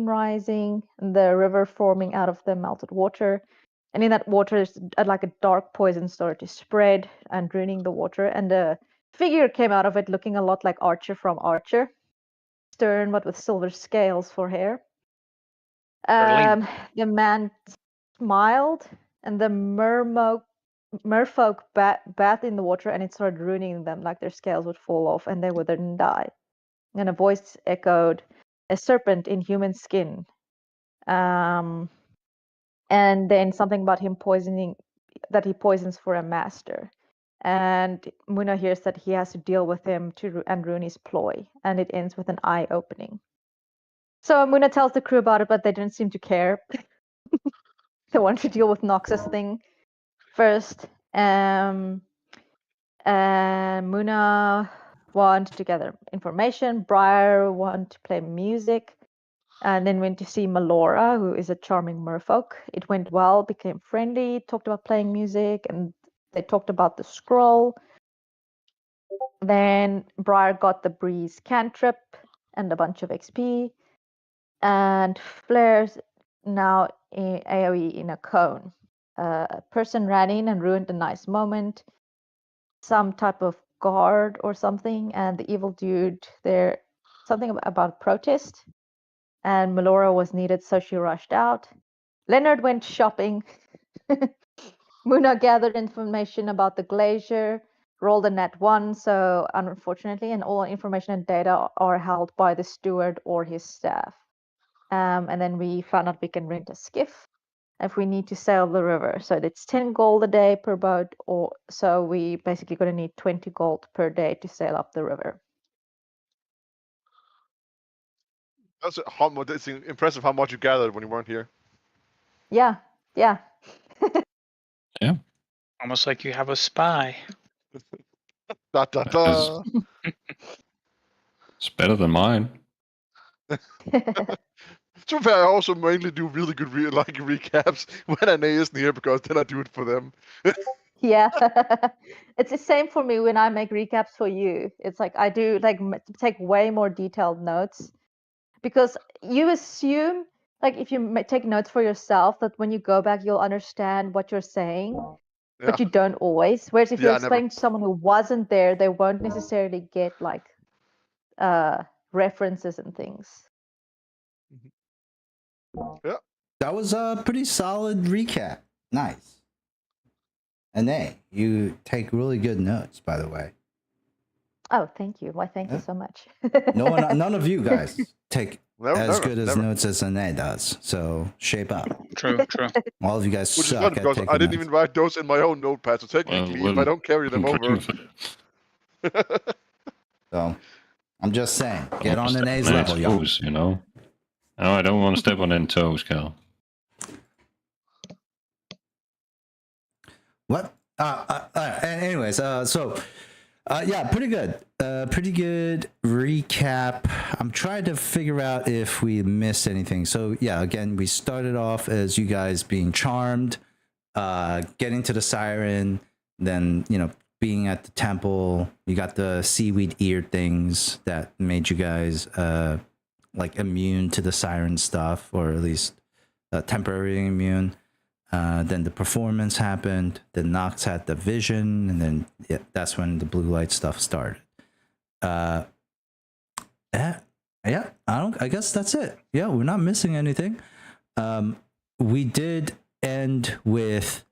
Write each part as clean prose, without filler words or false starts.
rising, and the river forming out of the melted water. And in that water, like a dark poison started to spread and ruining the water. And a figure came out of it looking a lot like Archer from Archer. Stern, but with silver scales for hair. The man smiled, and the merfolk bathed in the water, and it started ruining them, like their scales would fall off and they would then die. And a voice echoed, "A serpent in human skin." And then something about him poisoning, that he poisons for a master. And Muna hears that he has to deal with him and ruin his ploy. And it ends with an eye opening. So Muna tells the crew about it, but they didn't seem to care. They want to deal with Nox's thing first. Muna want to gather information. Briar want to play music. And then went to see Melora, who is a charming merfolk. It went well, became friendly, talked about playing music, and they talked about the scroll. Then Briar got the breeze cantrip and a bunch of XP. And Flare's now in AoE in a cone. A person ran in and ruined a nice moment. Some type of guard or something, and the evil dude there, something about protest. And Melora was needed, so she rushed out. Leonard went shopping. Muna gathered information about the glacier, rolled a nat 1, so unfortunately, and all information and data are held by the steward or his staff. And then we found out we can rent a skiff if we need to sail the river. So it's 10 gold a day per boat, or so we basically going to need 20 gold per day to sail up the river. It's impressive how much you gathered when you weren't here. Yeah. Yeah. Almost like you have a spy. Da, da, da. It's better than mine. To be fair, I also mainly do really good recaps when Anne isn't here, because then I do it for them. Yeah. It's the same for me when I make recaps for you. It's like I do take way more detailed notes, because you assume, like, if you take notes for yourself, that when you go back you'll understand what you're saying, but you don't always. Whereas if you're explaining to someone who wasn't there, they won't necessarily get like references and things. Yeah, that was a pretty solid recap. Nice. And you take really good notes, by the way. Oh, thank you. Why, thank you so much. None of you guys take as good as notes as Anne does. So shape up. True. All of you guys which suck is fun, because I didn't even write those in my own notepad. So technically, if I don't carry them over, so I'm just saying, get on Anne's level, y'all. You know. No, I don't want to step on any toes, Cal. What? Anyways, yeah, pretty good. Pretty good recap. I'm trying to figure out if we missed anything. So yeah, again, we started off as you guys being charmed, getting to the siren, then being at the temple. You got the seaweed ear things that made you guys like immune to the siren stuff, or at least temporarily immune. Then the performance happened. Then Nox had the vision, and then that's when the blue light stuff started. Yeah. I guess that's it. Yeah, we're not missing anything. We did end with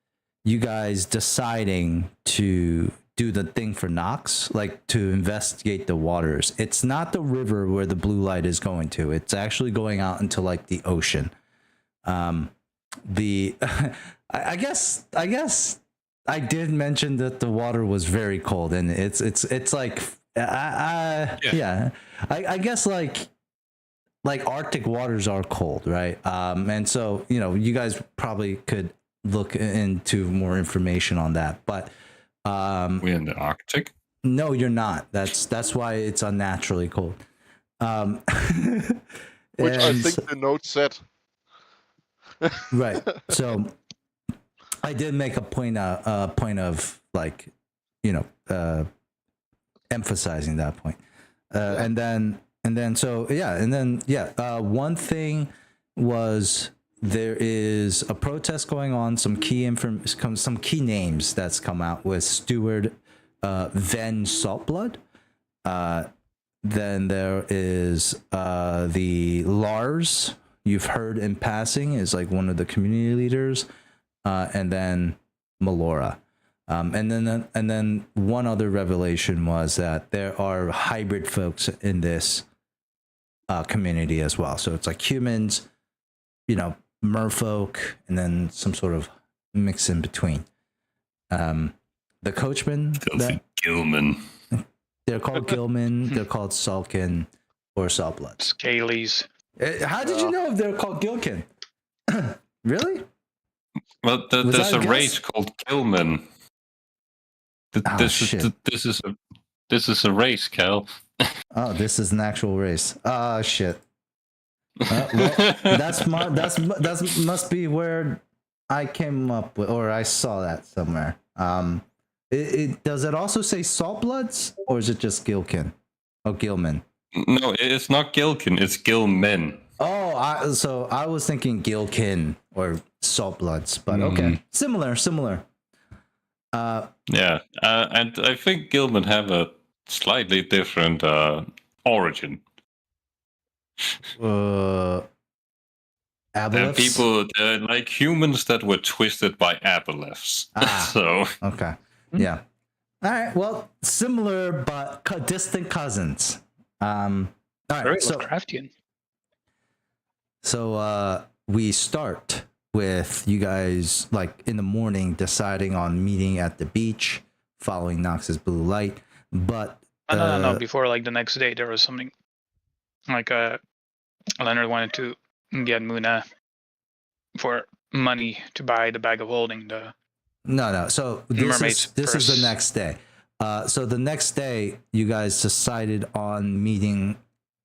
you guys deciding to do the thing for Nox, like to investigate the waters. It's not the river where the blue light is going to. It's actually going out into like the ocean. I guess I did mention that the water was very cold, and it's like yeah. I guess like Arctic waters are cold, right? And so you guys probably could look into more information on that, but we're in the Arctic. No, you're not. That's why it's unnaturally cold. Which I think the note said. Right. So I did make a point of like, emphasizing that point. And then And then one thing was there is a protest going on. Some key names that's come out with Steward Ven Saltblood. Then there is the Lars. You've heard in passing is like one of the community leaders, and then Melora. And then one other revelation was that there are hybrid folks in this community as well. So it's like humans, merfolk, and then some sort of mix in between. The coachmen, Gilman. they're called Gilman, they're called Salkin or Saltblood. Scalies. How did you know if they're called Gilkin? Really? Well, Was there's that a a race guess? called Gilman. Shit. This is a race, Cal. Oh, this is an actual race. Oh shit. Well, that's must be where I came up with, or I saw that somewhere. Does it also say Saltbloods, or is it just Gilkin? Oh, Gilman. No, it's not Gilkin. It's Gilmen. Oh, so I was thinking Gilkin or Saltbloods, but okay, similar. Yeah, and I think Gilman have a slightly different origin. Aboleths? People like humans that were twisted by aboleths. So okay, yeah. All right. Well, similar but distant cousins. All right. Very Lovecraftian. So we start with you guys like in the morning deciding on meeting at the beach, following Nox's blue light. But No. Before like the next day, there was something like Leonard wanted to get Muna for money to buy the bag of holding. No. So this is the next day. So the next day, you guys decided on meeting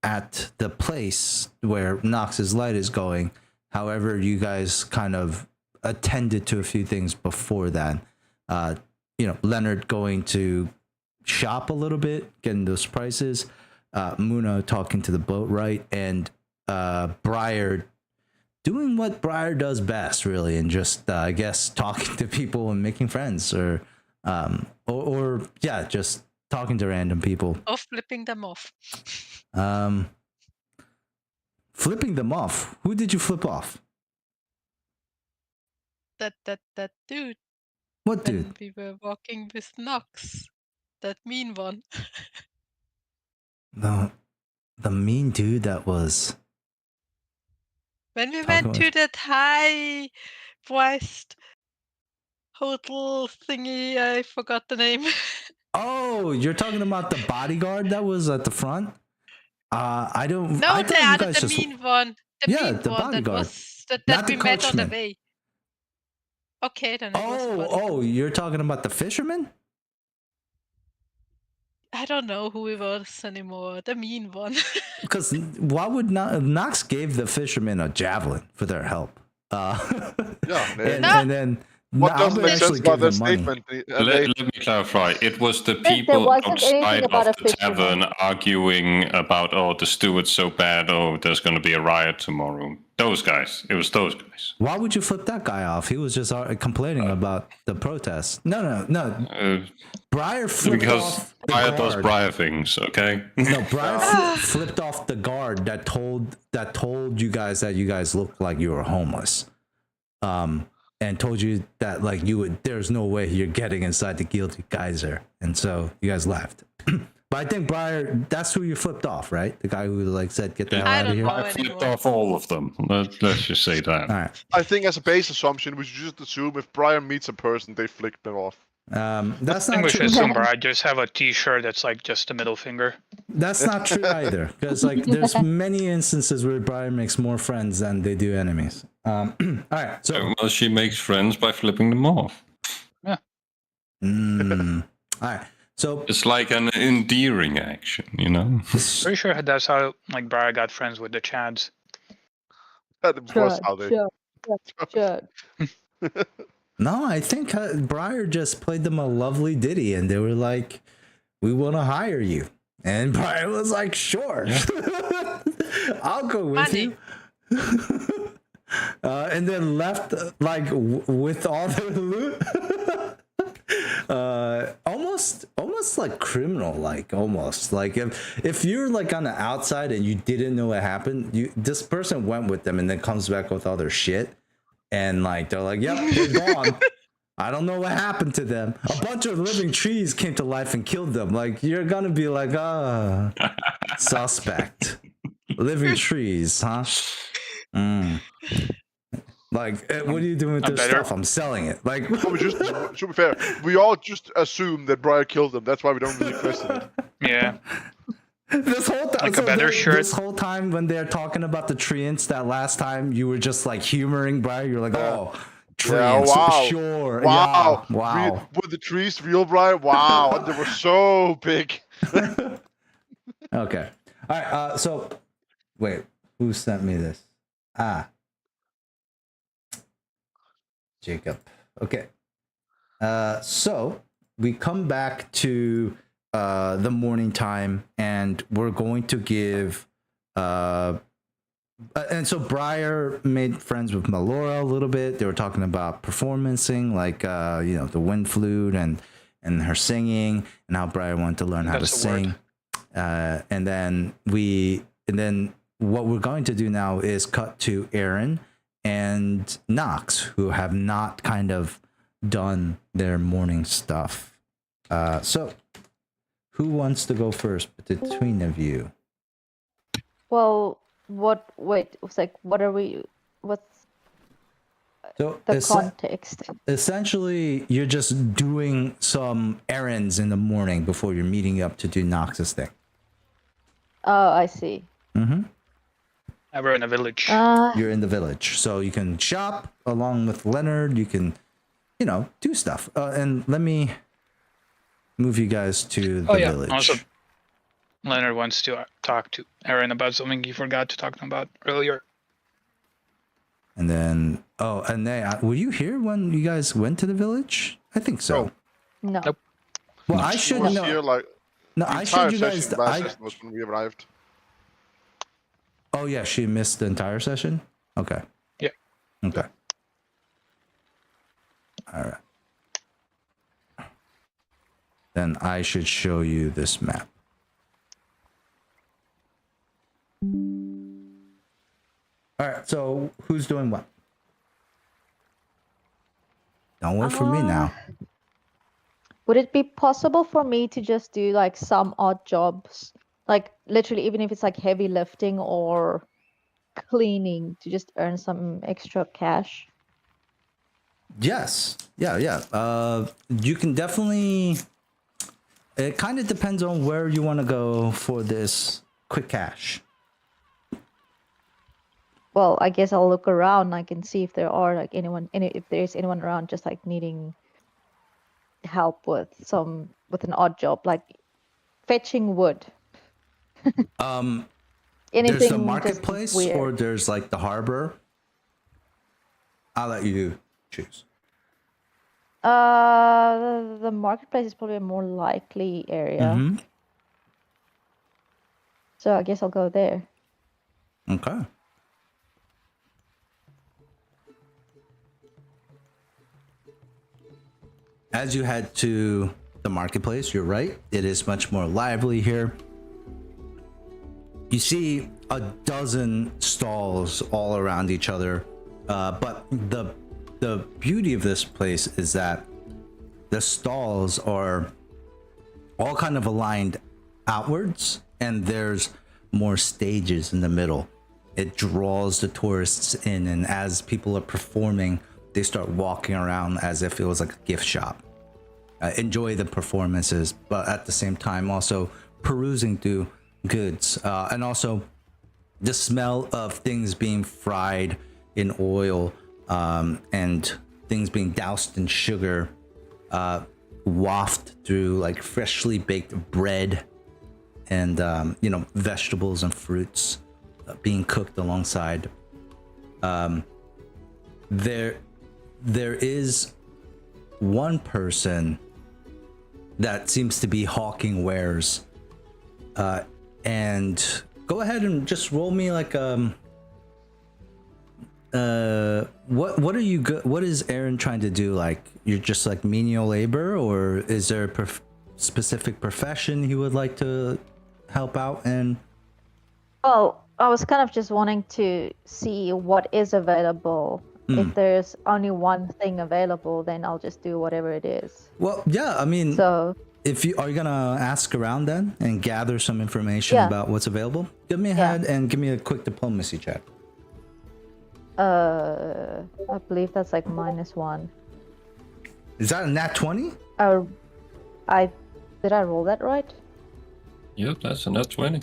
at the place where Nox's light is going. However, you guys kind of attended to a few things before that. Leonard going to shop a little bit, getting those prices. Muna talking to the boat right, and Briar doing what Briar does best, really, and just I guess talking to people and making friends, or just talking to random people. Or flipping them off. Flipping them off. Who did you flip off? That dude. What dude? When we were walking with Nox. That mean one. The mean dude that was. When we went to that high-priced hotel thingy, I forgot the name. Oh, you're talking about the bodyguard that was at the front? I don't. No, I the thought other, the mean one. The mean the one bodyguard. that Not we the met on the coachman. way. Okay, then it was a bodyguard. Oh, you're talking about the fisherman? I don't know who it was anymore. The mean one. Because why would Nox gave the fishermen a javelin for their help? And then what doesn't make sense about that money. statement? let me clarify. It was the There people wasn't anything outside about of a the fisherman. tavern arguing about, the steward's so bad, there's going to be a riot tomorrow. Those guys. It was those guys. Why would you flip that guy off? He was just complaining about the protests. No. Briar flipped off the Briar guard. does Briar things, okay? No, Briar flipped off the guard that told you guys that you guys looked like you were homeless. And told you that like there's no way you're getting inside the guilty geyser, and so you guys left. But I think Briar, that's who you flipped off, right? The guy who like said, "Get the hell out of here." I flipped off all of them. Let's just say that. All right. I think as a base assumption, we should just assume if Brian meets a person, they flick them off. That's I think not we true. should assume I just have a T-shirt that's like just a middle finger. That's not true either, because like there's many instances where Brian makes more friends than they do enemies. All right, so Well, she makes friends by flipping them off. Yeah. all right, so It's like an endearing action, you know? Pretty sure that's how like Briar got friends with the Chads. That was how they. Sure. no, I think Briar just played them a lovely ditty, and they were like, "We want to hire you." And Brian was like, sure, I'll go with Money. you. And then left like with all the loot. Almost like criminal, like almost like if you're like on the outside and you didn't know what happened, this person went with them and then comes back with all their shit, and like they're like, yep, they're gone. I don't know what happened to them. A bunch of living trees came to life and killed them. Like, you're gonna be like, suspect. Living trees, huh? Like, what are you doing with this stuff? I'm selling it. Like, But we just, to be fair, we all just assume that Brian killed them. That's why we don't really question it. Yeah. this whole time, Like a better shirt. This whole time when they're talking about the treants, that last time you were just like humoring Brian. You're like, oh, treants, wow. sure, Wow. yeah, wow. Were the trees real, Brian? Wow. And they were so big. Okay. All right. So, wait, who sent me this? Jacob. Okay. So we come back to the morning time, and we're going to give. And so Briar made friends with Melora a little bit. They were talking about performancing, like the wind flute and her singing, and how Briar wanted to learn how to sing. And then what we're going to do now is cut to Aaron and Nox, who have not kind of done their morning stuff. So who wants to go first between of you? Well, wait, it's like, what are we, what's So the context? essentially, you're just doing some errands in the morning before you're meeting up to do Nox's thing. Oh, I see. Mm-hmm. We're in a village. You're in the village, so you can shop along with Leonard. You can, do stuff. And let me move you guys to the village. Also, Leonard wants to talk to Aaron about something he forgot to talk about earlier. And then, were you here when you guys went to the village? I think so. No. Nope. Well, I should was know. here, like, No, the I entire showed you guys. session, last session was when we arrived. Oh yeah, she missed the entire session. Okay. Yeah. Okay. All right. Then I should show you this map. All right. So who's doing what? Don't wait for me now. Would it be possible for me to just do like some odd jobs, like literally, even if it's like heavy lifting or cleaning, to just earn some extra cash? Yes. Yeah. You can definitely. It kind of depends on where you want to go for this quick cash. Well, I guess I'll look around. I can see if there are like if there's anyone around just like needing help with an odd job, like fetching wood. Anything. Anything There's the just marketplace, weird. or there's like the harbor. I'll let you choose. The marketplace is probably a more likely area. Mm-hmm. So I guess I'll go there. Okay. As you head to the marketplace, you're right. It is much more lively here. You see a dozen stalls all around each other, but the beauty of this place is that the stalls are all kind of aligned outwards, and there's more stages in the middle. It draws the tourists in, and as people are performing, they start walking around as if it was like a gift shop. Enjoy the performances, but at the same time also perusing through goods, and also the smell of things being fried in oil, and things being doused in sugar, waft through like freshly baked bread, and vegetables and fruits being cooked alongside. There is one person that seems to be hawking wares And go ahead and just roll me like what are you what is Aaron trying to do? Like you're just like menial labor, or is there a specific profession he would like to help out in? Well, I was kind of just wanting to see what is available. If there's only one thing available, then I'll just do whatever it is. Well, yeah, I mean, So if you are you gonna ask around then and gather some information about what's available, give me a head and give me a quick diplomacy check. I believe that's like -1. Is that a nat 20? Did I roll that right? Yep, that's a nat 20.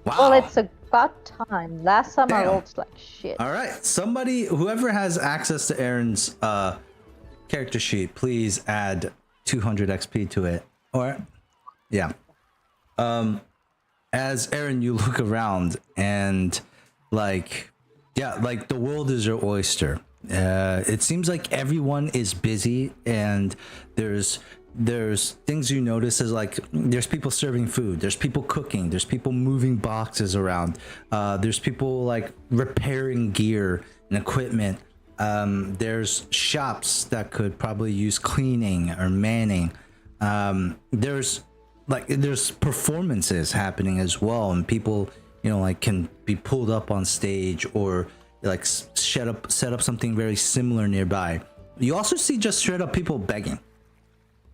Wow. Well, it's about time. Last time I Damn. rolled like shit. All right, somebody, whoever has access to Aaron's character sheet, please add 200 XP to it. Or, yeah. As Aaron, you look around and like, yeah, like the world is your oyster. It seems like everyone is busy, and there's things you notice as like there's people serving food, there's people cooking, there's people moving boxes around, there's people like repairing gear and equipment, there's shops that could probably use cleaning or manning, there's performances happening as well, and people, you know, like can be pulled up on stage or like set up something very similar nearby. You also see just straight up people begging.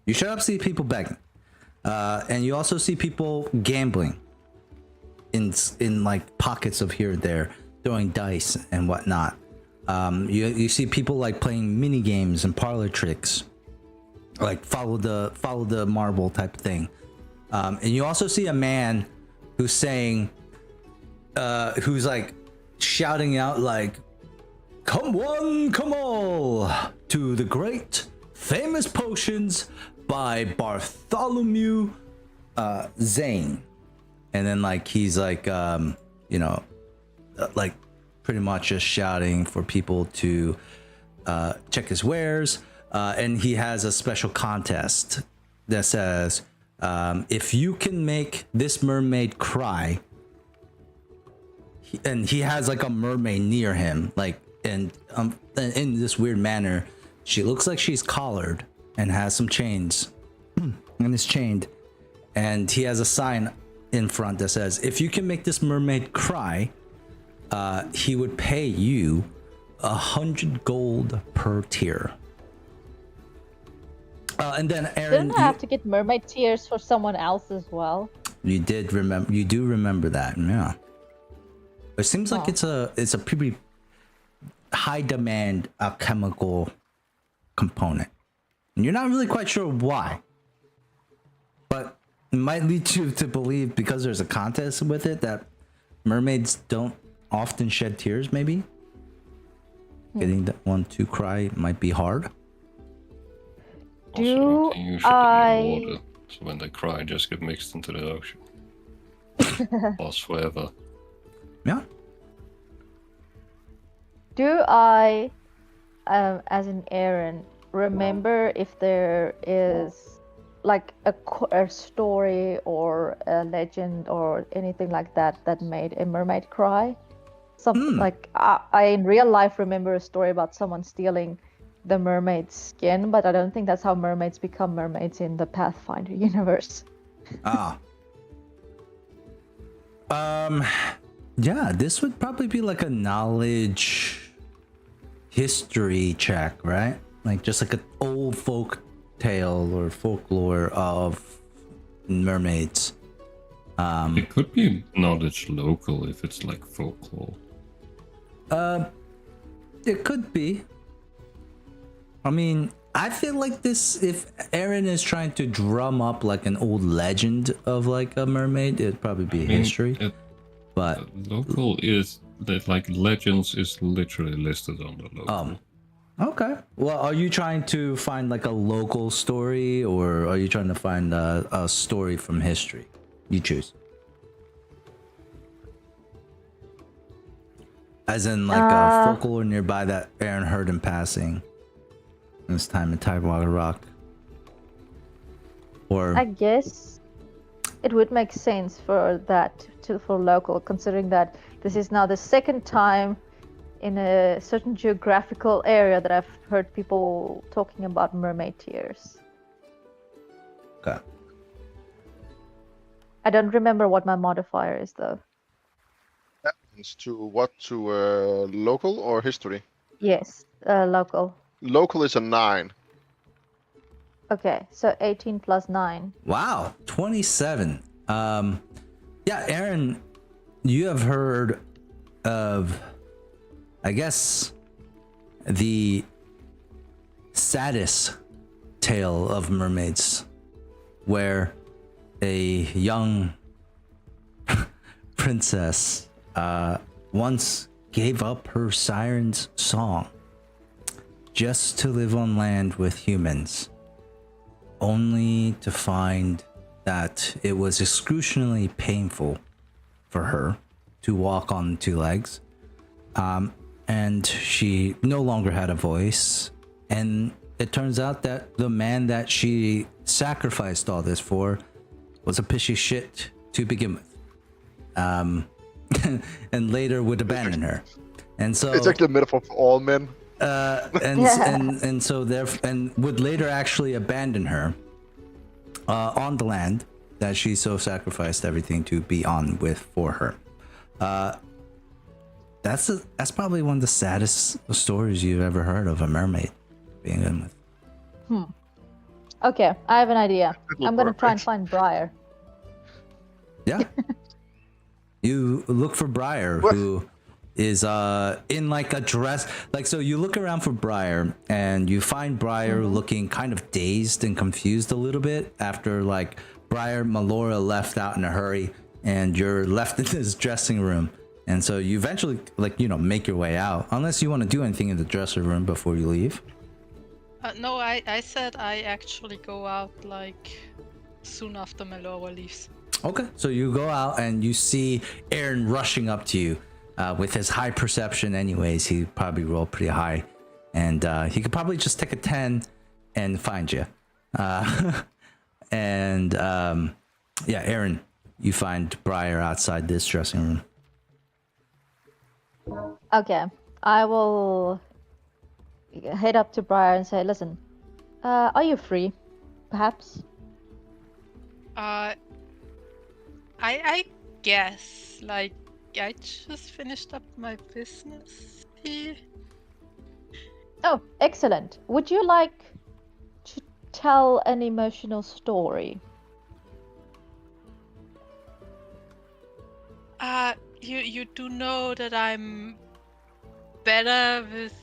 You straight up see people begging, and you also see people gambling in like pockets of here and there, throwing dice and whatnot. You see people like playing mini games and parlor tricks, like follow the marble type thing. And you also see a man who's saying, who's like shouting out like, "Come one, come all, to the great famous potions by Bartholomew Zane." And then like he's like you know, like pretty much just shouting for people to check his wares, and he has a special contest that says, if you can make this mermaid cry, and he has like a mermaid near him, like, and in this weird manner, she looks like she's collared and has some chains and is chained, and he has a sign in front that says, if you can make this mermaid cry, he would pay you 100 gold per tier. And then Aaron, Didn't I have to get mermaid tears for someone else as well? you do remember that, yeah. It seems like it's a pretty high demand chemical component, and you're not really quite sure why, but it might lead you to believe, because there's a contest with it, that mermaids don't often shed tears. Maybe getting that one to cry might be hard. Also, they usually in water, so when they cry, just get mixed into the ocean. Lost forever. Yeah. Do I, as an Aaron, remember if there is like a story or a legend or anything like that that made a mermaid cry? Something like I in real life remember a story about someone stealing the mermaid's skin, but I don't think that's how mermaids become mermaids in the Pathfinder universe. Yeah, this would probably be like a knowledge history check, right? Like just like an old folk tale or folklore of mermaids. It could be knowledge local if it's like folklore. It could be. I mean, I feel like this, if Aaron is trying to drum up like an old legend of like a mermaid, it'd probably be history. But local is that, like, legends is literally listed on the local. Okay. Well, are you trying to find like a local story, or are you trying to find a story from history? You choose. As in like a folklore nearby that Aaron heard in passing this time in Tidewater Rock. Or I guess it would make sense for that for local, considering that this is now the second time in a certain geographical area that I've heard people talking about mermaid tears. Okay. I don't remember what my modifier is though. To what? To local or history? Yes, local. Local is a 9. Okay, so 18 plus 9. Wow, 27. Yeah, Aaron, you have heard of, I guess, the saddest tale of mermaids, where a young princess once gave up her siren's song just to live on land with humans, only to find that it was excruciatingly painful for her to walk on 2 legs, and she no longer had a voice. And it turns out that the man that she sacrificed all this for was a piece of shit to begin with, and later would abandon her. And so It's actually a metaphor for all men. and so and would later actually abandon her on the land that she so sacrificed everything to be on with for her. That's probably one of the saddest stories you've ever heard of a mermaid being in with. Okay, I have an idea. Little I'm gonna try and mermaid. find Briar. Yeah. You look for Briar, What? who is in like a dress. Like, so you look around for Briar and you find Briar looking kind of dazed and confused a little bit after like Briar Melora left out in a hurry, and you're left in this dressing room. And so you eventually make your way out, unless you want to do anything in the dressing room before you leave. No, I said I actually go out like soon after Melora leaves. Okay, so you go out and you see Aaron rushing up to you. With his high perception anyways, he probably rolled pretty high. And he could probably just take a 10 and find you. Yeah, Aaron, you find Briar outside this dressing room. Okay, I will head up to Briar and say, listen, are you free, perhaps? I guess, like, I just finished up my business here. Oh, excellent. Would you like to tell an emotional story? You do know that I'm better with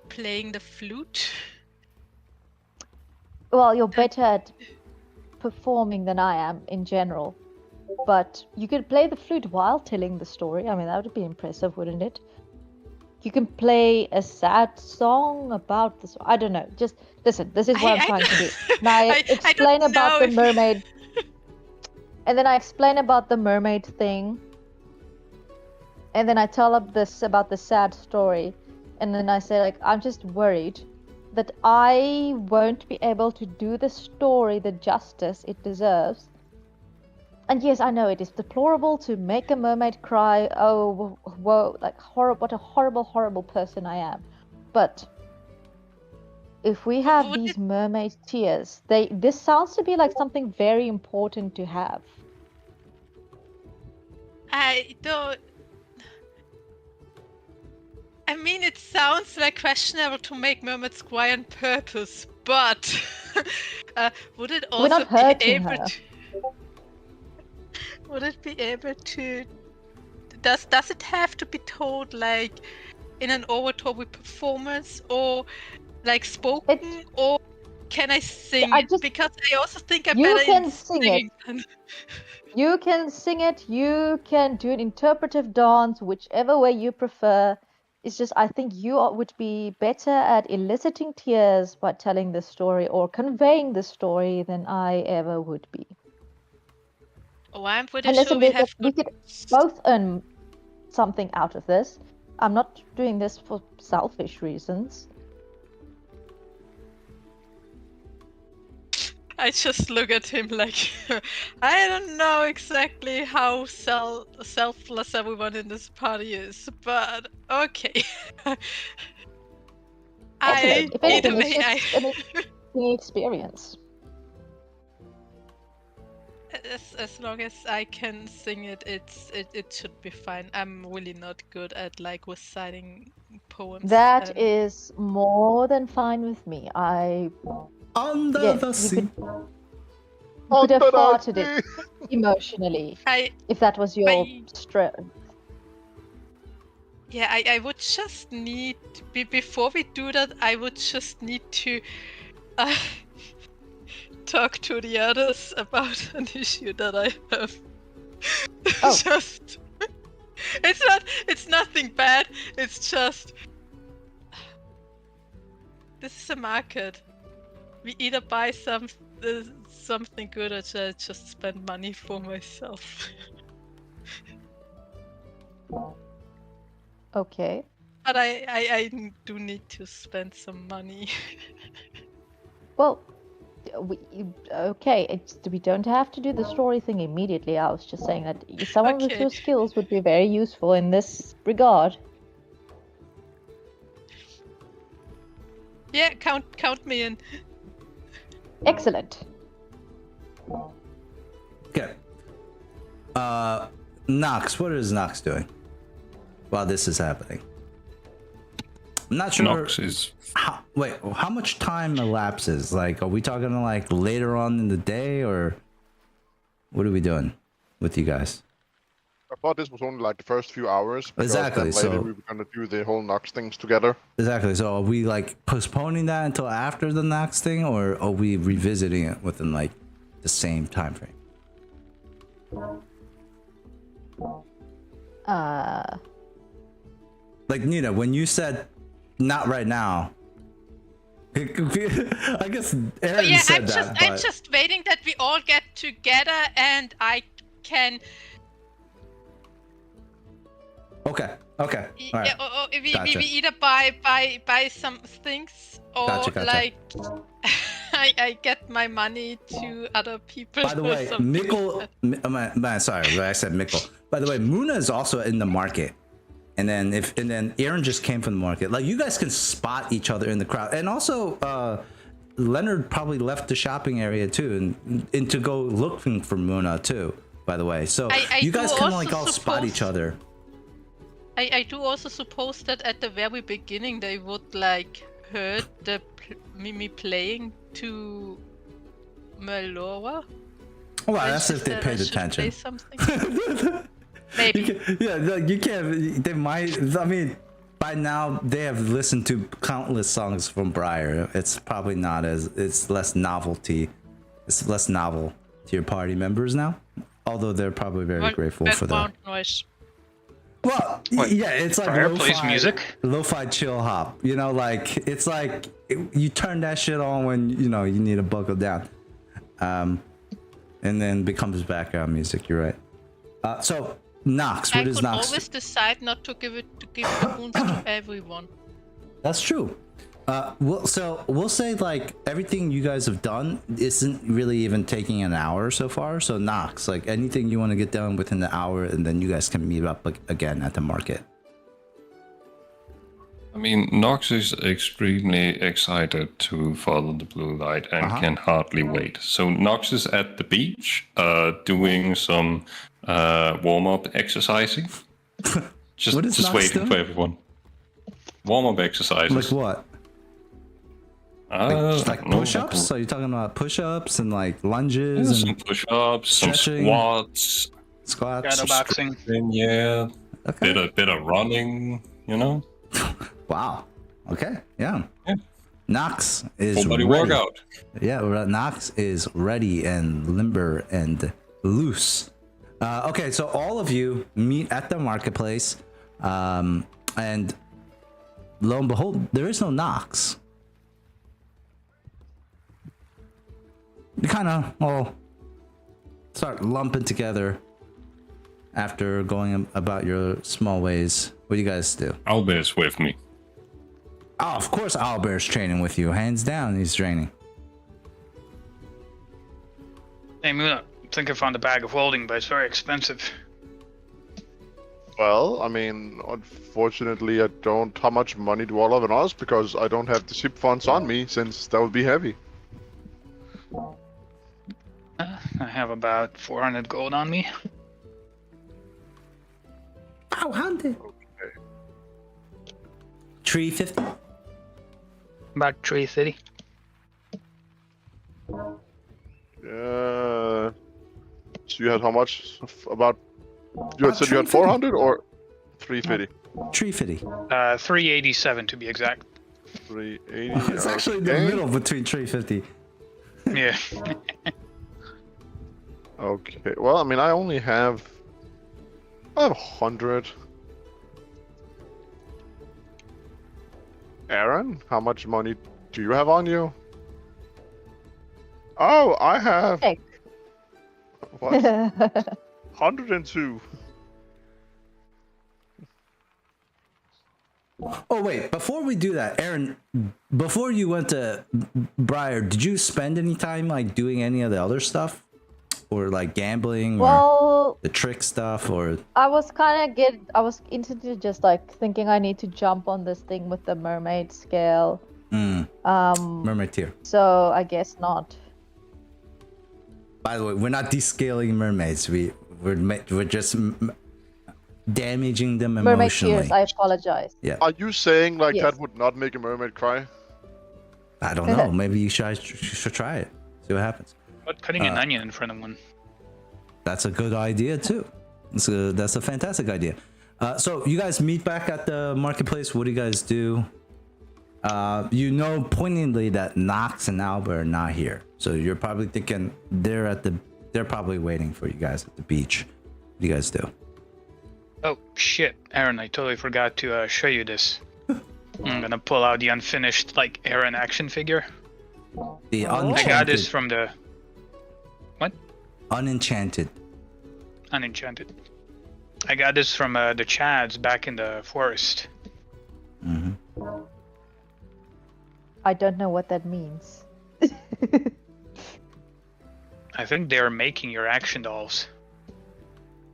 playing the flute? Well, you're better at performing than I am in general. But you could play the flute while telling the story. I mean, that would be impressive, wouldn't it? You can play a sad song about this. I don't know. Just listen. This is what I'm trying to do. Now I explain don't about know the if- mermaid, and then I explain about the mermaid thing, and then I tell up this about the sad story, and then I say like, I'm just worried that I won't be able to do the story the justice it deserves. And yes, I know it is deplorable to make a mermaid cry. Oh, whoa, like horrible! What a horrible, horrible person I am. But if we have would these it- mermaid tears, this sounds to be like something very important to have. I don't. I mean, it sounds like questionable to make mermaids cry on purpose, but would it We're not also be hurting able her. to? Would it be able to? Does it have to be told like in an oratory performance, or like spoken, or can I sing I it? just- Because I also think I'm You better can in sing it. singing than- You can sing it, you can do an interpretive dance, whichever way you prefer. It's just, I think would be better at eliciting tears by telling the story or conveying the story than I ever would be. Oh, I'm pretty And sure listen, we have we good. could both earn something out of this. I'm not doing this for selfish reasons. I just look at him like, I don't know exactly how selfless everyone in this party is, but okay. Excellent. If anything, either it's way, just an interesting experience. as long as I can sing it, it should be fine. I'm really not good at like reciting poems. That is more than fine with me. Under Again, the you sea. could have Under the farted it sea. emotionally I if that was your strength. Yeah, I would just need before we do that. I would just need to talk to the others about an issue that I have. Oh. Just it's nothing bad. It's just this is a market. We either buy something good or just spend money for myself. Okay. But I do need to spend some money. Well, okay. We don't have to do the story thing immediately. I was just saying that someone with Okay. your skills would be very useful in this regard. Yeah, count me in. Excellent. Okay. Nox, what is Nox doing while this is happening? I'm not sure. Nox is How much time elapses? Like, are we talking like later on in the day, or what are we doing with you guys? I thought this was only like the first few hours. Because Exactly, then later so- we were gonna do the whole Nox things together. Exactly. So are we like postponing that until after the Nox thing, or are we revisiting it within like the same time frame? Like, Nina, when you said not right now, I guess Aaron Yeah, said I'm that. just but... I'm just waiting that we all get together and I can. Okay. All right. Yeah, or we Gotcha. either buy some things or Gotcha. like I get my money to other people. By the or way, something Mikkel, like that. sorry, I said Mikkel. By the way, Muna is also in the market. And then Aaron just came from the market. Like, you guys can spot each other in the crowd. And also, Leonard probably left the shopping area too, and to go looking for Muna too, by the way. So I you guys do can like all also spot each suppose- other. I do also suppose that at the very beginning they would like heard me playing to Melora. Well, that's if they That I paid should play attention. something. Maybe. Yeah, like, you can't. They might. I mean, by now they have listened to countless songs from Briar. It's probably not as. It's less novelty. It's less novel to your party members now. Although they're probably very grateful for that. Background noise. Well, Wait, yeah, it's like Briar plays music? lo-fi chill hop. You know, like it's like you turn that shit on when you know you need to buckle down, and then becomes background music. You're right. So Nox, I what is could Nox? always decide not to give the wounds to everyone. That's true. We'll say like everything you guys have done isn't really even taking an hour so far. So Nox, like anything you want to get done within the hour, and then you guys can meet up again at the market. I mean, Nox is extremely excited to follow the blue light and can hardly wait. So Nox is at the beach, doing some warm-up exercising. What is just Nox waiting doing? for everyone. Warm-up exercises. Like what? Like push-ups? So you're talking about push-ups and like lunges Some and push-ups, some stretching. squats, squats? Shadowboxing. yeah, Okay. bit of running, you know, Wow. Okay. Yeah. Yeah. Nox is full body ready. workout. Yeah, Nox is ready and limber and loose. Okay, so all of you meet at the marketplace, and lo and behold, there is no Nox. You kind of all start lumping together after going about your small ways. What do you guys do? Albert's with me. Oh, of course Albert's training with you. Hands down, he's training. Hey, Muna, I think I found a bag of welding, but it's very expensive. Well, I mean, unfortunately, I don't. How much money do all of it us? Because I don't have the ship funds on me, since that would be heavy. I have about 400 gold on me. 400. 350. About 330. So you had how much? About. You had said you had 400 or 350? 350. 387 to be exact. 380. It's actually in the middle between 350. Yeah. Okay. Well, I mean, I have 100. Aaron, how much money do you have on you? Oh, I have. Heck. What? 102. Oh wait, before we do that, Aaron, before you went to Briar, did you spend any time like doing any of the other stuff? Or like gambling or Well, the trick stuff or I was into just like thinking I need to jump on this thing with the mermaid scale. mermaid tier? So I guess not. By the way, we're not descaling mermaids. We're just damaging them Mermaid emotionally. tears, I apologize. Yeah. Are you saying like Yes. that would not make a mermaid cry? I don't know. Maybe you should try it. See what happens. But cutting an onion in front of one. That's a good idea too. That's a fantastic idea. So you guys meet back at the marketplace. What do you guys do? You know pointedly that Nox and Alba are not here, so you're probably thinking they're probably waiting for you guys at the beach. What do you guys do? Oh shit, Aaron! I totally forgot to show you this. I'm gonna pull out the unfinished like Aaron action figure. The I got this from the unenchanted. Unenchanted. I got this from the Chads back in the forest. I don't know what that means. I think they're making your action dolls.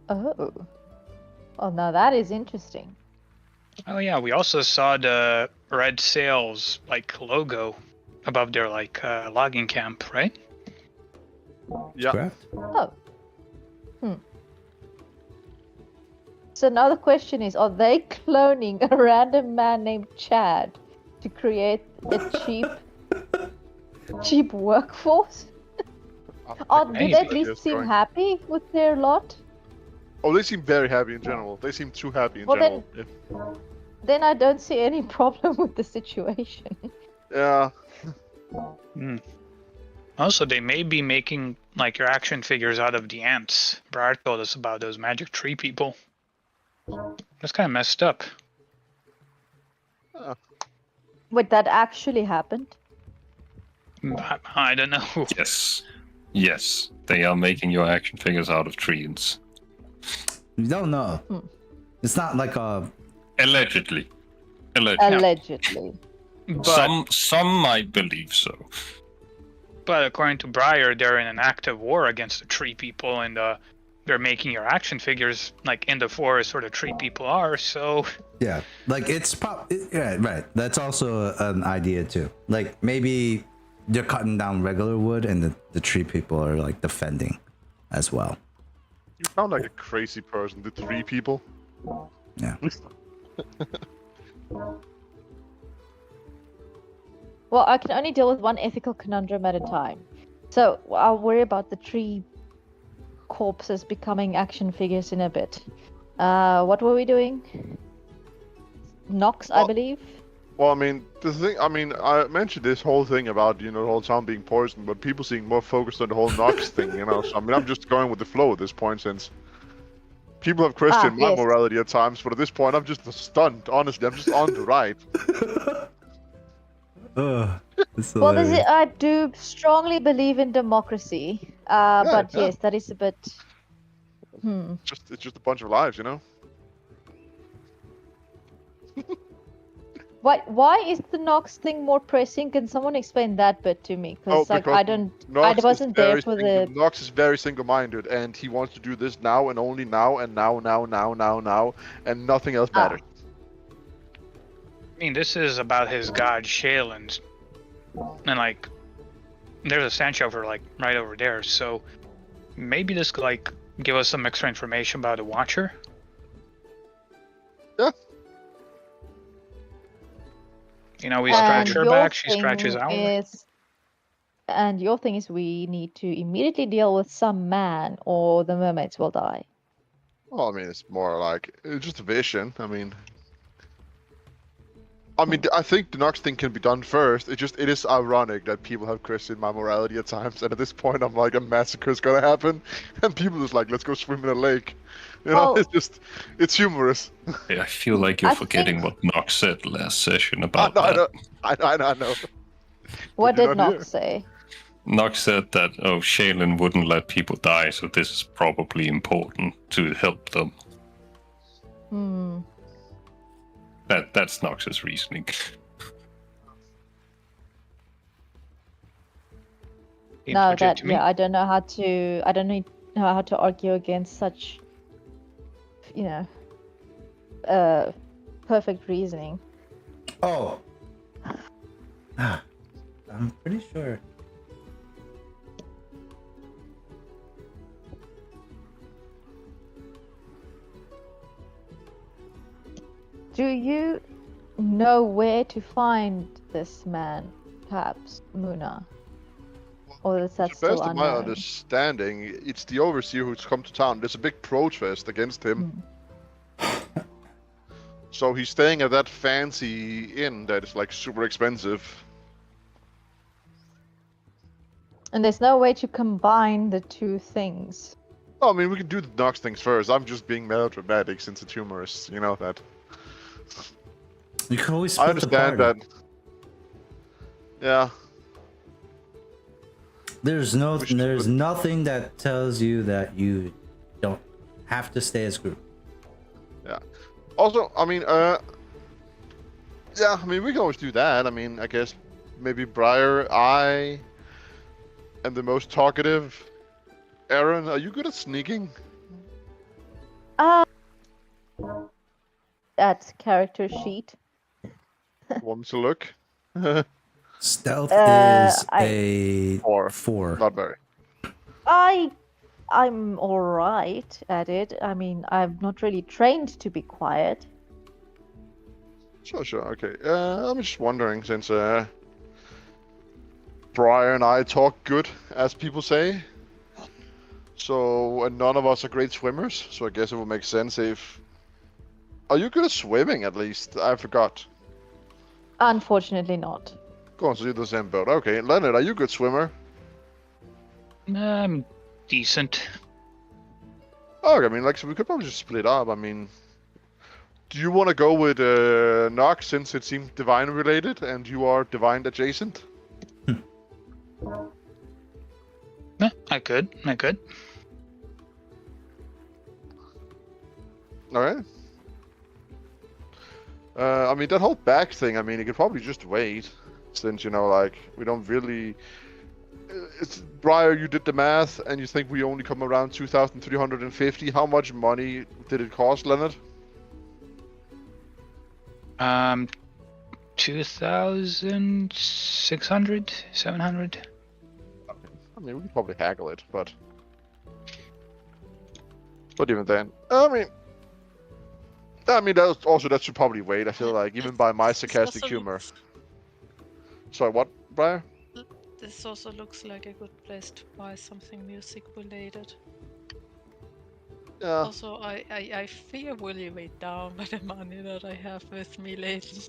Oh. Oh, now that is interesting. Oh yeah, we also saw the red sails like logo above their like logging camp, right? Yeah. Correct. Oh. So now the question is, are they cloning a random man named Chad to create a cheap workforce? Or do they at Maybe. least seem happy with their lot? Oh, they seem very happy in general. They seem too happy in Well, general. Then I don't see any problem with the situation. Yeah. Also, they may be making like your action figures out of the ants. Briar told us about those magic tree people. That's kind of messed up. Wait, that actually happened? I don't know. Yes, they are making your action figures out of trees. You don't know. It's not like a Allegedly. Allegedly. But, Some might believe so. but according to Briar, they're in an active war against the tree people, and they're making your action figures like in the forest where the tree people are. So yeah, like yeah, right. That's also an idea too. Like maybe they're cutting down regular wood, and the tree people are like defending as well. You sound like a crazy person. The three people. Yeah. Well, I can only deal with one ethical conundrum at a time. So I'll worry about the tree corpses becoming action figures in a bit. What were we doing? Nox, I believe. Well, I mean, I mentioned this whole thing about, the whole town being poisoned, but people seem more focused on the whole Nox thing, So, I mean, I'm just going with the flow at this point, since people have questioned my yes. morality at times, but at this point, I'm just stunned. Honestly, I'm just on the ride. Well, I do strongly believe in democracy, but yeah. yes, that is a bit. It's just a bunch of lives, Why is the Nox thing more pressing? Can someone explain that bit to me? Oh, Because like because I wasn't there for the. Nox is very single-minded, and he wants to do this now and only now and now, and nothing else matters. I mean, this is about his god Shaylin, and like, there's a sand chauffeur like right over there. So maybe this could like give us some extra information about the Watcher. Yeah. You know, we scratch her your back, she thing scratches ours. And your thing is we need to immediately deal with some man or the mermaids will die. Well, I mean, it's more like it's just a vision. I mean, I think the Nox thing can be done first. It is ironic that people have questioned my morality at times, and at this point, I'm like, a massacre is gonna happen, and people just like, let's go swim in a lake. You know, it's humorous. Yeah, I feel like you're forgetting what Nox said last session about that. I know. What did Nox say? Nox said that Shaylin wouldn't let people die, so this is probably important to help them. That's Nox's reasoning. No, I don't know how to argue against such, perfect reasoning. Oh. I'm pretty sure. Do you know where to find this man, perhaps, Muna? Or is that still unknown? To my understanding, it's the overseer who's come to town. There's a big protest against him. So he's staying at that fancy inn that is like super expensive. And there's no way to combine the two things. Oh, I mean, we can do the Nox things first. I'm just being melodramatic since it's humorous. You know that. You can always split I understand the party. that. Yeah. There's nothing that tells you that you don't have to stay as group. Yeah. Also, I mean, we can always do that. I mean, I guess maybe Briar, and the most talkative. Aaron, are you good at sneaking? That character sheet. Want me to look? Stealth is a 4. Not very. I'm alright at it. I mean, I'm not really trained to be quiet. Sure. Okay. I'm just wondering, since Briar and I talk good, as people say. So, and none of us are great swimmers, so I guess it would make sense if... Are you good at swimming, at least? I forgot. Unfortunately not. Go on, so you're the same boat. Okay, Leonard, are you a good swimmer? I'm decent. Okay, I mean, like, so we could probably just split up. I mean, do you want to go with Nox, since it seems divine related, and you are divine adjacent? Yeah, I could. Alright. I mean, that whole back thing, I mean, you could probably just wait. Since, like, we don't really... Briar, you did the math, and you think we only come around 2,350. How much money did it cost, Leonard? 2,600, 700. I mean, we could probably haggle it, but even then, I mean, that should probably wait. I feel like, even by my sarcastic humor. Sorry, what, Briar? This also looks like a good place to buy something music related. Yeah. Also, I fear really weighed down by the money that I have with me lately.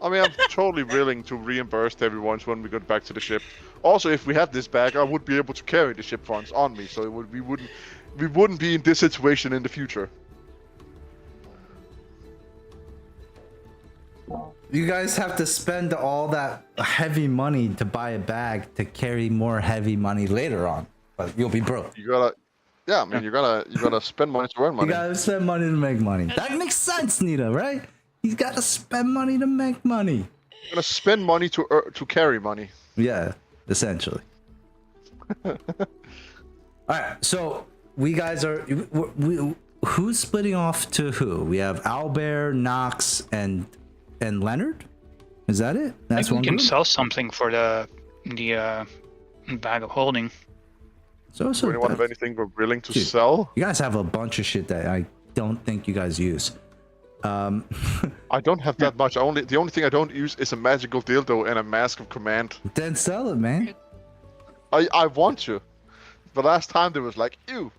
I mean, I'm totally willing to reimburse everyone when we get back to the ship. Also, if we had this back, I would be able to carry the ship funds on me, so we wouldn't be in this situation in the future. You guys have to spend all that heavy money to buy a bag to carry more heavy money later on, but you'll be broke. You gotta, yeah. I mean, you gotta spend money to earn money. You gotta spend money to make money. That makes sense, Nita, right? He's got to spend money to make money. I'm gonna spend money to carry money. Yeah, essentially. All right, so we guys are. Who's splitting off to who? We have Owlbear, Nox, and Leonard. Is that it? I That's think we one can group. sell something for the bag of holding. So Do anyone have anything we're willing to Dude. sell? you guys have a bunch of shit that I don't think you guys use. I don't have that much. The only thing I don't use is a magical dildo and a mask of command. Then sell it, man. I want to. The last time there was like, ew.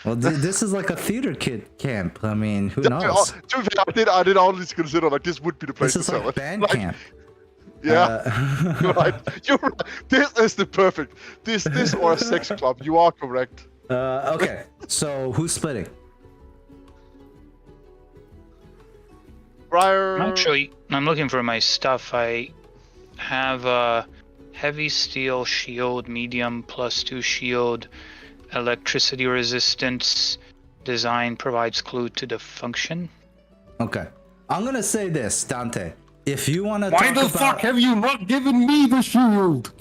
Well, this is like a theater kid camp. I mean, who knows? To be fair, I did honestly consider like this would be the place This is to sell like it. band Like, camp. Yeah, you're right. You're right. This is the perfect. This or a sex club. You are correct. Okay, so who's splitting? Briar. Actually, I'm looking for my stuff. I have a heavy steel shield, medium +2 shield, electricity resistance. Design provides clue to the function. Okay, I'm gonna say this, Dante. If you want to Why talk the about, fuck have you not given me the shield?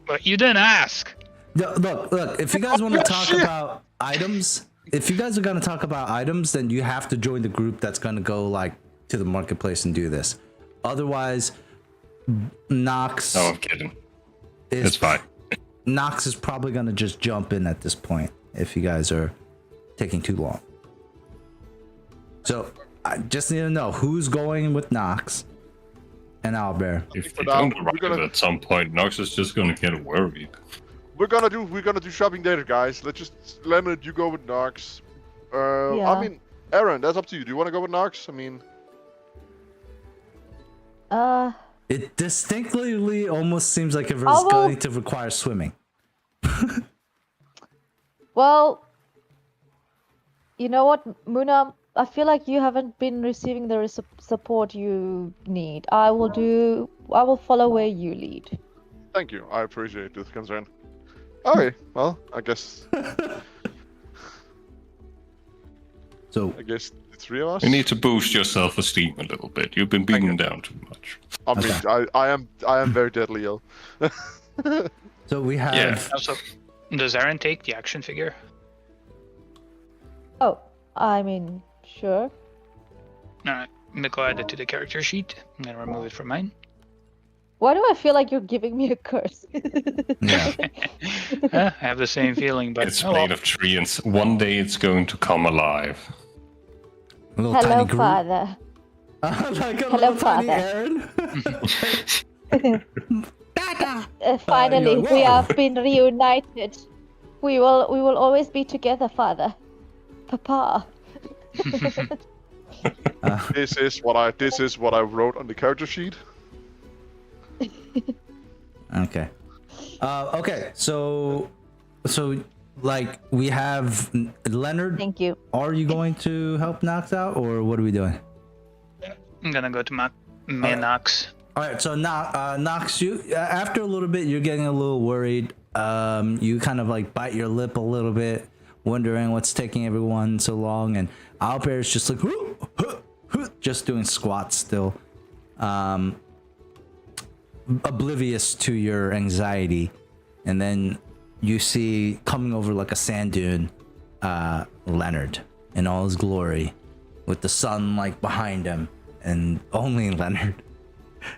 But you didn't ask. Look. If you guys want to talk shit. about items, if you guys are gonna talk about items, then you have to join the group that's gonna go like to the marketplace and do this. Otherwise, Nox No, I'm kidding. is It's fine. Nox is probably gonna just jump in at this point if you guys are taking too long. So I just need to know who's going with Nox and Owlbear. If they But, don't we're arrive gonna- at some point, Nox is just gonna get worried. We're gonna do shopping later, guys. Let's just Leonard, you go with Nox. Yeah. I mean, Aaron, that's up to you. Do you want to go with Nox? I mean, It distinctly almost seems like it I was will- going to require swimming. well, you know what, Muna? I feel like you haven't been receiving the support you need. I will follow where you lead. thank you. I appreciate this concern. Okay, well, I guess So the three of us. You need to boost your self-esteem a little bit. You've been beaten down too much. I mean, I am very deadly ill. we have Yeah. Also, does Aaron take the action figure? Oh, I mean, sure. Alright, Miko add it to the character sheet. I'm gonna remove it from mine. Why do I feel like you're giving me a curse? yeah. I have the same feeling, but It's oh well. made of tree, and one day it's going to come alive. A little Hello, tiny group. Father. Like a Hello, little tiny Father. Aaron. Finally, you're like, we "Whoa." have been reunited. We will always be together, Father. Papa. This is what I wrote on the character sheet. Okay. Okay. So like we have Leonard. Thank you. Are you going to help Nox out, or what are we doing? I'm gonna go to Manox. All right. So Nox, you after a little bit, you're getting a little worried. You kind of like bite your lip a little bit, wondering what's taking everyone so long, and Owlbear is just like just doing squats still. Oblivious to your anxiety, and then you see coming over like a sand dune Leonard in all his glory, with the sun like behind him, and only Leonard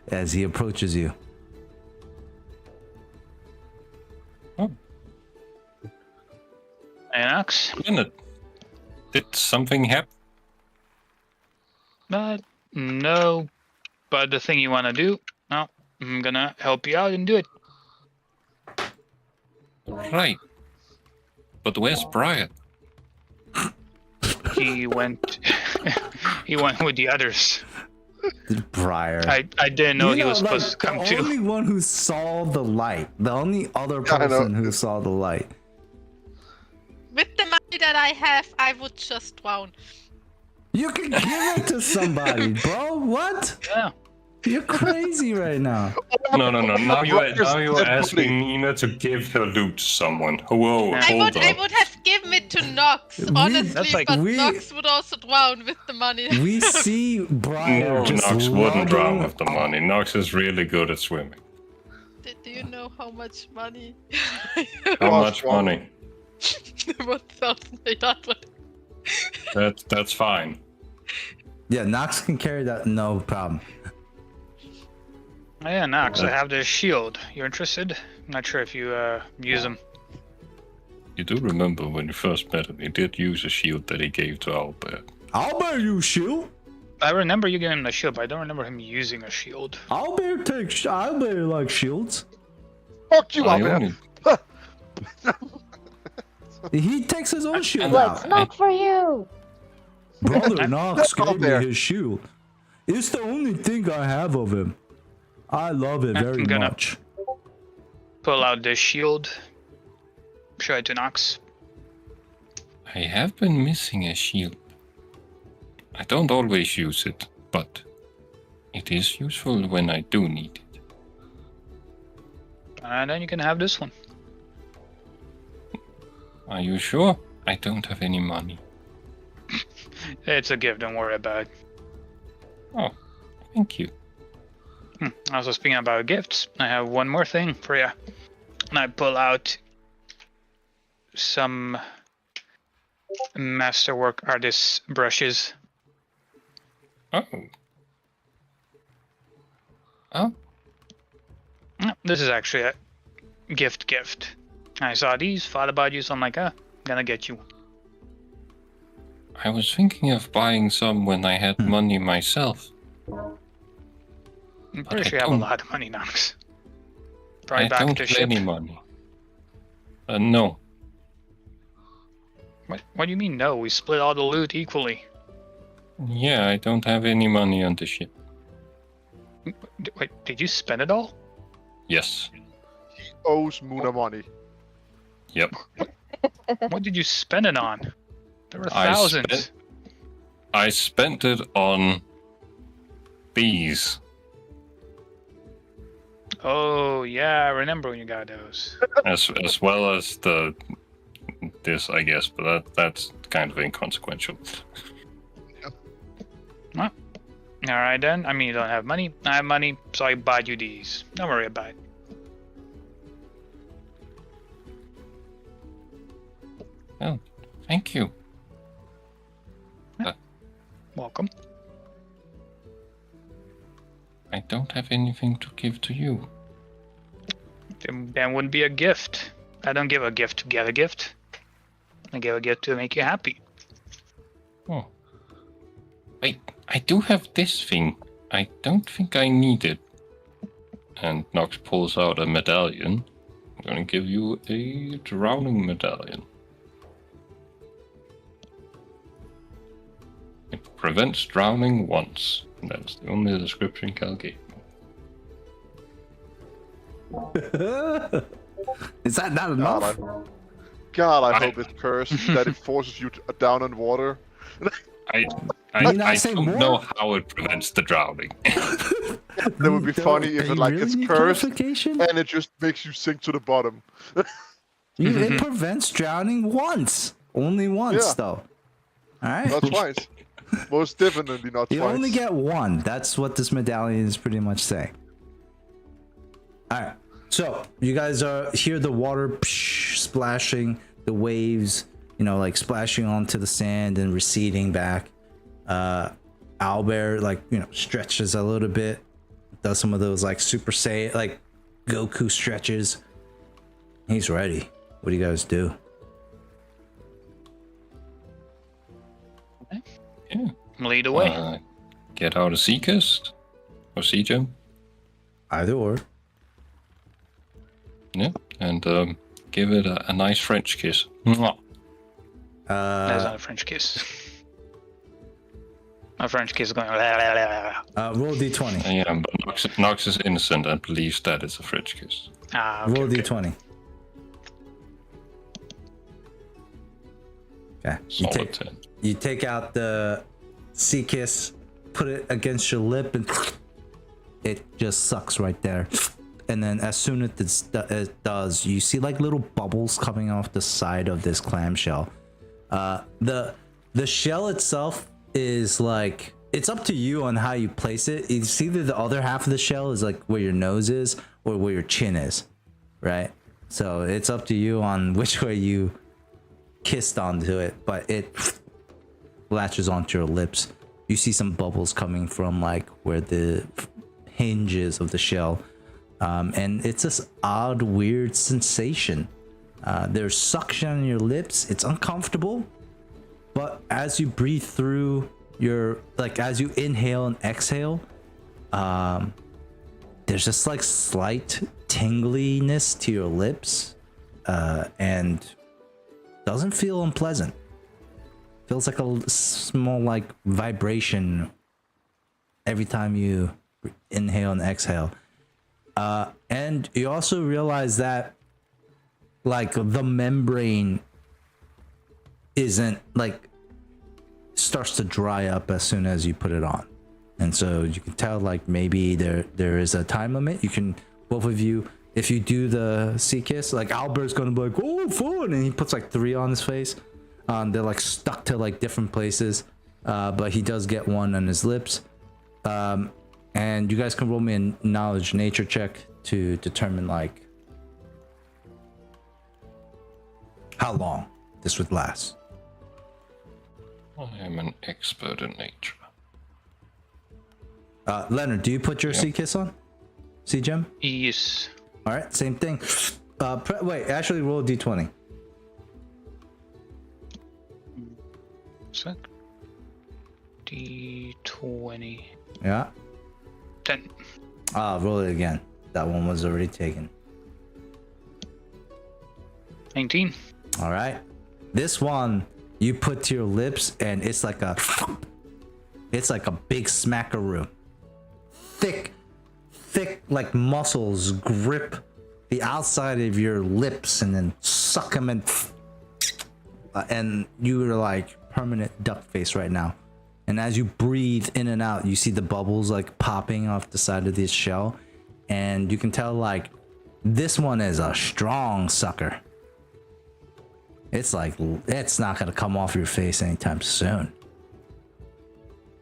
as he approaches you. Manox? Leonard, did something happen? No. But the thing you wanna do, no, I'm gonna help you out and do it. Right. But where's Brian? He went he went with the others. Briar. I didn't know he was supposed to the come only too. one who saw the light, the only other I know. person who saw the light. With the money that I have, I would just drown. You can give it to somebody, bro. What? Yeah. You're crazy right now. No. Now you're Dead asking body. Nina to give her loot to someone. Whoa, I hold I up. would have given it to Nox, We- honestly, That's like- but Nox would also drown with the money. We see Briar No, just Nox wouldn't drown lugging- with the money. Nox is really good at swimming. Do you know how much money? How Well, much strong. money? 1,800. That's fine. Yeah, Nox can carry that, no problem. Oh, yeah, Nox, I have this shield. You interested? I'm not sure if you use them. You do remember when you first met him, he did use a shield that he gave to Albert. Albert, you shield. I remember you giving him the shield, but I don't remember him using a shield. Albert like shields. Fuck you, I Albert. only, He takes his own shield Well, it's out. not for you. Brother Nox Out gave me there. his shield. It's the only thing I have of him. I love it very I'm gonna- much. Pull out this shield. Show it to Nox. I have been missing a shield. I don't always use it, but it is useful when I do need it. And then you can have this one. Are you sure? I don't have any money. It's a gift, don't worry about it. Oh, thank you. Also, speaking about gifts, I have one more thing for you. And I pull out some masterwork artist brushes. Oh. Oh, This is actually a gift. I saw these, thought about you, so I'm like, gonna get you. I was thinking of buying some when I had money myself. I'm But pretty I sure you have a don't. lot of money, Nox. Probably I back don't to have ship. any money. No. What do you mean, no? We split all the loot equally. Yeah, I don't have any money on the ship. Wait, did you spend it all? Yes. Owes Muna money. Yep. What did you spend it on? There were I thousands. I spent it on bees. Oh, yeah, I remember when you got those. as well as this, I guess, but that's kind of inconsequential. Alright then, I mean, you don't have money. I have money, so I bought you these. Don't worry about it. Oh, thank you. Welcome. I don't have anything to give to you. Then wouldn't be a gift. I don't give a gift to get a gift. I give a gift to make you happy. Oh. Wait, I do have this thing. I don't think I need it. And Nox pulls out a medallion. I'm gonna give you a drowning medallion. It prevents drowning once. That's the only description Cal gave me. Is that not enough? I hope it's cursed that it forces you down in water. I Need I say don't more? know how it prevents the drowning. That would be funny if You it like really it's need cursed clarification? and it just makes you sink to the bottom. It prevents drowning once. Only once, Yeah. though. Alright? Not twice. Most definitely not You twice. only get one. That's what this medallion is pretty much saying. Alright. So, you guys hear the water splashing, the waves, like splashing onto the sand and receding back. Albert, stretches a little bit, does some of those Super Saiyan, Goku stretches. He's ready. What do you guys do? Yeah. Lead away. Get out a sea kist or sea gem. Either or. Yeah, and give it a nice French kiss. Mwah. That's not a French kiss. A French kiss is going. Ah, Roll d20. Yeah, but Nox is innocent and believes that it's a French kiss. okay, Roll okay. d20. Okay. Solid 10. You take out the sea kiss, put it against your lip, and it just sucks right there. And then as soon as it does, you see like little bubbles coming off the side of this clamshell. The shell itself is like, it's up to you on how you place it. It's either the other half of the shell is like where your nose is or where your chin is, right? So it's up to you on which way you kissed onto it, but it latches onto your lips. You see some bubbles coming from like where the hinges of the shell, and it's this odd, weird sensation. There's suction on your lips. It's uncomfortable, but as you breathe through as you inhale and exhale, there's just like slight tingliness to your lips, and doesn't feel unpleasant. Feels like a small like vibration every time you inhale and exhale. And you also realize that like the membrane isn't like starts to dry up as soon as you put it on. And so you can tell like maybe there is a time limit. You can, both of you, if you do the sea kiss, like Albert's gonna be like, oh fun, and he puts like 3 on his face. They're like stuck to like different places, but he does get one on his lips. And you guys can roll me a knowledge nature check to determine like how long this would last. I am an expert in nature. Leonard, do you put your sea kiss on? Sea gem? Yes. All right, same thing. Wait, actually roll a d20. Sec. D20. Yeah. 10. Roll it again. That one was already taken. 19. All right. This one you put to your lips, and it's like a big smackaroo. Thick like muscles grip the outside of your lips and then suck them in, and you are like permanent duck face right now. And as you breathe in and out, you see the bubbles like popping off the side of this shell, and you can tell like this one is a strong sucker. It's like it's not gonna come off your face anytime soon.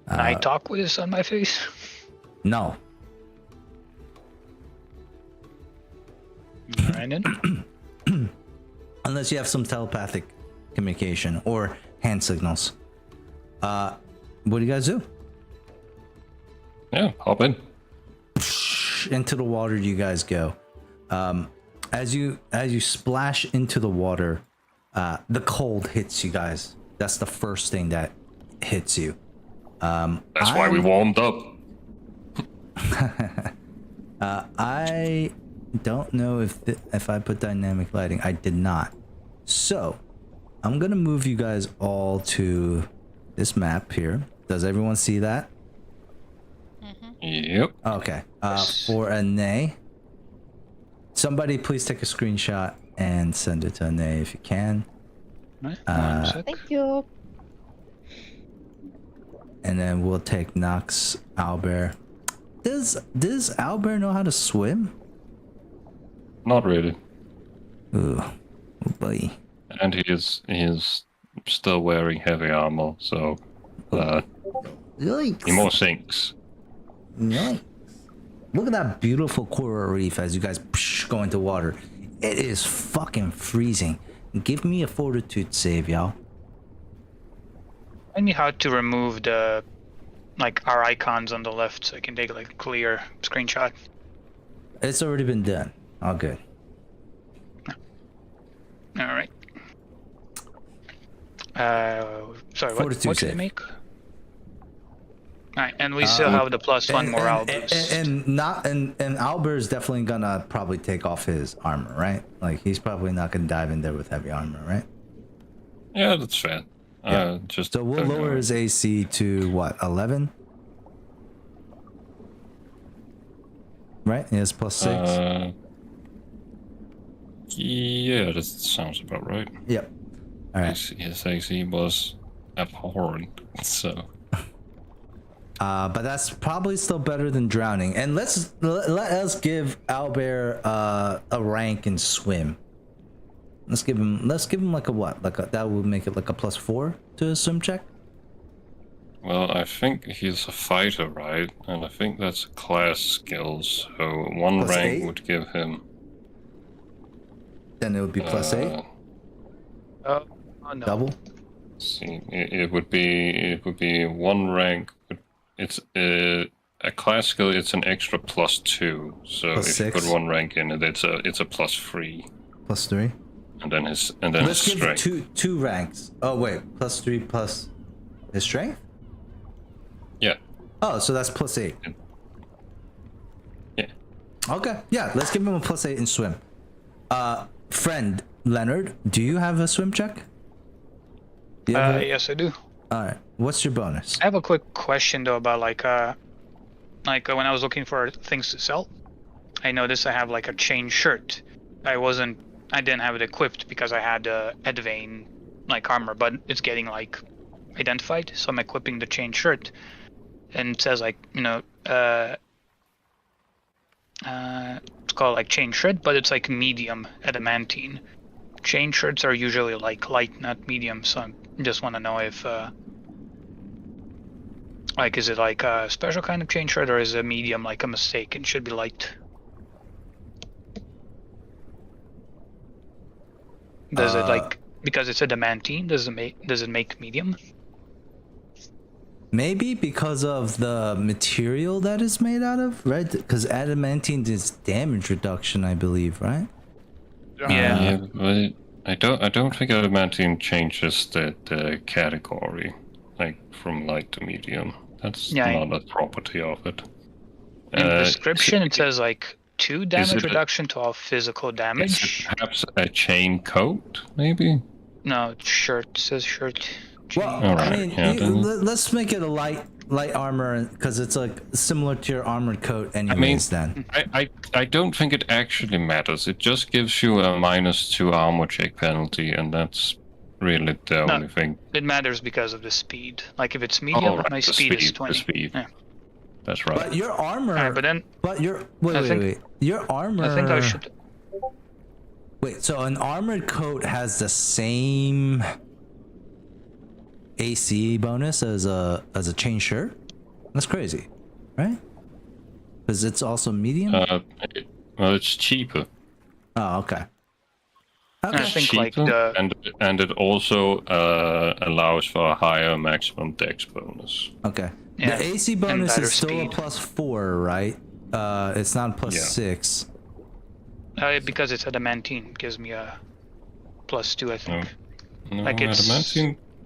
Can I talk with this on my face? No. Alright then. Unless you have some telepathic communication or hand signals. What do you guys do? Yeah, hop in. Into the water you guys go. As you splash into the water, the cold hits you guys. That's the first thing that hits you. That's why we warmed up. I don't know if I put dynamic lighting. I did not. So I'm gonna move you guys all to this map here. Does everyone see that? Yep. Okay. For Ane, somebody please take a screenshot and send it to Ane if you can. Thank you. And then we'll take Nox, Albert. Does Albert know how to swim? Not really. Ooh, oh boy. And he is still wearing heavy armor, so Yikes. he more sinks. Yikes. Look at that beautiful coral reef as you guys go into water. It is fucking freezing. Give me a fortitude save, y'all. I need how to remove the our icons on the left so I can take like a clear screenshot. It's already been done. All good. All right. Sorry, what Fortitude did save. it make? All right, and we still have the +1 morale boost. And Albert is definitely gonna probably take off his armor, right? Like he's probably not gonna dive in there with heavy armor, right? Yeah, that's fair. Yeah. Just So we'll lower his AC to what, 11? Right? He has +6. Yeah, that sounds about right. Yep. All right. His AC was abhorrent, so. But that's probably still better than drowning. And let us give Owlbear a rank in swim. Let's give him like a what? That would make it like a +4 to a swim check. Well, I think he's a fighter, right? And I think that's a class skill, so one Plus rank 8? would give him. Then it would be +8. Oh no. Double. See, it would be one rank. It's a class skill. It's an extra +2. So Plus if 6. you put one rank in it, it's a +3. +3. And then his Let's give strength. two ranks. Oh wait, +3 plus his strength. Yeah. Oh, so that's +8. Yeah. Okay. Yeah, let's give him a +8 in swim. Friend Leonard, do you have a swim check? Do you have a- Yes, I do. All right. What's your bonus? I have a quick question though about like when I was looking for things to sell, I noticed I have like a chain shirt. I didn't have it equipped because I had Edvane like armor, but it's getting like identified, so I'm equipping the chain shirt, and it says like it's called like chain shirt, but it's like medium adamantine. Chain shirts are usually like light, not medium, so I just want to know if like is it like a special kind of chain shirt, or is a medium like a mistake and should be light? Does it like because it's adamantine? Does it make medium? Maybe because of the material that it's made out of, right? Because adamantine is damage reduction, I believe, right? Yeah. But I don't think adamantine changes the category, like from light to medium. That's not a property of it. In the description, it says like 2 damage reduction to all physical Is damage. it perhaps a chain coat, maybe? No, it's shirt. It says shirt. Well, Alright, I mean, yeah, then- let's make it a light armor because it's like similar to your armored coat, anyways. Then I don't think it actually matters. It just gives you a -2 armor check penalty, and that's really the only thing. It matters because of the speed. Like if it's medium, right, my the speed is speed, 20. the speed. Yeah. That's right. but your armor. Alright, but then But your wait. Your armor. I think I should. Wait, so an armored coat has the same AC bonus as a chain shirt? That's crazy, right? Because it's also medium. Well, it's cheaper. Oh, okay. I think Cheaper, like the and it also allows for a higher maximum dex bonus. Okay. Yeah, The AC and bonus better is still speed. a +4, right? It's not a +6. because it's adamantine gives me a +2, I think. No, Like it's-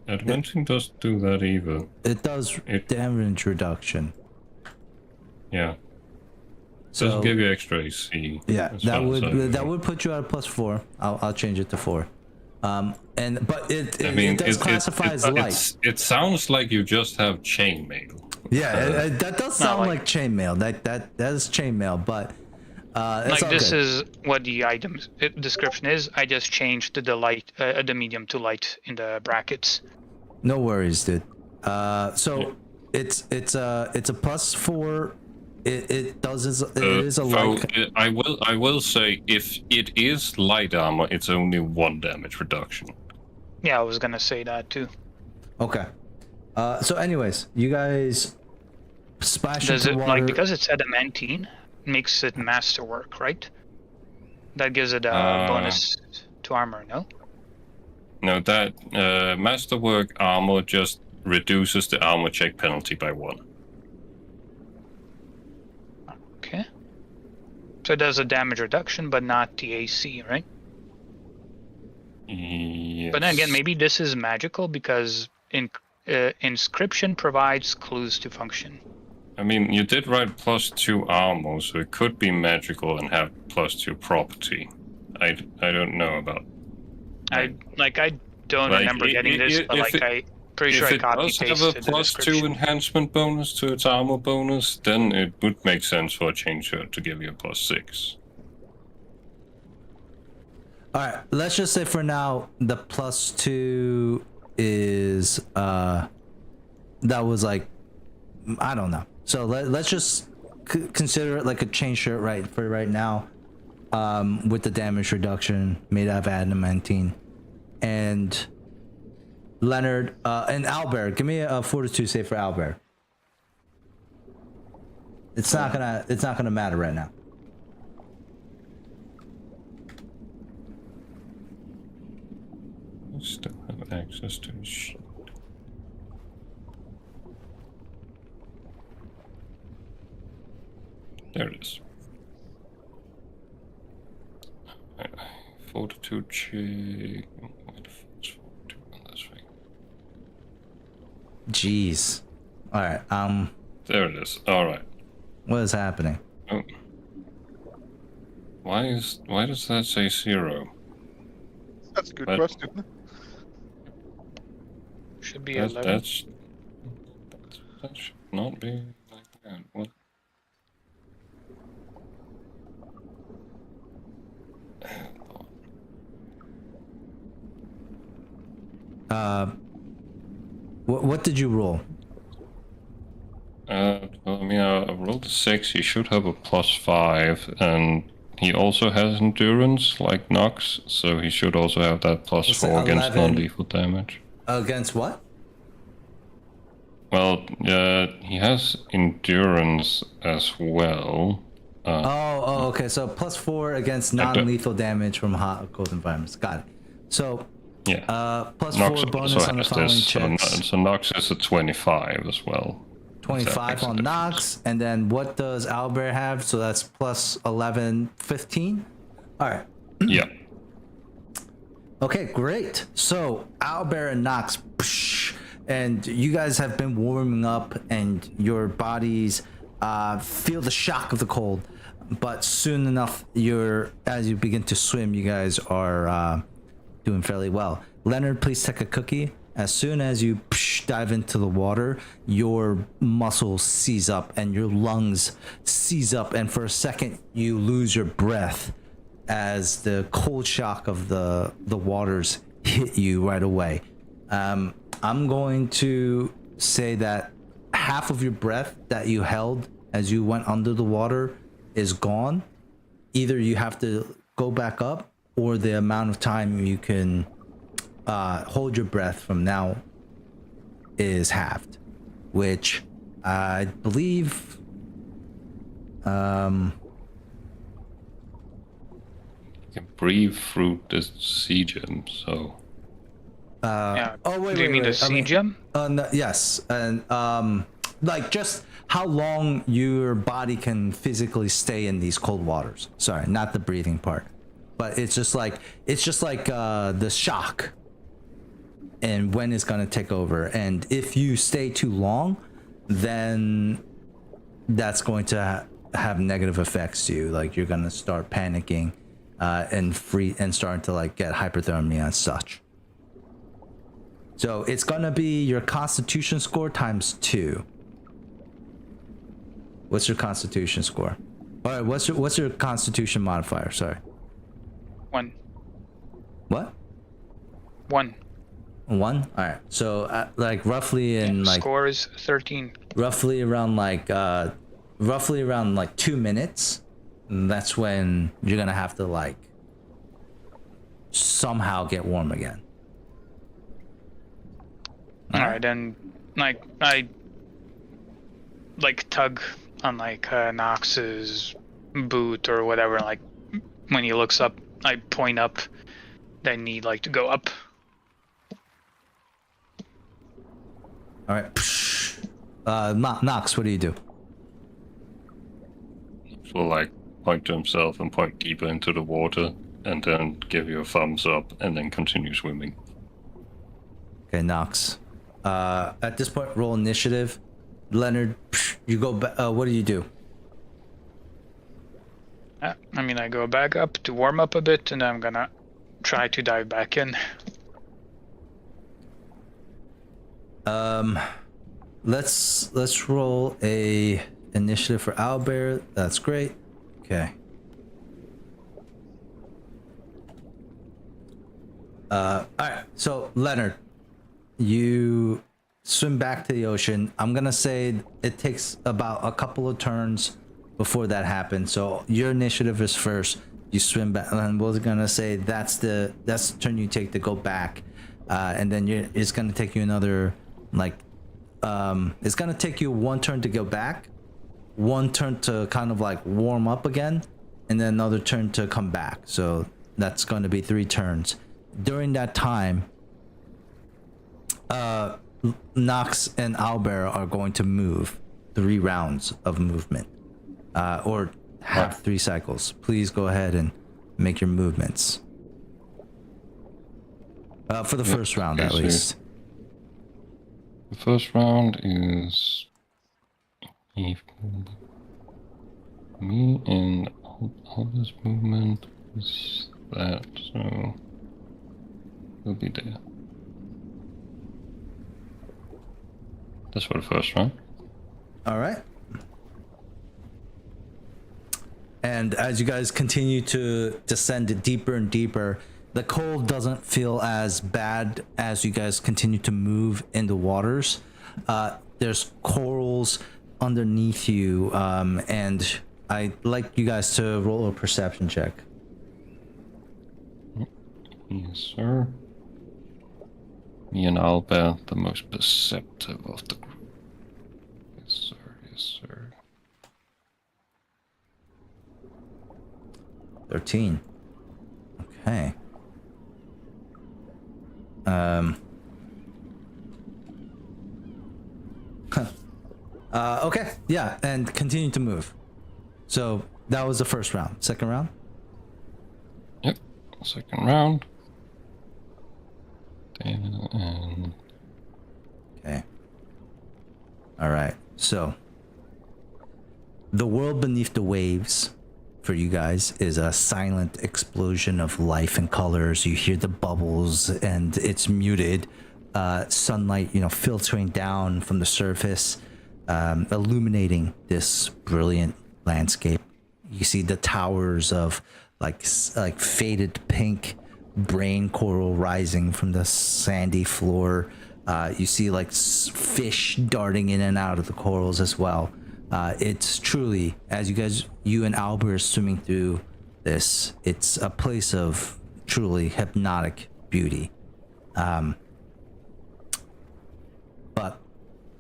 adamantine doesn't do that either. It does damage reduction. Yeah. So Doesn't give you extra AC. yeah, as that far as I know. would put you at a +4. I'll change it to 4. But I mean, it does classify as light. It sounds like you just have chainmail. Yeah, that does sound like- like chainmail. That is chainmail, but it's Like all this good. is what the item description is. I just changed the light, the medium to light in the brackets. No worries, dude. So it's a +4. It is a light. I will say if it is light armor, it's only 1 damage reduction. Yeah, I was gonna say that too. Okay. So anyways, you guys splash Does into it water. like because it's adamantine makes it masterwork, right? That gives it a bonus to armor, no? No, that masterwork armor just reduces the armor check penalty by 1. Okay. So it does a damage reduction, but not the AC, right? Yes. But then again, maybe this is magical because inscription provides clues to function. I mean, you did write +2 armor, so it could be magical and have +2 property. I don't know about. I don't Like, remember getting this, but if like I pretty sure I If it copy does have pasted a the +2 description. enhancement bonus to its armor bonus, then it would make sense for a chain shirt to give you a +6. All right, let's just say for now the +2 is that was like I don't know. So let's just consider it like a chain shirt right now, with the damage reduction made out of adamantine. And Leonard and Albert, give me a fortitude save for Albert. It's not gonna matter right now. I still have access to his sheet. There it is. Fortitude check. Where the fuck's fortitude on this thing? Jeez. All right. There it is. All right. What is happening? Oh. Why does that say 0? That's a good But- question. Should be That 11. that should not be like that. What? What did you roll? Well, I mean, I rolled a 6. He should have a +5, and he also has endurance like Nox, so he should also have that +4 against 11. non-lethal damage. Against what? Well, he has endurance as well. Okay. So +4 against non-lethal damage from hot or cold environments. Got it. So Yeah. +4 Nox bonus also on the has following this, checks. so Nox is a 25 as well. 25 makes a on Nox, and then what does Albert have? So that's +11, 15. All right. Yeah. Okay, great. So Albert and Nox, and you guys have been warming up, and your bodies feel the shock of the cold. But soon enough, as you begin to swim, you guys are doing fairly well. Leonard, please take a cookie. As soon as you dive into the water, your muscles seize up and your lungs seize up, and for a second you lose your breath as the cold shock of the waters hit you right away. I'm going to say that half of your breath that you held as you went under the water is gone. Either you have to go back up, or the amount of time you can hold your breath from now is halved, which I believe You can breathe through the sea gem, so. Yeah. oh wait, Do you wait, mean wait. the sea gem? No, yes, and like just how long your body can physically stay in these cold waters. Sorry, not the breathing part, but it's just like the shock and when it's gonna take over. And if you stay too long, then that's going to have negative effects to you. Like you're gonna start panicking and starting to like get hyperthermia and such. So it's gonna be your Constitution score times 2. What's your Constitution score? All right, what's your Constitution modifier? Sorry. 1. What? 1. 1. All right. So like roughly in like Score is 13. roughly around like 2 minutes. And that's when you're gonna have to like somehow get warm again. Alright, then like I like tug on like Nox's boot or whatever, like when he looks up I point up, then need like to go up. All right. Nox, what do you do? Will like point to himself and point deeper into the water, and then give you a thumbs up, and then continue swimming. Okay, Nox. At this point, roll initiative. Leonard, you go back. What do you do? I mean, I go back up to warm up a bit, and I'm gonna try to dive back in. Let's roll a initiative for Albert. That's great. Okay. All right. So Leonard, you swim back to the ocean. I'm gonna say it takes about a couple of turns before that happens. So your initiative is first. You swim back, and we're gonna say that's the turn you take to go back, and then it's gonna take you another it's gonna take you one turn to go back, one turn to kind of like warm up again, and then another turn to come back. So that's going to be 3 turns. During that time, Nox and Albert are going to move 3 rounds of movement, or have 3 cycles. Please go ahead and make your movements. For the first round, at least. The first round is me and Albert's movement is that, so we'll be there. That's for the first round. All right. And as you guys continue to descend deeper and deeper, the cold doesn't feel as bad as you guys continue to move in the waters. There's corals underneath you, and I'd like you guys to roll a perception check. Yes, sir. Me and Albert, the most perceptive of the group. Yes, sir. Yes, sir. 13. Okay. Okay, yeah, and continue to move. So that was the first round. Second round? Yep, second round. And Okay. All right. So the world beneath the waves for you guys is a silent explosion of life and colors. You hear the bubbles, and it's muted. Sunlight, filtering down from the surface, illuminating this brilliant landscape. You see the towers of like faded pink brain coral rising from the sandy floor. You see like fish darting in and out of the corals as well. It's truly, as you and Albert are swimming through this, it's a place of truly hypnotic beauty. But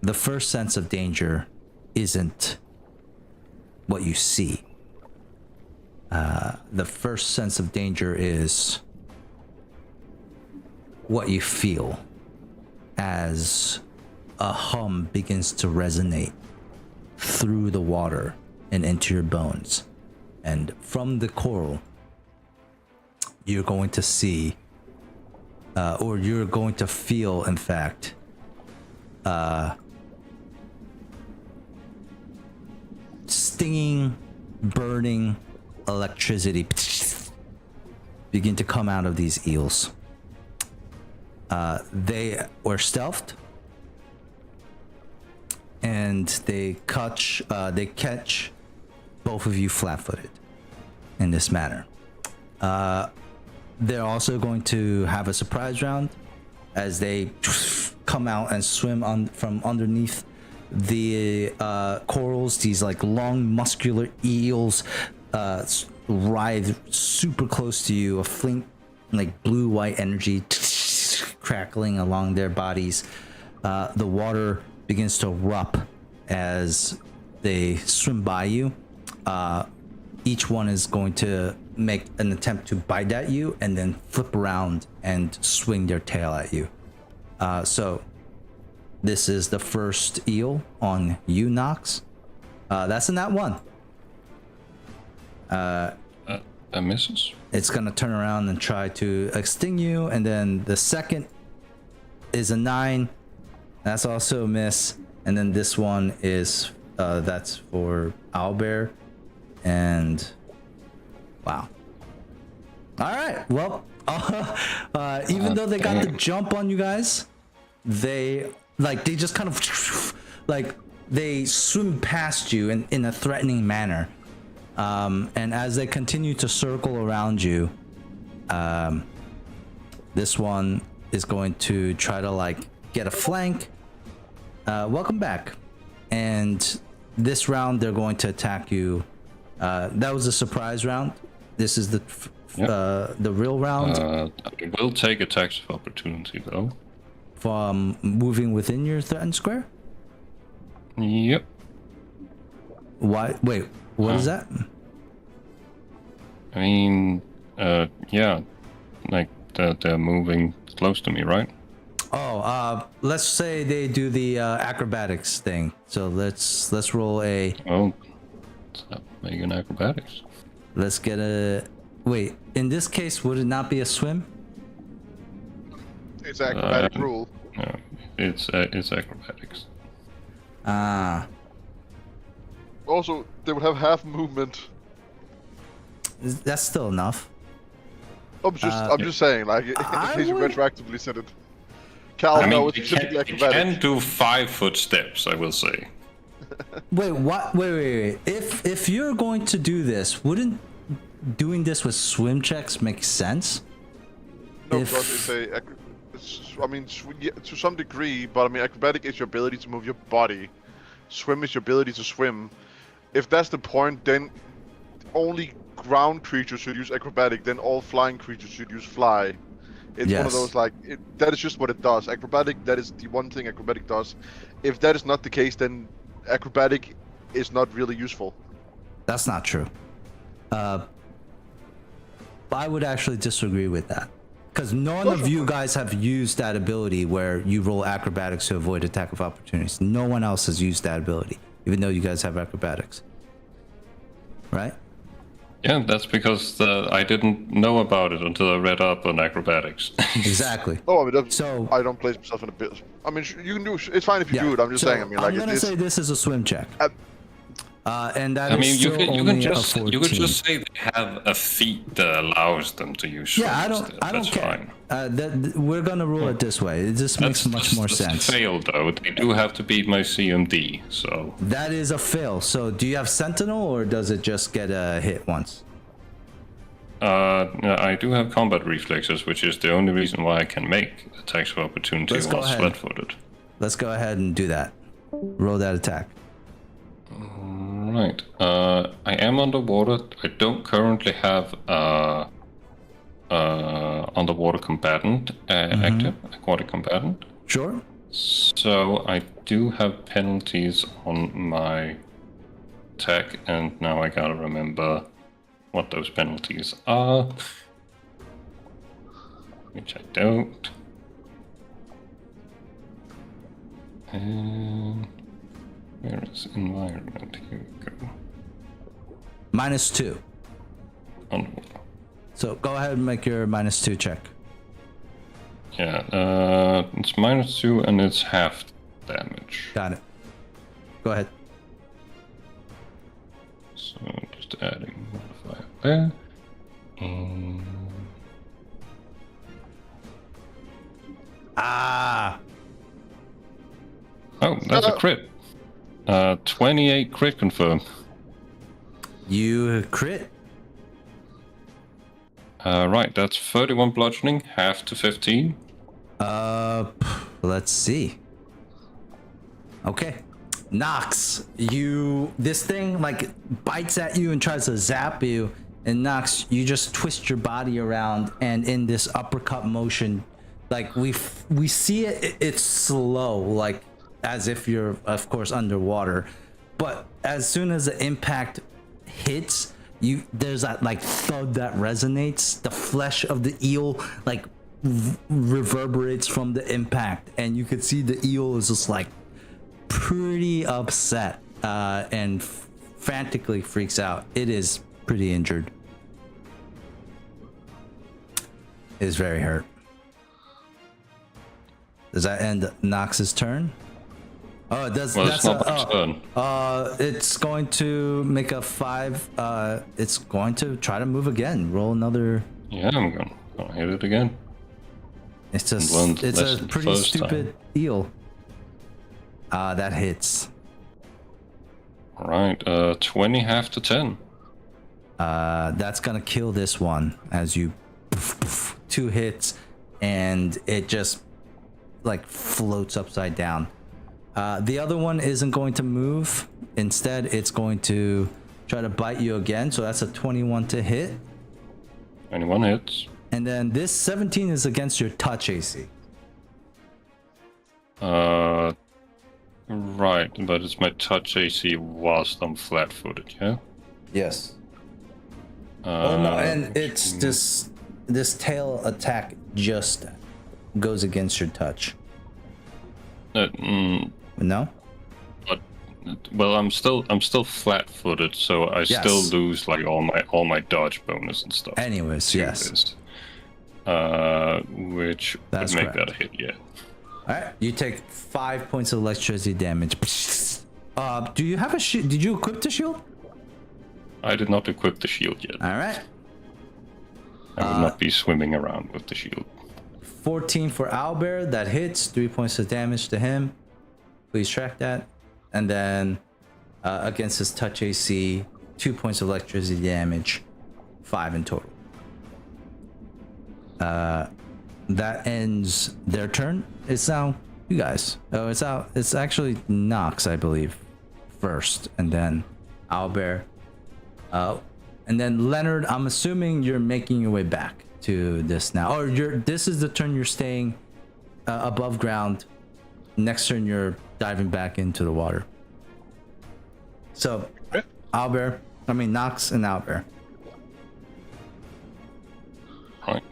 the first sense of danger isn't what you see. The first sense of danger is what you feel as a hum begins to resonate through the water and into your bones. And from the coral, you're going to see, or you're going to feel, in fact, stinging, burning electricity begin to come out of these eels. They were stealthed, and they catch both of you flat-footed in this manner. They're also going to have a surprise round as they come out and swim from underneath the corals. These like long muscular eels writhe super close to you, a flint like blue-white energy crackling along their bodies. The water begins to erupt as they swim by you. Each one is going to make an attempt to bite at you and then flip around and swing their tail at you. So this is the first eel on you, Nox. That's in that one. that misses. It's gonna turn around and try to sting you, and then the second is a 9. That's also a miss. And then this one is that's for Owlbear, and wow. All right. Well, even though they got the jump on you guys, they just kind of like they swim past you in a threatening manner. And as they continue to circle around you, this one is going to try to like get a flank, welcome back. And this round, they're going to attack you. That was a surprise round. This is the real round. I will take attacks of opportunity though. From moving within your threatened square? Yep. Why? Wait, what is that? I mean, yeah, like they're moving close to me, right? Oh, let's say they do the acrobatics thing. So let's roll a. Oh, stop making acrobatics. Let's get a. Wait, in this case, would it not be a swim? It's acrobatic rule. No, it's acrobatics. Ah. Also, they would have half movement. That's still enough. I'm just saying, like, in case you retroactively said it. Cal, I mean, no, it's you specifically can acrobatic. do 5-foot steps, I will say. Wait, what? Wait. If you're going to do this, wouldn't doing this with swim checks make sense? No, because to some degree, but I mean, acrobatic is your ability to move your body. Swim is your ability to swim. If that's the point, then only ground creatures should use acrobatic, then all flying creatures should use fly. It's one of those, like, that is just what it does. Acrobatic, that is the one thing acrobatic does. If that is not the case, then acrobatic is not really useful. That's not true. I would actually disagree with that. Because none of you guys have used that ability where you roll acrobatics to avoid attack of opportunities. No one else has used that ability, even though you guys have acrobatics. Right? Yeah, that's because I didn't know about it until I read up on acrobatics. Exactly. Oh, I mean, So- I don't place myself in a bit. I mean, you can do. It's fine if you do it. I'm just saying. I mean, like, I'm gonna say this is a swim check. And that I is mean, still you only can just a 14. you can just say they have a feat that allows them to use. Yeah, I swim don't instead. care. Fine. We're gonna rule it this way. It just makes much more sense. Fail though. They do have to beat my CMD, so. That is a fail. So do you have Sentinel or does it just get a hit once? I do have combat reflexes, which is the only reason why I can make attacks of opportunity Let's go while ahead. flat-footed. Let's go ahead and do that. Roll that attack. Right. I am underwater. I don't currently have underwater combatant active, aquatic combatant. Sure. So I do have penalties on my attack, and now I gotta remember what those penalties are, which I don't. And where is environment? Here we go. -2. Underwater. So go ahead and make your -2 check. Yeah, it's -2 and it's half damage. Got it. Go ahead. So just adding modifier there. And Ah. oh, that's a crit. 28 crit confirmed. You crit. Right, that's 31 bludgeoning, half to 15. Let's see. Okay. Nox, this thing like bites at you and tries to zap you, and Nox, you just twist your body around, and in this uppercut motion, like we see it's slow, like as if you're of course underwater, but as soon as the impact hits you, there's that like thud that resonates. The flesh of the eel like reverberates from the impact, and you could see the eel is just like pretty upset and frantically freaks out. It is pretty injured. It is very hurt. Does that end Nox's turn? Oh, it does. Well, that's it's not my turn. It's going to make a 5. It's going to try to move again. Roll another. Yeah, I'm gonna hit it again. It's just Learned it's a lesson pretty first stupid eel. That hits. Alright, 20 half to 10. That's gonna kill this one as you 2 hits, and it just like floats upside down. The other one isn't going to move. Instead, it's going to try to bite you again. So that's a 21 to hit. 21 hits. And then this 17 is against your touch AC. Right, but it's my touch AC whilst I'm flat-footed, yeah? Yes. Oh no, and it's this tail attack just goes against your touch. No? But well, I'm still flat-footed, so I still lose like all my dodge bonus and stuff. Anyways, yes. This. Which That's would make correct. that a hit, yeah. Alright, you take 5 points of electricity damage. Do you have a shield? Did you equip the shield? I did not equip the shield yet. Alright. I would not be swimming around with the shield. 14 for Owlbear, that hits. 3 points of damage to him. Please track that. And then against his touch AC, 2 points of electricity damage. 5 in total. That ends their turn. It's now you guys. Oh, it's actually Nox, I believe, first, and then Owlbear. And then Leonard, I'm assuming you're making your way back to this now. Or this is the turn you're staying above ground. Next turn you're diving back into the water. So, Nox and Owlbear. Right.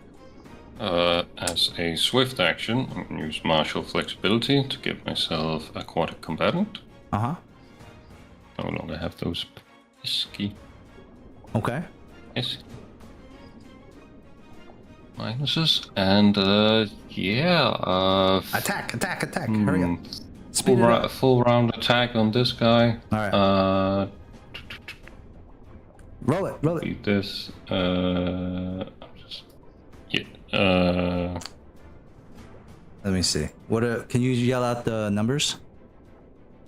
As a swift action, I'm going to use martial flexibility to give myself aquatic combatant. Uh-huh. No longer have those pesky minuses. And Attack! Hurry up. Speed it up. Full round attack on this guy. Alright. Roll it. Beat this. Let me see. Can you yell out the numbers?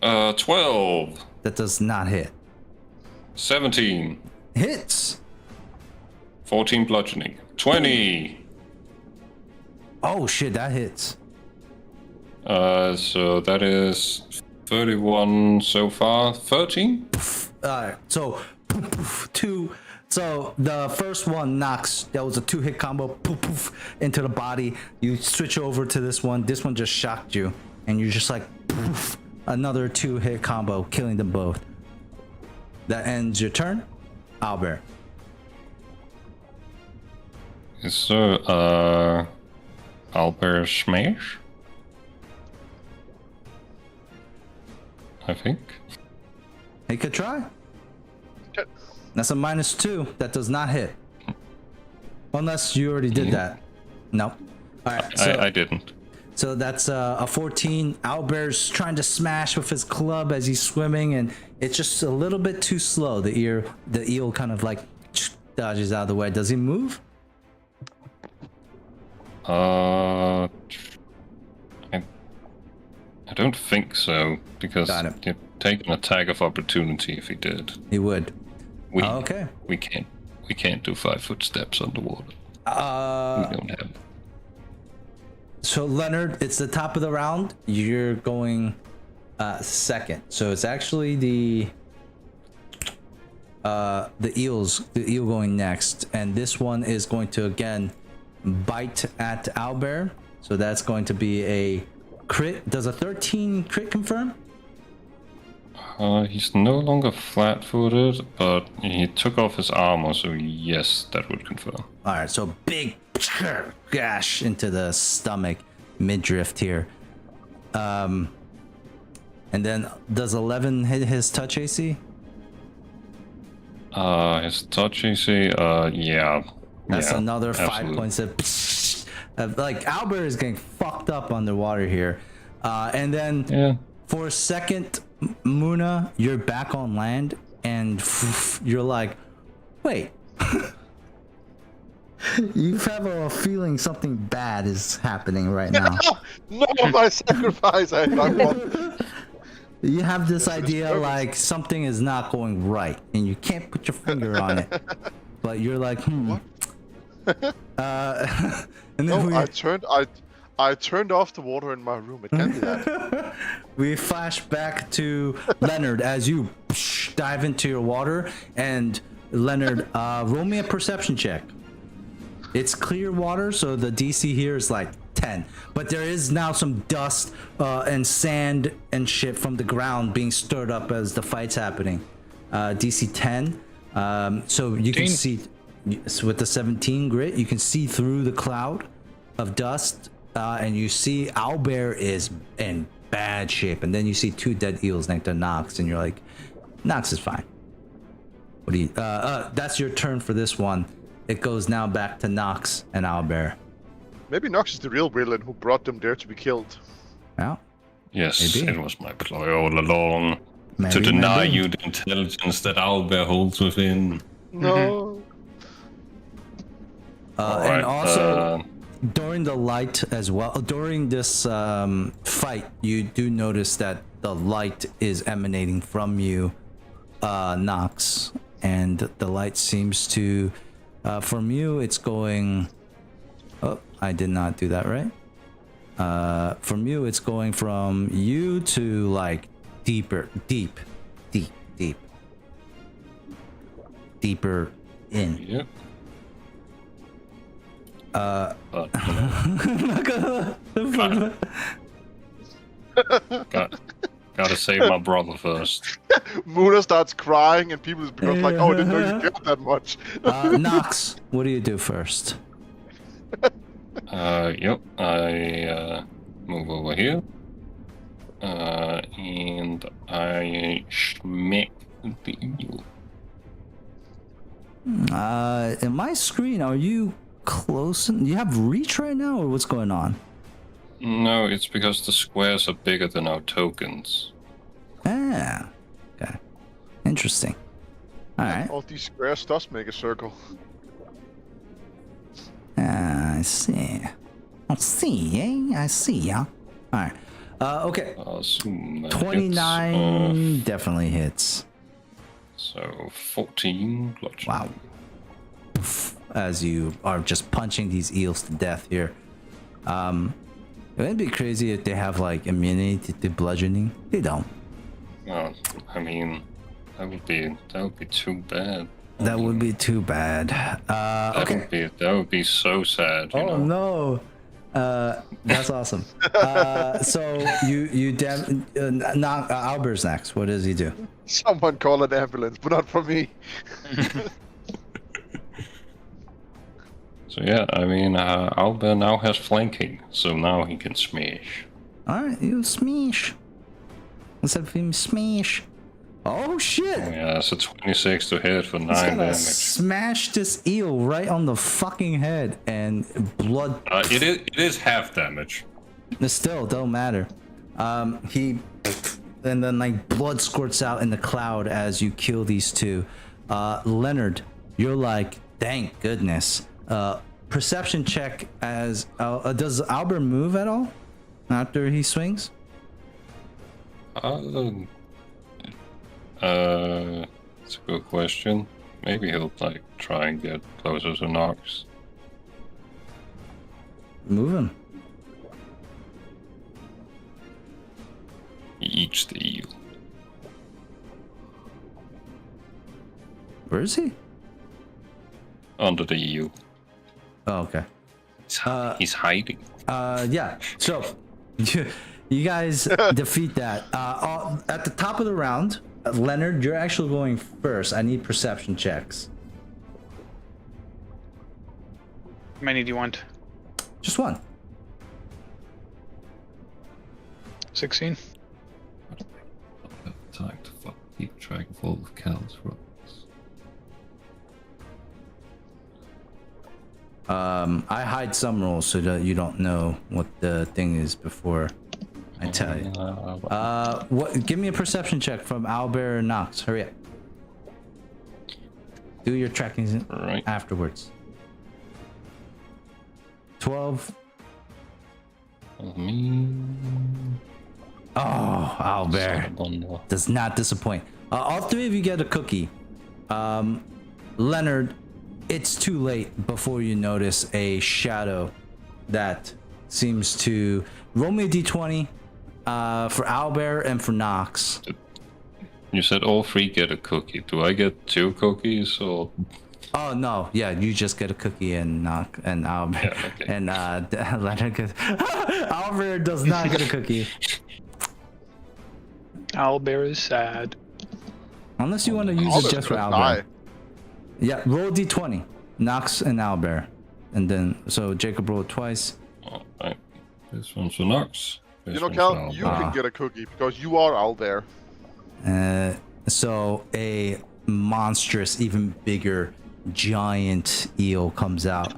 12. That does not hit. 17. Hits. 14 bludgeoning. 20. Oh shit, that hits. So that is 31 so far. 13. Alright, so two. So the first one knocks. That was a 2-hit combo. Poof, poof, into the body. You switch over to this one. This one just shocked you, and you're just like poof, another 2-hit combo, killing them both. That ends your turn, Owlbear. Yes, sir. Owlbear smash. I think. He could try. Okay. That's a -2. That does not hit. Unless you already did that. No. All right. So, I didn't. So that's a 14. Owlbear's trying to smash with his club as he's swimming, and it's just a little bit too slow. The eel kind of like dodges out of the way. Does he move? I don't think so, because you'd take an attack of opportunity if he did. He would. Okay. We can't do 5-foot steps underwater. We don't have. So Leonard, it's the top of the round. You're going second. So it's actually the eel going next, and this one is going to again bite at Owlbear. So that's going to be a crit. Does a 13 crit confirm? He's no longer flat-footed, but he took off his armor, so yes, that would confirm. All right, so big gash into the stomach, midriff here. And then does 11 hit his touch AC? His touch AC, yeah. That's another absolutely. 5 points of like Owlbear is getting fucked up underwater here. And then for a second, Muna, you're back on land, and you're like, wait. You have a feeling something bad is happening right now. No, my sacrifice! I won. You have this idea like something is not going right, and you can't put your finger on it. But you're like, What? And then No, I turned off the water in my room. It can't be that. We flash back to Leonard as you dive into your water. And Leonard, roll me a perception check. It's clear water, so the DC here is like 10. But there is now some dust and sand and shit from the ground being stirred up as the fight's happening. DC 10. So you can see, with the 17 grit, you can see through the cloud of dust. And you see Owlbear is in bad shape. And then you see 2 dead eels next to Nox. And you're like, Nox is fine. What do you... that's your turn for this one. It goes now back to Nox and Owlbear. Maybe Nox is the real villain who brought them there to be killed. Yeah. Yes, Maybe. it was my ploy all along. Maybe, to deny maybe. you the intelligence that Owlbear holds within. No. And also, during the light as well, during this fight, you do notice that the light is emanating from you, Nox. And the light seems to... from you, it's going... Oh, I did not do that right. From you, it's going from you to like deeper in. Yep. Gotta save my brother first. Muna starts crying and people just becomes like, oh, I didn't know you cared that much. Nox, what do you do first? Yep. I move over here. And I smack the eel. In my screen, are you close? Do you have reach right now, or what's going on? No, it's because the squares are bigger than our tokens. Ah, okay. Interesting. All right. All these squares does make a circle. I see. I see, eh? I see, yeah. All right. Okay. Assume that 29 hits, definitely hits. so 14 bludgeoning. Wow. As you are just punching these eels to death here. It would be crazy if they have like immunity to bludgeoning. They don't. Oh, I mean, that would be too bad. That would be too bad. Okay. That would be so sad. You Oh know? no. That's awesome. So you knock Albert's next. What does he do? Someone call an ambulance, but not for me. So yeah, I mean, Albert now has flanking, so now he can smash. All right, you smash. Let's have him smash. Oh shit! Yeah, it's a 26 to hit for 9 He's gonna damage. smash this eel right on the fucking head, and blood. It is half damage. Still, don't matter. He, and then like blood squirts out in the cloud as you kill these two. Leonard, you're like, thank goodness. Perception check as does Albert move at all after he swings? It's a good question. Maybe he'll like try and get closer to Nox. Move him. He eats the eel. Where is he? Under the eel. Oh, okay. He's hiding. Yeah. So you guys defeat that. At the top of the round, Leonard, you're actually going first. I need perception checks. How many do you want? Just one. 16. Time to keep track of all of Cal's rolls. I hide some rolls so that you don't know what the thing is before I tell you. What? Give me a perception check from Albert or Nox. Hurry up. Do your tracking Right. afterwards. 12. Me. Oh, Albert does not disappoint. All three of you get a cookie. Leonard, it's too late before you notice a shadow that seems to roll me a d20 for Owlbear and for Nox. You said all 3 get a cookie. Do I get 2 cookies or? Oh no, yeah, you just get a cookie and Owlbear. Yeah, okay. And Leonard gets Owlbear does not get a cookie. Owlbear is sad. Unless you want to use Owlbear's it just for gonna Owlbear. die. Yeah, roll d20. Nox and Owlbear. And then, so Jacob rolled twice. Alright. This one's for Nox. You know, Cal, you can get a cookie because you are out there. So a monstrous, even bigger, giant eel comes out.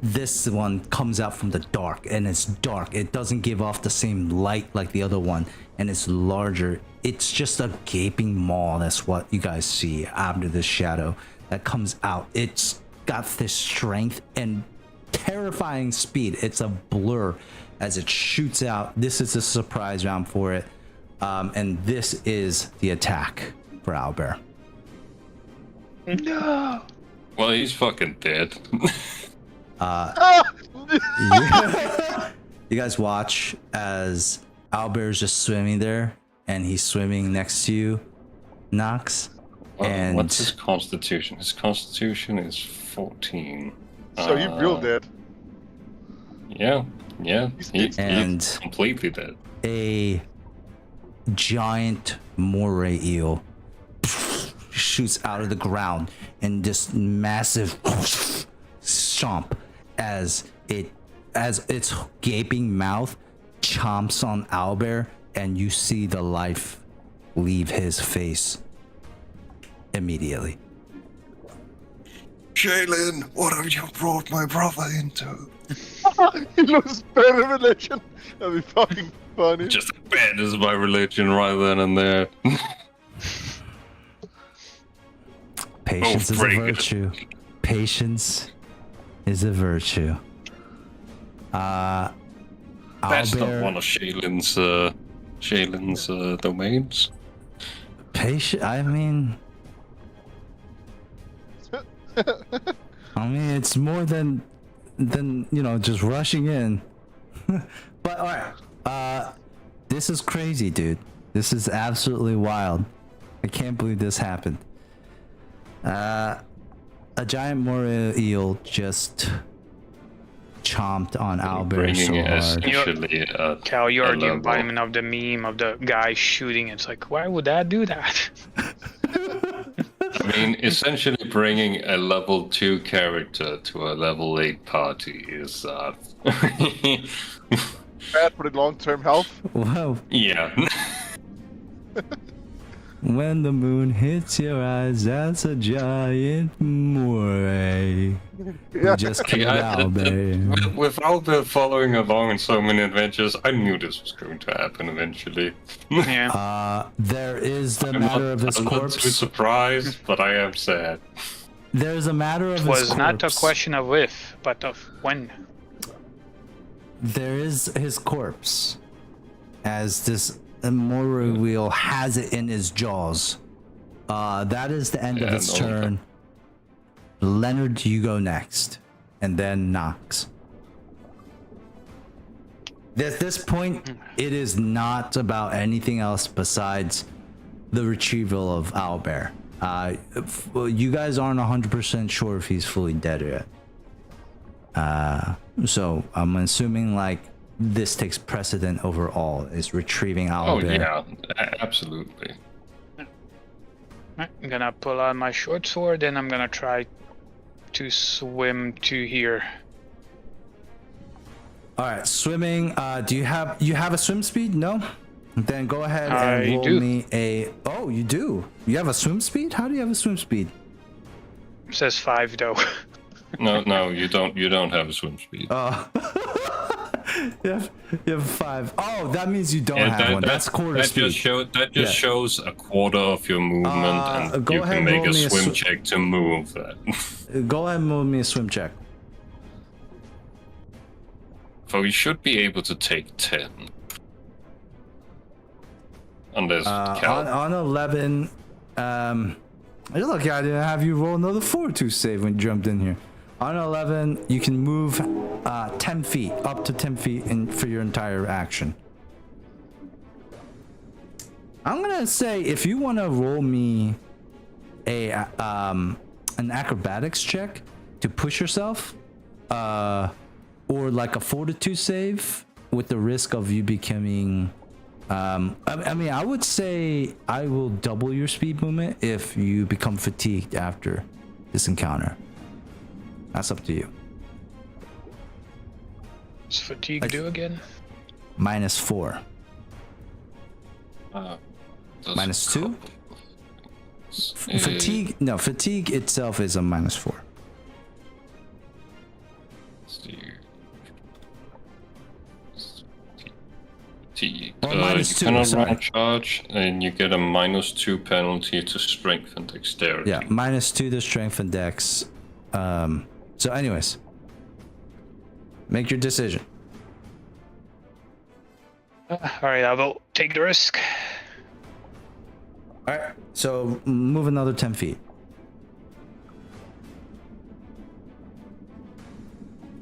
This one comes out from the dark, and it's dark. It doesn't give off the same light like the other one, and it's larger. It's just a gaping maw. That's what you guys see after this shadow that comes out. It's got this strength and terrifying speed. It's a blur as it shoots out. This is a surprise round for it. And this is the attack for Owlbear. No. Well, he's fucking dead. You guys watch as Owlbear's just swimming there, and he's swimming next to you, Nox. And What's his constitution? His constitution is 14. So he's real dead. Yeah. He's completely dead. a giant moray eel shoots out of the ground in this massive stomp as its gaping mouth chomps on Owlbear, and you see the life leave his face immediately. Shaylin, what have you brought my brother into? He looks better in religion. That'd be fucking funny. Just abandons my religion right then and there. Patience is a bring it. virtue. Patience is a virtue. That's not Owlbear, one of Shaylin's domains. I mean, it's more than just rushing in. But all right, this is crazy, dude. This is absolutely wild. I can't believe this happened. A giant moray eel just chomped on Owlbear so Bringing hard. essentially Cal, you are the level. embodiment of the meme of the guy shooting. It's like, why would that do that? I mean, essentially bringing a level 2 character to a level 8 party is Bad for the long-term health. Wow. yeah. When the moon hits your eyes, that's a giant moray. You just killed Owlbear. With Owlbear following along in so many adventures, I knew this was going to happen eventually. Yeah. There is the matter of his I'm not too corpse. surprised, but I am sad. There's a matter of It his was corpse. not a question of if, but of when. There is his corpse, as this moray wheel has it in his jaws. That is the end of Yeah, its no. turn. Leonard, you go next, and then Nox. At this point, it is not about anything else besides the retrieval of Owlbear. You guys aren't 100% sure if he's fully dead yet. So I'm assuming like this takes precedent over all, is retrieving Oh Owlbear. yeah, absolutely. I'm gonna pull out my short sword and I'm gonna try to swim to here. All right, swimming. Do you have a swim speed? No. Then go ahead and I roll do. me a. Oh, you do. You have a swim speed? How do you have a swim speed? It says 5 though. No, you don't have a swim speed. You have 5. Oh, that means you don't Yeah, have one. That's quarter that speed. Just shows a quarter of your movement, and go you ahead can and make roll a me a swim sw- check to move that. Go ahead and roll me a swim check. So you should be able to take 10. Unless Cal. On 11, you're lucky I didn't have you roll another 4 to save when you jumped in here. On 11, you can move 10 feet, up to 10 feet for your entire action. I'm gonna say if you want to roll me an acrobatics check to push yourself, or like a fortitude save with the risk of you becoming, I mean, I would say I will double your speed movement if you become fatigued after this encounter. That's up to you. What's fatigue do again? -4. -2. Fatigue. No, fatigue itself is a -4. You Or -2, cannot sorry. run charge, and you get a -2 penalty to strength and dexterity. Yeah, -2 to strength and dex. So anyways, make your decision. All right, I will take the risk. All right, so move another 10 feet.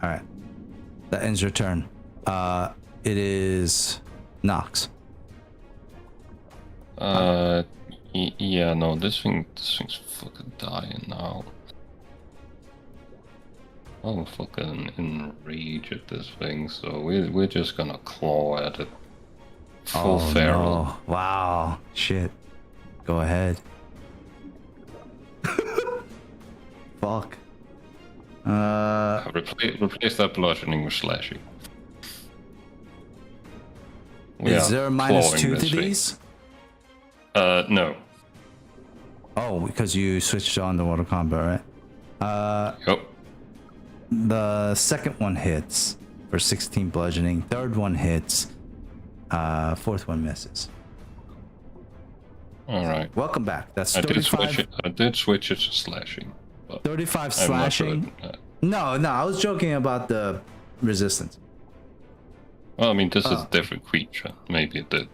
All right, that ends your turn. It is Nox. Yeah, no, this thing's fucking dying now. I'm fucking enraged at this thing, so we're just gonna claw at it. Full feral. No. Wow, shit. Go ahead. Fuck. Replace that bludgeoning with slashing. Is there a -2 to thing. these? No. Oh, because you switched on the Mortal Kombat, right? Yep. The second one hits for 16 bludgeoning. Third one hits. Fourth one misses. All right. Welcome back. That's I 35. did switch it to slashing. But 35 I'm not slashing. good at that. No, I was joking about the resistance. Well, I mean, this is a different creature. Maybe it did.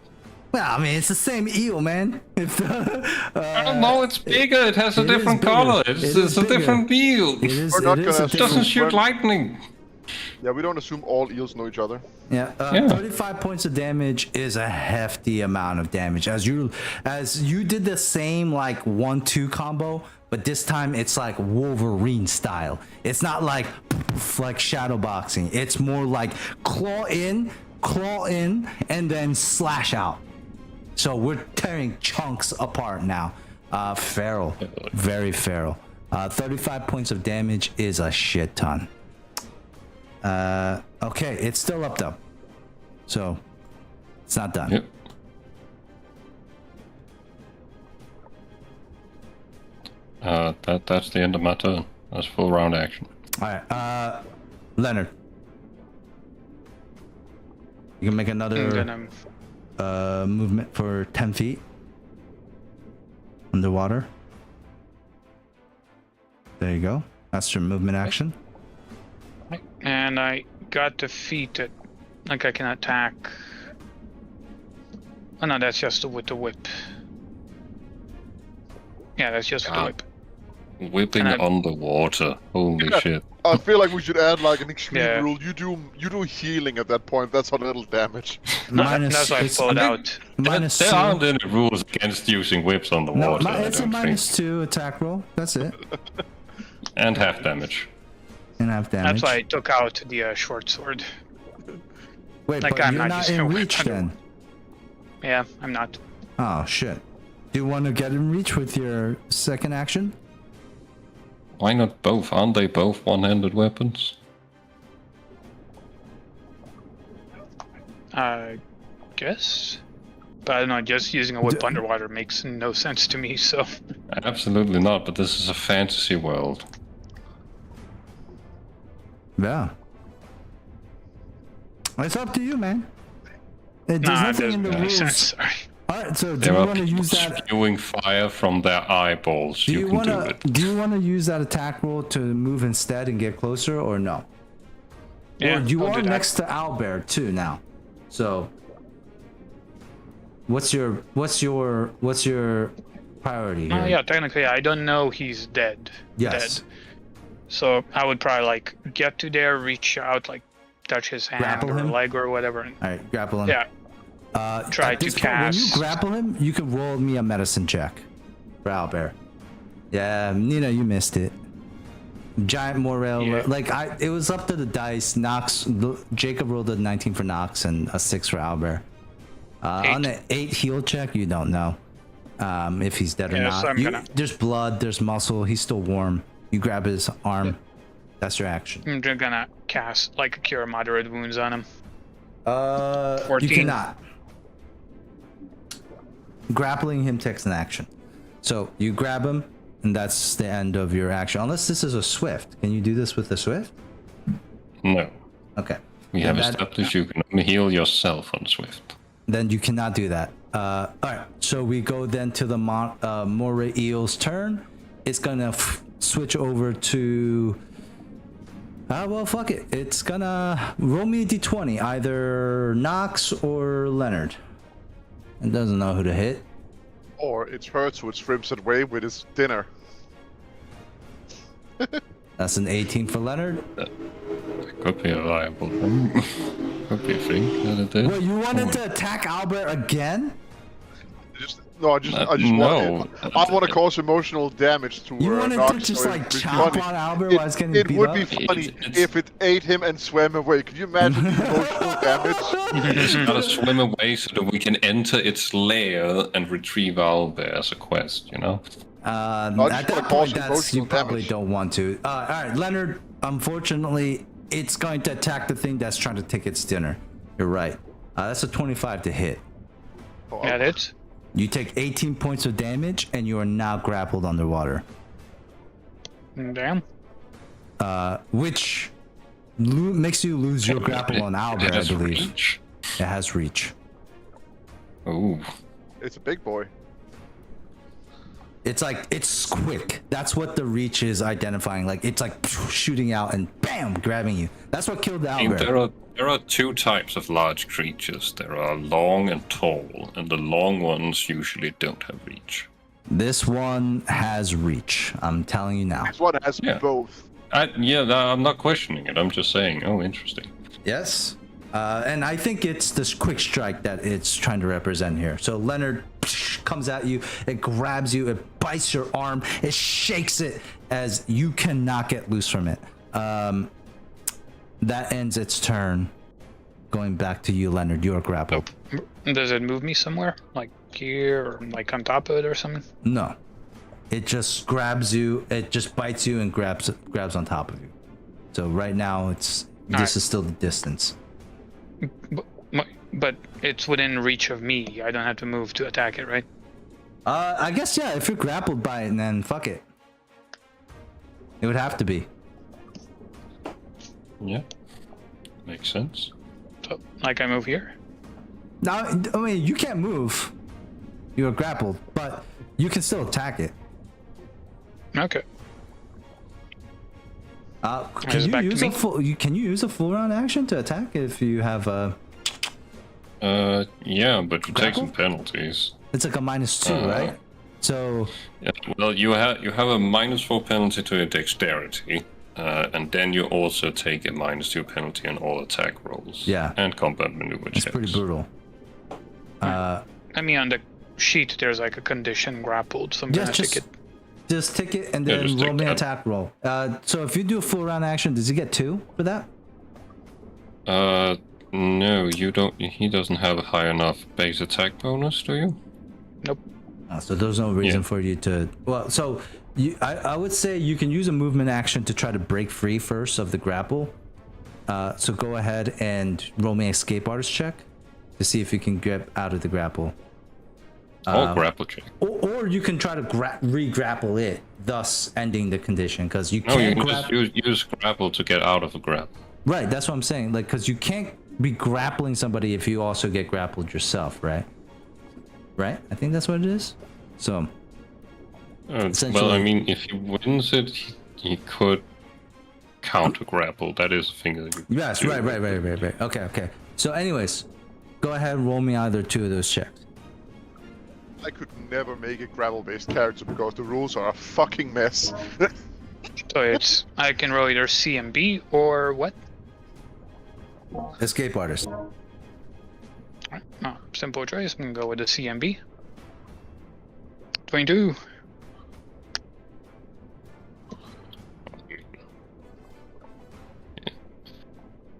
Well, I mean, it's the same eel, man. If I don't know. It's bigger. It has a it is different bigger. color. It It's is a bigger. different eel. It is. We're not It is gonna a It doesn't different. shoot lightning. Yeah, we don't assume all eels know each other. Yeah, Yeah. 35 points of damage is a hefty amount of damage. As you did the same like 1-2 combo, but this time it's like Wolverine style. It's not like shadow boxing. It's more like claw in, and then slash out. So we're tearing chunks apart now. Feral, very feral. 35 points of damage is a shit ton. Okay, it's still up though, so it's not done. Yep. That's the end of my turn. That's full round action. All right, Leonard, you can make I'm another gonna movement for 10 feet underwater. There you go. That's your movement action. And I got defeated. Like I can attack. Oh no, that's just with the whip. Yeah, that's just with the whip. Whipping And I- underwater. Holy shit. I feel like we should add like an extreme Yeah. rule. You do healing at that point. That's a little damage. No, Minus- that's why I it's- pulled out. Minus There 2. aren't any rules against using whips No, underwater. it's I a don't -2 attack roll. That's it. think. And half damage. And half damage. That's why I took out the short sword. Wait, like, but I'm you're not not using a in whip reach then. Yeah, I'm not. Oh shit. Do you want to get in reach with your second action? Why not both? Aren't they both one-handed weapons? I guess. But I don't know, just using a whip D- underwater makes no sense to me, so. Absolutely not, but this is a fantasy world. Yeah. It's up to you, man. There's Nah, it nothing in doesn't the make any rules. sense. Sorry. All right, so do There you are want to people use that? spewing fire from their eyeballs. Do You you can want do to? it. Do you want to use that attack roll to move instead and get closer, or no? Yeah, Or you I'll are do that. next to Owlbear too now. So, what's your priority here? Yeah, technically, I don't know he's dead. Yes. Dead. So I would probably like get to there, reach out, like touch his hand Grapple or him? leg or whatever. And, All right, grapple him. yeah. Try at to this point, when you cast. grapple him, you can roll me a medicine check for Owlbear. Yeah, Nina, you missed it. Giant Morel, Yeah. it was up to the dice. Nox, Jacob rolled a 19 for Nox and a 6 for Owlbear. On the 8 heal check, you don't know if he's dead or Yeah, not. so I'm There's blood, there's muscle. He's still warm. You grab his arm. That's your action. I'm just gonna cast like a cure moderate wounds on him. You 14. cannot. Grappling him takes an action. So you grab him, and that's the end of your action. Unless this is a swift. Can you do this with a swift? No. Okay. We have established you can only heal yourself on Swift. Then you cannot do that. All right. So we go then to the Moray Eel's turn. It's gonna switch over to. Well, fuck it. It's gonna roll me a d20, either Nox or Leonard. It doesn't know who to hit. Or it's Hurts who swims away with his dinner. That's an 18 for Leonard. That could be a liable thing. Could be a thing that it is. Well, you wanted to attack Albert again? I just no. want to cause emotional damage to You wanted Nox, to just so like it'd be chop funny. on Albert while it's getting It beat would up? be funny It's- if it ate him and swam away. Could you imagine the emotional damage? It's gotta swim away so that we can enter its lair and retrieve Owlbear as a quest, you know? At just that wanna point, cause you emotional probably damage. don't want to. All right, Leonard, unfortunately, it's going to attack the thing that's trying to take its dinner. You're right. That's a 25 to hit. Oh, Yeah, that's You take 18 points of damage, and you are now grappled underwater. damn. Which makes you lose your grapple on Albert, It I has believe. reach. It has reach. Ooh. It's a big boy. It's like, it's quick. That's what the reach is identifying. Like, it's like shooting out and bam, grabbing you. That's what killed the I mean, Albert. there are two types of large creatures. There are long and tall, and the long ones usually don't have reach. This one has reach. I'm telling you now. This one has Yeah. both. I'm not questioning it. I'm just saying, oh, interesting. Yes. And I think it's this quick strike that it's trying to represent here. So Leonard comes at you, it grabs you, it bites your arm, it shakes it as you cannot get loose from it. That ends its turn. Going back to you, Leonard, you're grappled. Does it move me somewhere? Like here or like on top of it or something? No. It just grabs you, it just bites you and grabs on top of you. So right now this Alright. is still the distance. But it's within reach of me. I don't have to move to attack it, right? I guess, yeah, if you're grappled by it, then fuck it. It would have to be. Yeah. Makes sense. So, like I move here? Now, I mean, you can't move. You're grappled, but you can still attack it. Okay. Can it you back to use me? can you use a full round action to attack if you have a? Yeah, but you take some Grapple? penalties. It's like a -2, right? So Yeah, well, you have a -4 penalty to your dexterity, and then you also take a -2 penalty on all attack rolls. Yeah. And combat maneuver it's checks. pretty brutal. I mean, on the sheet, there's like a condition grappled, so I'm Yeah, gonna just take it. just tick it and Yeah, then just roll tick me an that. attack roll. So if you do a full round action, does he get 2 for that? No, you don't. He doesn't have a high enough base attack bonus, do you? Nope. So there's no reason Yeah. for you to. Well, so I would say you can use a movement action to try to break free first of the grapple. So go ahead and roll me an escape artist check to see if you can get out of the grapple. Or grapple check. Or you can try to re-grapple it, thus ending the condition, because you No, you can't can grab. just use grapple to get out of a grapple. Right, that's what I'm saying. Like, because you can't be grappling somebody if you also get grappled yourself, right? Right? I think that's what it is. So, Well, I Essentially- mean, if he wins it, he could counter grapple. That is a thing that you. yes, do. right. Okay. So, anyways, go ahead and roll me either 2 of those checks. I could never make a gravel-based character because the rules are a fucking mess. So it's I can roll either C and B or what? Escape artist. Alright, no, simple choice. I'm gonna go with the C and B. 22.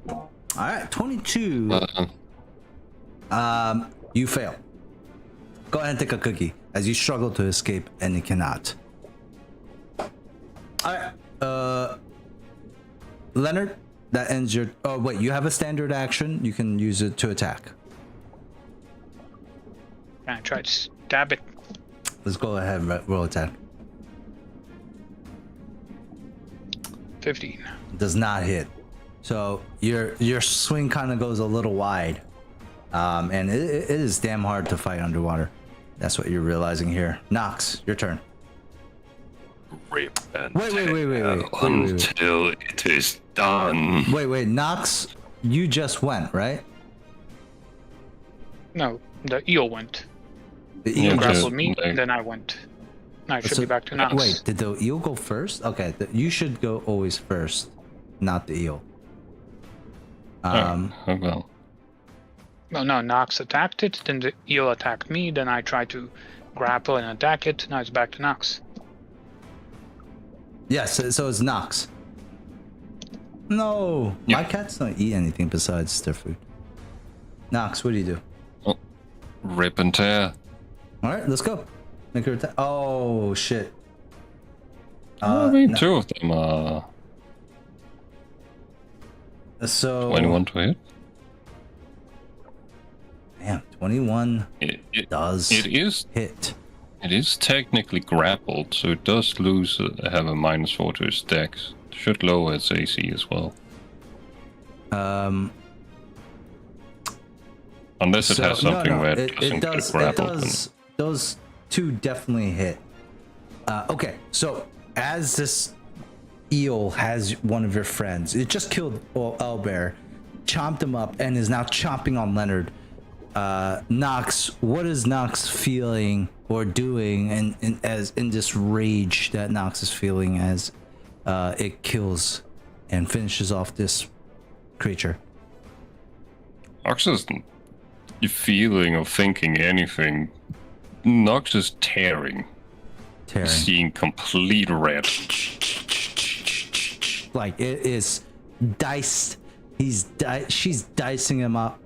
All right, 22. You fail. Go ahead and take a cookie as you struggle to escape and you cannot. All right, Leonard, that ends your. Oh wait, you have a standard action. You can use it to attack. Can I try to stab it? Let's go ahead and roll attack. 15. Does not hit. So your swing kind of goes a little wide, and it is damn hard to fight underwater. That's what you're realizing here. Nox, your turn. Rip and Wait. until it is done. Wait, Nox, you just went, right? No, the eel went. The Yeah, You eel just- grappled me, like- then I went. Now I should So- be back to Nox. Wait, did the eel go first? Okay, you should go always first, not the eel. Oh well. Well, no, Nox attacked it, then the eel attacked me, then I tried to grapple and attack it. Now it's back to Nox. Yes, so it's Nox. No, my cats don't eat anything besides their food. Nox, what do you do? Rip and tear. All right, let's go. Make her attack. Oh shit. I mean, no. two of them are So 21 to hit. Damn, 21 It does is hit. It is technically grappled, so it does lose have a -4 to its dex. Should lower its AC as well. Unless it has something where it doesn't get grappled. Those two definitely hit. Okay, so as this eel has one of your friends, it just killed Owlbear, chomped him up, and is now chomping on Leonard. Nox, what is Nox feeling or doing in this rage that Nox is feeling as it kills and finishes off this creature? Nox isn't feeling or thinking anything. Nox is tearing. Seeing complete red. Like it is diced. She's dicing him up,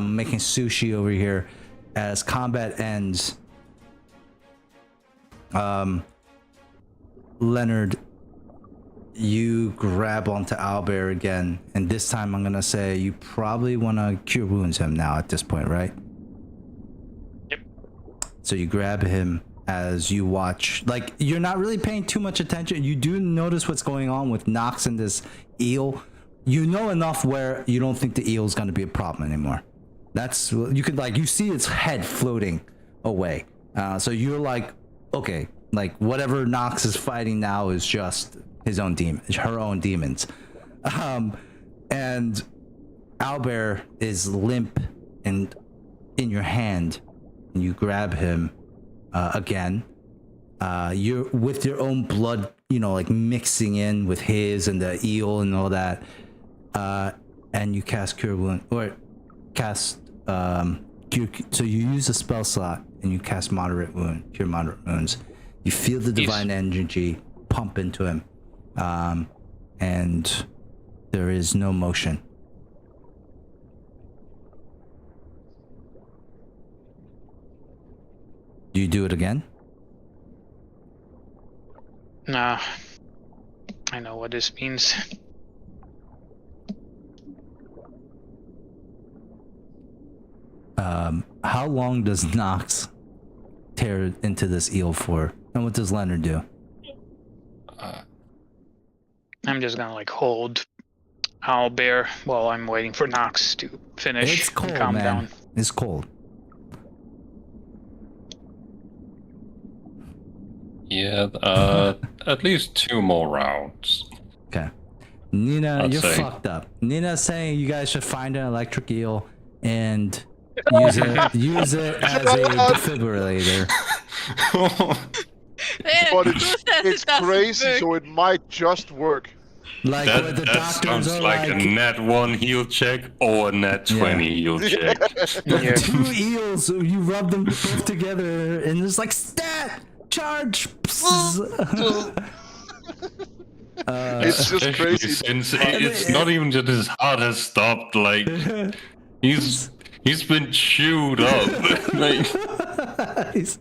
making sushi over here as combat ends. Leonard, you grab onto Owlbear again, and this time I'm gonna say you probably want to cure wounds him now at this point, right? Yep. So you grab him as you watch, like you're not really paying too much attention. You do notice what's going on with Nox and this eel. You know enough where you don't think the eel is going to be a problem anymore. That's, you could like, you see its head floating away. So you're like, okay, like whatever Nox is fighting now is just his own her own demons. And Owlbear is limp and in your hand, and you grab him again. You're with your own blood, like mixing in with his and the eel and all that. And you cast Cure Wound, or cast so you use a spell slot and you cast Moderate Wound, Cure Moderate Wounds. You feel the divine energy pump into him, and there is no motion. Do you do it again? Nah. I know what this means. How long does Nox tear into this eel for? And what does Leonard do? I'm just gonna like hold Owlbear while I'm waiting for Nox to finish It's cold, and calm man. down. It's cold. Yeah, at least 2 more rounds. Okay. Nina, I'd you're say. fucked up. Nina's saying you guys should find an electric eel and use it as a defibrillator. Yeah, But who says it's it doesn't crazy, work? so it might just work. Like where That, the that doctors sounds are like a like nat 1 heal check or a nat 20 heal check. Yeah. two eels. You rub them both together, and it's like stat charge. It's just Especially crazy. since it's not even that his heart has stopped. Like he's been chewed up. Like He's-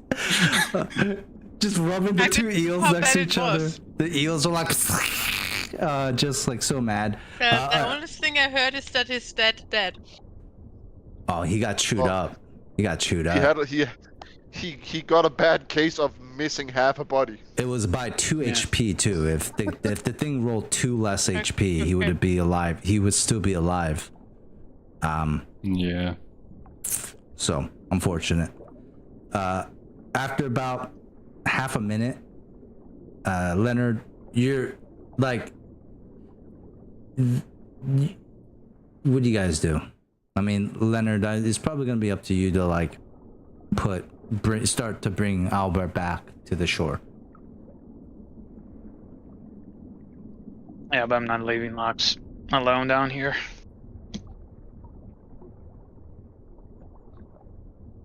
just rubbing the I two mean, eels how next bad to it each other. was. The eels are like, just like so mad. The only thing I heard is that his dad dead. Oh, he got chewed Oh. up. He got chewed He up. had he got a bad case of missing half a body. It was by 2 HP too. If the thing rolled 2 less HP, he would be alive. He would still be alive. yeah. So unfortunate. After about half a minute, Leonard, you're like, what do you guys do? I mean, Leonard, it's probably gonna be up to you to like start to bring Albert back to the shore. Yeah, but I'm not leaving Nox alone down here.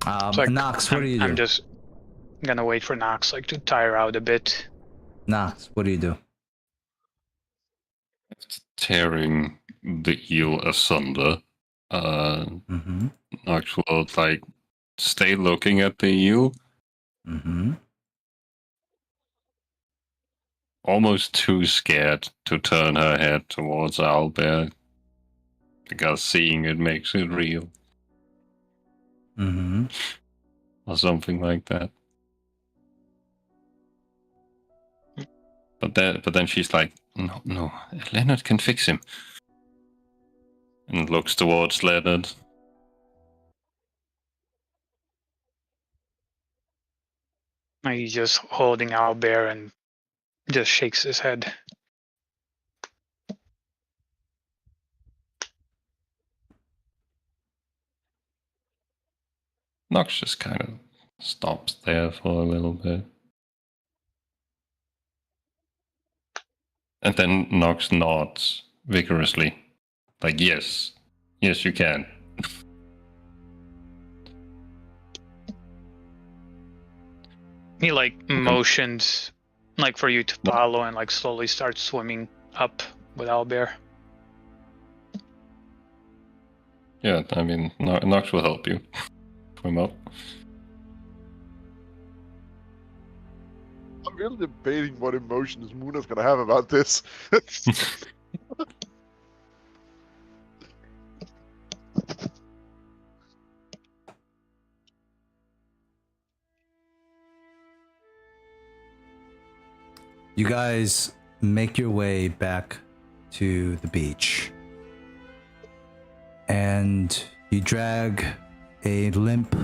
It's like, Nox, what do you do? I'm just gonna wait for Nox like to tire out a bit. Nox, what do you do? Tearing the eel asunder. Mm-hmm. Nox will like stay looking at the eel, Mm-hmm. almost too scared to turn her head towards Albert, because seeing it makes it real, Mm-hmm. or something like that. But then she's like, no, Leonard can fix him. And looks towards Leonard. He's just holding Albert and just shakes his head. Nox just kind of stops there for a little bit. And then Nox nods vigorously. Like, yes, you can. He like motions like for you to follow and like slowly start swimming up with Albert. Yeah, I mean, Nox will help you swim up. I'm really debating what emotions Muna's gonna have about this. You guys make your way back to the beach. And you drag a limp,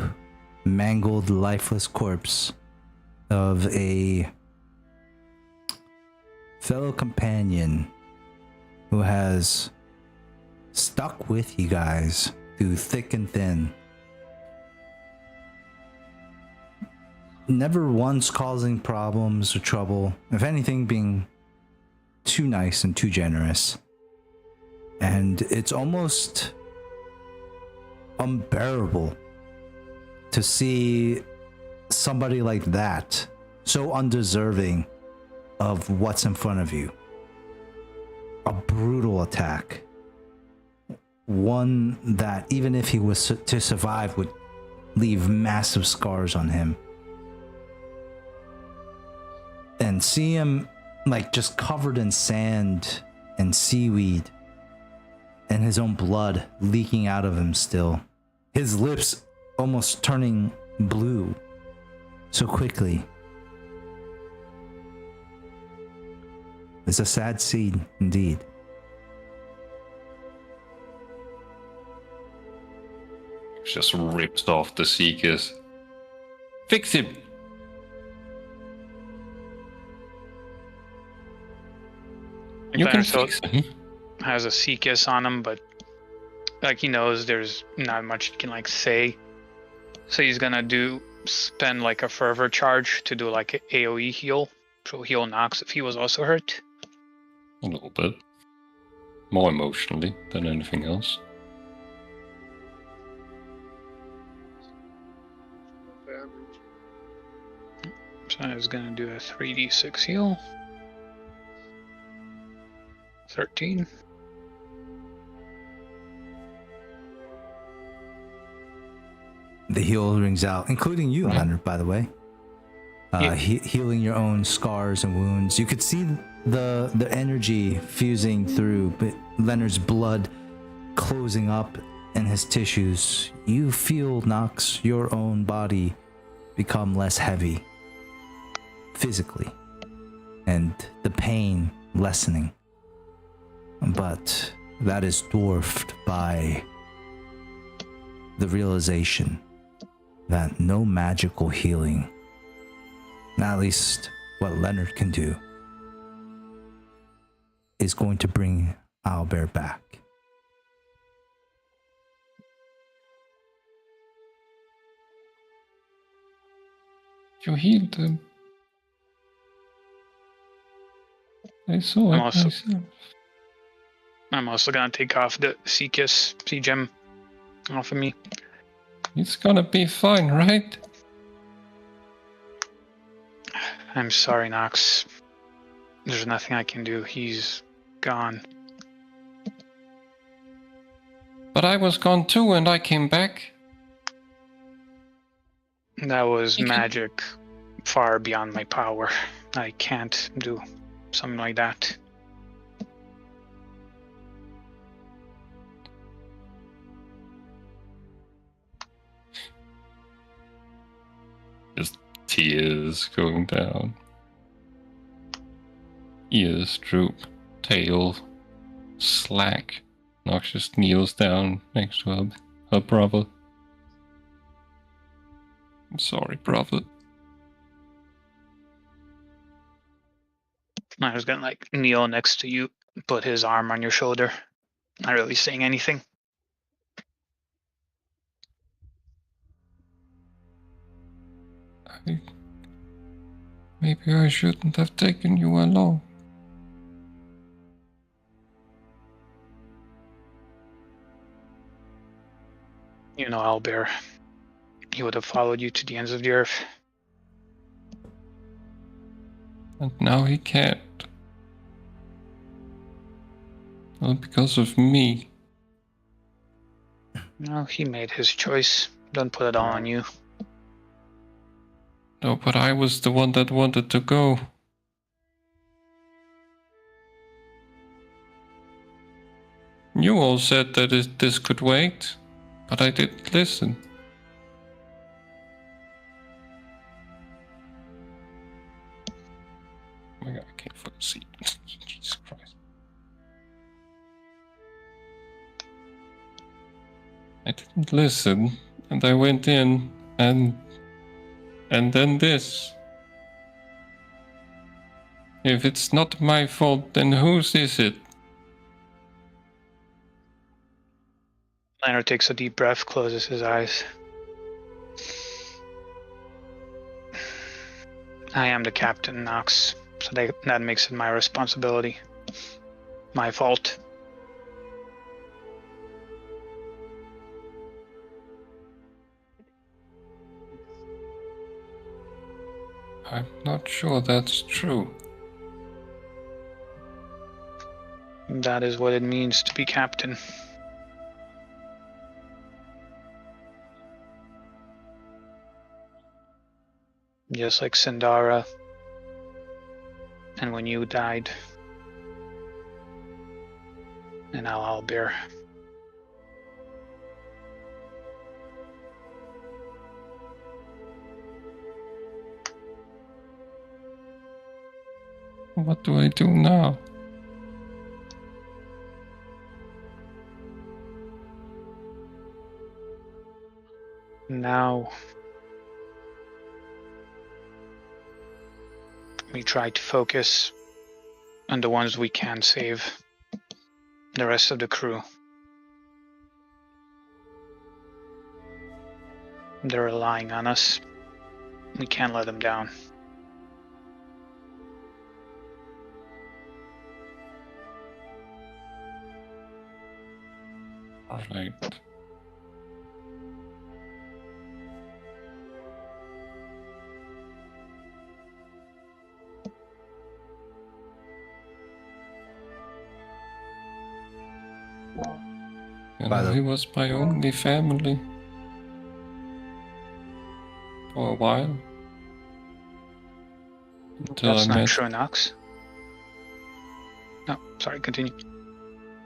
mangled, lifeless corpse of a fellow companion who has stuck with you guys through thick and thin. Never once causing problems or trouble. If anything, being too nice and too generous. And it's almost unbearable to see somebody like that, so undeserving of what's in front of you. A brutal attack. One that, even if he was to survive, would leave massive scars on him. And see him like just covered in sand and seaweed and his own blood leaking out of him still. His lips almost turning blue so quickly. It's a sad scene indeed. Just rips off the Seekers. Fix him! You can fix him. Has a sea kiss on him, but like he knows there's not much he can like say. So he's gonna do spend like a fervor charge to do like an AoE heal. So heal Nox if he was also hurt. A little bit. More emotionally than anything else. So I was gonna do a 3d6 heal. 13. The heal rings out, including you, Yeah. Leonard, by the way. Yeah. Healing your own scars and wounds. You could see the energy fusing through, but Leonard's blood closing up in his tissues. You feel, Nox, your own body become less heavy physically, and the pain lessening. But that is dwarfed by the realization that no magical healing, at least what Leonard can do, is going to bring Owlbear back. You healed them. I saw I'm it also- myself. I'm also gonna take off the Sea gem off of me. It's gonna be fine, right? I'm sorry, Nox. There's nothing I can do. He's gone. But I was gone too and I came back. That was You can- magic far beyond my power. I can't do something like that. Just tears going down. Ears droop, tail slack. Nox just kneels down next to her brother. I'm sorry, brother. I was gonna like kneel next to you, put his arm on your shoulder. Not really saying anything. Maybe I shouldn't have taken you along. You know, Owlbear. He would have followed you to the ends of the earth. And now he can't. All because of me. No, he made his choice. Don't put it all on you. No, but I was the one that wanted to go. You all said that this could wait, but I didn't listen. Oh my god, I can't fucking see. Jesus Christ. I didn't listen, and I went in, and then this. If it's not my fault, then whose is it? Leonard takes a deep breath, closes his eyes. I am the captain, Nox, so that makes it my responsibility. My fault. I'm not sure that's true. That is what it means to be captain. Just like Sindara, and when you died, and now Owlbear. What do I do now? Now we try to focus on the ones we can save. The rest of the crew. They're relying on us. We can't let him down. Right. You know, he was my only family. For a while. Until That's I not met true, Nox. No, sorry, continue.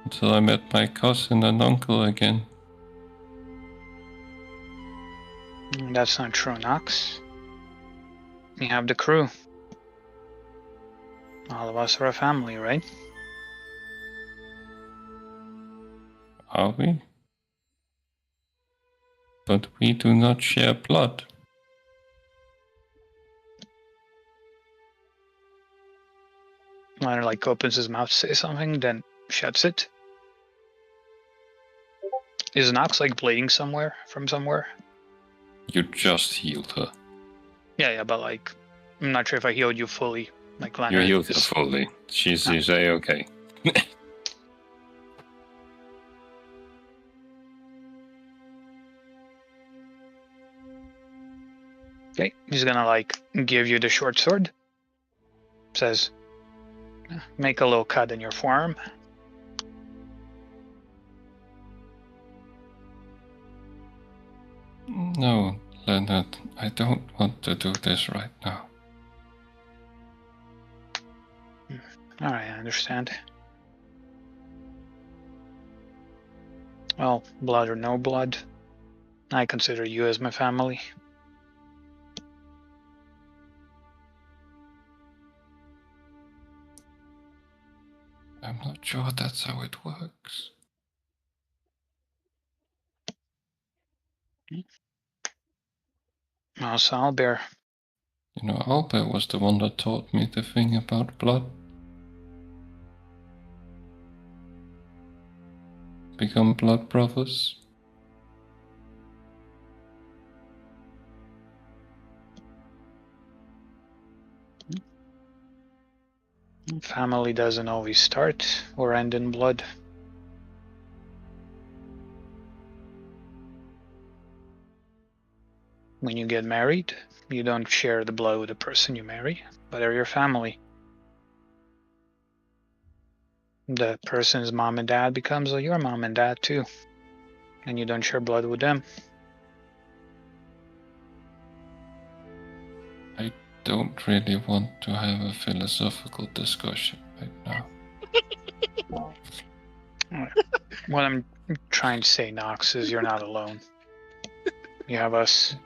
until I met my cousin and uncle again. That's not true, Nox. We have the crew. All of us are a family, right? Are we? But we do not share blood. Leonard like opens his mouth to say something, then shuts it. Is Nox like bleeding somewhere from somewhere? You just healed her. Yeah, but like, I'm not sure if I healed you fully. Like You Leonard healed her is. fully. She's Ah. A-okay. Okay, he's gonna like give you the short sword. Says, make a little cut in your forearm. No, Leonard, I don't want to do this right now. Alright, I understand. Well, blood or no blood, I consider you as my family. I'm not sure that's how it works. Well, so Albert, You know, Albert was the one that taught me the thing about blood. Become blood brothers. family doesn't always start or end in blood. When you get married, you don't share the blood with the person you marry, but they're your family. The person's mom and dad becomes your mom and dad too, and you don't share blood with them. I don't really want to have a philosophical discussion right now. What I'm trying to say, Nox, is you're not alone. You have us.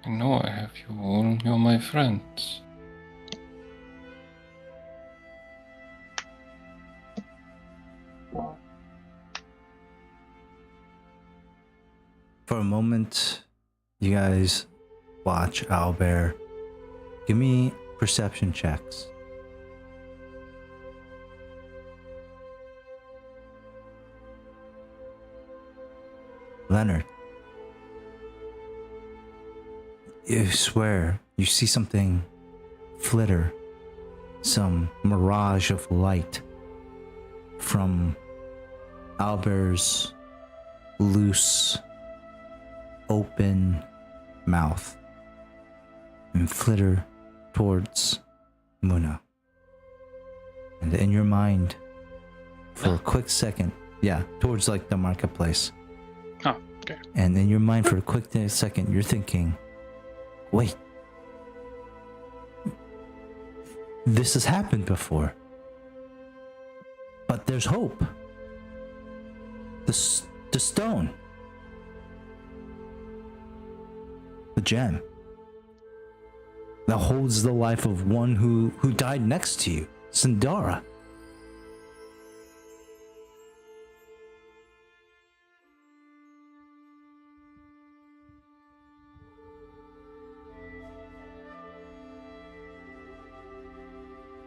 I know I have you all. You're my friends. For a moment, you guys watch Albert. Give me perception checks. Leonard, you swear you see something flitter, some mirage of light from Albert's loose, open mouth and flitter towards Muna. And in your mind, for a quick second, towards like the marketplace. Oh, okay. And in your mind, for a quick second, you're thinking, wait, this has happened before. But there's hope. The stone. The gem. That holds the life of one who died next to you, Sindara.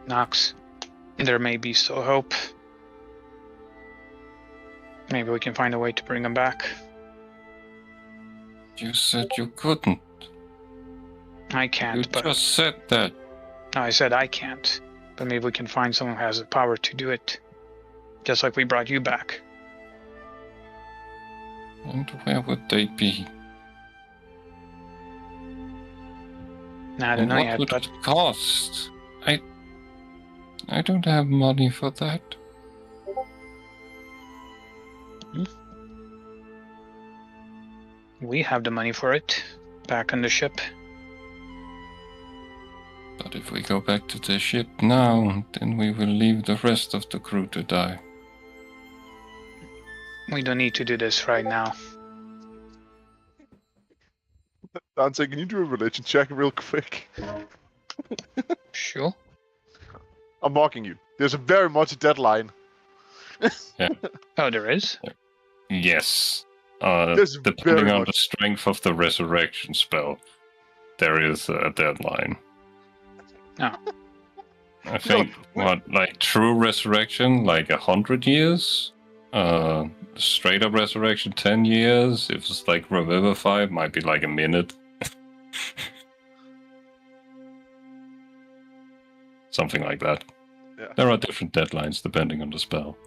Nox, there may be still hope. Maybe we can find a way to bring him back. You said you couldn't. I can't, You but just said that. no, I said I can't. But maybe we can find someone who has the power to do it. Just like we brought you back. And where would they be? Nah, I don't And know what yet, would but it cost? I don't have money for that. we have the money for it. Back on the ship. But if we go back to the ship now, then we will leave the rest of the crew to die. We don't need to do this right now. Dante, can you do a religion check real quick? Sure. I'm mocking you. There's a very much a deadline. Oh, there is? Yes. There's Depending very on much- the strength of the resurrection spell, there is a deadline. Oh. I think, like true resurrection, like 100 years? Straight up resurrection, 10 years? If it's like revivify, it might be like a minute. Something like that. Yeah. There are different deadlines depending on the spell.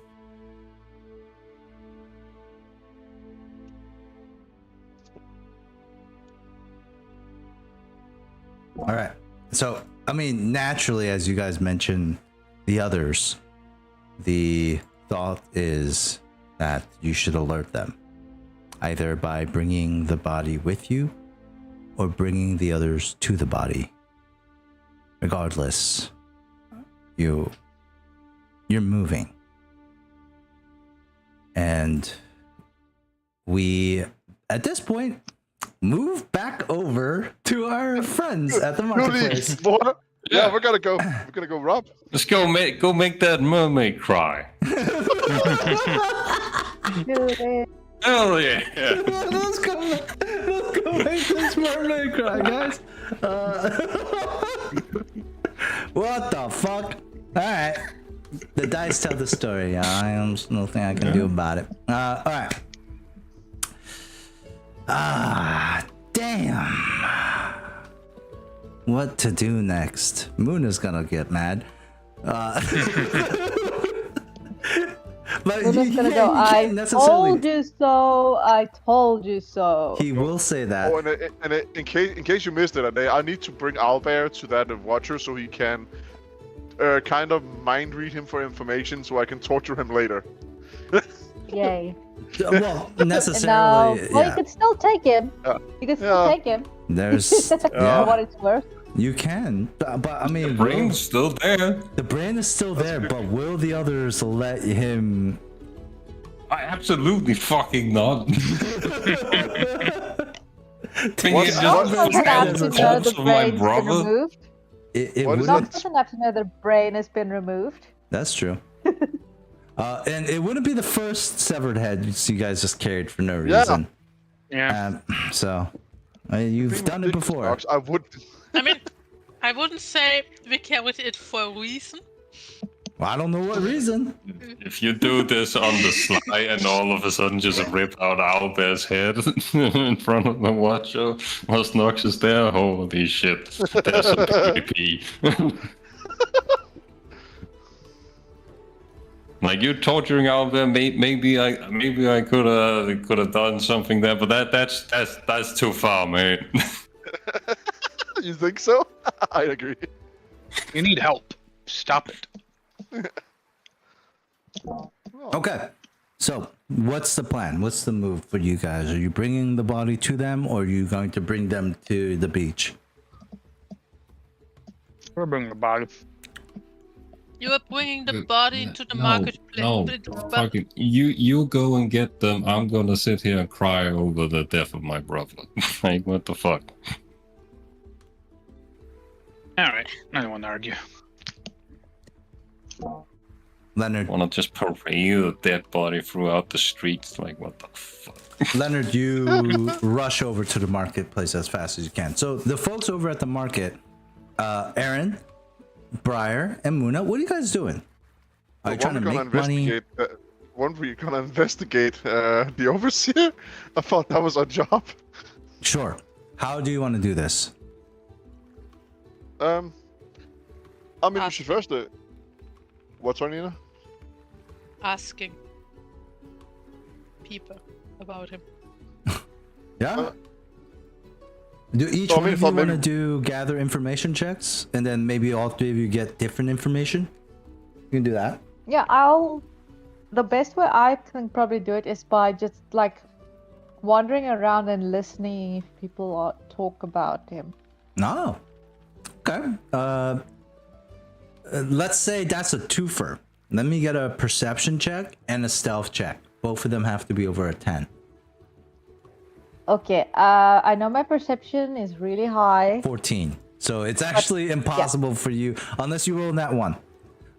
All right. So, I mean, naturally, as you guys mentioned, the others, the thought is that you should alert them, either by bringing the body with you or bringing the others to the body. Regardless, you're moving. And we, at this point, move back over to our friends at the marketplace. Boy. Yeah, Yeah. we're gonna go. We're gonna go rob. Let's go make that mermaid cry. Do it. Hell yeah! Let's go make this mermaid cry, guys. What the fuck? Alright. The dice tell the story. There's nothing I can do about it. Alright. Damn. What to do next? Muna's gonna get mad. But We're just gonna go, I told you so, I told you so. He will say that. Oh, and in case you missed it, I need to bring Owlbear to that Watcher so he can kind of mind read him for information so I can torture him later. Yay. Well, And now, necessarily, well, yeah. you could still take him. Yeah. You can still Yeah. take him. There's, For yeah, what it's worth. you can, but I mean, Brain's still there. the brain is still there, but will the others let him? I absolutely fucking not. Can What- you what- just Also what- doesn't have to the know corpse the of my brain's been brother? removed. It What is wouldn't. that? Doesn't have to know the brain has been removed. That's true. And it wouldn't be the first severed head you guys just carried for no Yeah. reason. Yeah. So you've done it before. Dogs, I would. I mean, I wouldn't say we carried it for a reason. Well, I don't know what reason. If you do this on the sly and all of a sudden just rip out Owlbear's head in front of the Watcher whilst Nox is there, holy shit, that's some PvP. Like you torturing Owlbear, maybe I could have done something there, but that's too far, man. You think so? I agree. You need help. Stop it. Okay. So what's the plan? What's the move for you guys? Are you bringing the body to them, or are you going to bring them to the beach? We're bringing the body. You are bringing the body into the No, marketplace. no, but fucking you go and get them. I'm gonna sit here and cry over the death of my brother. Like what the fuck? Alright, I don't want to argue. Leonard, Wanna just parade a dead body throughout the streets? Like what the fuck? Leonard, you rush over to the marketplace as fast as you can. So the folks over at the market, Aaron, Briar, and Muna, what are you guys doing? Are you trying to make money? Weren't we gonna investigate the overseer? I thought that was our job. Sure. How do you want to do this? I mean, we should first. What's on, Nina? Asking people about him. Yeah. Do each so, I one mean, of you if I want to maybe- do gather information checks, and then maybe all three of you get different information? You can do that. Yeah, the best way I can probably do it is by just like wandering around and listening if people talk about him. No. Okay. Let's say that's a twofer. Let me get a perception check and a stealth check. Both of them have to be over a 10. Okay, I know my perception is really high. 14. So it's actually impossible for you unless you roll that one.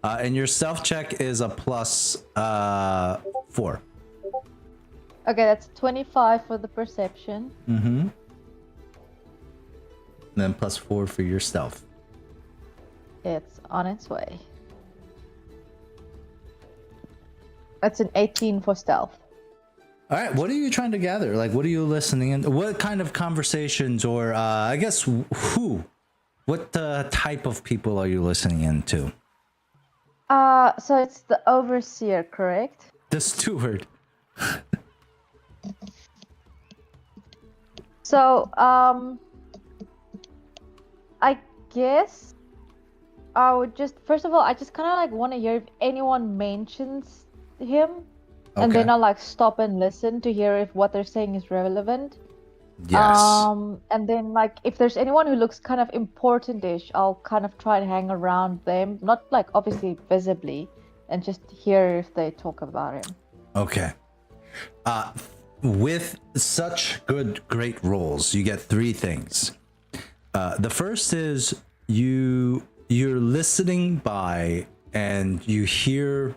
And your stealth check is a plus 4. Okay, that's 25 for the perception. Mm-hmm. And then plus 4 for your stealth. It's on its way. That's an 18 for stealth. All right, what are you trying to gather? Like, what are you listening in? What kind of conversations, or I guess who? What type of people are you listening into? So it's the overseer, correct? The steward. So, I guess I would just, first of all, I just kind of like want to hear if anyone mentions him. And then I'll like stop and listen to hear if what they're saying is relevant. Yes. And then like if there's anyone who looks kind of important-ish, I'll kind of try to hang around them, not like obviously visibly, and just hear if they talk about him. Okay. With such great rolls, you get 3 things. The first is you're listening by and you hear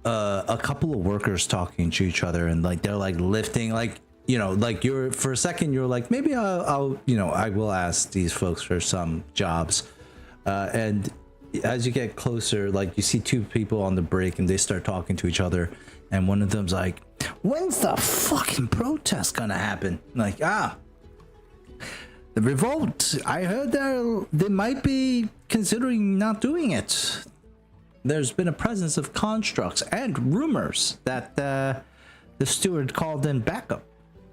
a couple of workers talking to each other, and like they're like lifting, like, you know, like you're for a second you're like, maybe I'll you know, I will ask these folks for some jobs, and as you get closer, like you see 2 people on the break and they start talking to each other, and one of them's like, when's the fucking protest gonna happen? Like, the revolt, I heard they might be considering not doing it. There's been a presence of constructs and rumors that the steward called in backup.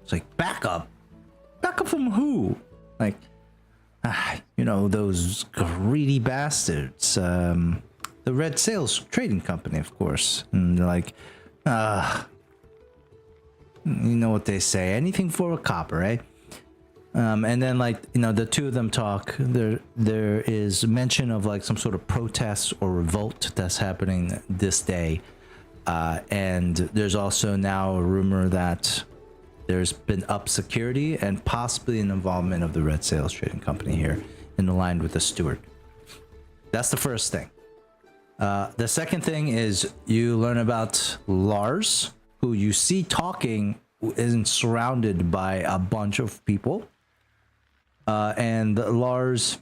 It's like, backup? Backup from who? Like, you know, those greedy bastards. The Red Sails Trading Company, of course. And they're like, you know what they say, anything for a copper, eh? And then, like, you know, the 2 of them talk. There is mention of like some sort of protest or revolt that's happening this day, and there's also now a rumor that there's been up security and possibly an involvement of the Red Sails Trading Company here in line with the steward. That's the first thing. The second thing is you learn about Lars, who you see talking and surrounded by a bunch of people. And Lars,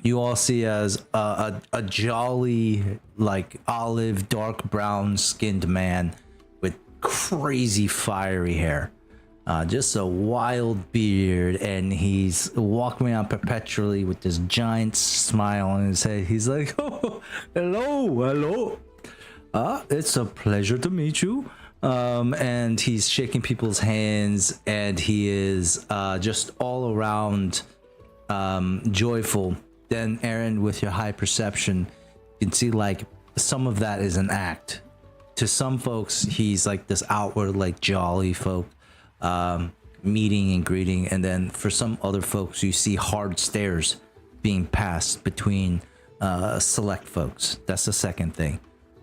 you all see as a jolly, like olive, dark brown skinned man with crazy fiery hair, just a wild beard, and he's walking around perpetually with this giant smile on his head. He's like, oh, hello. It's a pleasure to meet you. And he's shaking people's hands, and he is just all around joyful. Then Aaron, with your high perception, you can see like some of that is an act. To some folks, he's like this outward, like jolly folk, meeting and greeting, and then for some other folks, you see hard stares being passed between select folks. That's the second thing.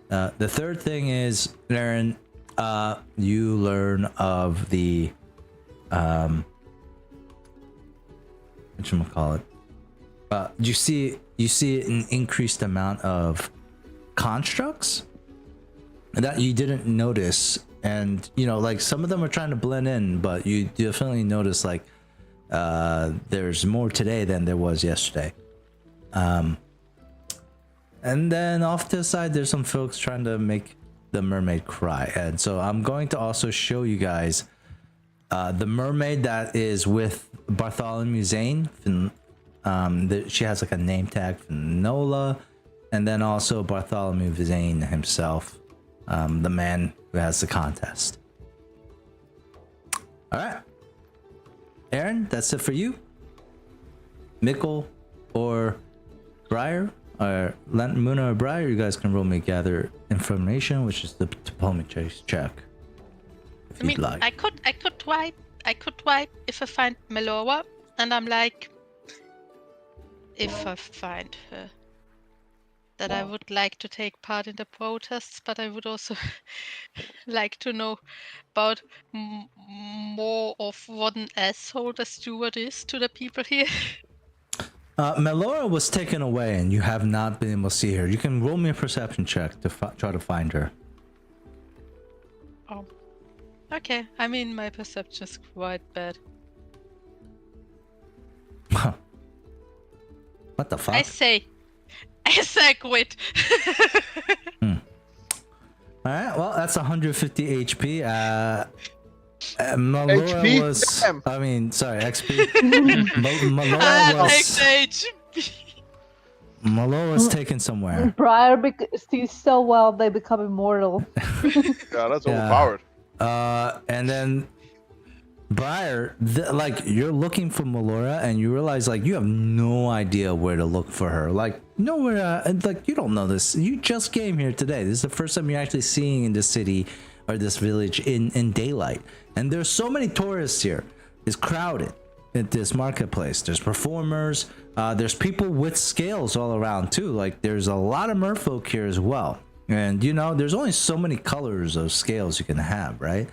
The third thing is, Aaron, you learn of the whatchamacallit? You see an increased amount of constructs that you didn't notice, and you know, like some of them are trying to blend in, but you definitely notice like there's more today than there was yesterday. And then off to the side, there's some folks trying to make the mermaid cry, and so I'm going to also show you guys the mermaid that is with Bartholomew Zane, She has like a name tag from Nola, and then also Bartholomew Vizane himself, the man who has the contest. All right, Aaron, that's it for you. Mikkel or Briar, or Muna or Briar, you guys can roll me gather information, which is the diplomacy check. If I mean, you'd like. I could wipe if I find Melora, and I'm like, if I find her, that I would like to take part in the protests, but I would also like to know about more of what an asshole the steward is to the people here. Melora was taken away, and you have not been able to see her. You can roll me a perception check to try to find her. Oh, okay. I mean, my perception is quite bad. What the fuck? I say quit. All right, well, that's 150 HP. Melora HP? was... Damn. I mean, sorry, XP. Melora was taken somewhere. Briar sees so well they become immortal. Yeah, that's overpowered. And then Briar, like, you're looking for Melora, and you realize, like, you have no idea where to look for her. Like, nowhere, like, you don't know this. You just came here today. This is the first time you're actually seeing in this city or this village in daylight. And there's so many tourists here. It's crowded at this marketplace. There's performers. There's people with scales all around, too. Like, there's a lot of merfolk here as well. And, you know, there's only so many colors of scales you can have, right?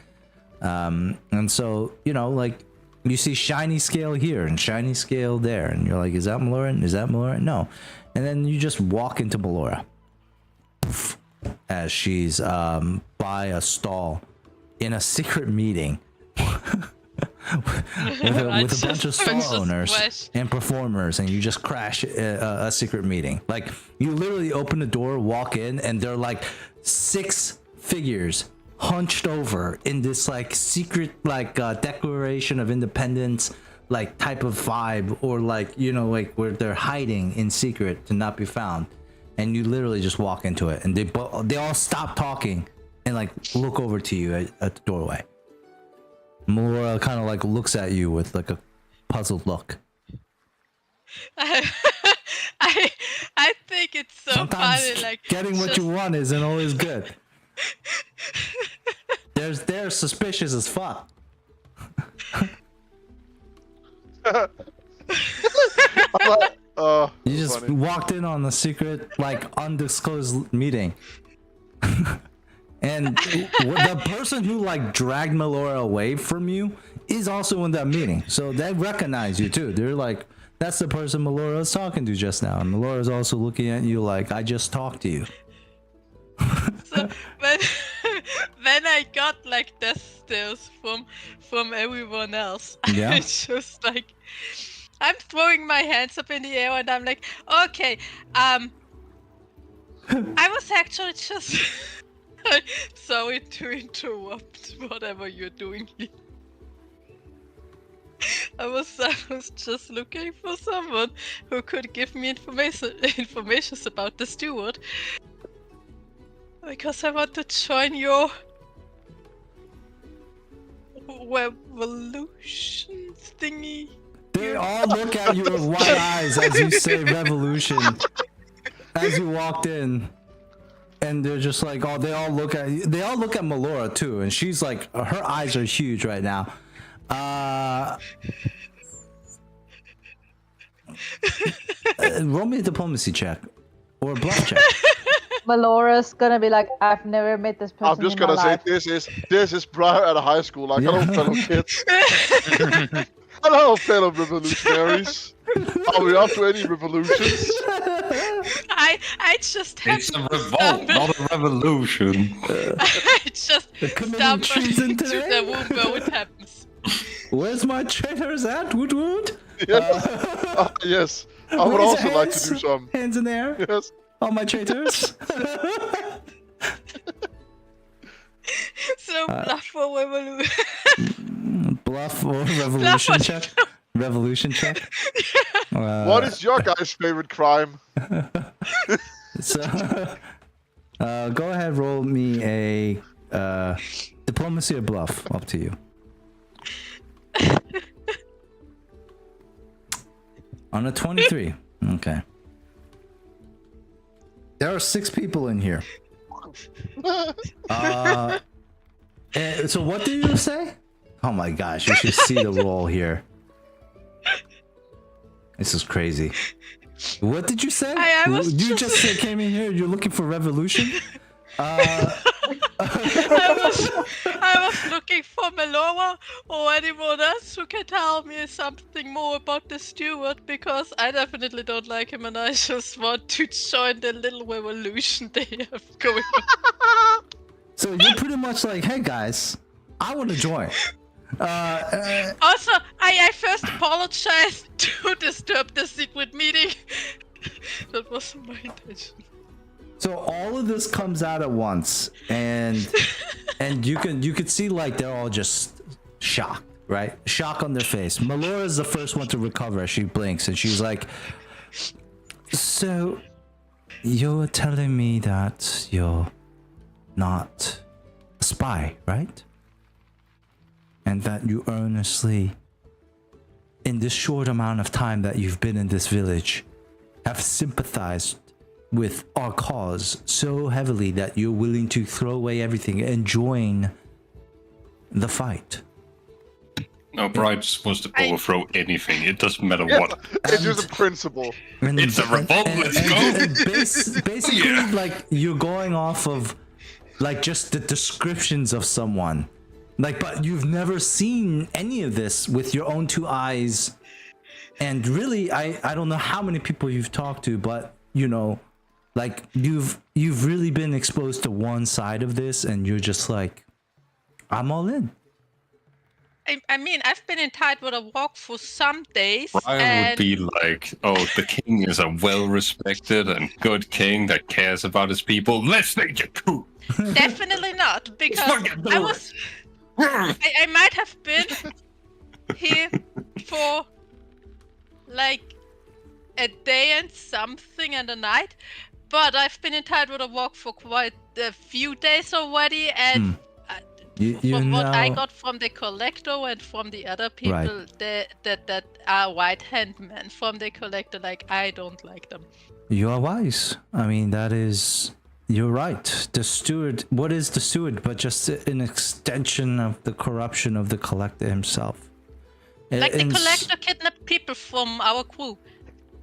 And so, you know, like, you see shiny scale here and shiny scale there, and you're like, is that Melora? Is that Melora? No. And then you just walk into Melora as she's by a stall in a secret meeting with a bunch of stall owners and performers, and you just crash a secret meeting. Like, you literally open the door, walk in, and they're like 6 figures hunched over in this like secret like Declaration of Independence like type of vibe, or like, you know, like where they're hiding in secret to not be found, and you literally just walk into it, and they all stop talking and like look over to you at the doorway. Melora kind of like looks at you with like a puzzled look. I think it's so Sometimes funny, like getting what you want isn't always good. They're suspicious as fuck. You just funny. walked in on a secret, like, undisclosed meeting. And the person who like dragged Melora away from you is also in that meeting, so they recognize you too. They're like, that's the person Melora was talking to just now, and Melora's also looking at you like, I just talked to you. So when I got like death stares from everyone else, Yeah. it's just like I'm throwing my hands up in the air, and I'm like, okay, I was actually just sorry to interrupt whatever you're doing here. I was just looking for someone who could give me information about the steward, because I want to join your revolution thingy. They all look at you with wide eyes as you say revolution as you walked in. And they're just like, oh, they all look at Melora too, and she's like, her eyes are huge right now. Roll me a diplomacy check or a bluff check. Melora's gonna be like, I've never met this person. I'm just in my gonna say life. this is Briar at a high school. Like, hello, fellow kids. Hello, fellow revolutionaries. Are we up to any revolutions? I just It's a revolt, not a revolution. I just stumbled treason into today? the room where it happens. Where's my traitors at, Woot Woot? Yes. Yes. I would Raise also your like to hands. do some. Hands in the air. Yes. All my traitors. So bluff or revolution. Bluff or revolution check? Revolution check? What is your guy's favorite crime? So, go ahead, roll me a diplomacy or bluff. Up to you. On a 23. Okay. There are 6 people in here. So what do you say? Oh my gosh, you should see the roll here. This is crazy. What did you say? You just came in here. You're looking for revolution. I was looking for Melora or anyone else who can tell me something more about the steward, because I definitely don't like him and I just want to join the little revolution they have going on. So you're pretty much like, hey guys, I want to join. Also, I first apologized to disturb the secret meeting. That wasn't my intention. So all of this comes out at once, and you could see like they're all just shocked, right? Shock on their face. Melora is the first one to recover. She blinks and she's like, "So you're telling me that you're not a spy, right? And that you earnestly, in this short amount of time that you've been in this village, have sympathized with our cause so heavily that you're willing to throw away everything and join the fight." No, Bride's supposed to overthrow anything. It doesn't matter what. It's just a principle. It's a revolt. Let's go. Basically, like you're going off of like just the descriptions of someone, like, but you've never seen any of this with your own 2 eyes. And really, I don't know how many people you've talked to, but you know, like you've really been exposed to one side of this, and you're just like, I'm all in. I mean, I've been in Tidewater Walk for some days. Brian would be like, oh, the king is a well-respected and good king that cares about his people. Let's make a coup. Definitely not, because I might have been here for like a day and something and a night, but I've been in Tidewater Walk for quite a few days already, and from what I got from the collector and from the other people that are white-hand men from the collector, like, I don't like them. You are wise. I mean, you're right. The steward, what is the steward but just an extension of the corruption of the collector himself? Like the collector kidnapped people from our crew.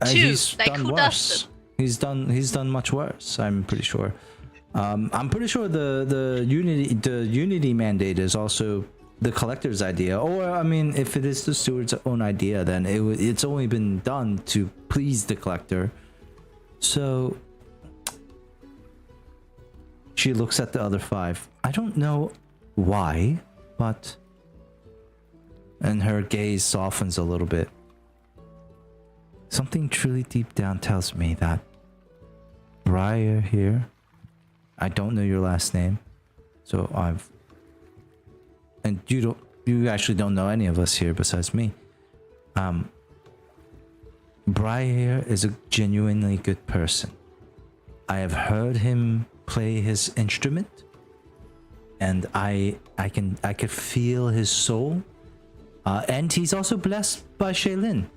He's like, done who worse. does He's done much worse, I'm pretty sure. I'm pretty sure the unity mandate is also the collector's idea, or I mean, if it is the steward's own idea, then it's only been done to please the collector. So she looks at the other 5. I don't know why, but, and her gaze softens a little bit. Something truly deep down tells me that Briar here, I don't know your last name, so and you actually don't know any of us here besides me. Briar is a genuinely good person. I have heard him play his instrument, and I could feel his soul, and he's also blessed by Shaylin.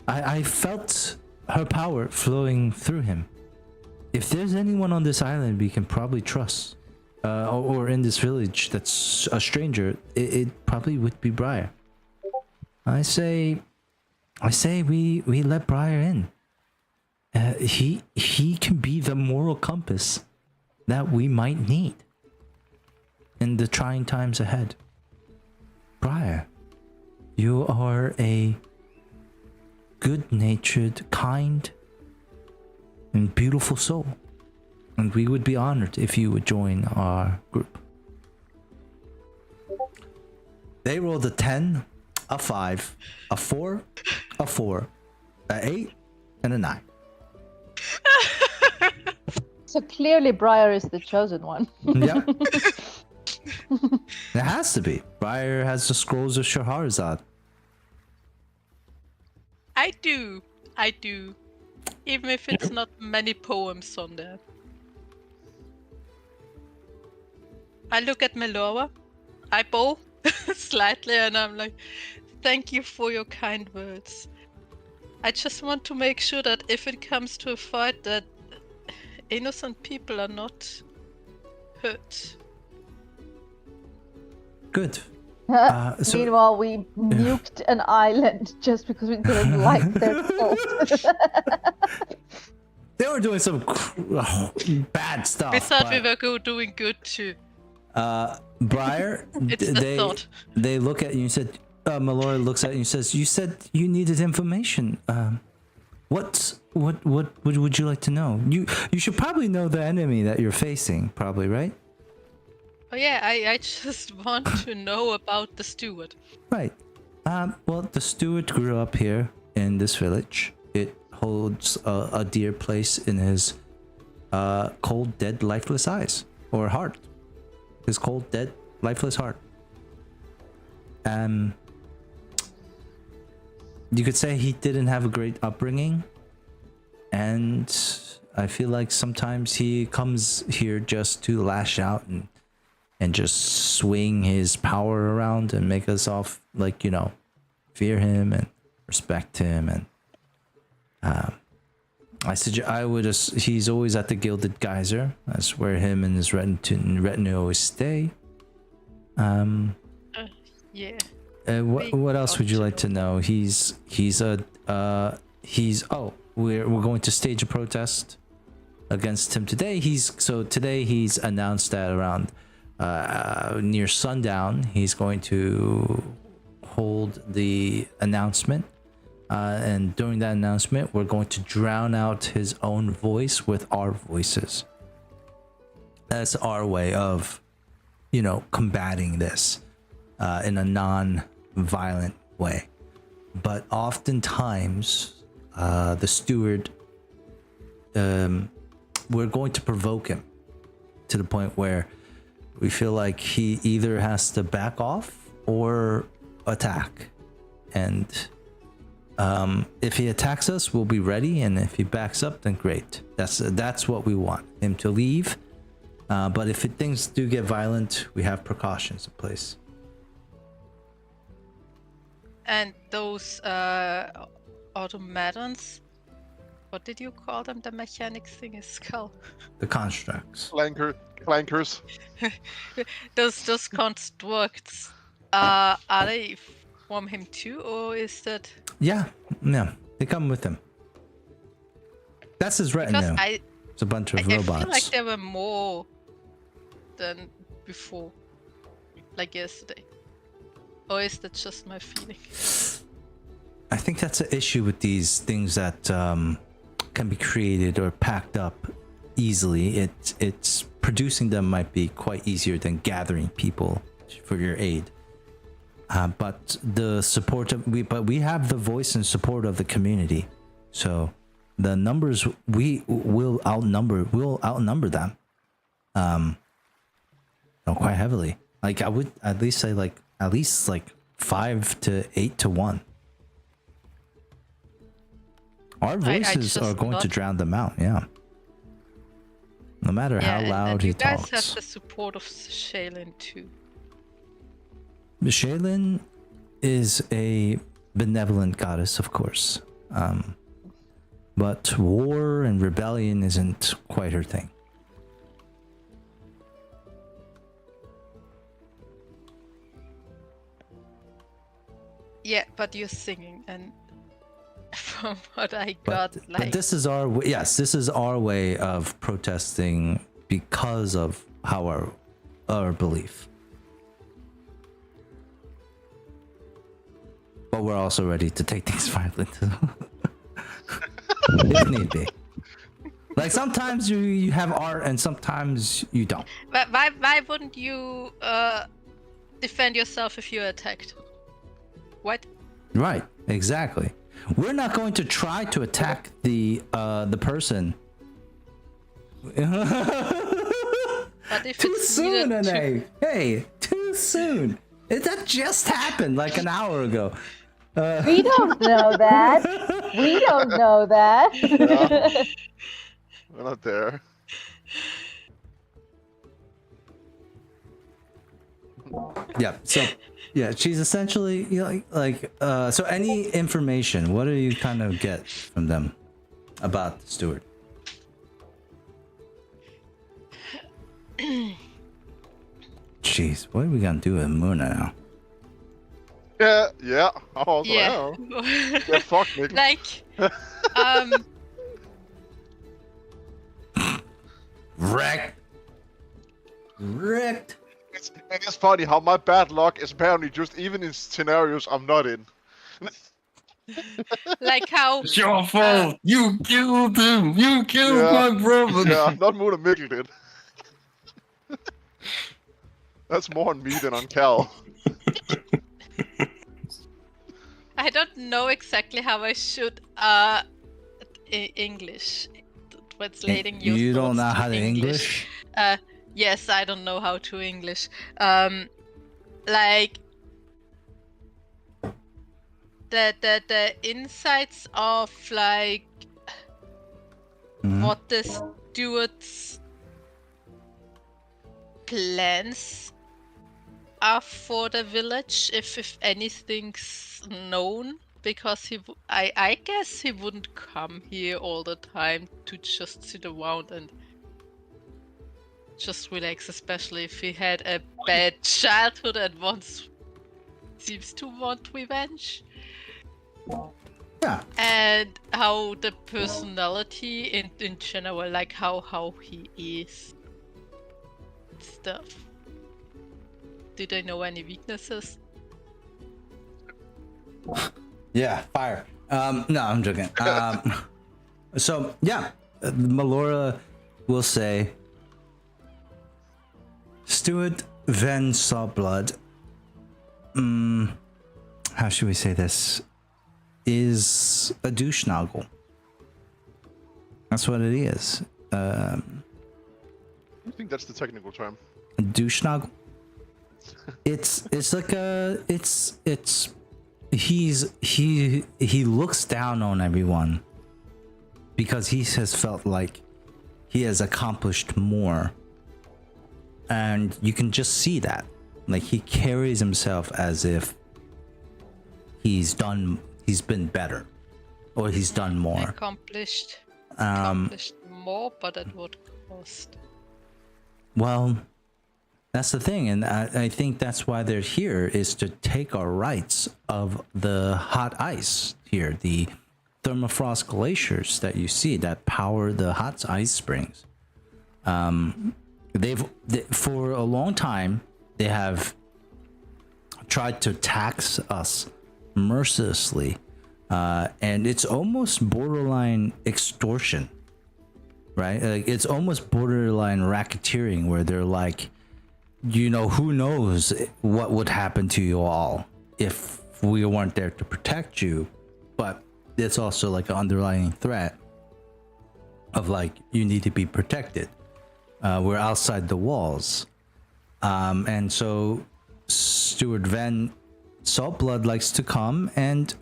I felt her power flowing through him. If there's anyone on this island we can probably trust, or in this village that's a stranger, it probably would be Briar. I say we let Briar in. He can be the moral compass that we might need in the trying times ahead. Briar, you are a good-natured, kind, and beautiful soul, and we would be honored if you would join our group. They rolled a 10, a 5, a 4, a 4, a 8, and a 9. So clearly Briar is the chosen one. Yeah. It has to be. Briar has the scrolls of Shahrazad. I do. Even if it's not many poems on there. I look at Melora, I bow slightly, and I'm like, thank you for your kind words. I just want to make sure that if it comes to a fight, that innocent people are not hurt. Good. So- Meanwhile, we nuked an island just because we didn't like their cult. They were doing some bad stuff. We thought we but, were doing good too. Briar, It's the thought. they look at you and said, Melora looks at you and says, you said you needed information. What would you like to know? You should probably know the enemy that you're facing, probably, right? Oh yeah, I just want to know about the steward. Right. Well, the steward grew up here in this village. It holds a dear place in his cold, dead, lifeless eyes, or heart. His cold, dead, lifeless heart. You could say he didn't have a great upbringing, and I feel like sometimes he comes here just to lash out and just swing his power around and make us all like, fear him and respect him. And he's always at the Gilded Geyser. That's where him and his retinue always stay. Yeah. What else would you like to know? We're going to stage a protest against him today. Today he's announced that around near sundown he's going to hold the announcement, and during that announcement we're going to drown out his own voice with our voices. That's our way of combating this in a non-violent way. But oftentimes the steward, we're going to provoke him to the point where we feel like he either has to back off or attack. And if he attacks us, we'll be ready, and if he backs up, then great. That's what we want, him to leave. But if things do get violent, we have precautions in place. And those automatons, what did you call them? The mechanics thing is skull. The constructs. Clankers. Those constructs, are they from him too, or is that? Yeah, they come with him. That's his retinue. It's a bunch of robots. I feel like there were more than before, like yesterday. Or is that just my feeling? I think that's an issue with these things that can be created or packed up easily. It's producing them might be quite easier than gathering people for your aid. But the support we have the voice and support of the community, so the numbers we'll outnumber them, quite heavily. Like I would at least say at least 5 to 8 to 1. Our voices are going to drown them out. Yeah. No matter how loud he talks. You guys have the support of Shaylin too. Shaylin is a benevolent goddess, of course. But war and rebellion isn't quite her thing. Yeah, but you're singing, and from what I got, but this is our way of protesting because of our belief. But we're also ready to take things violent if need be. Like sometimes you have art and sometimes you don't. But why wouldn't you defend yourself if you're attacked? What? Right, exactly. We're not going to try to attack the person. But if Too it's soon, needed Ane. Hey, too soon. That just happened like an hour ago. We don't know that. We don't know that. Yeah. We're not there. Yeah. So yeah, she's essentially so any information, what do you kind of get from them about the steward? Jeez, what are we gonna do with Muna now? Yeah. I'm also Yeah. like, oh. Yeah, fuck, Nick. Like, Wrecked. It's funny how my bad luck is apparently just even in scenarios I'm not in. like how It's your fault. You killed him. You killed my brother. Yeah, not Mona Mikkel did. That's more on me than on Cal. I don't know exactly how I should English translating your You don't thoughts know to how to English? Yes, I don't know how to English. Like the insights of like Mhm. what the steward's plans are for the village, if anything's known, because I guess he wouldn't come here all the time to just sit around and just relax, especially if he had a bad childhood and seems to want revenge. Yeah. And how the personality in general, like how he is, stuff. Do they know any weaknesses? Yeah, fire. No, I'm joking. So yeah, Melora will say, Steward Van Sawblood. How should we say this? Is a douche-noggle. That's what it is. I think that's the technical term. A douche-noggle. It's like he looks down on everyone because he has felt like he has accomplished more, and you can just see that, like, he carries himself as if he's been better, or he's done more. Accomplished more, but at what cost? Well, that's the thing, and I think that's why they're here, is to take our rights of the hot ice here, the thermofrost glaciers that you see that power the hot ice springs. For a long time, they have tried to tax us mercilessly, and it's almost borderline extortion, right? Like, it's almost borderline racketeering, where they're like, who knows what would happen to you all if we weren't there to protect you. But it's also like an underlying threat of, like, you need to be protected. We're outside the walls. And so Steward Van Saltblood likes to come and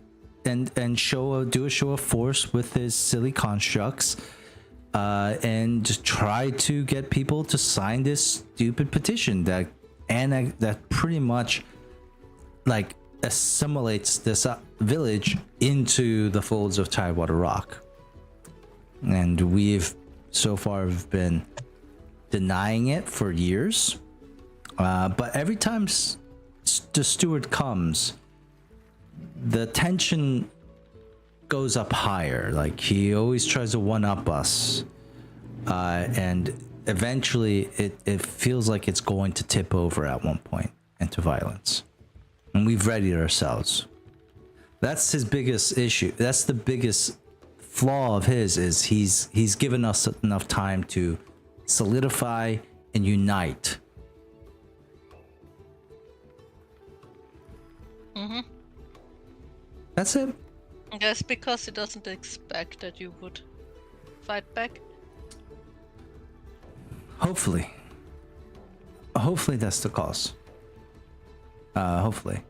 do a show of force with his silly constructs, and try to get people to sign this stupid petition that pretty much, like, assimilates this village into the folds of Tidewater Rock. And we've so far been denying it for years, but every time the steward comes, the tension goes up higher. Like, he always tries to one-up us, and eventually it feels like it's going to tip over at one point into violence, and we've readied ourselves. That's his biggest issue. That's the biggest flaw of his, is he's given us enough time to solidify and unite. That's it. Yes, because he doesn't expect that you would fight back. Hopefully that's the cause. Hopefully.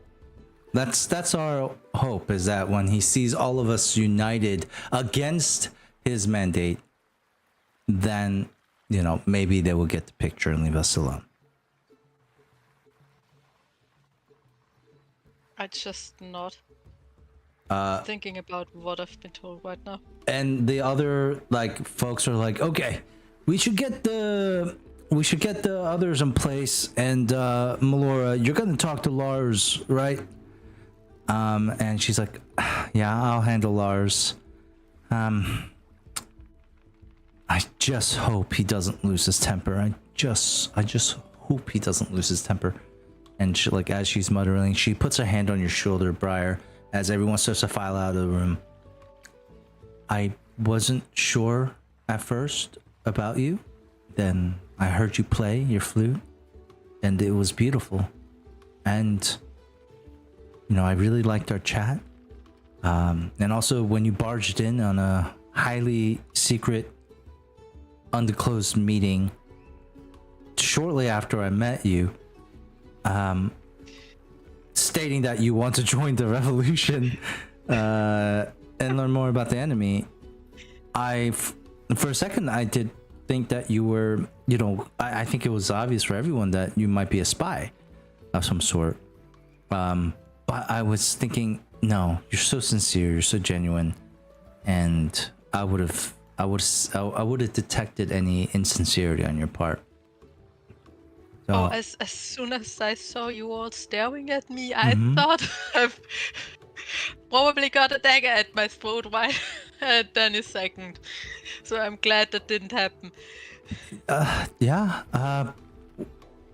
That's our hope, is that when he sees all of us united against his mandate, then, you know, maybe they will get the picture and leave us alone. I just not thinking about what I've been told right now. And the other like folks are like, okay, we should get the others in place, and Melora, you're gonna talk to Lars, right? And she's like, yeah, I'll handle Lars. I just hope he doesn't lose his temper. I just hope he doesn't lose his temper. And she, like, as she's muttering, she puts her hand on your shoulder, Briar, as everyone starts to file out of the room. I wasn't sure at first about you. Then I heard you play your flute, and it was beautiful. And, you know, I really liked our chat. And also when you barged in on a highly secret, undisclosed meeting shortly after I met you, stating that you want to join the revolution and learn more about the enemy, for a second I did think that you were, you know, I think it was obvious for everyone that you might be a spy of some sort. But I was thinking, no, you're so sincere, you're so genuine, and I would have detected any insincerity on your part. So, Oh, as soon as I saw you all staring at me, I thought I've probably got a dagger at my throat right at any second. So I'm glad that didn't happen. yeah.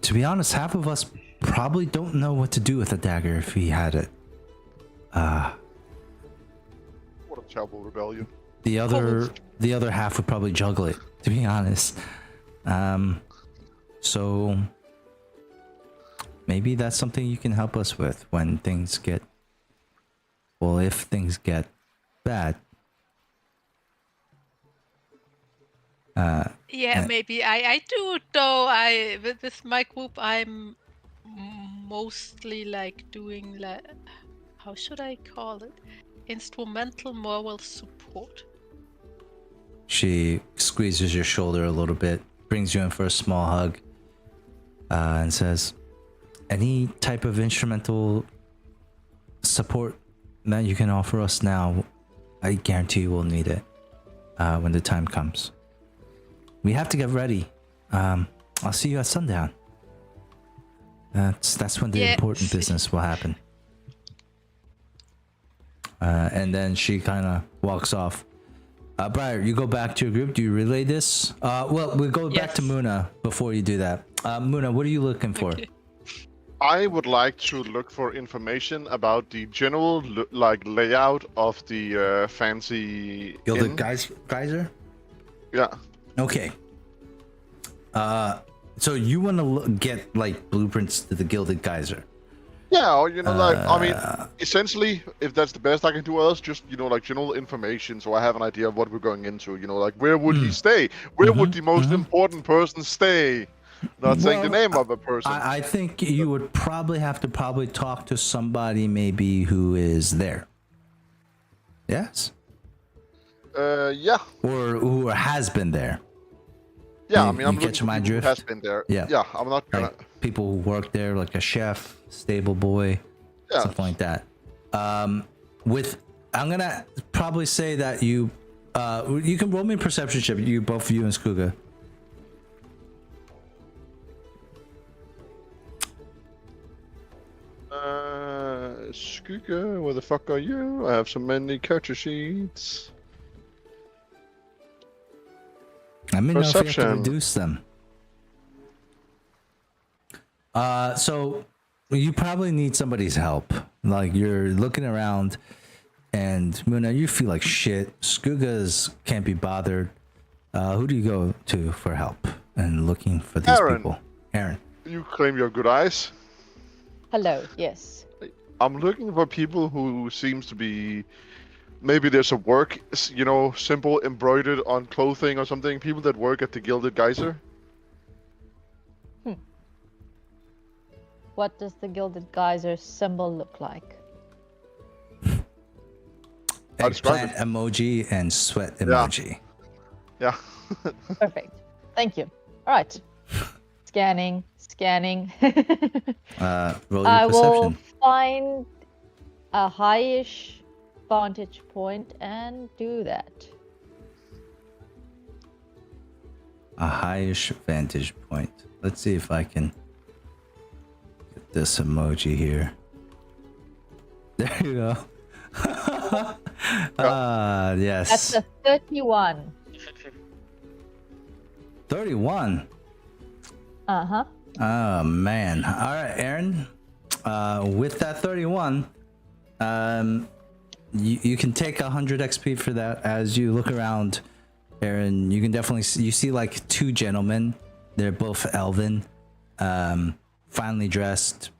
To be honest, half of us probably don't know what to do with a dagger if we had it. What a terrible rebellion. The other half would probably juggle it, to be honest. So maybe that's something you can help us with when things get, well, if things get bad. Yeah, maybe I do, though. With my group, I'm mostly like doing, like, how should I call it? Instrumental moral support. She squeezes your shoulder a little bit, brings you in for a small hug, and says, any type of instrumental support that you can offer us now, I guarantee you will need it when the time comes. We have to get ready. I'll see you at sundown. That's when the important business will happen. And then she kind of walks off. Briar, you go back to your group. Do you relay this? Well, we'll go back to Muna before you do that. Muna, what are you looking for? Okay. I would like to look for information about the general layout of the fancy Gilded inn. Geyser? Yeah. Okay. So you want to get like blueprints to the Gilded Geyser? Yeah, or, you know, like, I mean, essentially, if that's the best I can do else, just, you know, like, general information, so I have an idea of what we're going into, you know, like, where would he stay? Where would the most important person stay? Not saying the name of a person. I think you would probably have to talk to somebody maybe who is there. Yes? Yeah. Or who has been there. Yeah, You- I mean, you I'm catch looking for my people who drift? has been there. Yeah. Yeah, I'm not gonna... Like people who work there, like a chef, stable boy, Yeah. something like that. I'm gonna probably say that you can roll me a perception check. Both you and Skuga. Skuga, where the fuck are you? I have so many character sheets. I mean, know if you have to Perception. reduce them. So you probably need somebody's help. Like you're looking around, and Muna, you feel like shit. Skugas can't be bothered. Who do you go to for help and looking for these Aaron. people? Aaron. You claim your good eyes. Hello, yes. I'm looking for people who seems to be... Maybe there's a work, you know, simple embroidered on clothing or something. People that work at the Gilded Geyser. What does the Gilded Geyser symbol look like? described eggplant emoji and sweat Yeah. emoji. Yeah. Perfect. Thank you. All right. Scanning. Roll your I will perception. find a highish vantage point and do that. A highish vantage point. Let's see if I can get this emoji here. There you go. Yes. That's a 31. 31. Uh-huh. Oh man. All right, Aaron. With that 31, you can take 100 XP for that. As you look around, Aaron, you can definitely see like two gentlemen. They're both elven, finely dressed,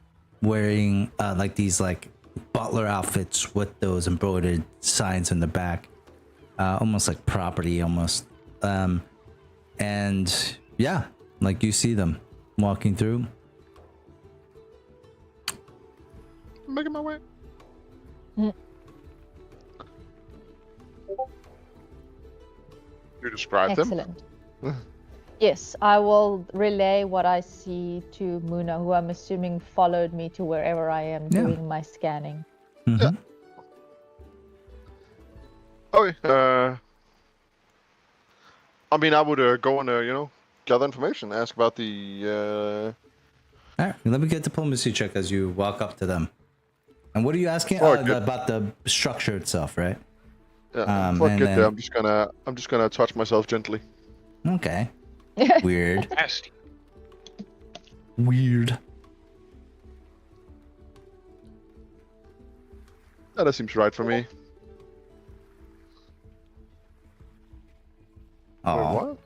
wearing like these like butler outfits with those embroidered signs in the back, almost like property almost. And yeah, like you see them walking through. Making my way. You described them. Excellent. Yes, I will relay what I see to Muna, who I'm assuming followed me to wherever I am Yeah. doing my scanning. Mhm. Okay. I mean, I would go and gather information, ask about the. All right, let me get diplomacy check as you walk up to them. And what are you asking? Before I get- About the structure itself, right? Yeah. Before I and get there, then- I'm just gonna touch myself gently. Okay. Weird. Nasty. Weird. That seems right for me. Wait, Oh.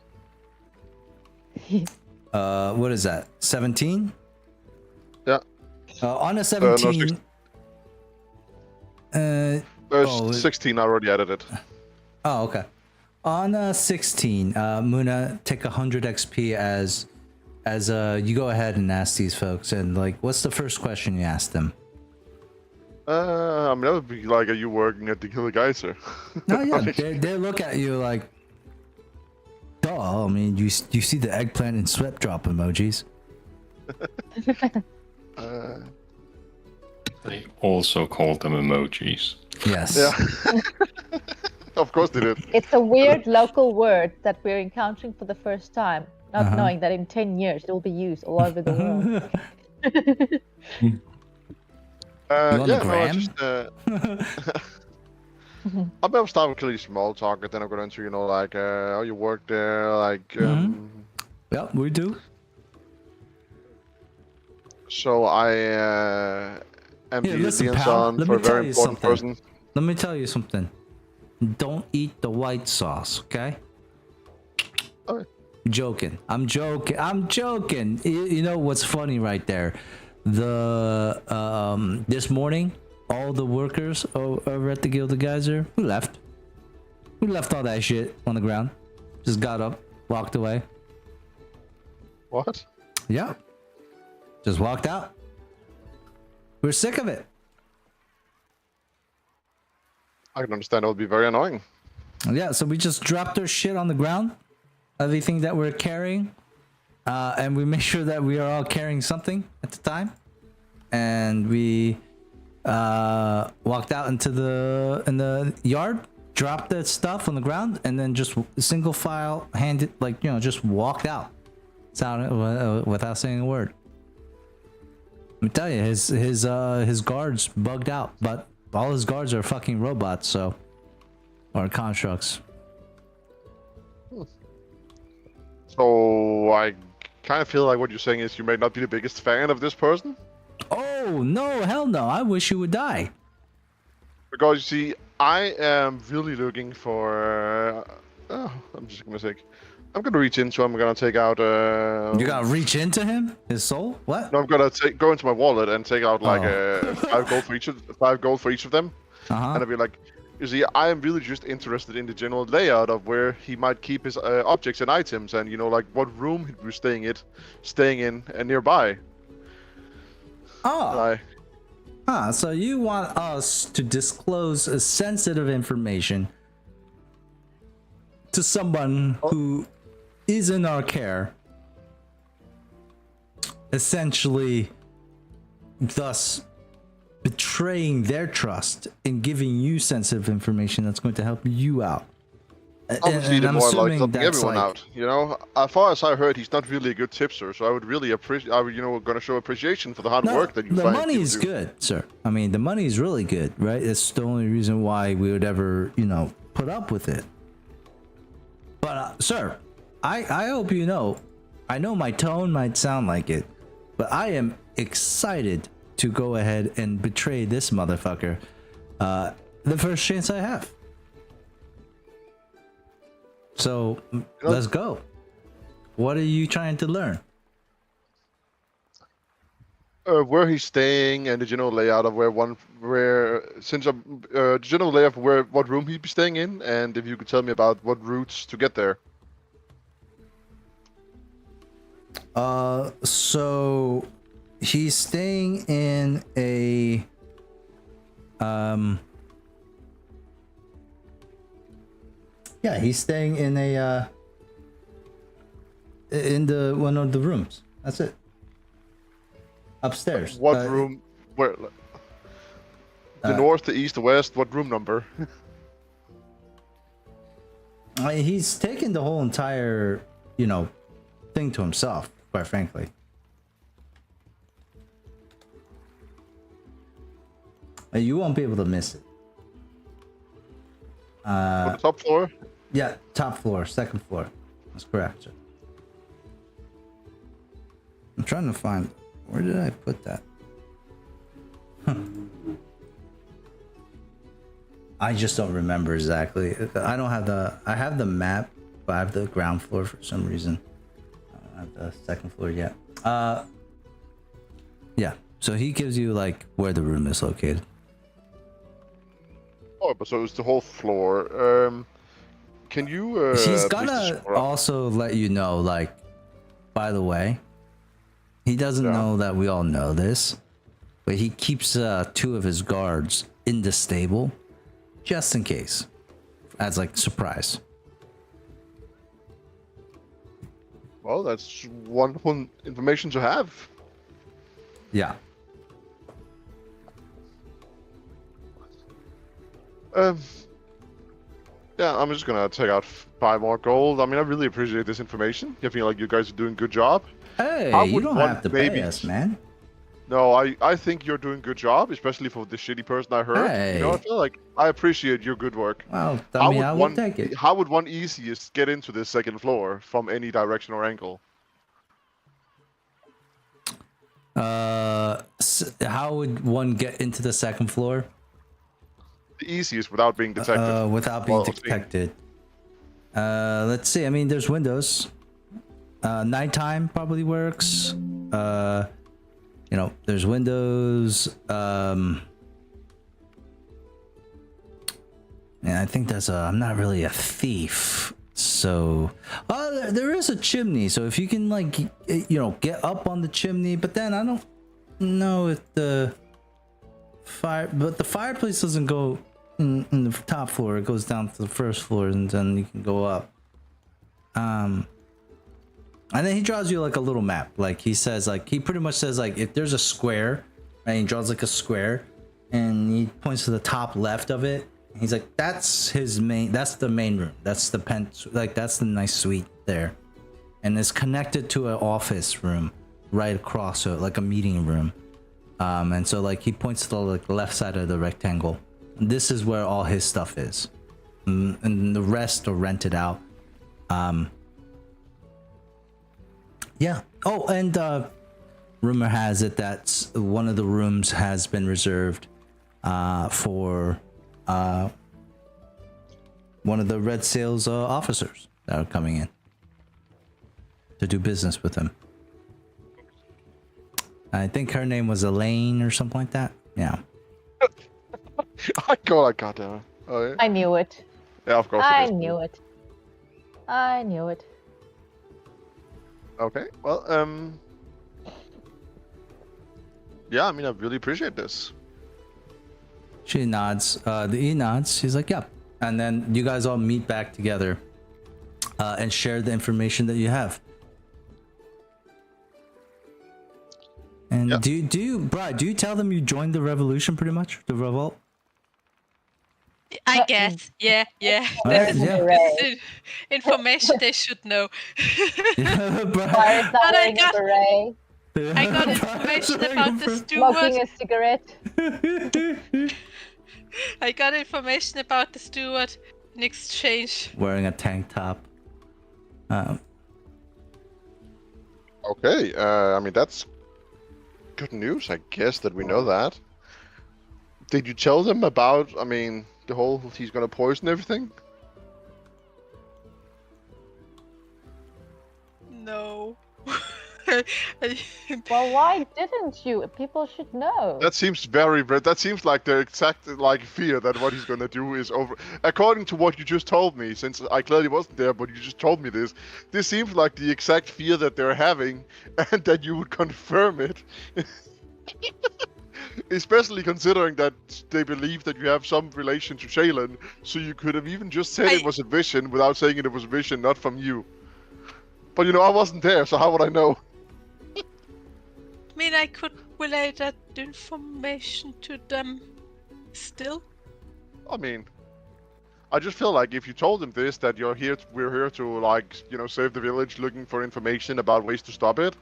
what? What is that? 17? Yeah. On a no, 17. There's Oh, 16. I already added it. Oh, okay. On a 16, Muna, take 100 XP as you go ahead and ask these folks. And like, what's the first question you ask them? I mean, that would be like, are you working at the Killer Geyser? No, yeah, they look at you like, duh. I mean, you see the eggplant and sweat drop emojis. They also called them emojis. Yes. Yeah. Of course they did. It's a weird local word that we're encountering for the first time, not Uh-huh. knowing that in 10 years it will be used all over the world. You on the Yeah, no, I gram? just. I'm gonna start with really small talk, and then I'm going into, like, how you work there, like. Yeah, we do. So I am Here, the listen, pal, liaison let for a me tell very you important something. person. Let me tell you something. Don't eat the white sauce, okay? Okay. Joking. I'm joking. You know what's funny right there? The this morning, all the workers over at the Guild of Geyser, who left? Who left all that shit on the ground? Just got up, walked away. What? Yeah. Just walked out. We're sick of it. I can understand it would be very annoying. Yeah, so we just dropped our shit on the ground, everything that we're carrying, and we make sure that we are all carrying something at the time, and we walked out into the yard, dropped that stuff on the ground, and then just single file handed, like, just walked out, without saying a word. Let me tell you, his guards bugged out, but all his guards are fucking robots, so, or constructs. So I kind of feel like what you're saying is you may not be the biggest fan of this person. Oh no, hell no! I wish you would die. Because you see, I am really looking for. I'm just gonna say, I'm gonna reach into him. I'm gonna take out. You gotta reach into him, his soul. What? No, I'm gonna go into my wallet and take out like Oh. 5 gold for each of them, Uh-huh. and I'll be like, you see, I am really just interested in the general layout of where he might keep his objects and items, and like what room he'd be staying in and nearby. Oh, I, So you want us to disclose a sensitive information to someone who is in our care, essentially thus betraying their trust and giving you sensitive information that's going to help you out. Obviously, And the I'm more like assuming helping that's everyone like, out. You know, as far as I heard, he's not really a good tipster. So I would really appreciate. I would, gonna show appreciation for the hard work that you the find money people is do. good, sir. I mean, the money is really good, right? It's the only reason why we would ever, put up with it. But, sir, I hope you know, I know my tone might sound like it, but I am excited to go ahead and betray this motherfucker the first chance I have. So, let's go. What are you trying to learn? Where he's staying, and the general layout of general layout of what room he'd be staying in, and if you could tell me about what routes to get there. So he's staying in a he's staying in a in the one of the rooms. That's it. Upstairs. What room? Where? The north, the east, the west. What room number? He's taken the whole entire, thing to himself, quite frankly. You won't be able to miss it. On the top floor. Yeah, top floor, second floor. That's correct, sir. I'm trying to find, where did I put that? I just don't remember exactly. I don't have I have the map, but I have the ground floor for some reason. I don't have the second floor yet. Yeah, so he gives you like where the room is located. Oh, but so it's the whole floor. Can you? He's please gonna describe- also let you know, like, by the way, he doesn't know that we all know this, but he keeps 2 of his guards in the stable, just in case, as like surprise. Well, that's wonderful information to have. Yeah. Yeah, I'm just gonna take out 5 more gold. I mean, I really appreciate this information. I feel like you guys are doing a good job. Hey, I you would don't want have to maybe- pay us, man. No, I think you're doing a good job, especially for the shitty person I heard. You know, I Hey. feel like I appreciate your good work. Well, I mean, I will take it. How would one easiest get into this second floor from any direction or angle? How would one get into the second floor? The easiest without being detected. Without being Well, seen. detected. Let's see. I mean, there's windows. Nighttime probably works. There's windows. And I think I'm not really a thief. So, there is a chimney. So if you can, like, get up on the chimney, but then I don't know if the fireplace doesn't go in the top floor. It goes down to the first floor, and then you can go up. And then he draws you like a little map. Like he says, like he pretty much says, like if there's a square, and he draws like a square, and he points to the top left of it. He's like, that's the main room. That's the that's the nice suite there, and it's connected to an office room right across it, like a meeting room. And so like he points to the left side of the rectangle. This is where all his stuff is, and the rest are rented out. Yeah. Oh, and rumor has it that one of the rooms has been reserved for one of the Red Sails officers that are coming in to do business with him. I think her name was Elaine or something like that. Yeah. I go like goddamn. Oh yeah. I knew it. Yeah, of course. I it is. knew it. I knew it. Okay. Well, yeah. I mean, I really appreciate this. She nods. The E nods. He's like, yeah. And then you guys all meet back together and share the information that you have. And do you, Brad, do you tell them you joined the revolution pretty much? The revolt? I guess. Yeah. Alright, This yeah. is information they should know. Yeah, Brad. Fire is not But I wearing a got- beret, I got information about the smoking steward. a cigarette. I got information about the steward in exchange. Wearing a tank top. Okay, I mean, that's good news, I guess, that we know that. Did you tell them about, I mean, the whole he's gonna poison everything? No. Well, why didn't you? People should know. That seems very, that seems like the exact, like, fear that what he's gonna do is over. According to what you just told me, since I clearly wasn't there, but you just told me this seems like the exact fear that they're having, and that you would confirm it. Especially considering that they believe that you have some relation to Shaylin, so you could have even just said it was a vision without saying it was a vision, not from you. But you know, I wasn't there, so how would I know? I mean, I could relay that information to them still. I mean, I just feel like if you told them this, that we're here to, like, you know, save the village, looking for information about ways to stop it,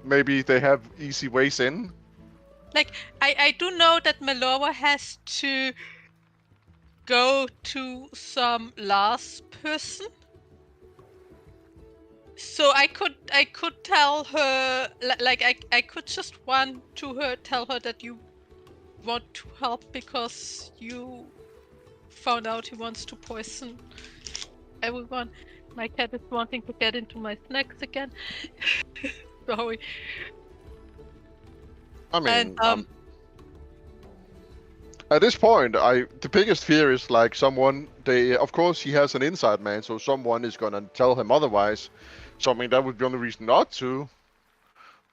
maybe they have easy ways in. Like, I do know that Melora has to go to some last person. So I could tell her, like, I could just run to her, tell her that you want to help because you found out he wants to poison everyone. My cat is wanting to get into my snacks again. Sorry. I mean, And, at this point, the biggest fear is like someone. Of course, he has an inside man, so someone is gonna tell him otherwise. So I mean, that would be the only reason not to.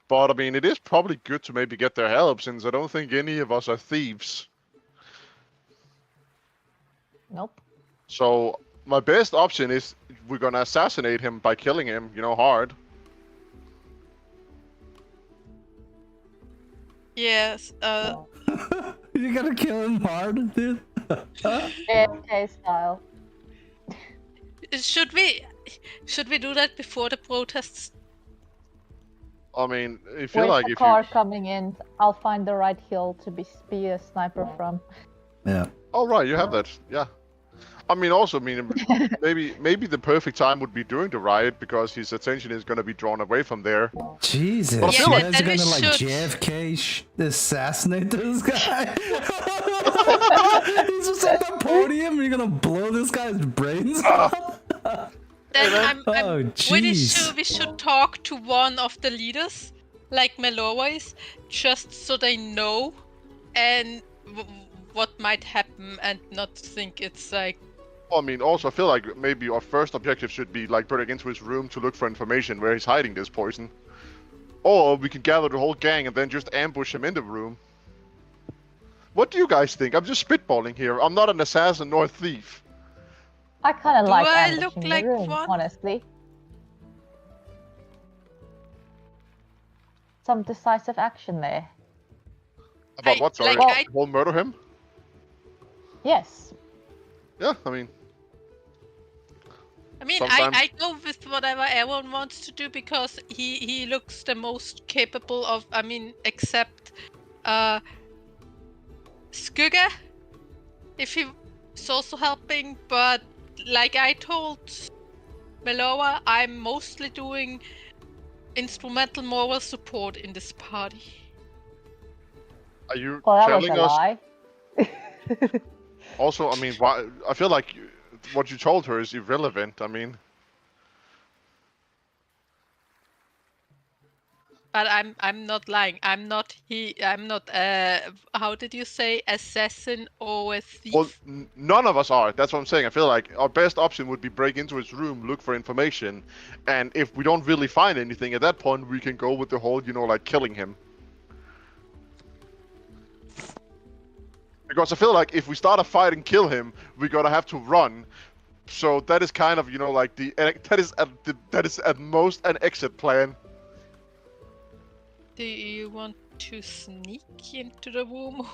But I mean, it is probably good to maybe get their help, since I don't think any of us are thieves. Nope. So my best option is we're gonna assassinate him by killing him, you know, hard. yes, You gotta kill him hard, dude. AFK style. should we do that before the protests? I mean, I feel With like the if car you. coming in, I'll find the right hill to be a sniper from. Yeah. Oh right, you have that. Yeah. I mean, also, I mean, maybe the perfect time would be during the riot because his attention is gonna be drawn away from there. Jesus, But I you feel like- guys are then we gonna like should- JFK assassinate this guy? He's just on the podium. You're gonna blow this guy's brains out. Then I'm Oh, pretty jeez. sure we should talk to one of the leaders, like Melora is, just so they know and what might happen and not think it's like. I mean, also, I feel like maybe our first objective should be like break into his room to look for information where he's hiding this poison. Or we can gather the whole gang and then just ambush him in the room. What do you guys think? I'm just spitballing here. I'm not an assassin nor a thief. I kind of Do like I ambushing look the like room, one? honestly. Some decisive action there. About what, sorry? like, Whole murder him? Yes. Yeah, I mean, I mean, Sometimes- I go with whatever everyone wants to do because he looks the most capable of. I mean, except Skugga, if he's also helping. But like I told Melora, I'm mostly doing instrumental moral support in this party. are you Well, that was telling a us? lie. Also, I mean, why? I feel like what you told her is irrelevant. I mean, But I'm not lying. I'm not how did you say, assassin or a thief? well, none of us are. That's what I'm saying. I feel like our best option would be break into his room, look for information, and if we don't really find anything at that point, we can go with the whole, you know, like killing him. Because I feel like if we start a fight and kill him, we're gonna have to run. So that is kind of, you know, like that is at most an exit plan. Do you want to sneak into the room?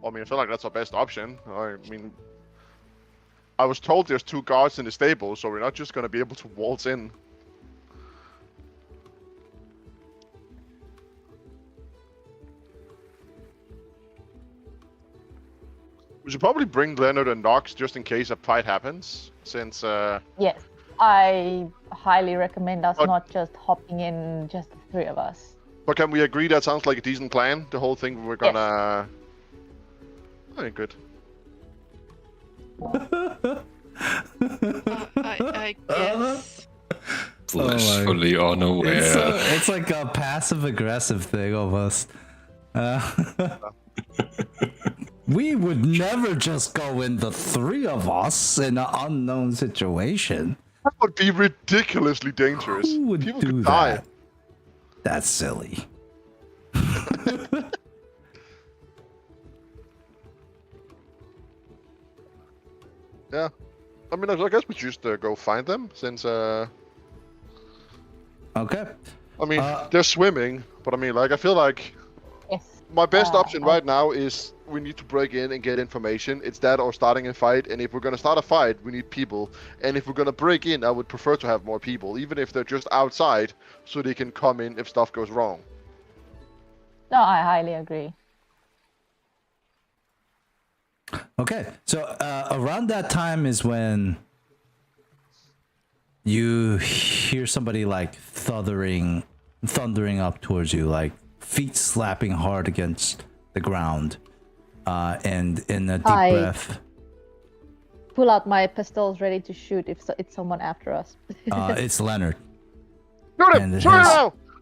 I mean, I feel like that's our best option. I mean, I was told there's 2 guards in the stable, so we're not just gonna be able to waltz in. We should probably bring Leonard and Nox just in case a fight happens, since Yes, I highly recommend us But- not just hopping in, just the 3 of us. But can we agree that sounds like a decent plan? The whole thing we're gonna... Okay, good. I guess. Blissfully unaware. It's like a passive aggressive thing almost. We would never just go in the 3 of us in an unknown situation. That would be ridiculously dangerous. Who would People do could that? die. That's silly. Yeah. I mean, I guess we just go find them, since Okay. I mean, they're swimming, but I mean, like, I feel like Yes. my best option right now is we need to break in and get information. It's that or starting a fight, and if we're gonna start a fight, we need people. And if we're gonna break in, I would prefer to have more people, even if they're just outside, so they can come in if stuff goes wrong. No, I highly agree. Okay, so around that time is when you hear somebody like thundering up towards you, like feet slapping hard against the ground, and in a deep breath. Pull out my pistols, ready to shoot if it's someone after us. It's Leonard, Shoot him! And Shoot him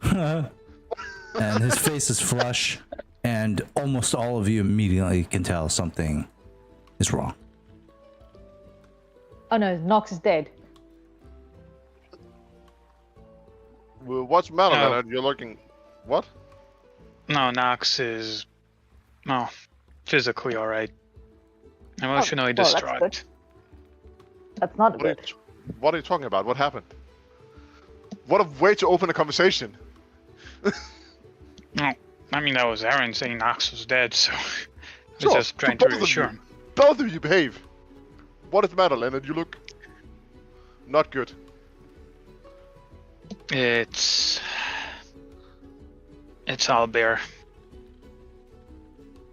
his- now! and his face is flush, and almost all of you immediately can tell something is wrong. Oh no, Nox is dead. Well, what's the matter, No. Leonard? You're looking... What? No, Nox is, well, physically alright. Emotionally well, that's distraught. good. That's not What are, good. you, what are you talking about? What happened? What a way to open a conversation. No, I mean, that was Aaron saying Nox was dead, so I was Sure, just trying so to both of reassure you- him. Both of you behave. What is the matter, Leonard? You look... not good. It's Albert.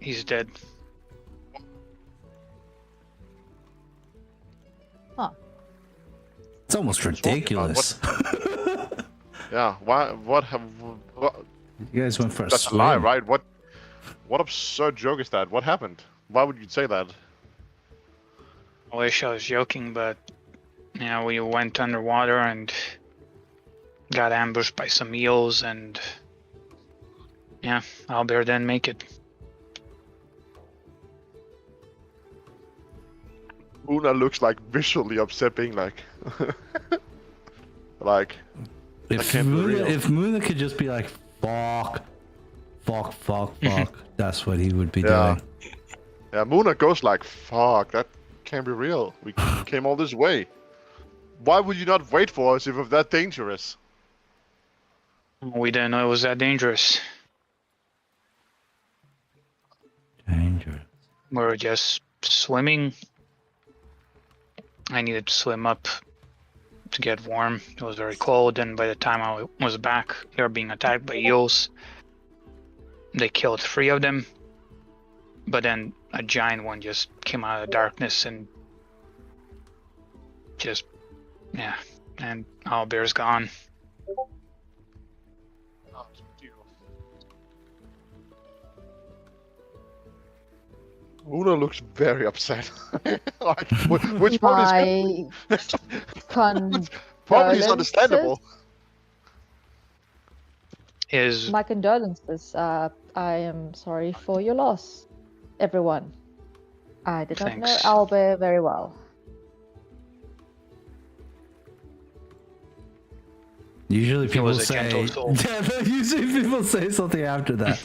He's dead. It's almost What are you talking about? ridiculous. Yeah, why... What have... What, You guys went for a that's a swim. lie, right? What absurd joke is that? What happened? Why would you say that? I wish I was joking, but yeah, we went underwater and got ambushed by some eels, and yeah, Albert didn't make it. Una looks like visually upset, being like... like... If can't be Muna, real. if Muna could just be like, fuck, that's what he would be Yeah. doing. Yeah, Muna goes like, fuck, that can't be real. We came all this way. Why would you not wait for us if it's that dangerous? We didn't know it was that dangerous. Dangerous. We were just swimming. I needed to swim up to get warm. It was very cold, and by the time I was back, they were being attacked by eels. They killed 3 of them, but then a giant one just came out of the darkness and just, yeah, and Albert's gone. Una looks very upset. Like, which probably is My probably is understandable. His My condolences. I am sorry for your loss, everyone. I did not know Thanks. Albert very well. Usually He people was a say, gentle soul. yeah, usually people say something after that.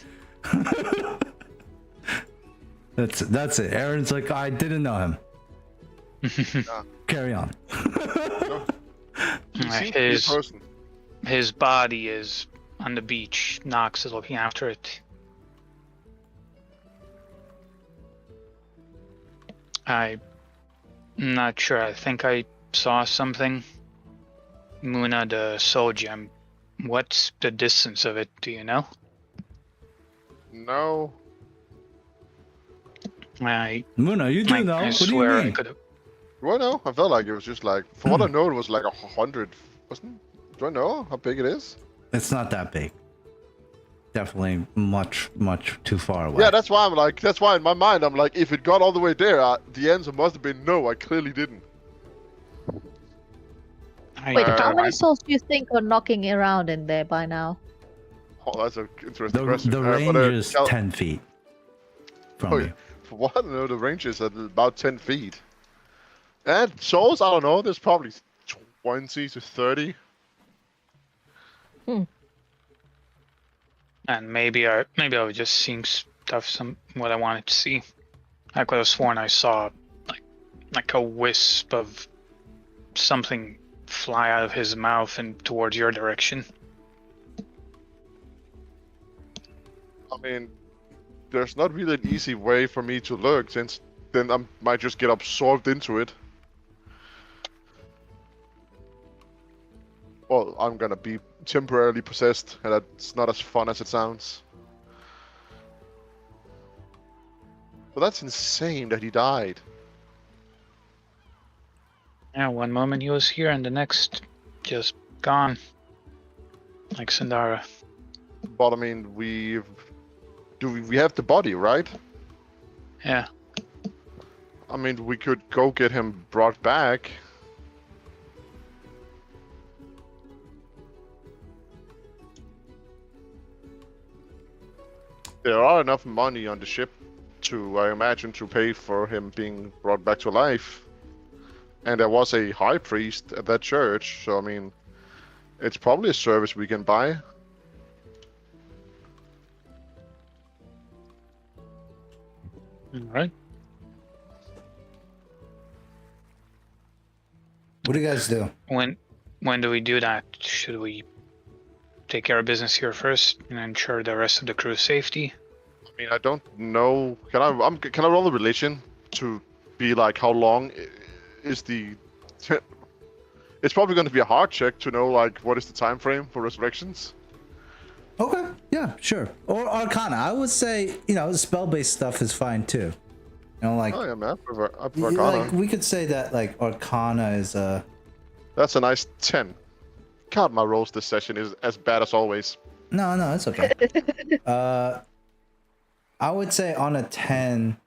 That's it. Aaron's like, I didn't know him. Carry on. He seems to be a person. His body is on the beach. Knox is looking after it. I'm not sure. I think I saw something. Muna the soul gem. What's the distance of it? Do you know? No. Muna, you do know. I What do you swear I mean? could have. Do I know? I felt like it was just like, from what I know, it was like 100, wasn't it? Do I know how big it is? It's not that big. Definitely much too far away. Yeah, that's why in my mind, I'm like, if it got all the way there, the answer must have been no, I clearly didn't. Wait, how many souls do you think are knocking around in there by now? Oh, that's an interesting question. The range is 10 feet from you. For what I know, the range is at about 10 feet. And souls, I don't know, there's probably 20 to 30. And maybe I was just seeing stuff, what I wanted to see. I could have sworn I saw like a wisp of something fly out of his mouth and towards your direction. I mean, there's not really an easy way for me to look, since then I might just get absorbed into it. Well, I'm gonna be temporarily possessed, and that's not as fun as it sounds. But that's insane that he died. Yeah, one moment he was here and the next just gone. Like Sandara. But I mean, we have the body, right? Yeah. I mean, we could go get him brought back. There are enough money on the ship to, I imagine, to pay for him being brought back to life. And there was a high priest at that church, so I mean, it's probably a service we can buy. Alright. What do you guys do? When do we do that? Should we take care of business here first and ensure the rest of the crew's safety? I mean, I don't know. Can I roll the religion to be like how long is the? It's probably going to be a hard check to know like what is the time frame for resurrections. Okay, yeah, sure. Or Arcana. I would say, spell-based stuff is fine too. Like. Oh yeah, man. I prefer Arcana. Like we could say that like Arcana is a. That's a nice 10. God, my rolls this session is as bad as always. No, it's okay. I would say on a 10.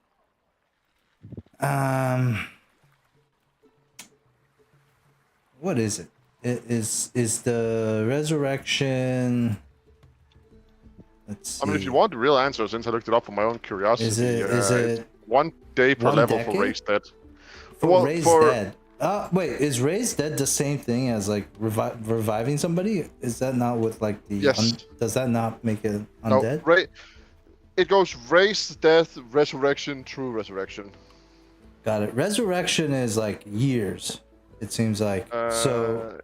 What is it? Is the resurrection? Let's see. I mean, if you want the real answer, since I looked it up for my own curiosity, is it 1 day per 1 level decade? for raised dead? For raised dead. Wait, is raised dead the same thing as like reviving somebody? Is that not with like the? Yes. Does that not make it undead? No, it goes raised, death, resurrection, true resurrection. Got it. Resurrection is like years. It seems like so.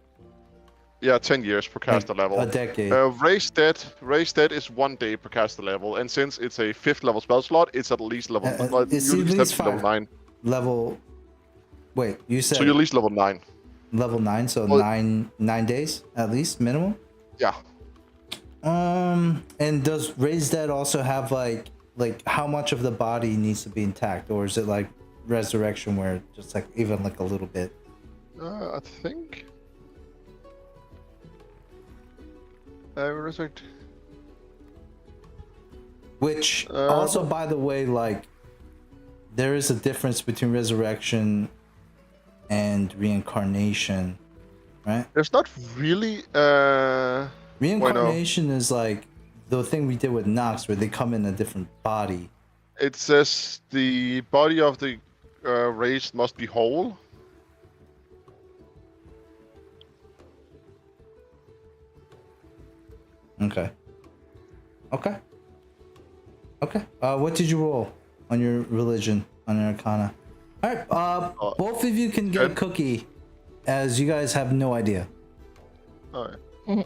Yeah, 10 years per caster level. A decade. Raised dead is 1 day per caster level, and since it's a 5th level spell slot, it's at least level. It's at least level 9. Level. Wait, you said. So you're at least level 9. Level 9, so well, 9 days at least minimum. Yeah. And does raised dead also have like how much of the body needs to be intact, or is it like resurrection where just like even like a little bit? I think. Resurrect. Which also, by the way, like there is a difference between resurrection and reincarnation, right? There's not really. Reincarnation is like the thing we did with Nox, where they come in a different body. It says the body of the raised must be whole. Okay. What did you roll, on your religion, on your arcana. All right, both of you can get a cookie, as you guys have no idea. All right.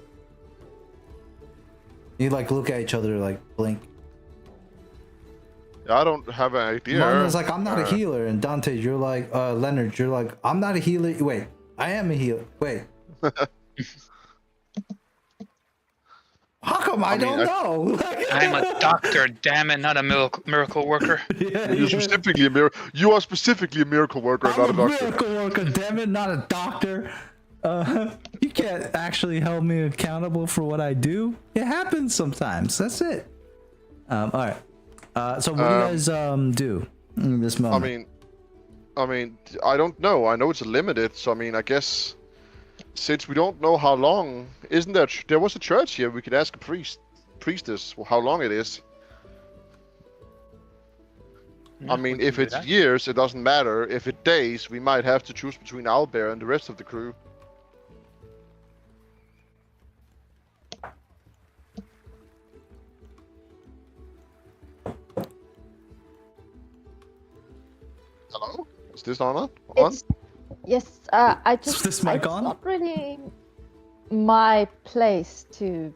You like look at each other, like blink. Yeah, I don't have an idea. Mona's like, I'm not a healer, and Dante, you're like, Leonard, you're like, I'm not a healer. Wait, I am a healer. Wait. How come I don't know? I'm a doctor, damn it, not a miracle worker. Yeah, You're specifically a miracle. You are specifically a miracle worker, I'm not a a doctor. miracle worker, damn it, not a doctor. You can't actually hold me accountable for what I do. It happens sometimes. That's it. All right. So what do you guys do in this moment? I mean, I don't know. I know it's limited, so I mean, I guess since we don't know how long, isn't there was a church here? We could ask a priestess how long it is. I mean, if it's years, it doesn't matter. If it's days, we might have to choose between Owlbear and the rest of the crew. Hello? Is this on? Yes, I just. Is this mic it's on? not really my place to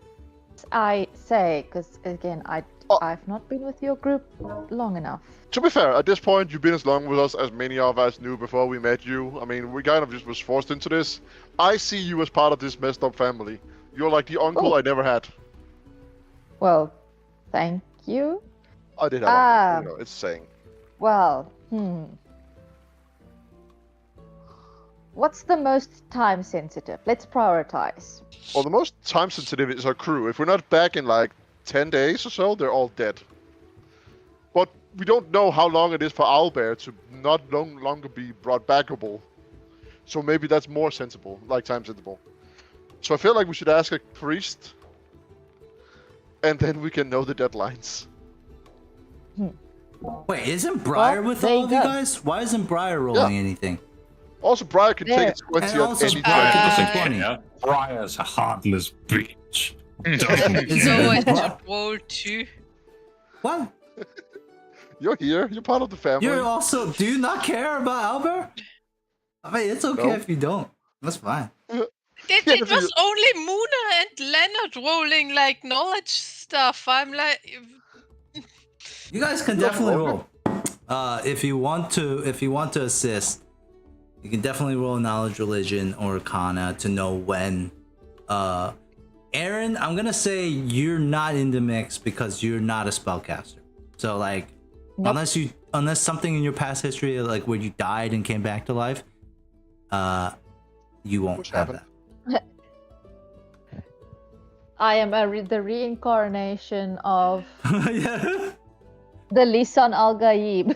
say, because again, I've not been with your group long enough. To be fair, at this point, you've been as long with us as many of us knew before we met you. I mean, we kind of just was forced into this. I see you as part of this messed up family. You're like the uncle I never had. Well, thank you. I did have one, it's saying. Well, what's the most time sensitive? Let's prioritize. Well, the most time sensitive is our crew. If we're not back in like 10 days or so, they're all dead. But we don't know how long it is for Owlbear to not longer be brought backable. So maybe that's more sensible, like time sensible. So I feel like we should ask a priest, and then we can know the deadlines. Wait, isn't Briar with all of you guys? Why isn't Briar rolling anything? Also, Briar can take a 20 And on also any Briar time. can take a 20. Yeah, Briar's a heartless bitch. So I should roll 2. What? You're here. You're part of the family. You're also. Do you not care about Albert? I mean, it's okay No. if you don't. That's fine. It was only Muna and Leonard rolling like knowledge stuff. I'm like, You guys can definitely roll. If you want to assist, you can definitely roll knowledge, religion, or arcana to know when. Aaron, I'm gonna say you're not in the mix because you're not a spellcaster. So like, unless something in your past history, like where you died and came back to life, you won't have that. I am the reincarnation of Yeah. the Lisan Al-Gaib.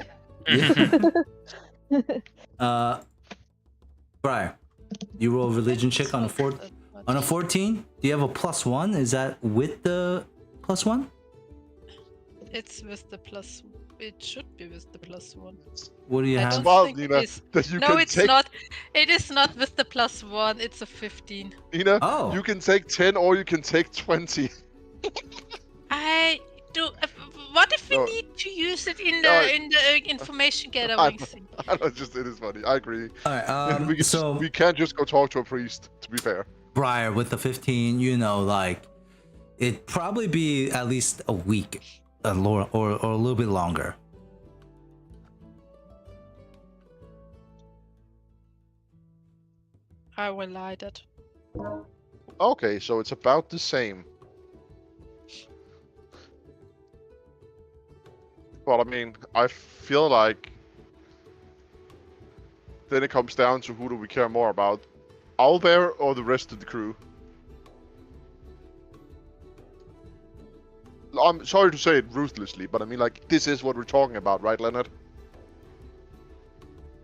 Briar, you roll a religion check on a 14. Do you have a +1? Is that with the +1? it's with the plus. It should be with the +1. What do you I have? don't Well, think it Nina, is. that you No, can it's take, not. It is not with the +1. It's a 15. Nina, Oh. you can take 10 or you can take 20. I do. What if we No. need to use it in No, the information gathering thing? I know, it is funny. I agree. All right. So we can't just go talk to a priest, to be fair. Briar with the 15, like it'd probably be at least a week, or a little bit longer. I will lie that. Okay, so it's about the same. Well, I mean, I feel like then it comes down to who do we care more about, Owlbear or the rest of the crew. I'm sorry to say it ruthlessly, but I mean, like, this is what we're talking about, right, Leonard?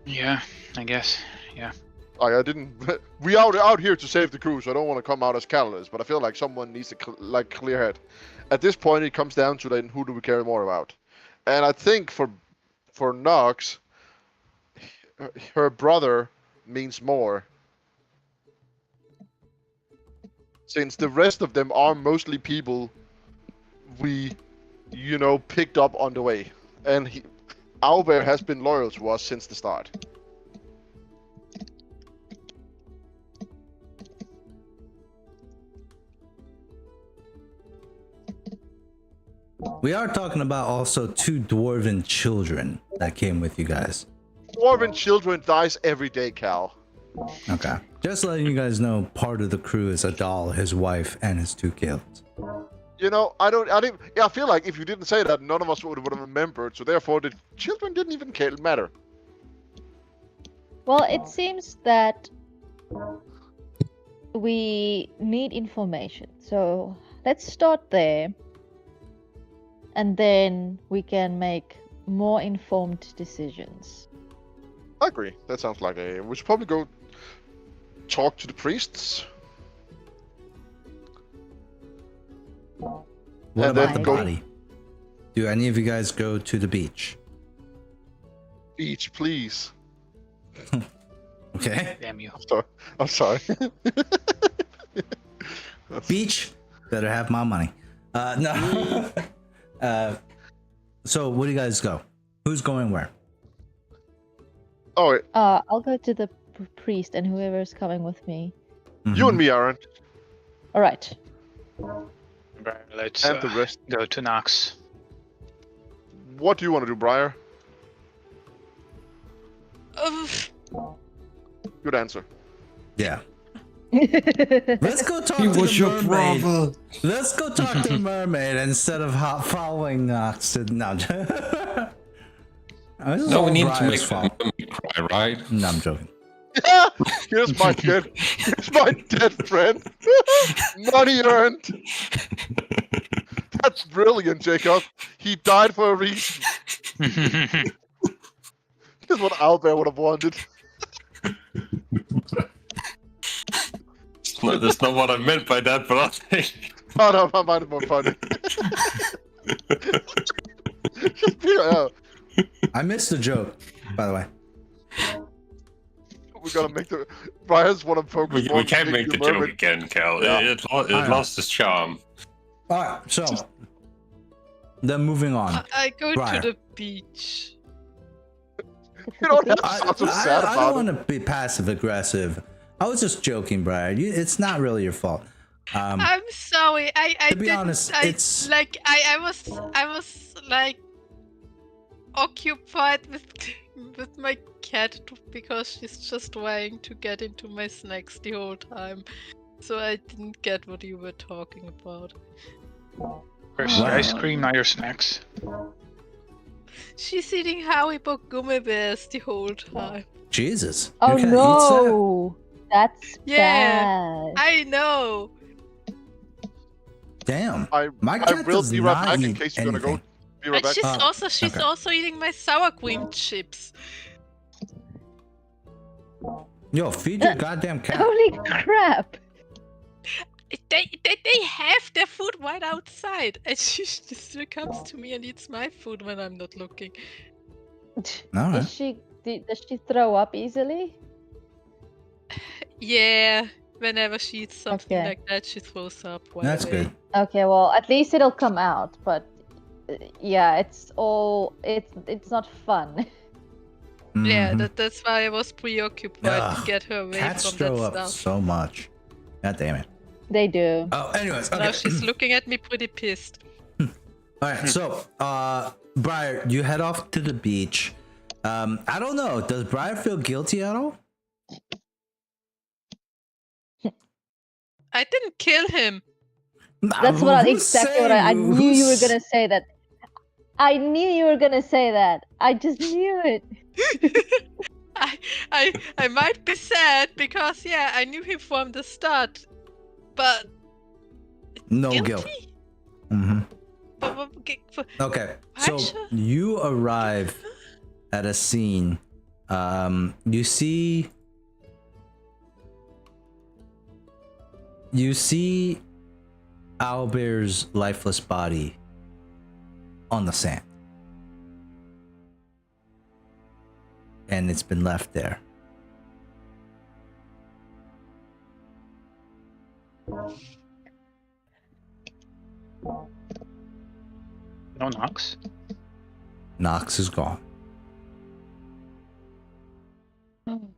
Yeah, I guess. Yeah. I didn't. We out here to save the crew, so I don't want to come out as callous. But I feel like someone needs to clear head. At this point, it comes down to then who do we care more about, and I think for Nox, her brother means more, since the rest of them are mostly people we, picked up on the way, and Owlbear has been loyal to us since the start. We are talking about also 2 dwarven children that came with you guys. Dwarven children dies every day, Cal. Okay. Just letting you guys know, part of the crew is Adal, his wife, and his 2 kids. You know, I feel like if you didn't say that, none of us would have remembered. So therefore, the children didn't even matter. Well, it seems that we need information. So let's start there. And then we can make more informed decisions. I agree. That sounds like we should probably go talk to the priests. What And about then the go- body? Do any of you guys go to the beach? Beach, please. Okay. Damn you. I'm sorry. Beach, better have my money. No. So where do you guys go? Who's going where? Oh, wait. I'll go to the priest and whoever's coming with me. You and me, Aaron, All right. Let's and the rest. go to Nox. What do you want to do, Briar? Good answer. Yeah. Let's go talk to the mermaid. Let's go talk to the mermaid instead of following Nox. No, No, we need to make the mermaid cry, right? No, I'm joking. Here's my kid. Here's my dead friend. Money earned. That's brilliant, Jacob. He died for a reason. This is what Owlbear would have wanted. No, that's not what I meant by that, but I think... Oh no, I might have more funny. Yeah, I missed the joke, by the way. we gotta make the Briar's one of focus. We can't make the joke again, Cal. Yeah. It lost its charm. Alright, so then moving on. I go Briar. to the beach. You don't have to sound so sad I about don't it. want to be passive aggressive. I was just joking, Briar. It's not really your fault. I'm sorry. I To be didn't, honest, I, it's- like I was like occupied with my cat because she's just trying to get into my snacks the whole time. So I didn't get what you were talking about. Where's the ice cream, not your snacks? She's eating Haribo gummy bears the whole time. Jesus. Oh Your cat eats that? no, that's Yeah. bad. I know. Damn. I My cat will does be right not back in eat case you're gonna go. anything. Be right And back. she's okay. also eating my sour cream chips. Yo, feed your goddamn cat. Holy crap! They have their food right outside, and she still comes to me and eats my food when I'm not looking. Alright. Does she throw up easily? Yeah, whenever she eats something Okay. like that, she throws up. Right That's away. good. Okay, well at least it'll come out, but yeah, it's not fun. Yeah, Mhm. that's why I was preoccupied Ugh, to get her away Cats from throw that up stuff. so much. God damn it. They do. Oh, anyways, Now okay. she's looking at me pretty pissed. Alright, so Briar, you head off to the beach. I don't know, does Briar feel guilty at all? I didn't kill him. That's what Who's exactly what I saying- knew you were who's- gonna say that. I knew you were gonna say that. I just knew it. I might be sad because yeah, I knew him from the start, but No guilty? guilt. Mm-hmm. But Okay, so Actually- you arrive at a scene. You see Owlbear's lifeless body on the sand, and it's been left there. No Nox? Nox is gone. Do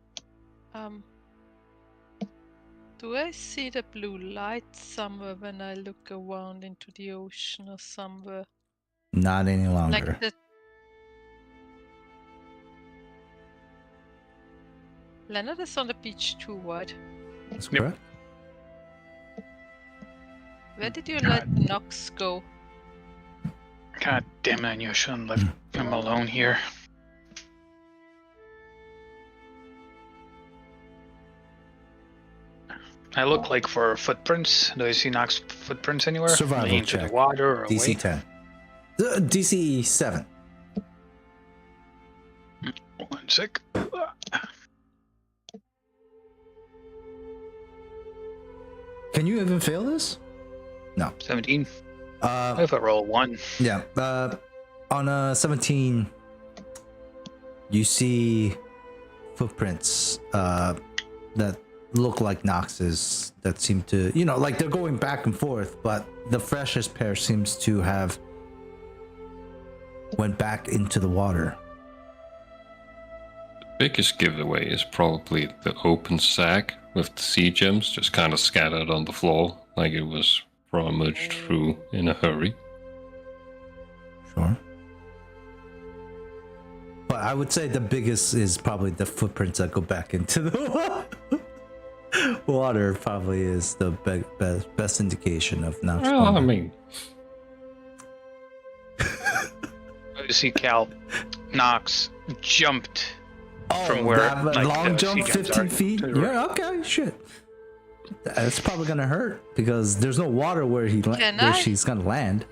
I see the blue light somewhere when I look around into the ocean or somewhere? Not any longer. Like the Leonard is on the beach too, right? That's Yep. correct. Where did you let Nox go? God damn it, you shouldn't leave him alone here. I look like for footprints. Do I see Nox footprints anywhere? Survival Laying into check. the water or DC away? 10. DC 7. 1 sec. Can you even fail this? 17. Uh, If I roll 1. Yeah. On a 17, you see footprints that look like Nox's that seem to, like they're going back and forth, but the freshest pair seems to have went back into the water. The biggest giveaway is probably the open sack with the sea gems just kind of scattered on the floor, like it was rummaged through in a hurry. Sure. But I would say the biggest is probably the footprints that go back into the water. Probably is the best indication of Nox. Well, I mean, You see Cal. Nox jumped Oh, from where that like, long the jump, sea gems 15 are. feet? To the right. Yeah, okay, shit. That's probably gonna hurt because there's no water where she's gonna land.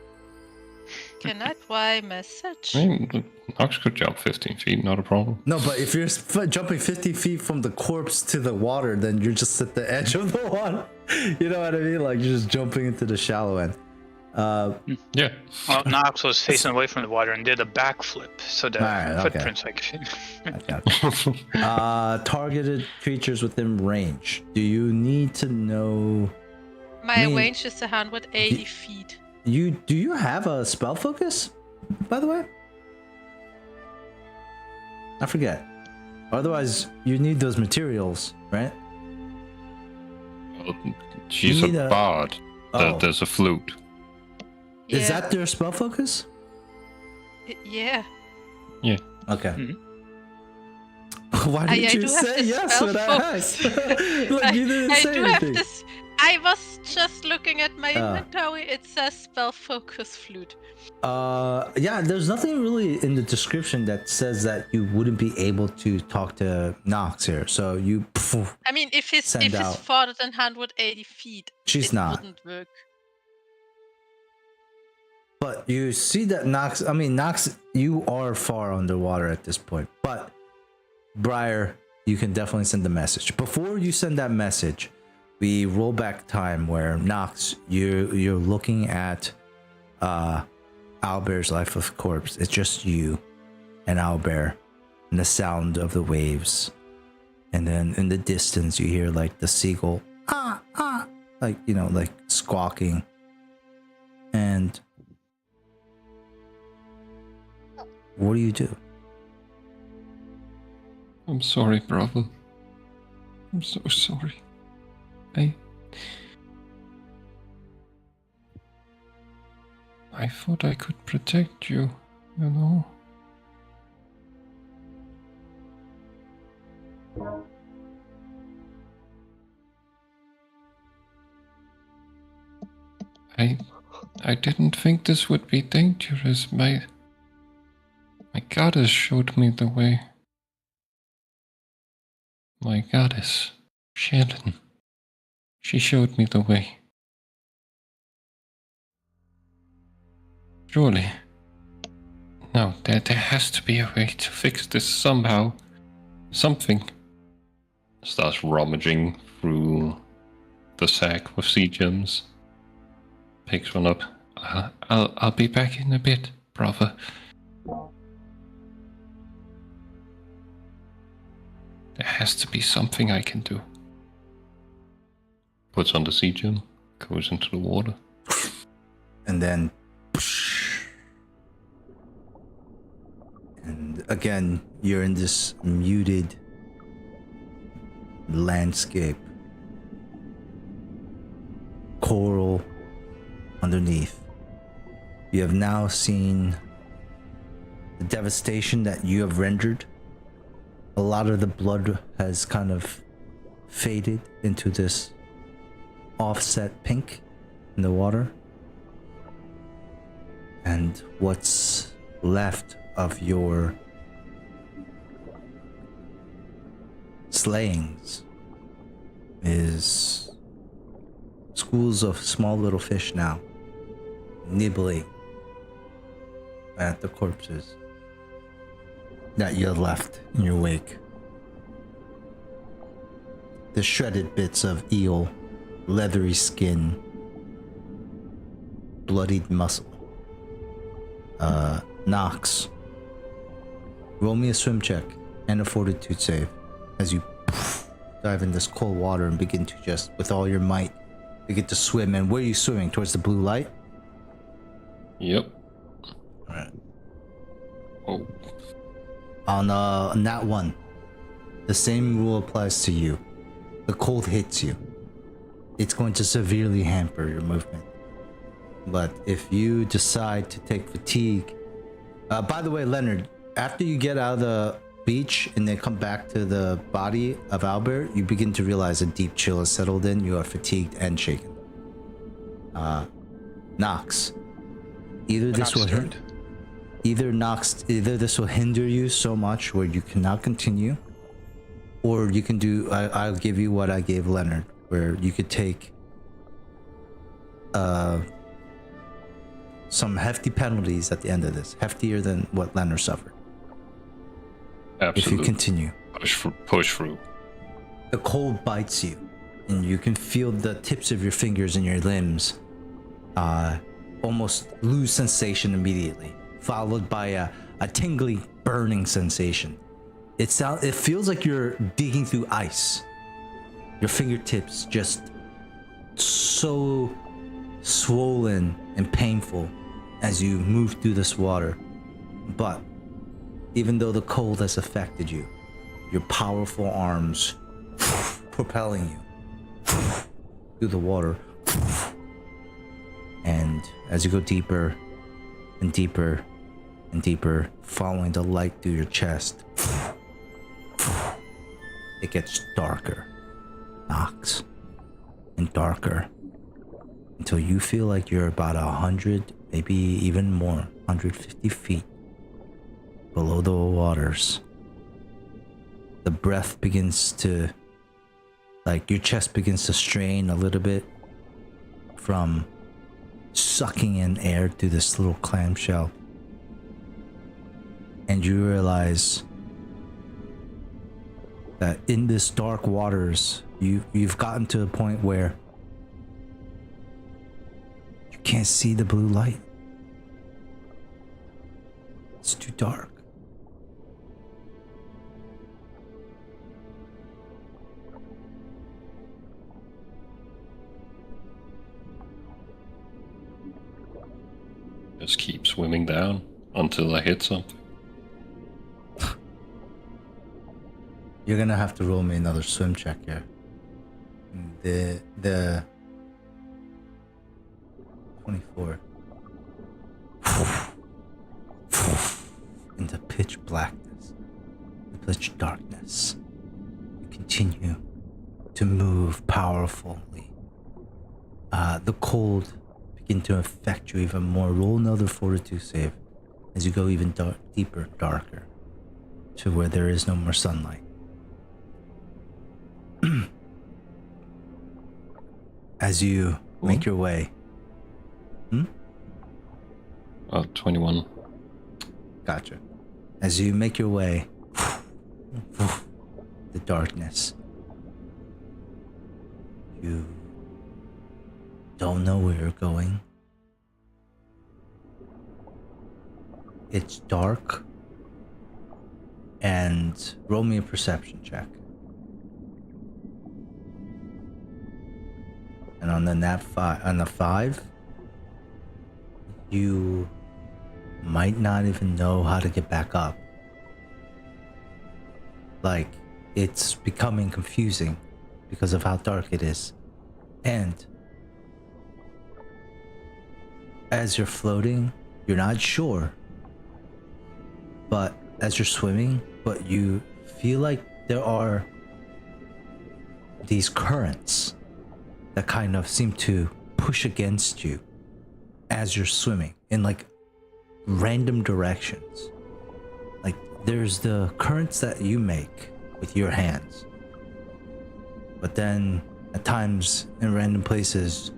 Can I try message? I mean, Nox could jump 15 feet, not a problem. No, but if you're jumping 50 feet from the corpse to the water, then you're just at the edge of the water. You know what I mean? Like you're just jumping into the shallow end. Yeah. Well, Nox was facing away from the water and did a backflip, so the Alright, okay. footprints like Targeted creatures within range. Do you need to know? My I mean, range is 180 feet. Do you have a spell focus, by the way? I forget. Otherwise, you need those materials, right? Well, she's You need a a- bard. Oh. There's a flute. Is Yeah. that their spell focus? Yeah. Okay. Mhm. Why I didn't you do have say the yes spell when I asked? Like you didn't I say do anything. have this. I was just looking at my Ah. inventory. It says spell focus flute. Yeah, there's nothing really in the description that says that you wouldn't be able to talk to Nox here. So you, I mean, if it's Send out. farther than 180 feet, She's it not. wouldn't work. but you see that Nox. I mean, Nox, you are far underwater at this point. But Briar, you can definitely send the message. Before you send that message, we roll back time where Nox, you're looking at Owlbear's life of corpse. It's just you and Owlbear and the sound of the waves. And then in the distance you hear like the seagull like like squawking. And what do you do? I'm sorry, brother. I'm so sorry. I thought I could protect you, you know? I didn't think this would be dangerous. My goddess showed me the way. My goddess, Shannon. She showed me the way. Surely. No, there has to be a way to fix this somehow. Something. Starts rummaging through the sack with sea gems. Picks one up. I'll be back in a bit, brother. There has to be something I can do. Puts on the sea gem, goes into the water. And then and again you're in this muted landscape, coral underneath. You have now seen the devastation that you have rendered. A lot of the blood has kind of faded into this offset pink in the water. And what's left of your slayings is schools of small little fish now nibbling at the corpses that you left in your wake. The shredded bits of eel, leathery skin, bloodied muscle. Nox, roll me a swim check and a fortitude save as you dive in this cold water and begin to just, with all your might, begin to swim. And where are you swimming? Towards the blue light? Yep. Alright. Oh. On that one, the same rule applies to you. The cold hits you. It's going to severely hamper your movement. But if you decide to take fatigue, by the way, Leonard, after you get out of the beach and then come back to the body of Albert, you begin to realize a deep chill has settled in. You are fatigued and shaken. Nox, either this will hinder you so much where you cannot continue, or you can do. I'll give you what I gave Leonard, where you could take some hefty penalties at the end of this, heftier than what Leonard suffered. Absolutely. If you continue. Push through. The cold bites you, and you can feel the tips of your fingers and your limbs almost lose sensation immediately, followed by a tingly, burning sensation. It feels like you're digging through ice. Your fingertips just so swollen and painful as you move through this water. But even though the cold has affected you, your powerful arms propelling you through the water. And as you go deeper and deeper and deeper, following the light through your chest, it gets darker, Nox, and darker, until you feel like you're about 100, maybe even more, 150 feet below the waters. The breath begins to, like, your chest begins to strain a little bit from sucking in air through this little clamshell. And you realize that in this dark waters, you've gotten to a point where you can't see the blue light. It's too dark. Just keep swimming down until I hit something. You're gonna have to roll me another swim check here. The 24. Into pitch blackness, pitch darkness. You continue to move powerfully. The cold begin to affect you even more. Roll another fortitude save as you go even deeper, darker, to where there is no more sunlight. As you make your way. 21. Gotcha. As you make your way, the darkness. You don't know where you're going. It's dark. And roll me a perception check. And on the 5, you might not even know how to get back up. Like, it's becoming confusing because of how dark it is. And as you're floating, you're not sure, but as you're swimming, but you feel like there are these currents that kind of seem to push against you as you're swimming in like random directions. Like there's the currents that you make with your hands, but then at times in random places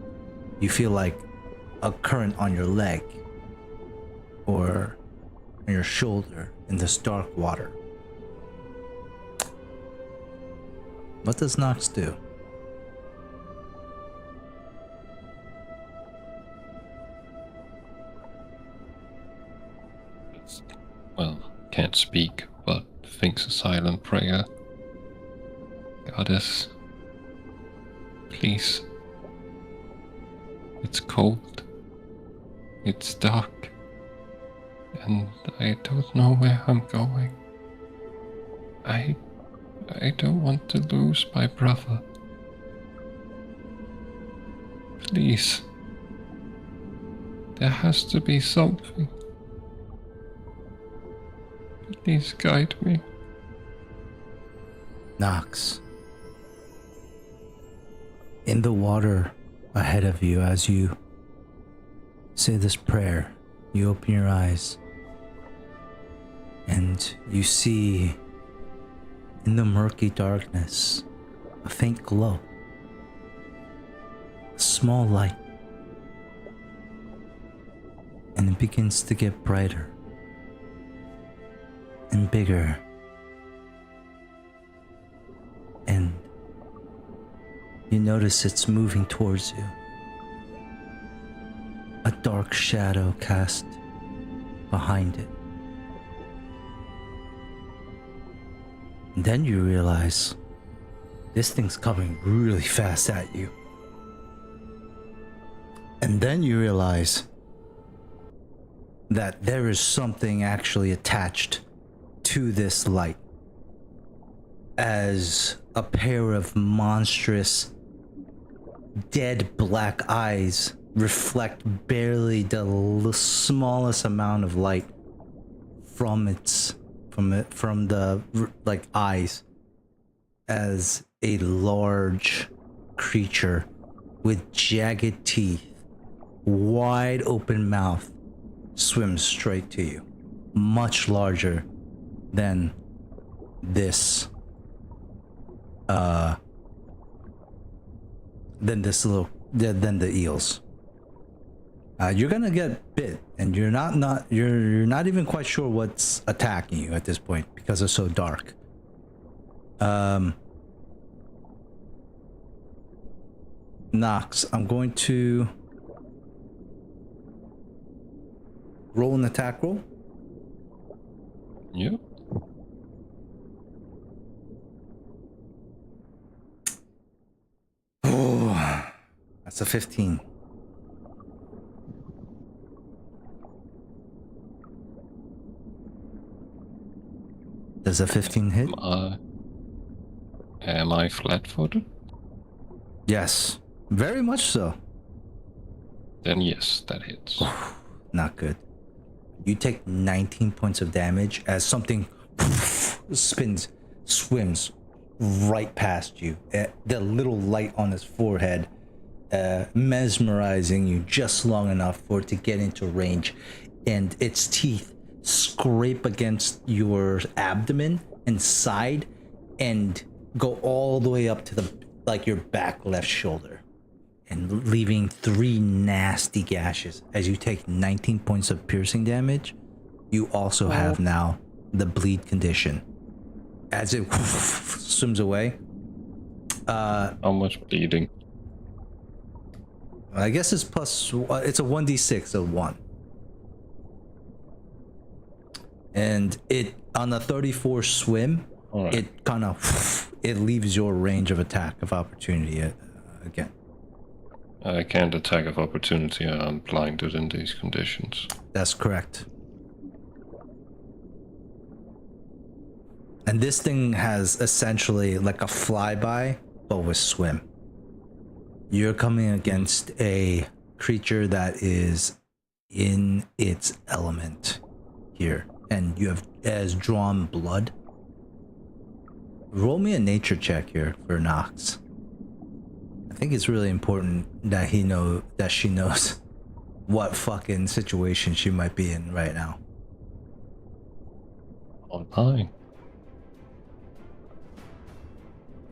you feel like a current on your leg or on your shoulder in this dark water. What does Nox do? Well, can't speak, but thinks a silent prayer. Goddess, please. It's cold. It's dark. And I don't know where I'm going. I don't want to lose my brother. Please. There has to be something. Please guide me. Nox. In the water ahead of you, as you say this prayer, you open your eyes and you see in the murky darkness a faint glow, a small light, and it begins to get brighter and bigger, and you notice it's moving towards you. A dark shadow cast behind it. And then you realize this thing's coming really fast at you. And then you realize that there is something actually attached to this light, as a pair of monstrous dead black eyes reflect barely the smallest amount of light from the like eyes, as a large creature with jagged teeth, wide open mouth, swims straight to you, much larger than this than the eels. You're gonna get bit, and you're not even quite sure what's attacking you at this point because it's so dark. Nox, I'm going to roll an attack roll. Yep. Oh, that's a 15. Does a 15 hit? Am I flat-footed? Yes, very much so. Then yes, that hits. Not good. You take 19 points of damage as something swims right past you. The little light on his forehead, mesmerizing you just long enough for it to get into range, and its teeth scrape against your abdomen and side and go all the way up to your back left shoulder, and leaving 3 nasty gashes. As you take 19 points of piercing damage, you also have now the bleed condition. As it swims away. How much bleeding? I guess it's it's a 1d6 of 1. And it, on a 34 swim, right, it kind of, it leaves your range of attack of opportunity again. I can't attack of opportunity. I'm blinded in these conditions. That's correct. And this thing has essentially like a flyby, but with swim. You're coming against a creature that is in its element here, and you has drawn blood. Roll me a nature check here for Nox. I think it's really important that she knows what fucking situation she might be in right now. On 9.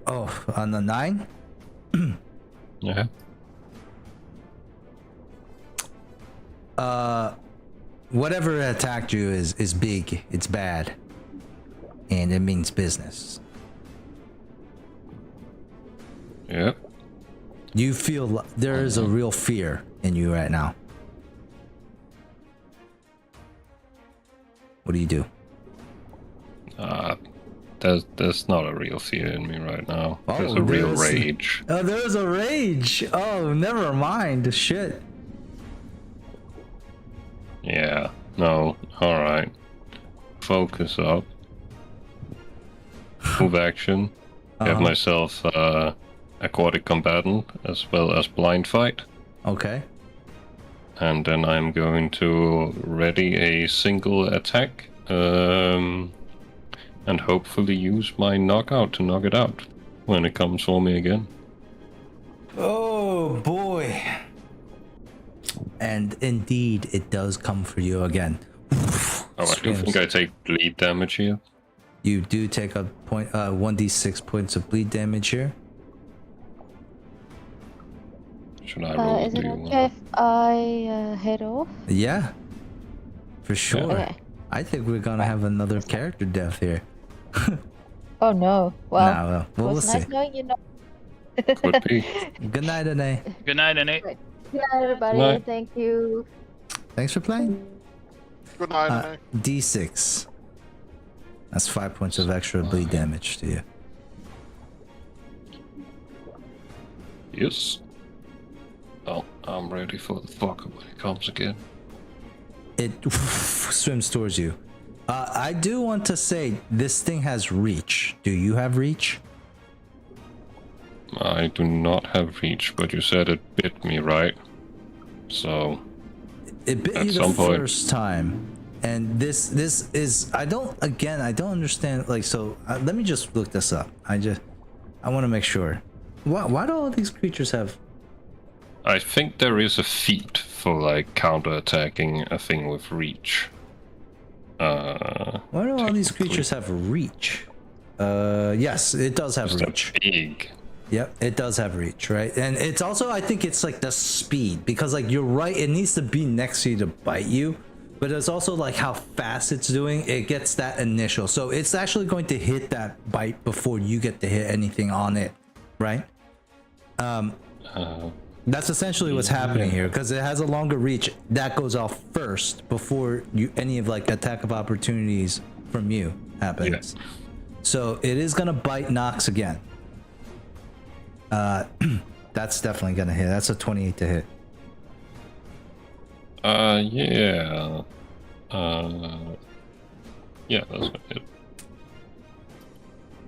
Oh, on the 9? Yeah. Whatever attacked you is big, it's bad, and it means business. Yep. You feel there is a real fear in you right now. What do you do? There's not a real fear in me right now. Oh, There's a real there's- rage. Oh, there's a rage. Oh, never mind. Shit. Yeah. No. All right. Focus up. Move action. Have myself aquatic combatant as well as blind fight. Okay. And then I'm going to ready a single attack. And hopefully use my knockout to knock it out when it comes for me again. Oh boy. And indeed, it does come for you again. Oh, I do think I take bleed damage here. You do take a 1d6 points of bleed damage here. Should I roll? Is it Do you okay if I head off? Yeah, for sure. Okay. I think we're gonna have another character death here. Oh no. Well, Nah, well, it we'll was see. nice knowing you. Could be. Good night, Ane. Good night, Nate. Good night, everybody. Night. Thank you. Thanks for playing. Good night, Ane. D6. That's 5 points of extra bleed damage to you. Yes. Oh, I'm ready for the fucker when it comes again. It swims towards you. I do want to say this thing has reach. Do you have reach? I do not have reach, but you said it bit me, right? So, It bit At you the some point. first time, and this is I don't understand. Like, so let me just look this up. I want to make sure. Why do all these creatures have? I think there is a feat for like counter-attacking a thing with reach. Why do all these technically. creatures have reach? Yes, it does have Is that reach. big? Yep, it does have reach, right? And it's also, I think it's like the speed, because like you're right, it needs to be next to you to bite you, but it's also like how fast it's doing. It gets that initial, so it's actually going to hit that bite before you get to hit anything on it, right? That's essentially what's happening here, because it has a longer reach. That goes off first before you any of like attack of opportunities from you happens. Yeah. So it is gonna bite Nox again. That's definitely gonna hit. That's a 28 to hit. Yeah. Yeah, that's it.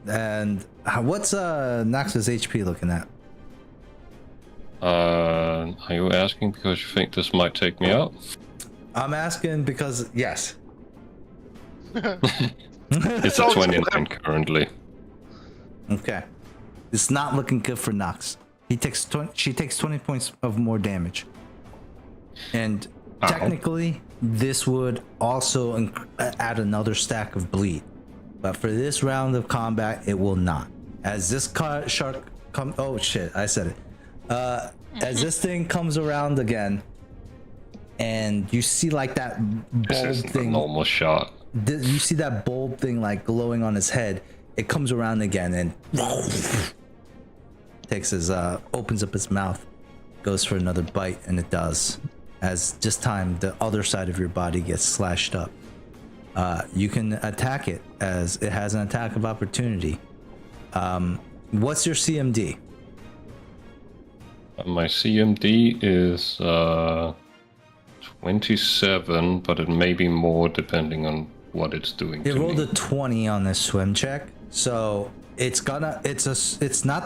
And what's Nox's HP looking at? Are you asking because you think this might take me out? I'm asking because yes. It's a 29 currently. Okay. It's not looking good for Nox. She takes 20 points of more damage. And technically, this would also add another stack of bleed. But for this round of combat, it will not. As this shark comes... Oh shit, I said it. As this thing comes around again, and you see like that This bulb isn't a thing... normal shot. You see that bulb thing like glowing on his head. It comes around again and takes his opens up his mouth, goes for another bite, and it does. As this time the other side of your body gets slashed up. You can attack it as it has an attack of opportunity. What's your CMD? My CMD is 27, but it may be more depending on what it's doing It to rolled me. a 20 on this swim check, so it's not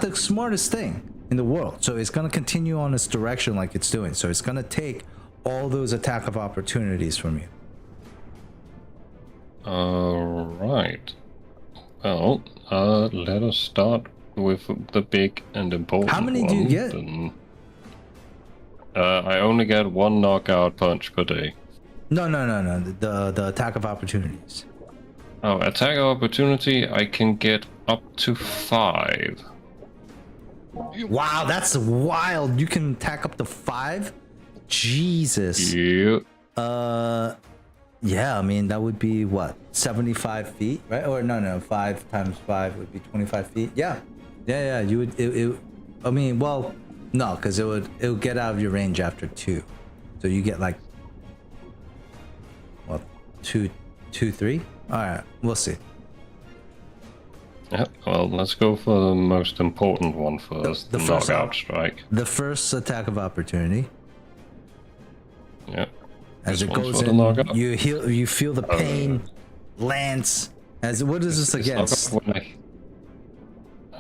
the smartest thing in the world. So it's gonna continue on its direction like it's doing. So it's gonna take all those attack of opportunities from you. Alright. Well, let us start with the big and important one. How many do you get? Then, I only get 1 knockout punch per day. No. The attack of opportunities. Oh, attack opportunity, I can get up to 5. Wow, that's wild. You can attack up to 5? Jesus. Yeah. Yeah, I mean, that would be what? 75 feet, right? Or no, 5 times 5 would be 25 feet. Yeah. You would, I mean, well, no, because it would get out of your range after 2. So you get like, well, 2, 3? All right, we'll see. Yeah, well, let's go for the most important one first. The The first knockout out. strike. The first attack of opportunity. Yeah. As This it one's goes for the in, knockout. you feel the pain. Lance, as what is this It's against? knockout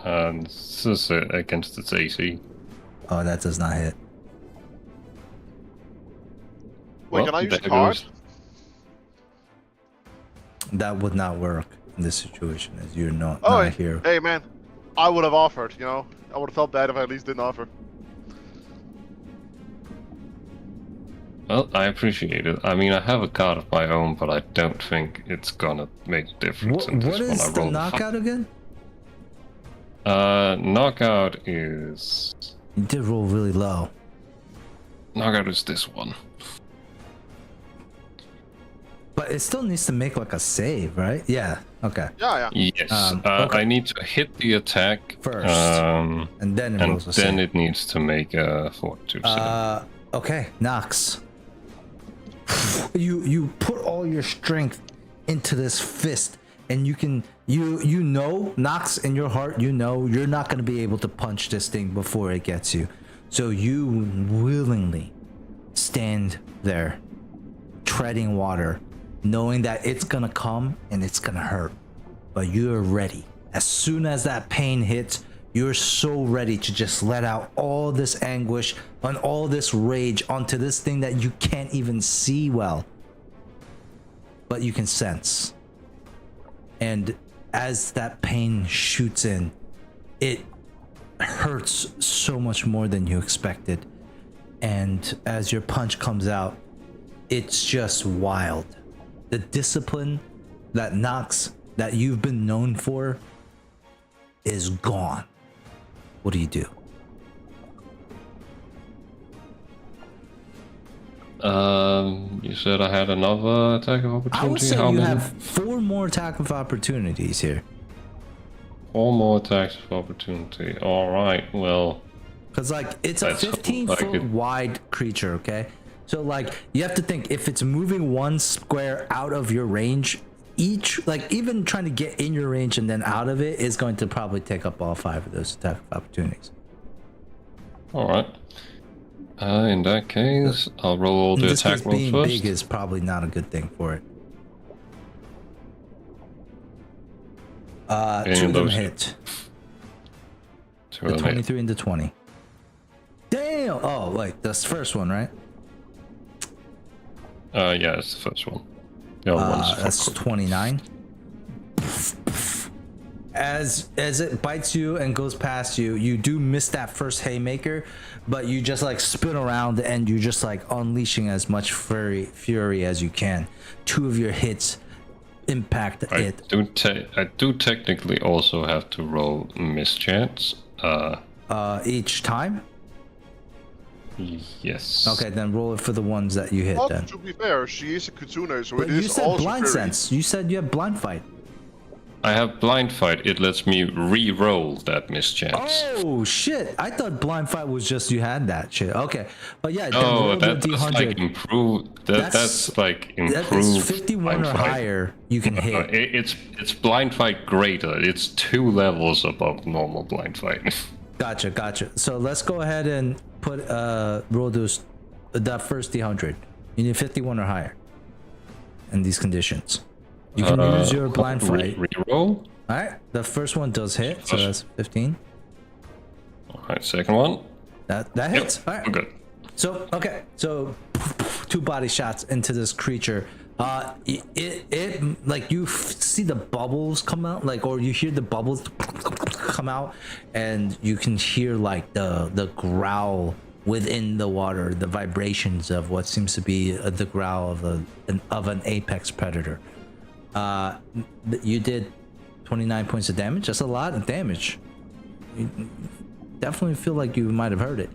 when this is against its AC. Oh, that does not hit. Wait, Well, can I use a there card? goes- That would not work in this situation, as you're not Oh, a hero. hey man, I would have offered. You know, I would have felt bad if I at least didn't offer. Well, I appreciate it. I mean, I have a card of my own, but I don't think it's gonna make a difference in this What one. is I the rolled a knockout again? knockout is... You did roll really low. Knockout is this one. But it still needs to make like a save, right? Yeah. Okay. Yeah. Yes. Okay. I need to hit the attack First. and And then it rolls a then save. it needs to make a fortitude save. Okay, Nox. You put all your strength into this fist, and you know, Nox, in your heart, you know you're not gonna be able to punch this thing before it gets you. So you willingly stand there, treading water, knowing that it's gonna come and it's gonna hurt. But you're ready. As soon as that pain hits, you're so ready to just let out all this anguish and all this rage onto this thing that you can't even see well, but you can sense. And as that pain shoots in, it hurts so much more than you expected. And as your punch comes out, it's just wild. The discipline that Nox, that you've been known for, is gone. What do you do? You said I had another attack of opportunity. I would say How you many? have 4 more attack of opportunities here. 4 more attacks of opportunity. All right. Well, Because, like, it's a That's 15-foot like it. wide creature, okay? So, like, you have to think, if it's moving 1 square out of your range, each, like, even trying to get in your range and then out of it is going to probably take up all 5 of those attack of opportunities. all right. In that case, I'll roll all In the this attack case, rolls being first. big is probably not a good thing for it. 2 Any of of them those hit. 2 The of them hit. 23 and the 20. Damn! Oh, wait, that's the first one, right? Yeah, it's the first one. The other one's That's for crit. 29. As it bites you and goes past you, you do miss that first haymaker, but you just like spin around and you just like unleashing as much fury as you can. 2 of your hits impact it. I do technically also have to roll mischance. Each time. Yes. Okay, then roll it for the ones that you hit. Well, Then. to be fair, she is a Kitsune, so But it you is said also blind very... sense. You said you have blind fight. I have blind fight. It lets me re-roll that mischance. Oh shit! I thought blind fight was just you had that shit. Okay, but yeah. then Oh, roll the that's D100. like improved. That's like improved. That is 51 blind or fight. higher. You can hit. It's blind fight greater. It's 2 levels above normal blind fight. Gotcha. So let's go ahead and put roll those that first D100. You need 51 or higher in these conditions. You can use your blind fight. Reroll. All right, the first one does hit, so that's 15. All right, second one. That hits. All right. We're good. So okay, so 2 body shots into this creature. It like you see the bubbles come out, like, or you hear the bubbles come out, and you can hear like the growl within the water, the vibrations of what seems to be the growl of an apex predator. You did 29 points of damage. That's a lot of damage. You definitely feel like you might have heard it.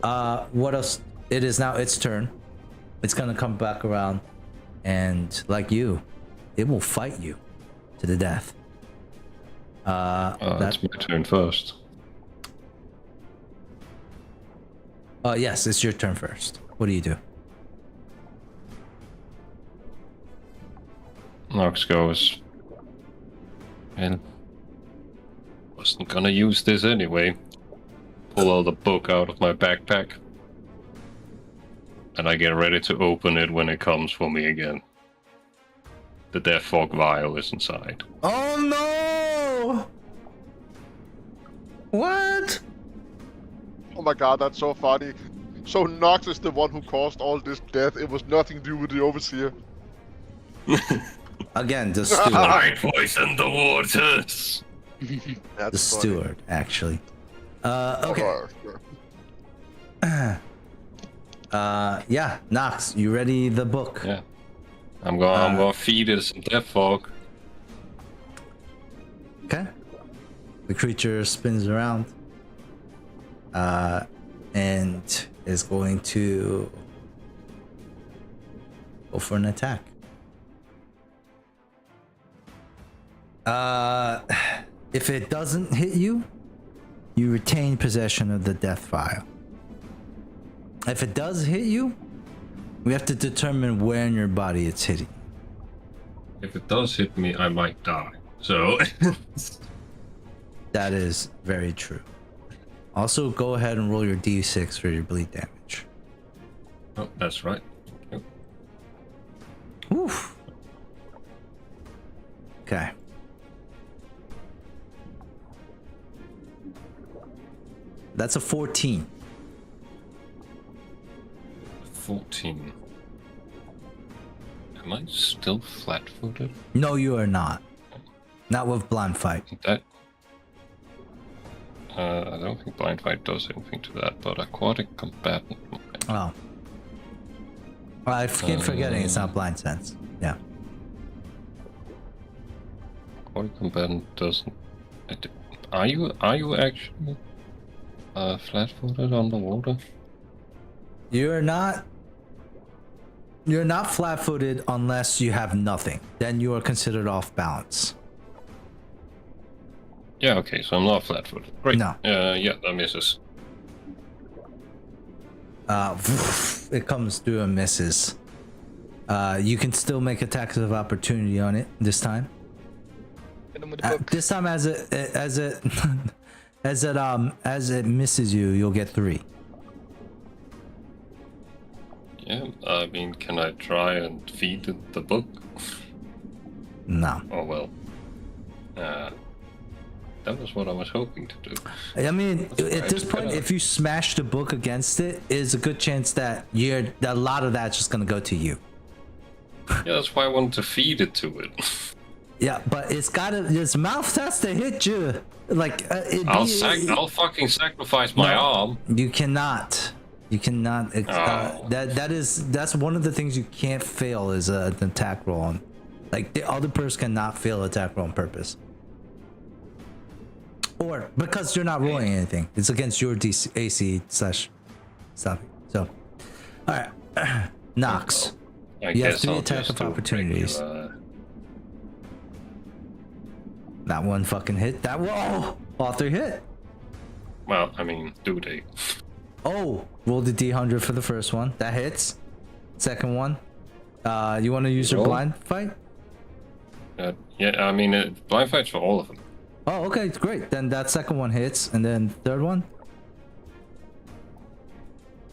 What else? It is now its turn. It's gonna come back around, and like you, it will fight you to the death. That's my turn first. Yes, it's your turn first. What do you do? Nox goes. Well, wasn't gonna use this anyway. Pull all the book out of my backpack. And I get ready to open it when it comes for me again. The Death Fog vial is inside. Oh no! What? Oh my god, that's so funny. So Nox is the one who caused all this death. It was nothing to do with the Overseer. Again, the steward. I poisoned the waters! The That's steward, actually. Okay. Sure. Yeah, Nox, you ready the book? Yeah. I'm gonna feed it some Death Fog. Okay. The creature spins around. And is going to go for an attack. If it doesn't hit you, you retain possession of the death vial. If it does hit you, we have to determine where in your body it's hitting. If it does hit me, I might die. So That is very true. Also, go ahead and roll your d6 for your bleed damage. oh, that's right. Yep. Oof. Okay. That's a 14. 14. Am I still flat-footed? No, you are not. Not with blind fight. That. I don't think blind fight does anything to that, but aquatic combatant. Oh. Well, I keep forgetting it's not blind sense. Yeah. Aquatic combatant doesn't. Are you actually flat-footed underwater? You're not flat-footed unless you have nothing. Then you are considered off balance. Yeah, okay, so I'm not flat-footed. Great. No. Yeah, that misses. It comes through and misses. You can still make attacks of opportunity on it this time. Hit him with the book. This time, as it misses you, you'll get 3. Yeah, I mean, can I try and feed it the book? No. Oh well. That was what I was hoping to do. I mean, That's at this point, if you smash the book against it, is a good chance that a lot of that's just gonna go to you. Yeah, that's why I wanted to feed it to it. Yeah, but its mouth has to hit you. Like, I'll fucking sacrifice my arm. You cannot. You cannot. That's one of the things you can't fail is an attack roll on. Like, the other person cannot fail attack roll on purpose. Or because you're not rolling anything. It's against your AC / stopping. So, alright. Nox. You have 3 attack of opportunities. That one fucking hit. That whoa! All 3 hit. Well, I mean, do they? Oh, roll the D100 for the first one. That hits. Second one. You want to use your blind fight? Yeah, I mean, blind fight's for all of them. Oh, okay, great. Then that second one hits, and then third one.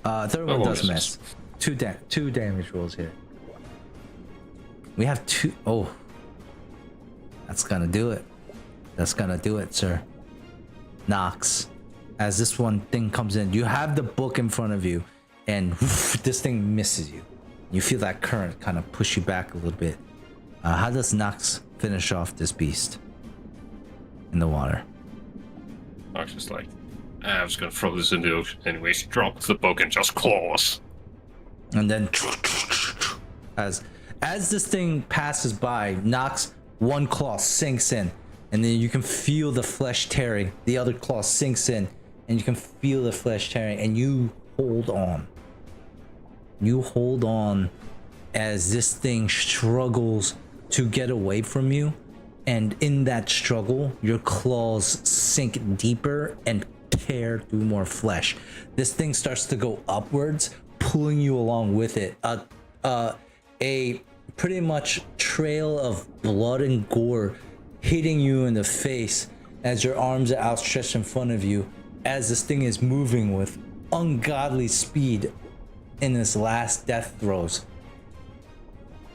Third one does miss. 2 damage rolls here. We have 2. Oh, That's gonna do it. That's gonna do it, sir. Nox, as this one thing comes in, you have the book in front of you, and this thing misses you. You feel that current kind of push you back a little bit. How does Nox finish off this beast in the water? Nox is like, I was gonna throw this in the ocean anyways. Drops the book and just claws. And then, as this thing passes by, Nox, one claw sinks in, and then you can feel the flesh tearing. The other claw sinks in, and you can feel the flesh tearing, and you hold on. You hold on as this thing struggles to get away from you, and in that struggle, your claws sink deeper and tear through more flesh. This thing starts to go upwards, pulling you along with it. A pretty much trail of blood and gore hitting you in the face as your arms are outstretched in front of you, as this thing is moving with ungodly speed in its last death throes.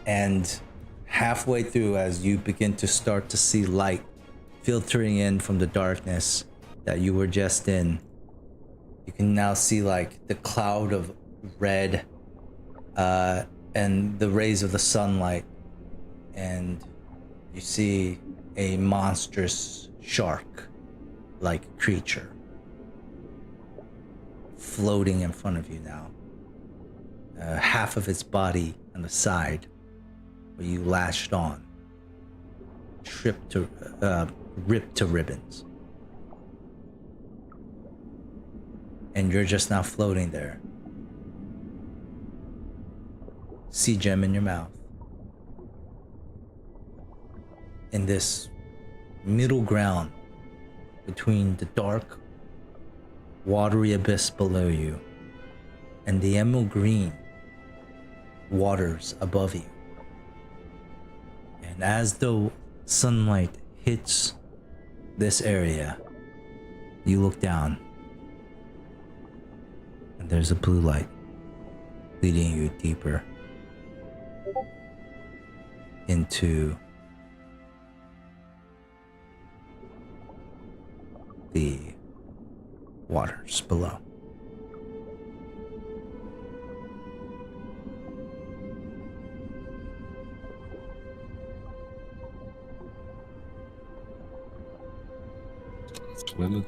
And halfway through, as you begin to start to see light filtering in from the darkness that you were just in, you can now see like the cloud of red and the rays of the sunlight, and you see a monstrous shark like creature floating in front of you now. Half of its body on the side where you lashed on, ripped to ribbons. And you're just now floating there. Sea gem in your mouth. In this middle ground between the dark, watery abyss below you and the emerald green waters above you. And as the sunlight hits this area, you look down, and there's a blue light leading you deeper into the waters below. Women.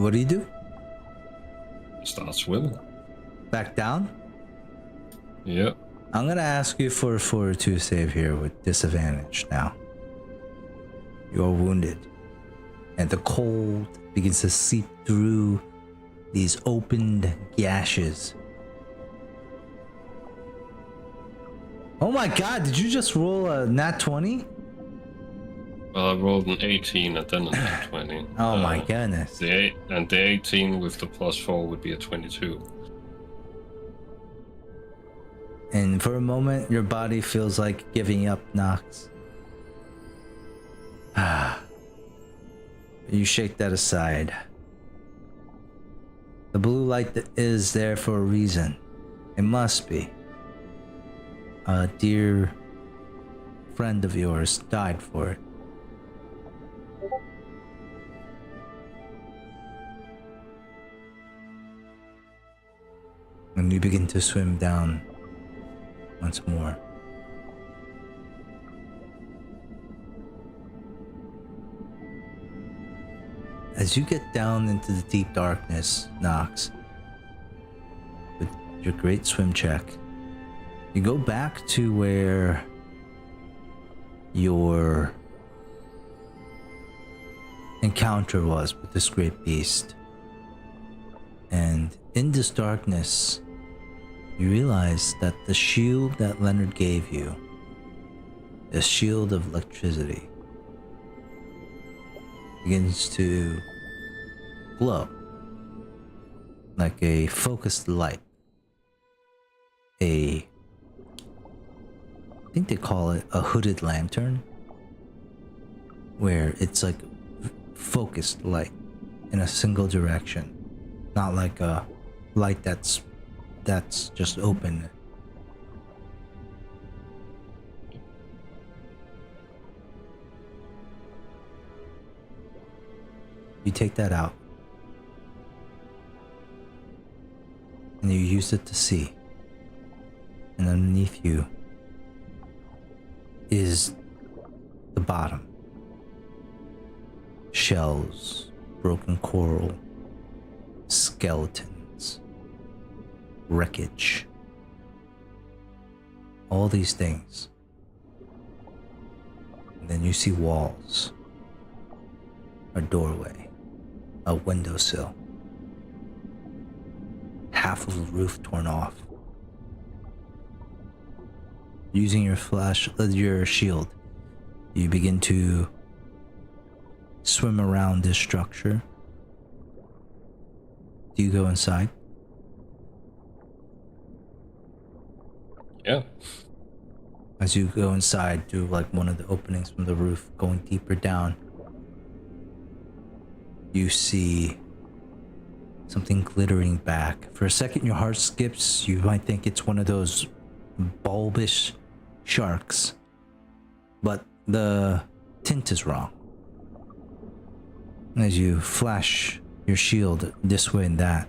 What do you do? Start swimming. Back down? Yep. I'm gonna ask you for a 4-2 save here with disadvantage now. You are wounded, and the cold begins to seep through these opened gashes. Oh my god, did you just roll a nat 20? Well, I rolled an 18 and then a 20. Oh my goodness. The 18 with the +4 would be a 22. And for a moment, your body feels like giving up, Nox. You shake that aside. The blue light that is there for a reason. It must be. A dear friend of yours died for it. And you begin to swim down once more. As you get down into the deep darkness, Nox, with your great swim check, you go back to where your encounter was with this great beast. And in this darkness, you realize that the shield that Leonard gave you, the shield of electricity, begins to glow like a focused light. I think they call it a hooded lantern, where it's like focused light in a single direction, not like a light that's just open. You take that out and you use it to see, and underneath you is the bottom. Shells, broken coral, skeletons, wreckage, all these things. And then you see walls, a doorway, a windowsill, half of the roof torn off. Using your shield, you begin to swim around this structure. Do you go inside? Yeah. As you go inside through like one of the openings from the roof, going deeper down, you see something glittering back. For a second, your heart skips. You might think it's one of those bulbous sharks, but the tint is wrong. As you flash your shield this way and that,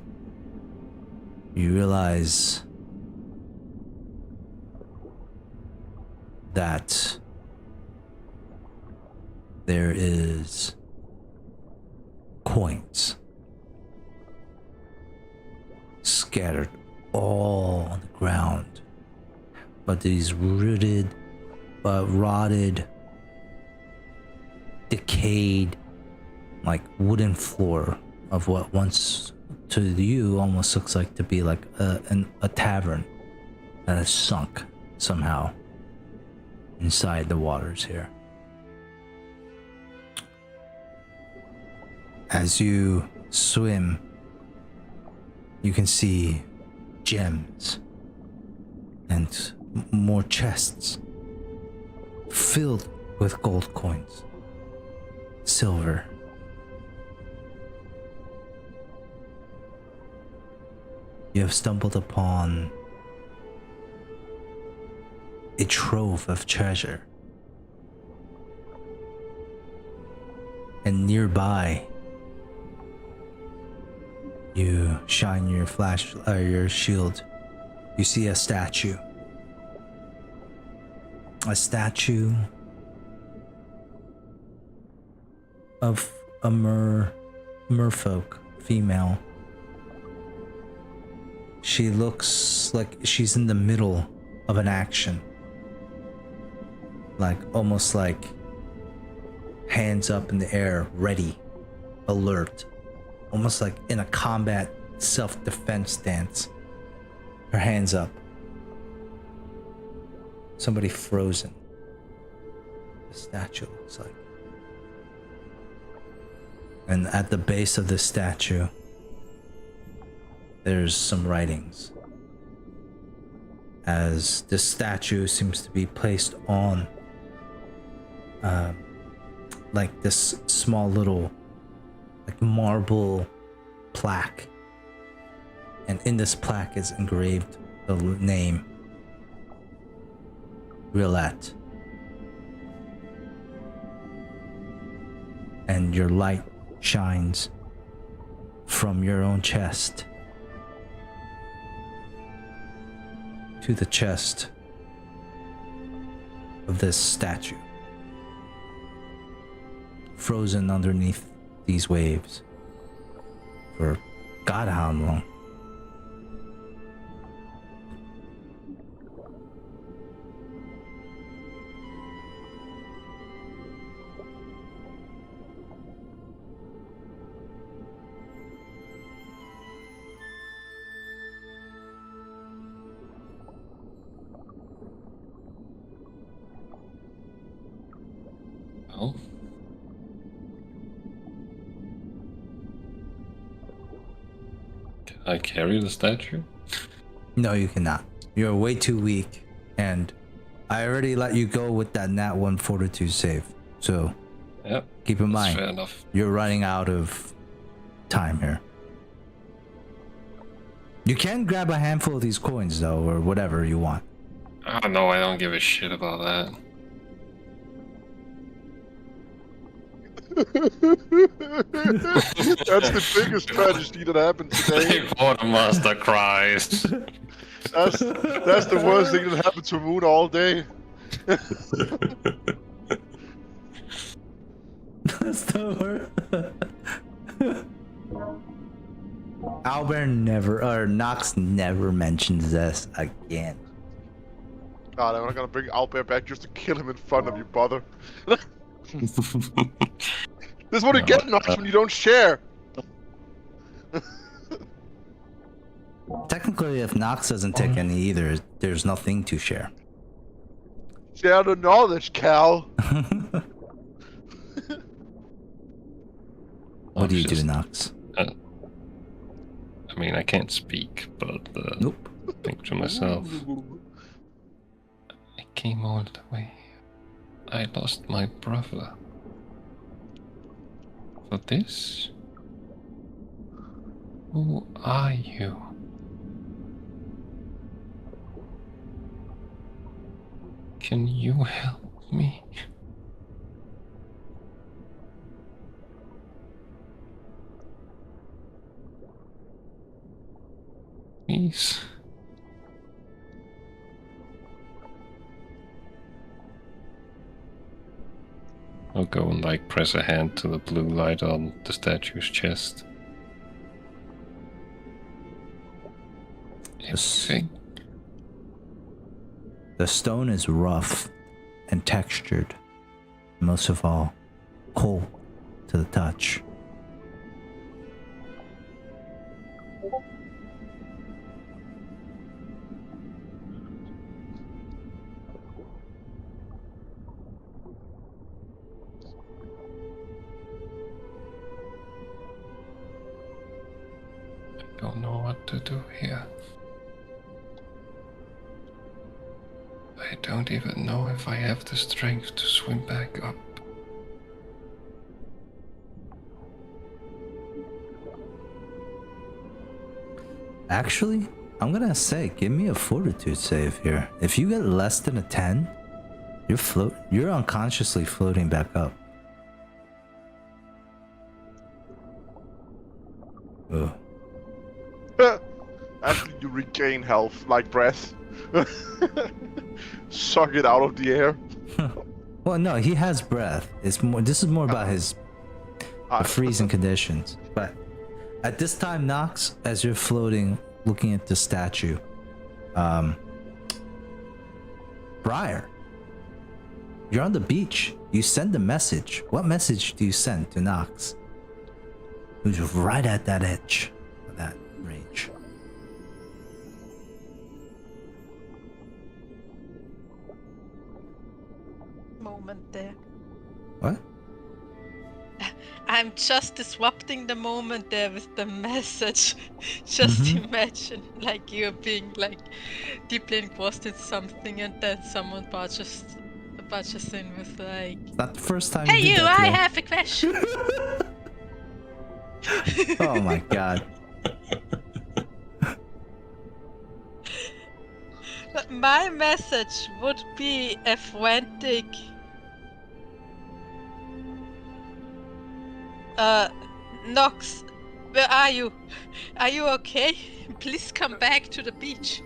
you realize that there is coins scattered all on the ground, but these rotted, decayed, like wooden floor of what once to you almost looks like to be like a tavern that has sunk somehow inside the waters here. As you swim, you can see gems and more chests filled with gold coins, silver. You have stumbled upon a trove of treasure. And nearby, you shine your your shield. You see a statue. A statue of a merfolk, female. She looks like she's in the middle of an action. Like, almost like hands up in the air, ready, alert. Almost like in a combat self-defense stance. Her hands up. Somebody frozen. The statue looks like. And at the base of the statue, there's some writings. As this statue seems to be placed on like this small little like marble plaque, and in this plaque is engraved the name Rilette. And your light shines from your own chest to the chest of this statue, frozen underneath these waves for God how long. Well, can I carry the statue? No, you cannot. You're way too weak, and I already let you go with that nat 1 fortitude save. So Yep. Keep in That's mind, fair enough. you're running out of time here. You can grab a handful of these coins though, or whatever you want. Oh no, I don't give a shit about that. That's the biggest tragedy that happened today. The quartermaster cries. That's the worst thing that happened to Moon all day. That's the word. Albert never, or Nox never mentions this again. God, I'm not gonna bring Albert back just to kill him in front of you, brother. This is what you get, Nox, when you don't share. Technically, if Nox doesn't take any either, there's nothing to share. Share the knowledge, Cal. What do you do, Just- Nox? I mean, I can't speak, but Nope. think to myself, I came all the way. I lost my brother. For this? Who are you? Can you help me? Please. I'll go and like press a hand to the blue light on the statue's chest. Anything? The stone is rough and textured. Most of all, cold to the touch. I don't know what to do here. I don't even know if I have the strength to swim back up. Actually, I'm gonna say, give me a fortitude save here. If you get less than a 10, you're unconsciously floating back up. Ugh. After you regain health, like breath. Suck it out of the air. Well, no, he has breath. It's more. This is more about his the freezing conditions. But at this time, Nox, as you're floating, looking at the statue, Briar, you're on the beach. You send a message. What message do you send to Nox, who's right at that edge of that range? Moment there. What? I'm just disrupting the moment there with the message. Just imagine, like, you're being like deeply engrossed in something, and then someone barges in with like, It's not the first time. "Hey, you did you! that I today. have a question." Oh my god. But my message would be a frantic. Nox, where are you? Are you okay? Please come back to the beach.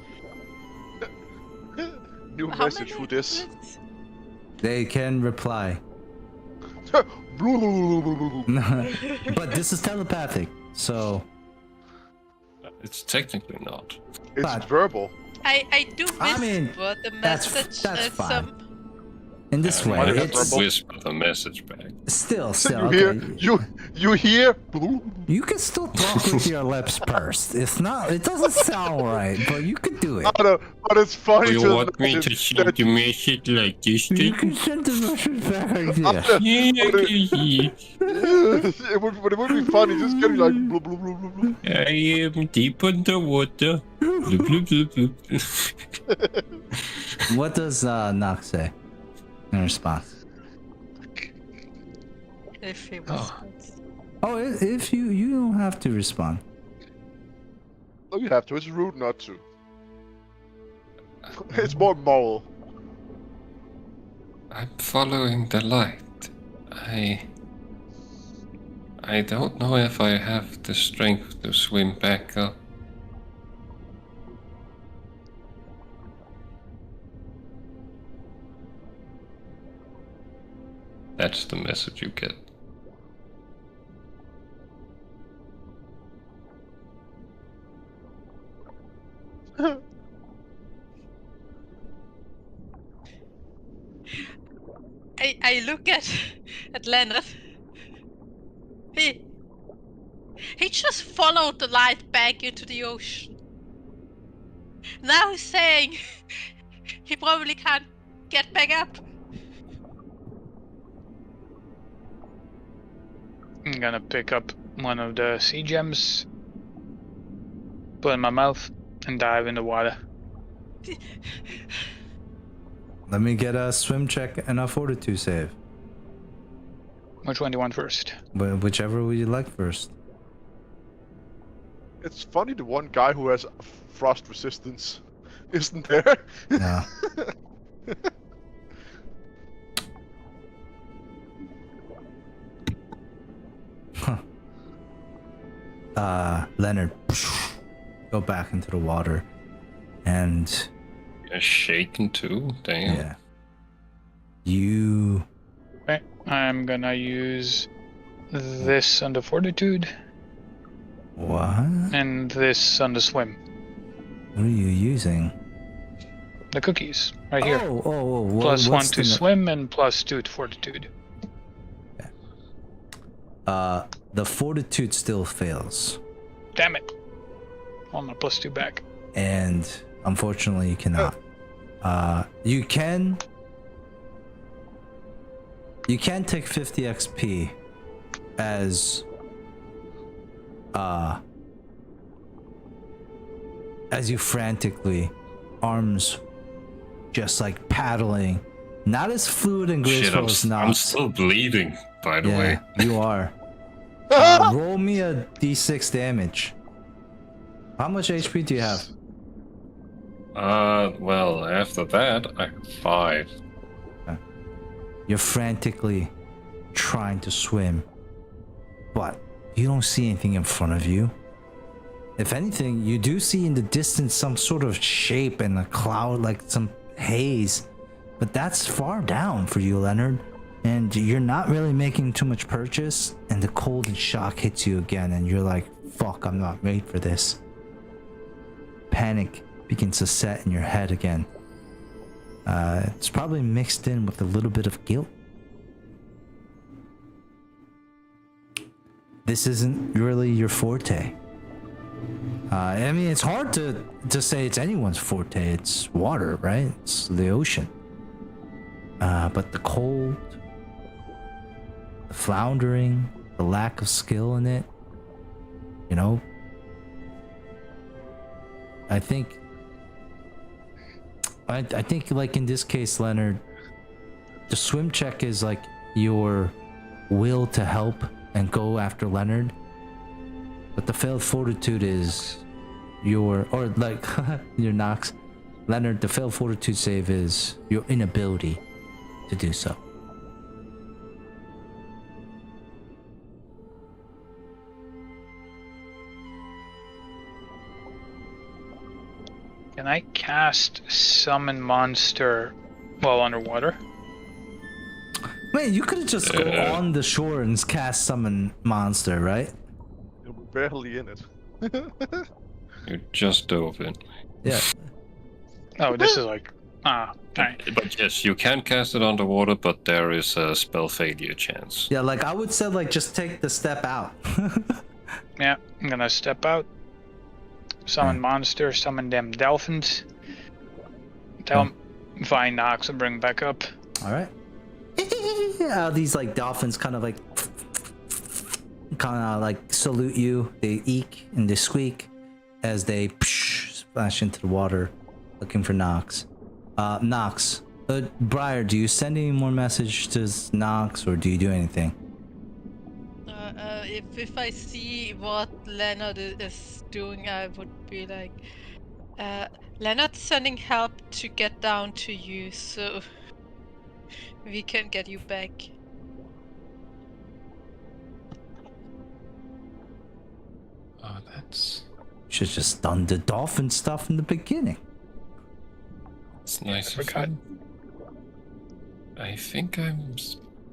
New How message many for this. minutes? They can reply. But this is telepathic, so It's technically not. It's But- verbal. I do whisper I mean, the that's message. fine. in this I way, might have it's to whisper the message back. still You hear? okay. You hear? You can still talk with your lips pursed. It's not. It doesn't sound right, but you could do it. I know, but it's funny You to want me to imagine send that the message like this? You can send the message back like this. But it would be funny just getting like blub, blub, blub, blub, blub. I am deep underwater. Bloop, bloop, bloop, bloop. What does Nox say in response? if he responds. Oh, if you don't have to respond. No, you have to. It's rude not to. It's more moral. I'm following the light. I don't know if I have the strength to swim back up. That's the message you get. I look at Leonard. He just followed the light back into the ocean. Now he's saying he probably can't get back up. I'm gonna pick up one of the sea gems, put it in my mouth, and dive in the water. Let me get a swim check and a fortitude save. Which one do you want first? Whichever would you like first. It's funny the one guy who has frost resistance isn't there. Yeah. Leonard, go back into the water, and Shaken too? Damn. yeah, you. Okay, I'm gonna use this on the fortitude What? and this on the swim. What are you using? The cookies, right here. Oh. Plus one what's to the swim and plus 2 to fortitude. The fortitude still fails, Damn it. On my plus 2 back. and unfortunately you cannot. You can take 50 XP as you frantically, arms just like paddling, not as fluid and Shit, graceful as I'm Nox. still bleeding, by the Yeah, way. you are. Roll me a d6 damage. How much HP do you have? Well, after that, I have 5. You're frantically trying to swim, but you don't see anything in front of you. If anything, you do see in the distance some sort of shape in a cloud, like some haze, but that's far down for you, Leonard. And you're not really making too much purchase, and the cold and shock hits you again, and you're like, fuck, I'm not made for this. Panic begins to set in your head again. It's probably mixed in with a little bit of guilt. This isn't really your forte. I mean, it's hard to say it's anyone's forte. It's water, right? It's the ocean. But the cold, the floundering, the lack of skill in it, you know, I think like in this case, Leonard, the swim check is like your will to help and go after Leonard, but the failed fortitude is your, or like your Nox, Leonard, the failed fortitude save is your inability to do so. Can I cast Summon Monster while underwater? Man, you could have just go on the shore and cast summon monster, right? You're barely in it. You just dove in. Yeah. Oh, this is like... Alright. But yes, you can cast it underwater, but there is a spell failure chance. Yeah, like I would say, like just take the step out. Yeah, I'm gonna step out. Summon monster, summon them dolphins. Tell them find Nox and bring back up. All right. These like dolphins kind of like salute you. They eek and they squeak as they splash into the water looking for Nox. Nox, Briar, do you send any more message to Nox or do you do anything? if I see what Leonard is doing, I would be like, Leonard's sending help to get down to you, so we can get you back. Oh, that's Should just done the dolphin stuff in the beginning. nice I of forgot. him. I think I'm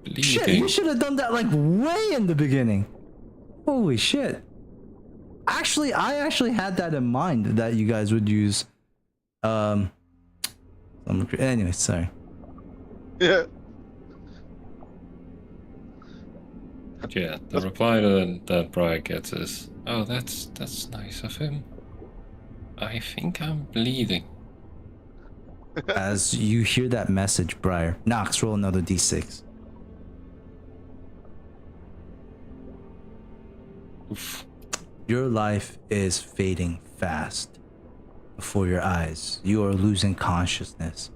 bleeding. Shit, you should have done that like way in the beginning. Holy shit. Actually, I actually had that in mind that you guys would use. Anyway, sorry. Yeah. Yeah, the reply that Brian gets is, "Oh, that's nice of him. I think I'm bleeding." As you hear that message, Briar, Nox, roll another d6. Oof. Your life is fading fast before your eyes. You are losing consciousness.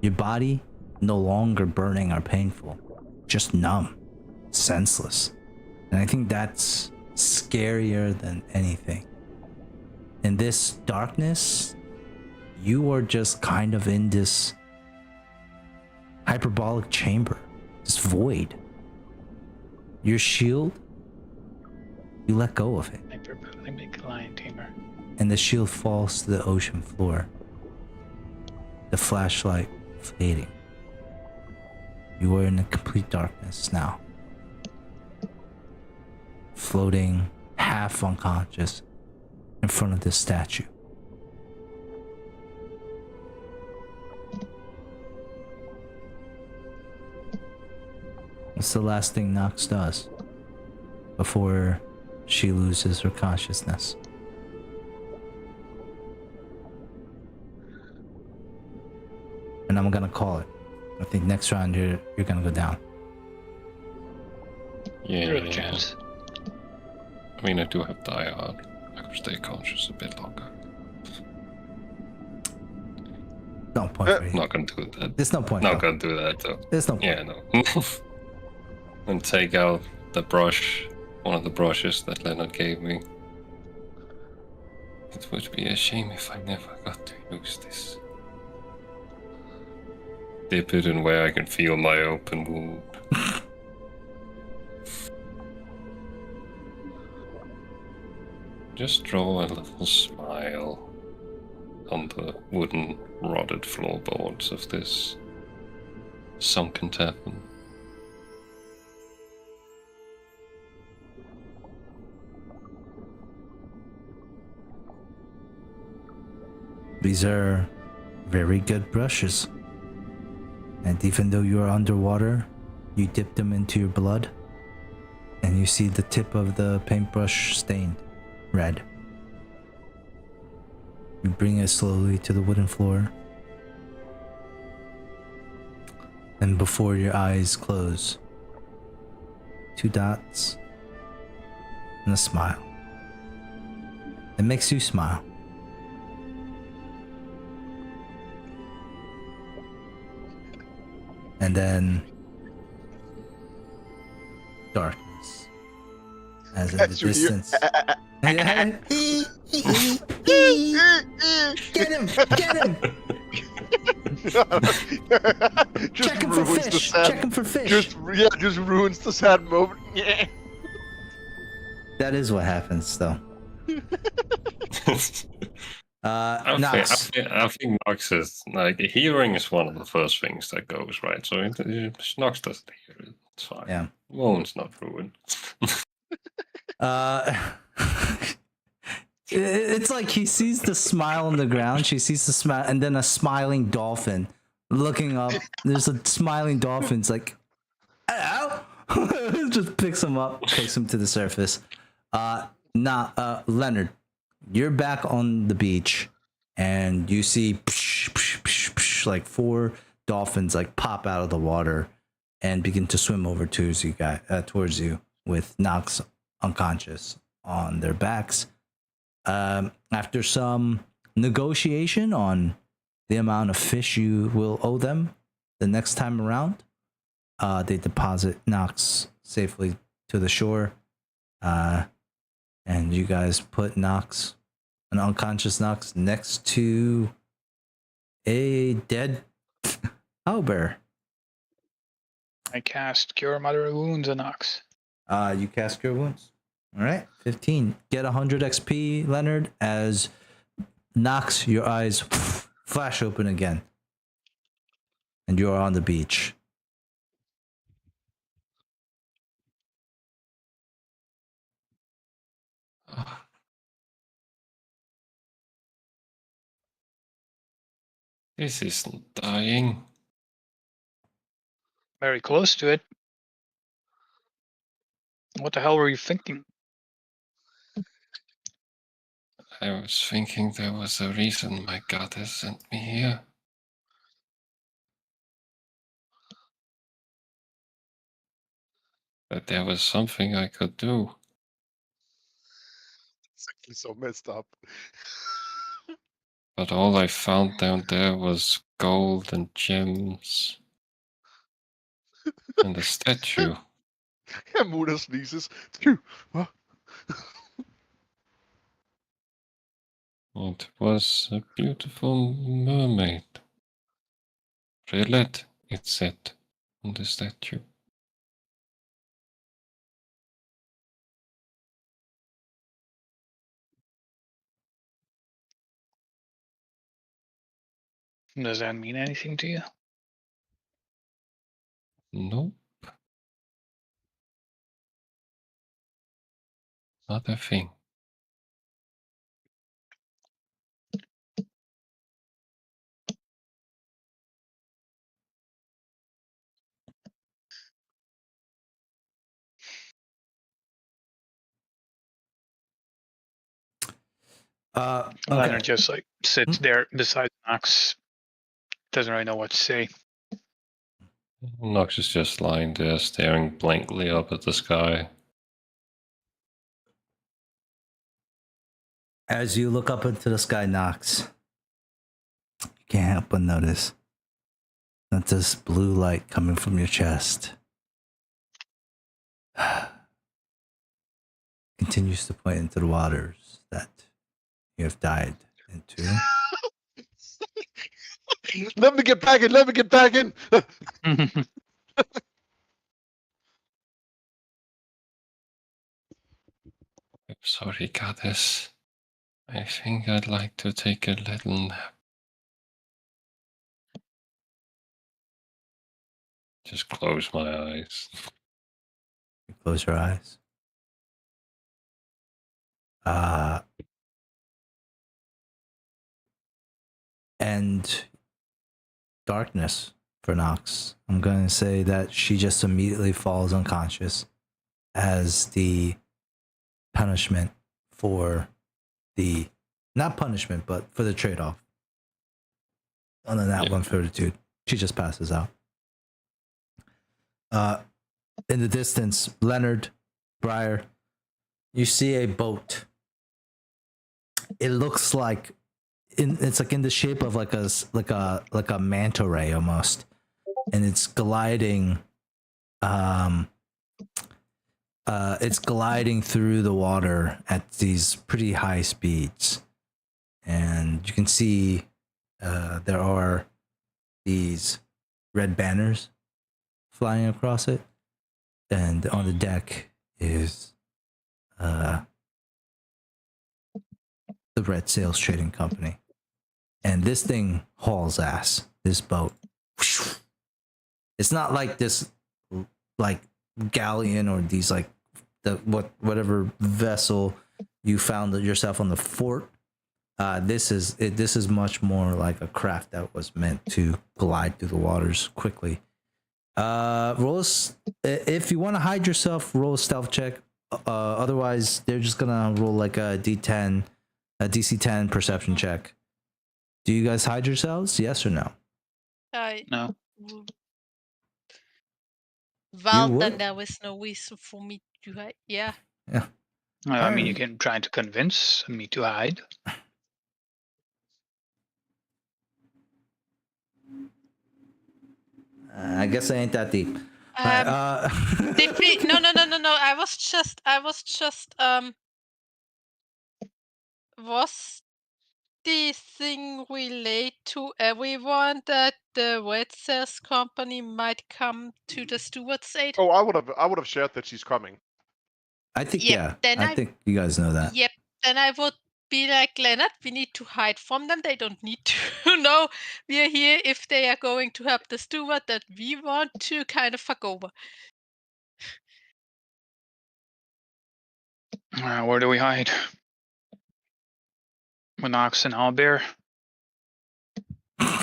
Your body no longer burning or painful, just numb, senseless. And I think that's scarier than anything. In this darkness, you are just kind of in this hyperbolic chamber, this void. Your shield, you let go of it, Hyperbolic lion tamer. and the shield falls to the ocean floor. The flashlight fading. You are in a complete darkness now. Floating, half unconscious, in front of this statue. What's the last thing Nox does before she loses her consciousness? And I'm gonna call it. I think next round you're gonna go down. Yeah. Through the chance. I mean, I do have die hard. I could stay conscious a bit longer. No point for you. Not gonna do that. There's no point. Not though. gonna do that though. There's no point. Yeah, no. And take out the brush, one of the brushes that Leonard gave me. It would be a shame if I never got to use this. Dip it in where I can feel my open wound. Just draw a little smile on the wooden rotted floorboards of this sunken tavern. These are very good brushes. And even though you are underwater, you dip them into your blood, and you see the tip of the paintbrush stained red. You bring it slowly to the wooden floor, and before your eyes close, 2 dots and a smile. It makes you smile. And then darkness as in the As you hear- distance. Get him! Get him! Just Check him for ruins the fish! sad. Check him for fish! Just ruins the sad moment. Yeah. That is what happens, though. Nox. I think Nox is like hearing is one of the first things that goes right. So Nox doesn't hear it. It's fine. Yeah. Wound's not ruined. It's like he sees the smile on the ground. She sees the smile, and then a smiling dolphin looking up. There's a smiling dolphin. It's like, hello. Just picks him up, takes him to the surface. Leonard, you're back on the beach, and you see like 4 dolphins like pop out of the water and begin to swim over towards you with Nox unconscious on their backs. After some negotiation on the amount of fish you will owe them the next time around, they deposit Nox safely to the shore, And you guys put Nox, an unconscious Nox, next to a dead owlbear. I cast Cure Moderate Wounds on Ox. You cast Cure Wounds. All right, 15. Get 100 XP, Leonard, as Nox, your eyes flash open again. And you are on the beach. This isn't dying. Very close to it. What the hell were you thinking? I was thinking there was a reason my goddess sent me here. That there was something I could do. It's actually so messed up. But all I found down there was gold and gems. And a statue. Yeah, Muda sneezes. Phew. What? It was a beautiful mermaid. Relette, it said on the statue. Does that mean anything to you? Nope. Not a thing. Okay. Leonard just like sits there beside Nox. Doesn't really know what to say. Nox is just lying there staring blankly up at the sky. As you look up into the sky, Nox, you can't help but notice that this blue light coming from your chest continues to point into the waters that you have dived into. Let me get back in. Let me get back in. I'm sorry, goddess. I think I'd like to take a little nap. Just close my eyes. You close your eyes. And darkness for Nox. I'm going to say that she just immediately falls unconscious as the punishment for the, not punishment, but for the trade-off. On the nat 1 fortitude, she just passes out. In the distance, Leonard, Briar, you see a boat. It looks like it's like in the shape of like a manta ray almost, and it's gliding. It's gliding through the water at these pretty high speeds, and you can see there are these red banners flying across it, and on the deck is the Red Sails Trading Company. And this thing hauls ass, this boat. It's not like this like galleon or these like whatever vessel you found yourself on the fort. This is much more like a craft that was meant to glide through the waters quickly. If you want to hide yourself, roll a stealth check. Otherwise, they're just gonna roll like a D10, a DC 10 perception check. Do you guys hide yourselves? Yes or no? No. Well, would? then there is no reason for me to hide. Yeah. Yeah. I mean, you can try to convince me to hide. I guess it ain't that deep. Did we? No. I was just. Was the thing relayed to everyone that the Red Sails company might come to the steward's aid? Oh, I would have shared that she's coming. I think Yep, yeah. I think you guys know that. Yep. Then I would be like, Leonard, we need to hide from them. They don't need to know we are here if they are going to help the steward that we want to kind of fuck over. Where do we hide? With Nox and Owlbear?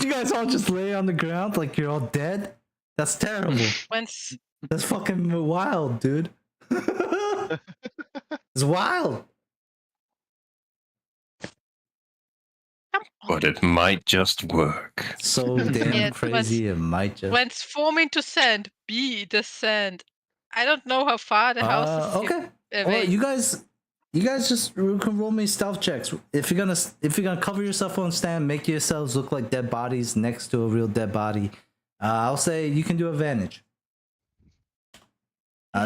You guys all just lay on the ground like you're all dead? That's terrible. Once That's fucking wild, dude. It's wild. But it might just work. So damn Yeah, crazy. It might just. when forming to sand, be the sand. I don't know how far the house is Okay. away. Well, you guys just can roll me stealth checks. If you're gonna cover yourself on stand, make yourselves look like dead bodies next to a real dead body. I'll say you can do advantage.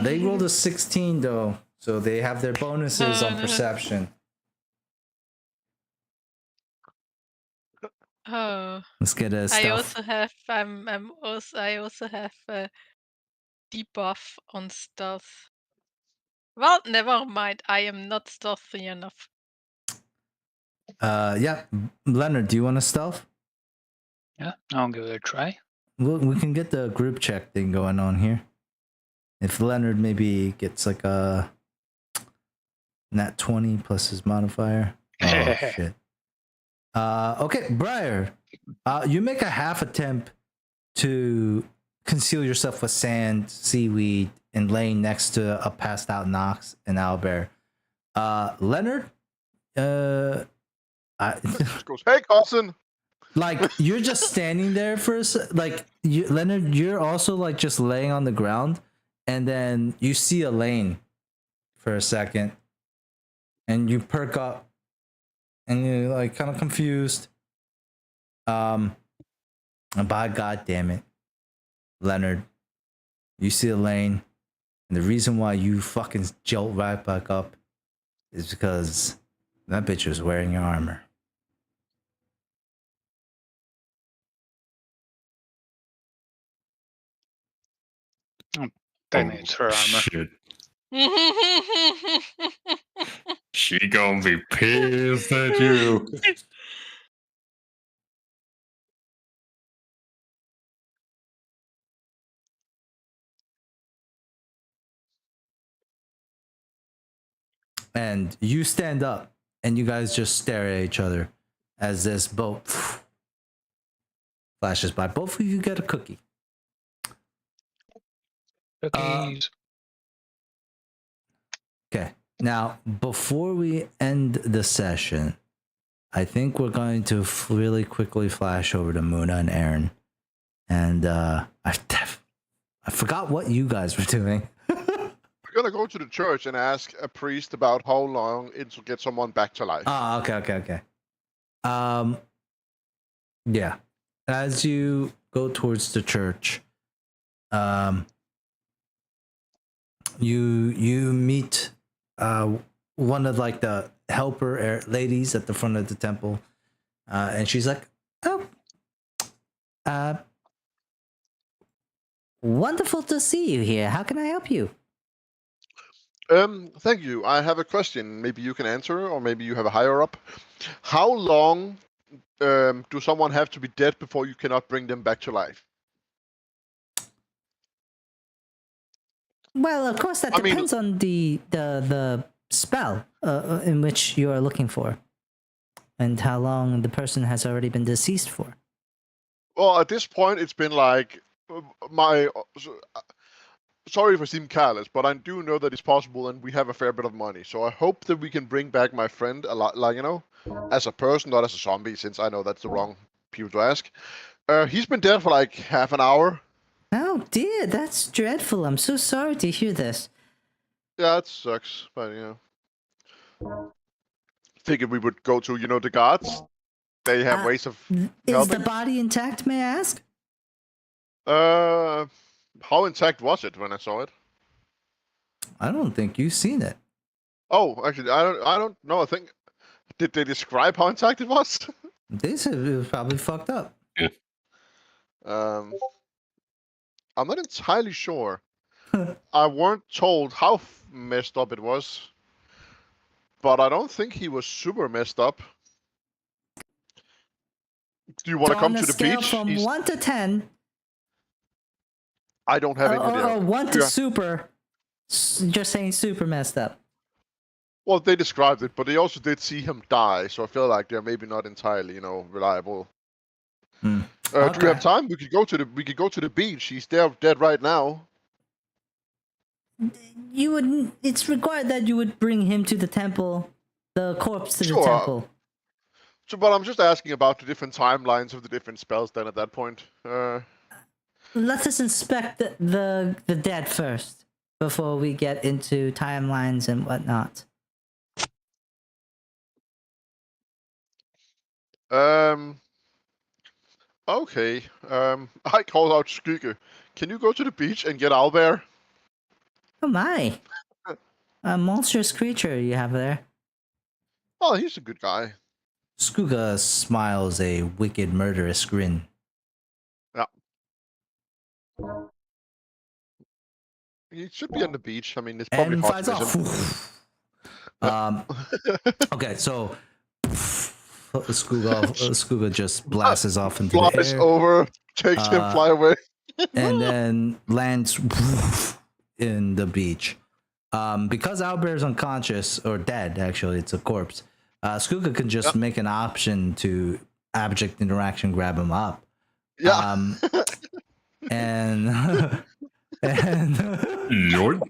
They rolled a 16 though, so they have their bonuses on perception. Oh, Let's get a stealth. I also have I also have a debuff on stealth. Well, never mind. I am not stealthy enough. Yeah, Leonard, do you want a stealth? Yeah, I'll give it a try. We can get the group check thing going on here. If Leonard maybe gets like a nat 20 plus his modifier. Oh shit. Okay, Briar. You make a half attempt to conceal yourself with sand, seaweed, and laying next to a passed out Nox and Owlbear. Leonard, Just goes, hey, Carlson. like you're just standing there for Leonard, you're also like just laying on the ground, and then you see Elaine for a second, and you perk up, and you're like kind of confused. And by God damn it, Leonard, you see Elaine, and the reason why you fucking jolt right back up is because that bitch was wearing your armor. Then it's her armor. Shit. She gonna be pissed at you. And you stand up, and you guys just stare at each other as this boat flashes by. Both of you get a cookie. Cookies. Okay. Now, before we end the session, I think we're going to really quickly flash over to Muna and Aaron. And I forgot what you guys were doing. We're gonna go to the church and ask a priest about how long it will get someone back to life. Oh, okay. Yeah. As you go towards the church, you meet one of like the helper ladies at the front of the temple, and she's like, "Oh, wonderful to see you here. How can I help you?" Thank you. I have a question. Maybe you can answer, or maybe you have a higher up. How long do someone have to be dead before you cannot bring them back to life? Well, of course, that depends on the spell in which you are looking for, and how long the person has already been deceased for. Well, at this point, it's been like sorry if I seem careless, but I do know that it's possible, and we have a fair bit of money. So I hope that we can bring back my friend a lot, like, as a person, not as a zombie, since I know that's the wrong people to ask. He's been dead for like half an hour. Oh dear, that's dreadful. I'm so sorry to hear this. Yeah, it sucks, but figured we would go to, the guards. They have ways of Is helping. the body intact, may I ask? How intact was it when I saw it? I don't think you've seen it. Oh, actually, I don't know. I think did they describe how intact it was? They said it was probably fucked up. I'm not entirely sure. I weren't told how messed up it was, but I don't think he was super messed up. Do you want to So come on a to the scale beach? from 1 to 10, I don't have any idea. 1 to Yeah. super, just saying super messed up. Well, they described it, but they also did see him die, so I feel like they're maybe not entirely, reliable. Hmm. Do we Okay. have time? We could go to the beach. He's dead right now. You would. It's required that you would bring him to the temple, the corpse to the Sure. temple. So, but I'm just asking about the different timelines of the different spells. Then at that point, Let us inspect the dead first before we get into timelines and whatnot. Okay. I called out Skygge. Can you go to the beach and get Owlbear? Oh my! A monstrous creature you have there. Oh, he's a good guy. Skugga smiles a wicked, murderous grin. Yeah. He should be on the beach. I mean, it's probably And hard flies to miss off. Okay, so Skugga just blasts off into the Flies air. over, takes him, fly away. And then lands in the beach. Because Owlbear is unconscious or dead, actually, it's a corpse. Skugga can just make an option to abject interaction grab him up. Yeah. And Lord.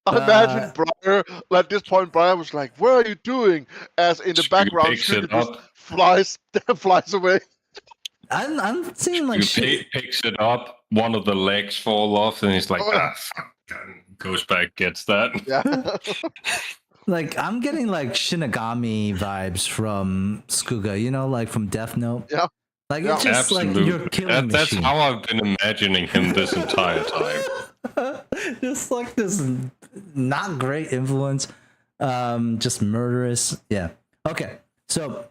I imagine Briar, at this point, Briar was like, "What are you doing?" As in the Skugga background, picks it Skygge just up. flies away. I'm seeing like You shit. picks it up, one of the legs fall off, and he's like, fuck. Goes back, gets that. Yeah. Like I'm getting like Shinigami vibes from Skugga, like from Death Note. Yeah. Like Yeah. it's just Absolutely. like you're killing That's machine. how I've been imagining him this entire time. Just like this not great influence. Just murderous. Yeah. Okay. So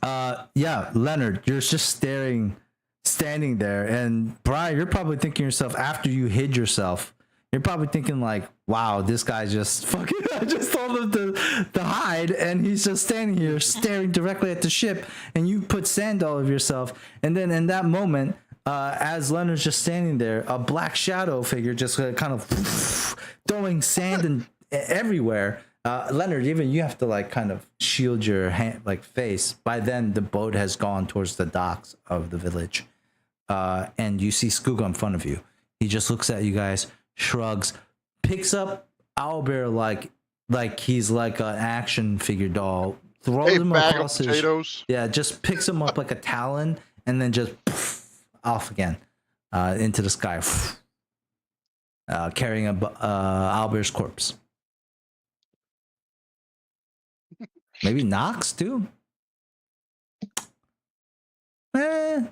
yeah, Leonard, you're just standing there, and Brian, you're probably thinking to yourself after you hid yourself, you're probably thinking like, wow, this guy just fucking I just told him to hide, and he's just standing here staring directly at the ship, and you put sand all over yourself, and then in that moment, as Leonard's just standing there, a black shadow figure just kind of throwing sand and everywhere. Leonard, even you have to like kind of shield your face. By then, the boat has gone towards the docks of the village, and you see Skugga in front of you. He just looks at you guys, shrugs, picks up Owlbear like he's like an action figure doll, throws him bag of across his potatoes. just picks him up like a talon, and then just off again into the sky, carrying a Owlbear's corpse. Maybe Nox too. You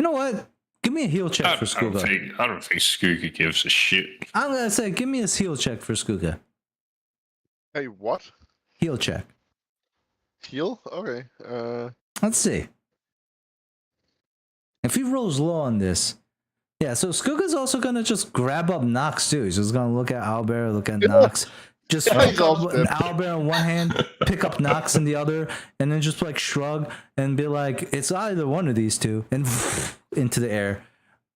know what? Give me a heal check for Skugga. I don't think Skugga gives a shit. I'm gonna say, give me a heal check for Skugga. Hey, what? Heal check. Heal? Okay. Let's see. If he rolls low on this, yeah. So Skugga's also gonna just grab up Nox too. He's just gonna look at Owlbear, look at Nox. Just pick up an Owlbear in one hand, pick up Nox in the other, and then just like shrug and be like, "It's either one of these two," and into the air.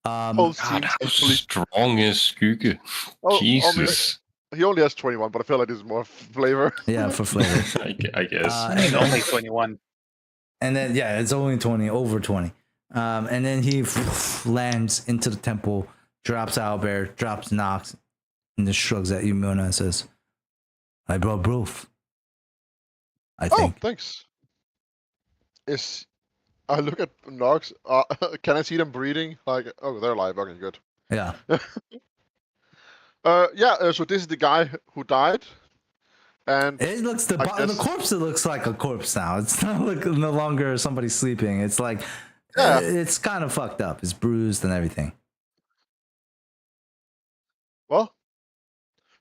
Whole God, scene how actually. strong is Skugga? Oh, Jesus. He only has 21, but I feel like this is more flavor. Yeah, for flavor. I guess. It's only 21. And then yeah, it's only 20, over 20. And then he lands into the temple, drops Owlbear, drops Nox, and just shrugs at you, Mona, and says, "I brought both." I Oh, think. thanks. I look at Nox. Can I see them breathing? Like, oh, they're alive. Okay, good. Yeah. So this is the guy who died, and It looks the corpse. It looks like a corpse now. It's not like no longer somebody sleeping. It's like Yeah. it's kind of fucked up. It's bruised and everything. Well,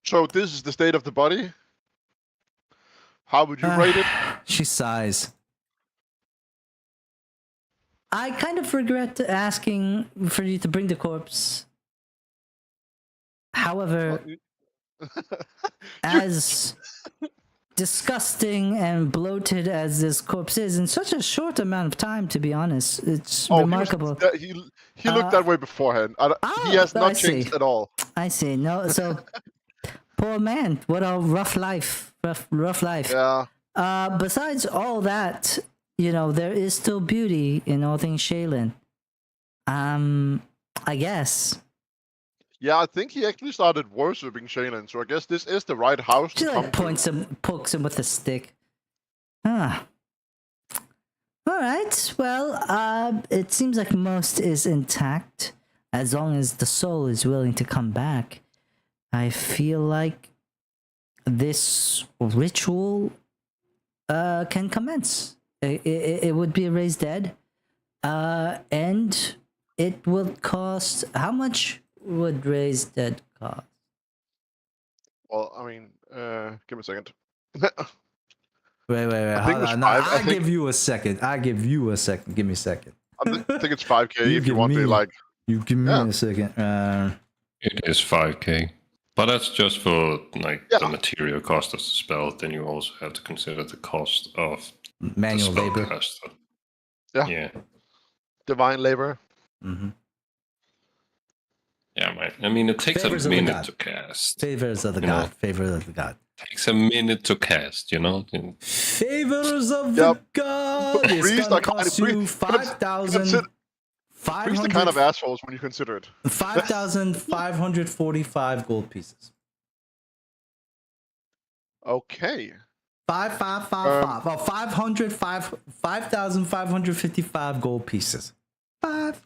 so this is the state of the body. How would you rate it? She sighs. I kind of regret asking for you to bring the corpse. However, as disgusting and bloated as this corpse is, in such a short amount of time, to be honest, it's remarkable. He looked that way beforehand. He has not changed at all. I see. No, so poor man. What a rough life. Rough life. Yeah. Besides all that, you know, there is still beauty in all things Shaylin. I guess. Yeah, I think he actually started worshipping Shaylin, so I guess this is the right house She to come like points him, pokes him with a stick. Ah. All right. Well, it seems like most is intact, as long as the soul is willing to come back. I feel like this ritual can commence. It would be a raised dead, and it would cost. How much would raised dead cost? Well, I mean, give me a second. Wait. Hold on. No, I give you a second. Give me a second. I think it's 5k You if give you want me- to, like. You give me Yeah. a second. It is 5k. But that's just for like Yeah. the material cost of the spell. Then you also have to consider the cost of Manual the labor. spellcaster. Yeah. Yeah. Divine labor. Mm-hmm. Yeah, man. I mean, it takes Favors a of the minute god. to cast. Favors of the You god. know. Favors of the god. Takes a minute to cast, you know? Favors of the Yep. god. But It's priests gonna are kind of cost you priests are kind of assholes when you consider it. 5,545 gold pieces. Okay. 5,555. Oh, 5,555 gold pieces. Five.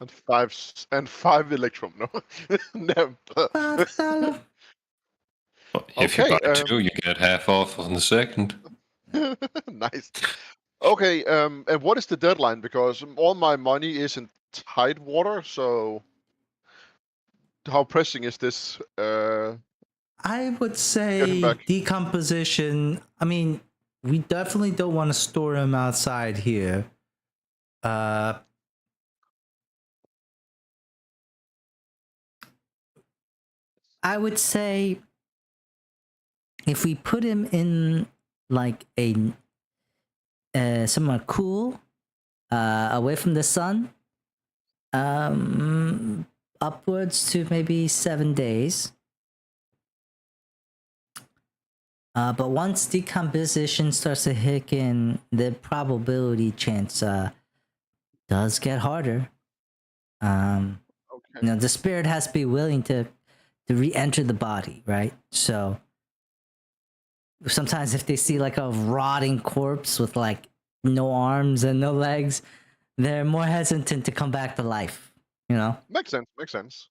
And five electrum. No. No. $5. If you Okay, buy two, you get half off on the second. Nice. Okay. And what is the deadline? Because all my money is in Tidewater. So, how pressing is this? I would Get him say back. decomposition. I mean, we definitely don't want to store him outside here. I would say if we put him in like a somewhere cool, away from the sun, upwards to maybe 7 days. But once decomposition starts to kick in, the probability chance does get harder. Okay. You know, the spirit has to be willing to re-enter the body, right? So sometimes if they see like a rotting corpse with like no arms and no legs, they're more hesitant to come back to life, you know? Makes sense. Makes sense.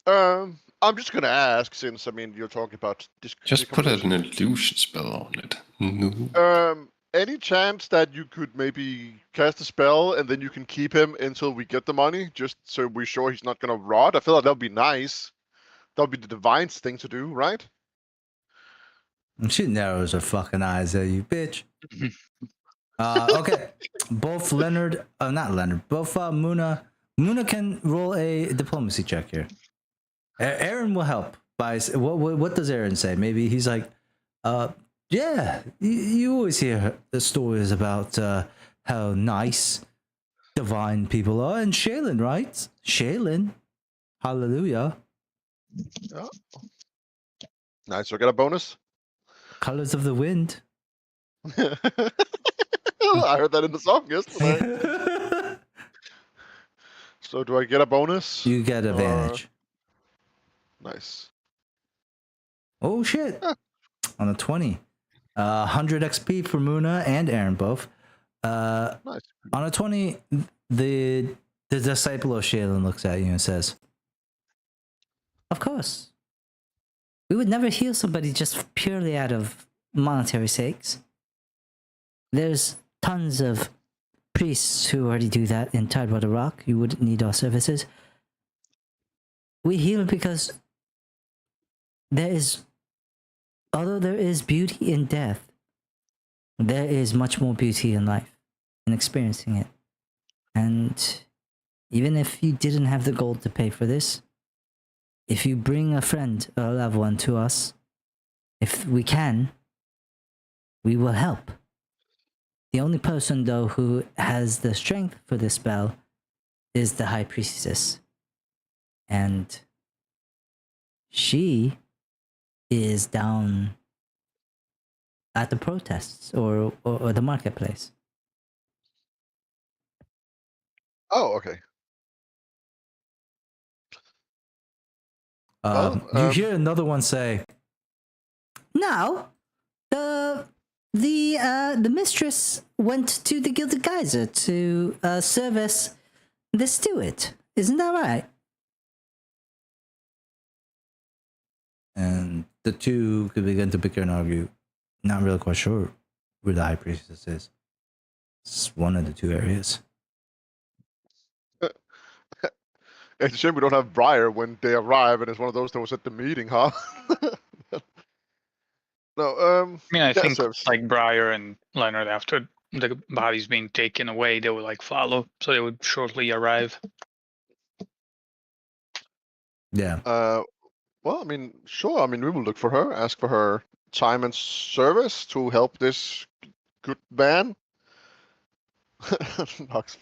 I'm just gonna ask, since I mean you're talking about this. Just put an illusion spell on it. No. Any chance that you could maybe cast a spell and then you can keep him until we get the money, just so we're sure he's not gonna rot? I feel like that'd be nice. That'd be the divine thing to do, right? And she narrows her fucking eyes at you, bitch. Okay. Both Leonard, not Leonard, both Muna can roll a diplomacy check here. Aaron will help. What does Aaron say? Maybe he's like, yeah, you always hear the stories about how nice divine people are. And Shaylin, right? Shaylin. Hallelujah. Yeah. Nice. So I get a bonus. Colors of the wind. I heard that in the song yesterday. So do I get a bonus? You get advantage. Nice. Oh shit. On a 20. 100 XP for Muna and Aaron both. Nice. On a 20, the disciple of Shaylin looks at you and says, "Of course. We would never heal somebody just purely out of monetary sakes. There's tons of priests who already do that in Tidewater Rock. You wouldn't need our services. we heal because although there is beauty in death, there is much more beauty in life, in experiencing it. And even if you didn't have the gold to pay for this, if you bring a friend or a loved one to us, if we can, we will help. The only person, though, who has the strength for this spell is the High Priestess. And she is down at the protests or the marketplace. Oh, okay. You hear another one say, Now, the mistress went to the Gilded Geyser to service the steward. Isn't that right? and the two could begin to bicker and argue. Not really quite sure where the High Priestess is. It's one of the two areas. It's a shame we don't have Briar when they arrive, and it's one of those that was at the meeting, huh? No, I mean, I yeah, think so- like Briar and Leonard, after the body's being taken away, they would like follow, so they would shortly arrive. Yeah. Well, I mean, sure. I mean, we will look for her, ask for her time and service to help this good man. Knox.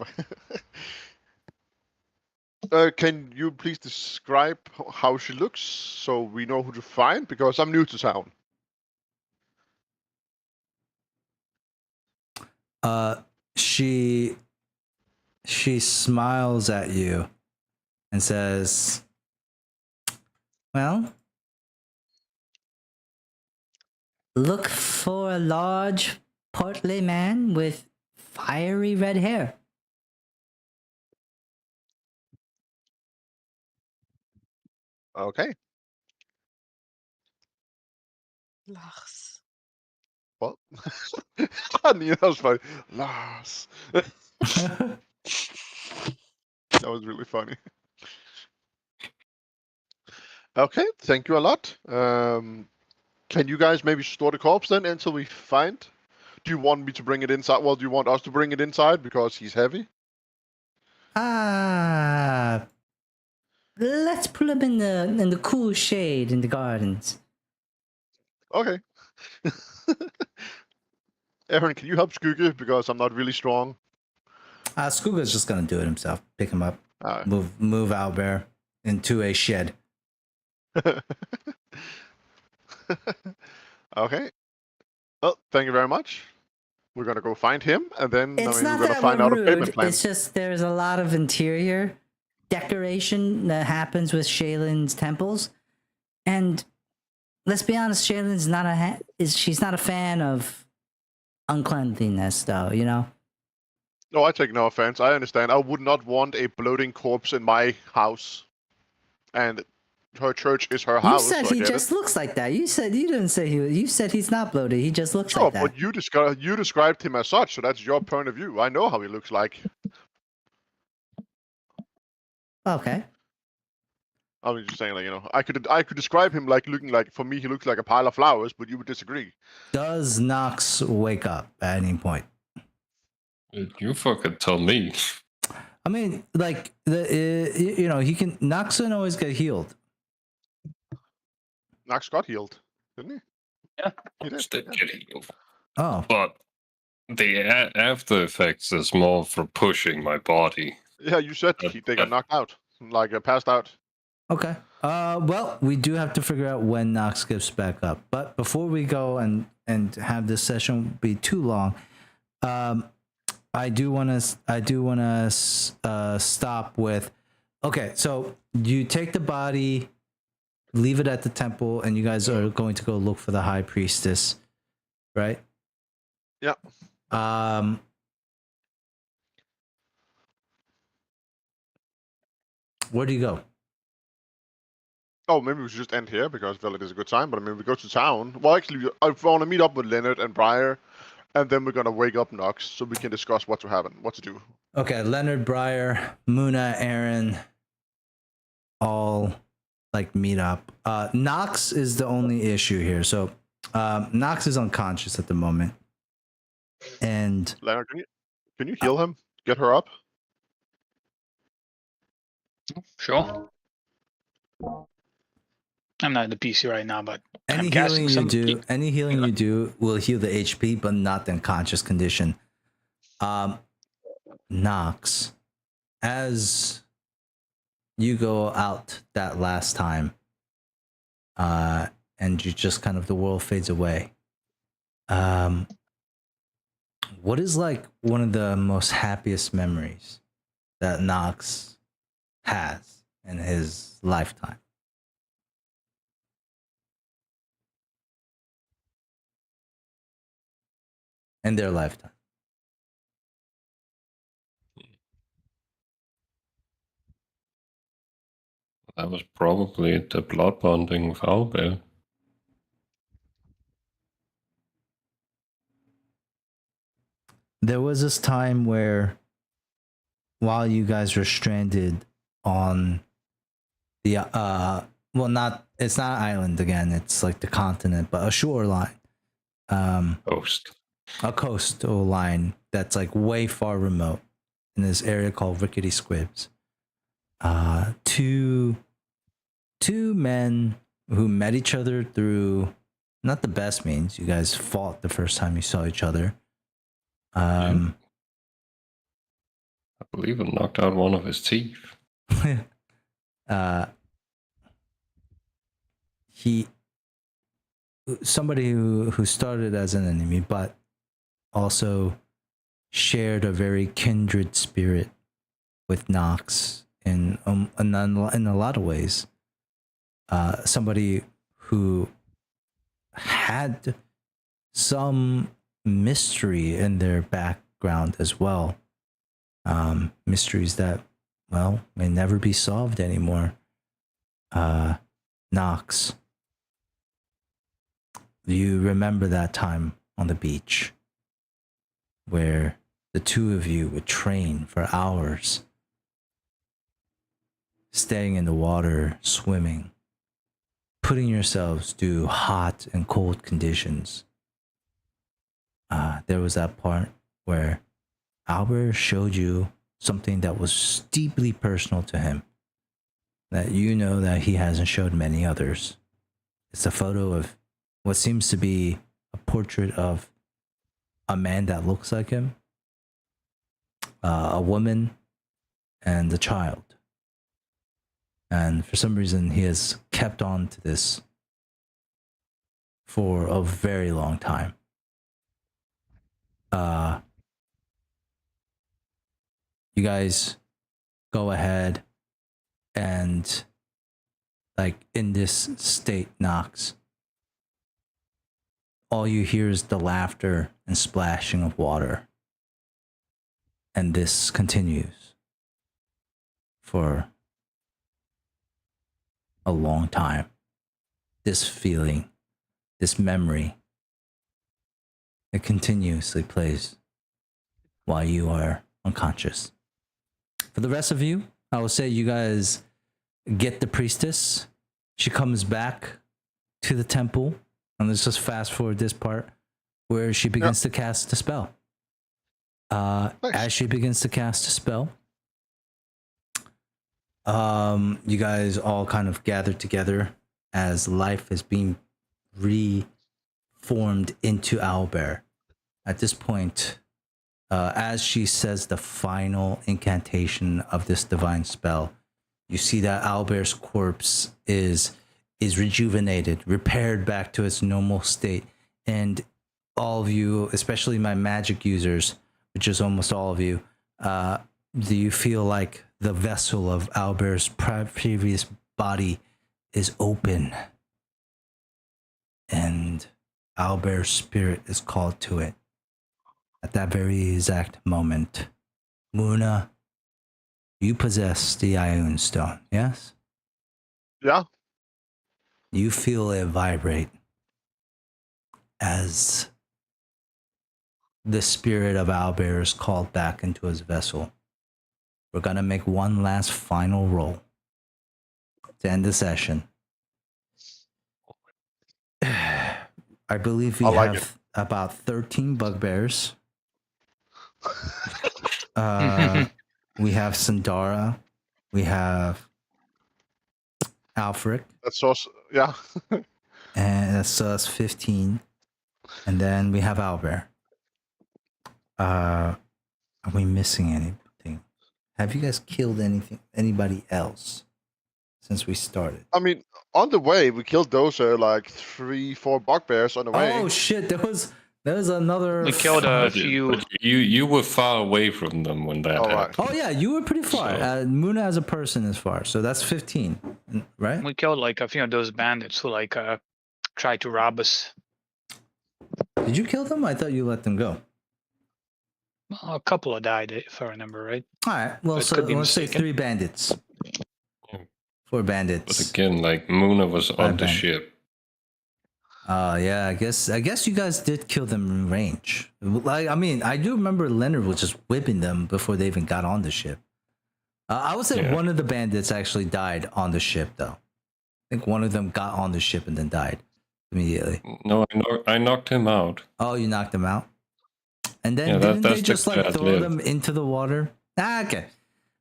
Can you please describe how she looks so we know who to find? Because I'm new to town. She smiles at you and says, Well, look for a large, portly man with fiery red hair. Okay. Lars. Well, that was funny. Lars. That was really funny. Okay, thank you a lot. Can you guys maybe store the corpse then until we find? Do you want me to bring it inside? Well, do you want us to bring it inside because he's heavy? Let's put him in the cool shade in the gardens. Okay. Aaron, can you help Skugge because I'm not really strong? Skuga's just gonna do it himself. Pick him up. Alright. Move Owlbear into a shed. Okay. Well, thank you very much. We're gonna go find him, and then It's we're not gonna that find we're out a payment rude. plan. It's just there's a lot of interior decoration that happens with Shaylin's temples, and let's be honest, Shaylin's not she's not a fan of uncleanliness, though. You know. No, I take no offense. I understand. I would not want a bloating corpse in my house, and her church is her You house. said so I he get just it. looks like that. You didn't say you said he's not bloated. He just looks Sure, like that. but you described him as such, so that's your point of view. I know how he looks like. Okay. I was just saying, like, I could describe him like looking like, for me, he looks like a pile of flowers, but you would disagree. Does Nox wake up at any point? You fucking tell me. I mean, like Nox can always get healed. Knox got healed, didn't he? Yeah. He did. Still Yeah. get healed. Oh, But the after effects is more for pushing my body. Yeah, you said they got knocked out, like passed out. okay. Well, we do have to figure out when Nox gets back up. But before we go and have this session be too long, I do want to stop with. Okay, so you take the body, leave it at the temple, and you guys are going to go look for the High Priestess, right? Yeah. Where do you go? Oh, maybe we should just end here because I feel like it's a good time. But I mean, we go to town. Well, actually, I want to meet up with Leonard and Briar, and then we're gonna wake up Nox so we can discuss what to do. Okay, Leonard, Briar, Muna, Aaron, all like meet up. Nox is the only issue here. So Nox is unconscious at the moment, and Leonard, can you heal him? Get her up. Sure. I'm not in the PC right now, but any I'm healing casting you some. do, any healing you do will heal the HP, but not the unconscious condition. Nox, as you go out that last time, and you just kind of the world fades away. What is like one of the most happiest memories that Nox has in his lifetime? In their lifetime. That was probably the blood bonding with Owlbear. There was this time where, while you guys were stranded on the it's not an island again, it's like the continent, but a shoreline, Coast. a coastal line that's like way far remote in this area called Rickety Squibs. Two men who met each other through not the best means. You guys fought the first time you saw each other. I believe it knocked out one of his teeth. Somebody who started as an enemy, but also shared a very kindred spirit with Nox in a lot of ways. Somebody who had some mystery in their background as well. Mysteries that, well, may never be solved anymore. Nox, you remember that time on the beach where the two of you would train for hours, staying in the water, swimming, putting yourselves through hot and cold conditions. There was that part where Albert showed you something that was deeply personal to him, that you know that he hasn't showed many others. It's a photo of what seems to be a portrait of a man that looks like him, a woman, and a child. And for some reason, he has kept on to this for a very long time. You guys go ahead and, like, in this state, Nox, all you hear is the laughter and splashing of water. And this continues for a long time. This feeling, this memory, it continuously plays while you are unconscious. For the rest of you, I will say you guys get the priestess. She comes back to the temple, and let's just fast forward this part where she begins to cast a spell. Nice. As she begins to cast a spell, you guys all kind of gather together as life is being reformed into Owlbear. At this point, as she says the final incantation of this divine spell, you see that Owlbear's corpse is rejuvenated, repaired back to its normal state, and all of you, especially my magic users, which is almost all of you, do you feel like the vessel of Owlbear's previous body is open, and Owlbear's spirit is called to it? At that very exact moment, Muna, you possess the Ioun Stone, yes? Yeah. You feel it vibrate as the spirit of Owlbear is called back into his vessel. We're gonna make one last final roll. to end the session. I believe we I like have about 13 bugbears. We have Sandara. We have Alfred. That's also yeah. And that's us 15. And then we have Albert. Are we missing anything? Have you guys killed anybody else since we started? I mean, on the way we killed those like 3-4 bugbears on the way. Oh shit, there was another. We killed a But few. you were far away from them when that Oh, right. happened. Oh yeah, you were pretty far. So- Muna as a person is far, so that's 15, right? We killed like a few of those bandits who like tried to rob us. Did you kill them? I thought you let them go. Well, a couple have died, if I remember right. All right. Well, It so could be let's say mistaken. 3 bandits. 4 But bandits. again, like Muna was on the band. ship. Yeah, I guess you guys did kill them in range. Like, I mean, I do remember Leonard was just whipping them before they even got on the ship. I would say Yeah. one of the bandits actually died on the ship, though. I think one of them got on the ship and then died immediately. No, I knocked him out. Oh, you knocked them out? And then Yeah, didn't they that's the just like bad throw live. them into the water? Okay.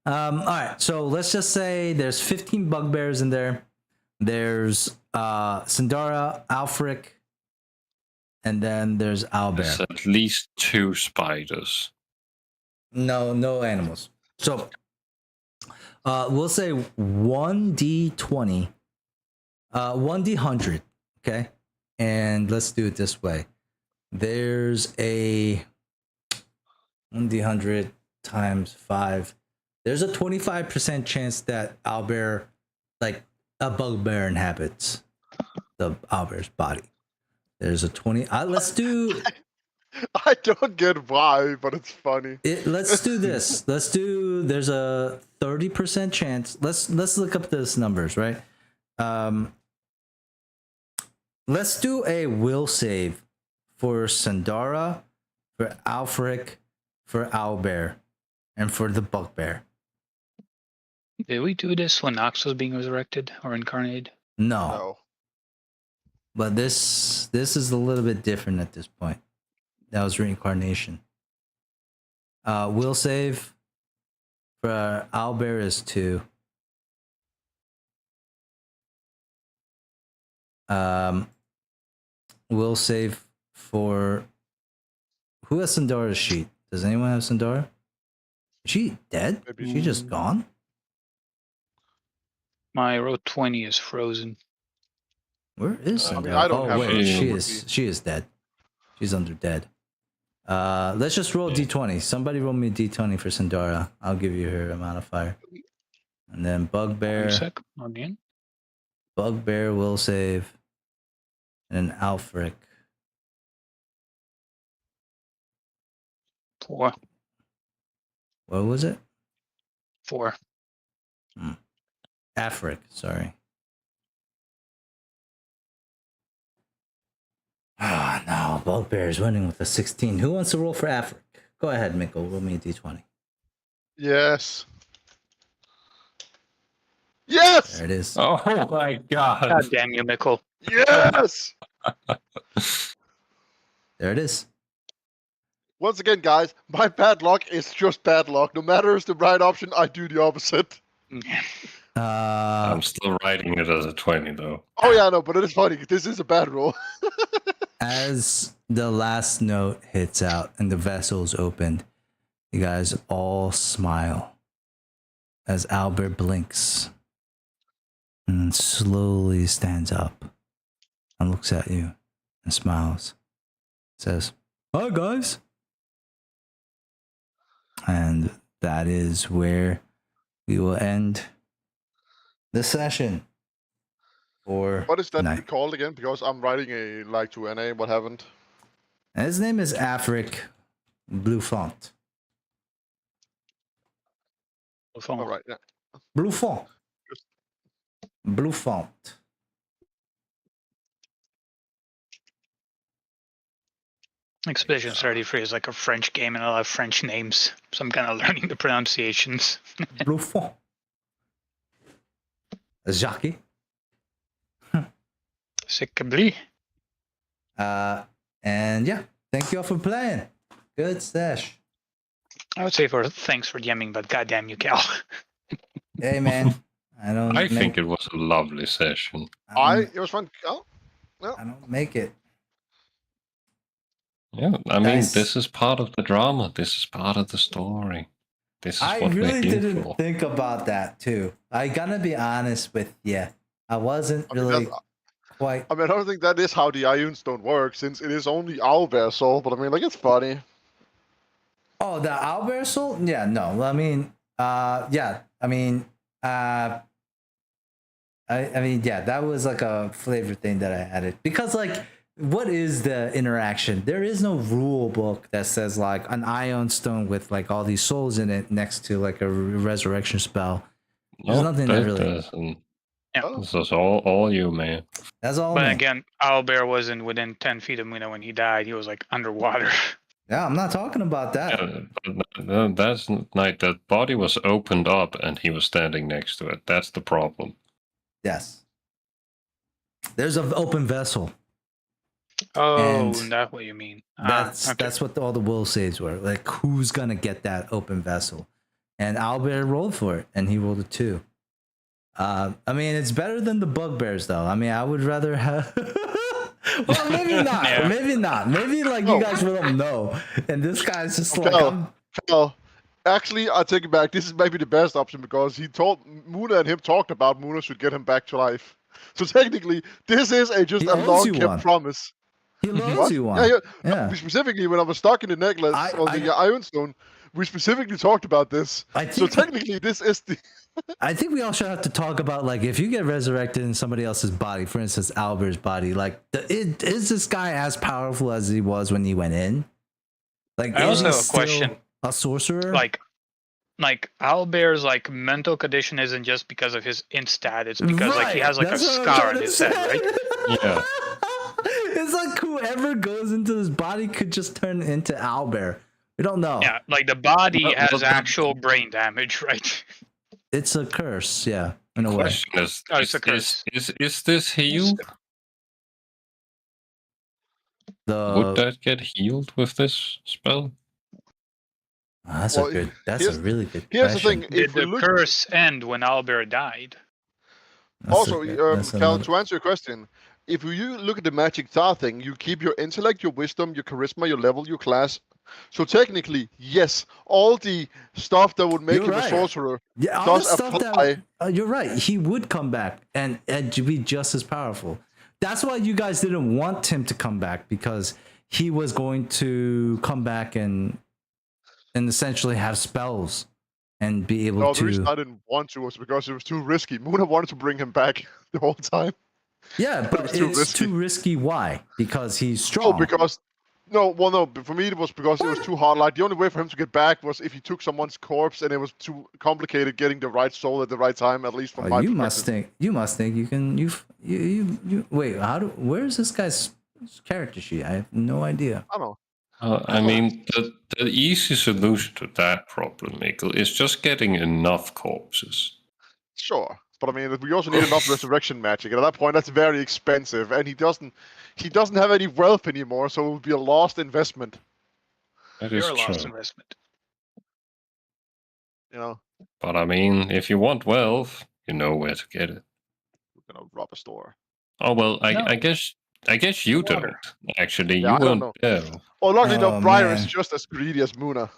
All right. So let's just say there's 15 bugbears in there. There's Sandara, Alfric, and then there's There's Albert. at least 2 spiders. No animals. So we'll say 1d20, 1d100. Okay, and let's do it this way. There's a 1d100 times 5. There's a 25% chance that Albert, like a bugbear, inhabits the Albert's body. There's a 20. Let's do I don't get why, but it's funny. it. Let's do this. Let's do. There's a 30% chance. Let's look up those numbers, right? Let's do a will save for Sandara, for Alfric, for Albert, and for the bugbear. Did we do this when Nox was being resurrected or incarnated? No. No. But this is a little bit different at this point. That was reincarnation. Will save for Albert is 2. Will save for who has Sandara's sheet? Does anyone have Sandara? Is she dead? Maybe Is she just gone? My row 20 is frozen. Where is I Sandara? mean, I don't have wait, her. she is dead. She's under dead. Let's just roll d20. Somebody roll me a d20 for Sandara. I'll give you her modifier. And then Bugbear. 1 sec. Again. Bugbear will save. And then Alfric. 4. What was it? 4. Afric, sorry. Ah, no, Bugbear is winning with a 16. Who wants to roll for Afric? Go ahead, Mikkel. Roll me a d20. Yes. Yes. There it is. Oh my god. God damn you, Mikkel. Yes. There it is. Once again, guys, my bad luck is just bad luck. No matter if the right option, I do the opposite. I'm still writing it as a 20 though. Oh yeah, no, but it is funny. This is a bad roll. As the last note hits out and the vessel's opened, you guys all smile as Albert blinks and slowly stands up and looks at you and smiles. Says, "Hi guys." And that is where we will end the session. For What is that tonight. called again? Because I'm writing a like to NA. What happened? And his name is Afric Blue Font. All right. Yeah. Blue Font. Blue Font. Expedition 33 is like a French game and a lot of French names, so I'm kind of learning the pronunciations. Blue Font. Jackie. Sickably. And yeah, thank you all for playing. Good sesh. I would say thanks for DMing, but goddamn you, Cal. Hey man, I think it was a lovely session. It was fun. Oh, I don't make it. Yeah, I mean, Guys- this is part of the drama. This is part of the story. This is I what really we're here didn't for. think about that too. I gotta be honest with you. I wasn't really quite. I mean, I don't think that is how the Ironstone works, since it is only Owlbear soul. But I mean, like, it's funny. Oh, the owlbear soul? Yeah, no. I mean, yeah. I mean, I mean, yeah. That was like a flavor thing that I added because, like, what is the interaction? There is no rule book that says like an ion stone with like all these souls in it next to like a resurrection spell. There's nothing that really. Yeah. This is all you, man. That's all. But me. again, Owlbear wasn't within 10 feet of Muna when he died. He was like underwater. Yeah, I'm not talking about that. That's like that body was opened up and he was standing next to it. That's the problem. Yes. There's an open vessel. Oh, And that's what you mean. That's what all the will saves were. Like, who's gonna get that open vessel? And Albert rolled for it, and he rolled a 2. I mean, it's better than the bugbears, though. I mean, I would rather have. Well, maybe not. Yeah. Maybe not. Maybe like you guys don't know, and this guy's just like. Well, actually, I take it back. This is maybe the best option because Muna and him talked about Muna should get him back to life. So technically, this is just He a owes you long-kept one. promise. He loves What? you one. Yeah. Specifically, when I was stuck in the necklace the Ironstone, we specifically talked about this. So technically, this is the. I think we all should have to talk about like if you get resurrected in somebody else's body, for instance, Albert's body. Like, is this guy as powerful as he was when he went in? Like, I is also he have a still question. a sorcerer? Like Owlbear's like mental condition isn't just because of his instat. It's because like he has like a scar on his head, right? Yeah. It's like whoever goes into this body could just turn into Owlbear. We don't know. Yeah, like the body Well, has but- actual brain damage, right? It's a curse, yeah, in a way. Question is, Oh, it's a curse. is this healed? Would that get healed with this spell? That's Well, a good. That's here's- a really good. Here's the question. thing: Did if we the look. curse end when Owlbear died? That's Also, a good- that's Cal, another- to answer your question, if you look at the magic star thing, you keep your intellect, your wisdom, your charisma, your level, your class. So technically, yes, all the stuff that would make You're him right. a sorcerer Yeah, all the does stuff apply. that you're right. He would come back and be just as powerful. That's why you guys didn't want him to come back because he was going to come back and essentially have spells and be able No, the reason to. I didn't want to was because it was too risky. Muna wanted to bring him back the whole time. Yeah, but was too it's risky. too risky. Why? Because he's Oh, strong. because but for me it was because it was too hard. Like the only way for him to get back was if he took someone's corpse, and it was too complicated getting the right soul at the right time. At least from my you perspective. must think you can you wait. Where's this guy's character sheet? I have no idea. I don't know. I mean, the easy solution to that problem, Mikkel, is just getting enough corpses. Sure, but I mean, we also need enough resurrection magic, and at that point, that's very expensive, and he doesn't have any wealth anymore, so it would be a lost investment. That is You're a lost true. investment. You know, But I mean, if you want wealth, you know where to get it. we're gonna rob a store. Oh well, No. I guess you don't. Water. Actually, Yeah, you I don't weren't know. there. Well, luckily, Oh, Briar is man. just as greedy as Muna.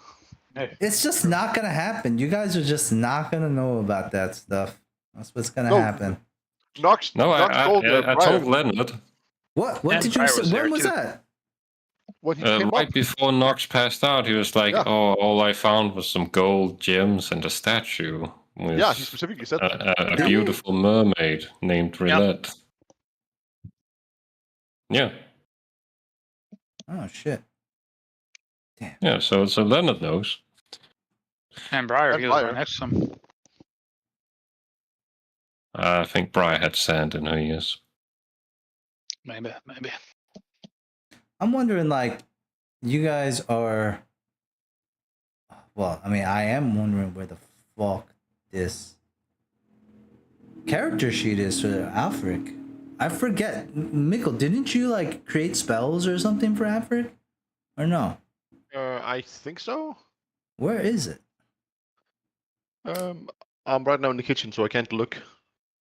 It's just not gonna happen. You guys are just not gonna know about that stuff. That's what's gonna No. happen. Nox No, Nox told I Briar told Leonard What Yeah, did you Briar say? was there When was too. that? when he came right up. before Nox passed out. He was like, Yeah. "Oh, all I found was some gold gems and a statue with Yeah, he specifically said that. a beautiful mermaid named Rilette." Yeah, Oh shit. yeah. So Leonard knows. And Briar, And he was right Briar. next to him. I think Briar had sand in her ears. Maybe. I'm wondering, like, you guys are. Well, I mean, I am wondering where the fuck this character sheet is for Alfric. I forget. Mikkel, didn't you like create spells or something for Alfric? Or no? I think so. Where is it? I'm right now in the kitchen, so I can't look.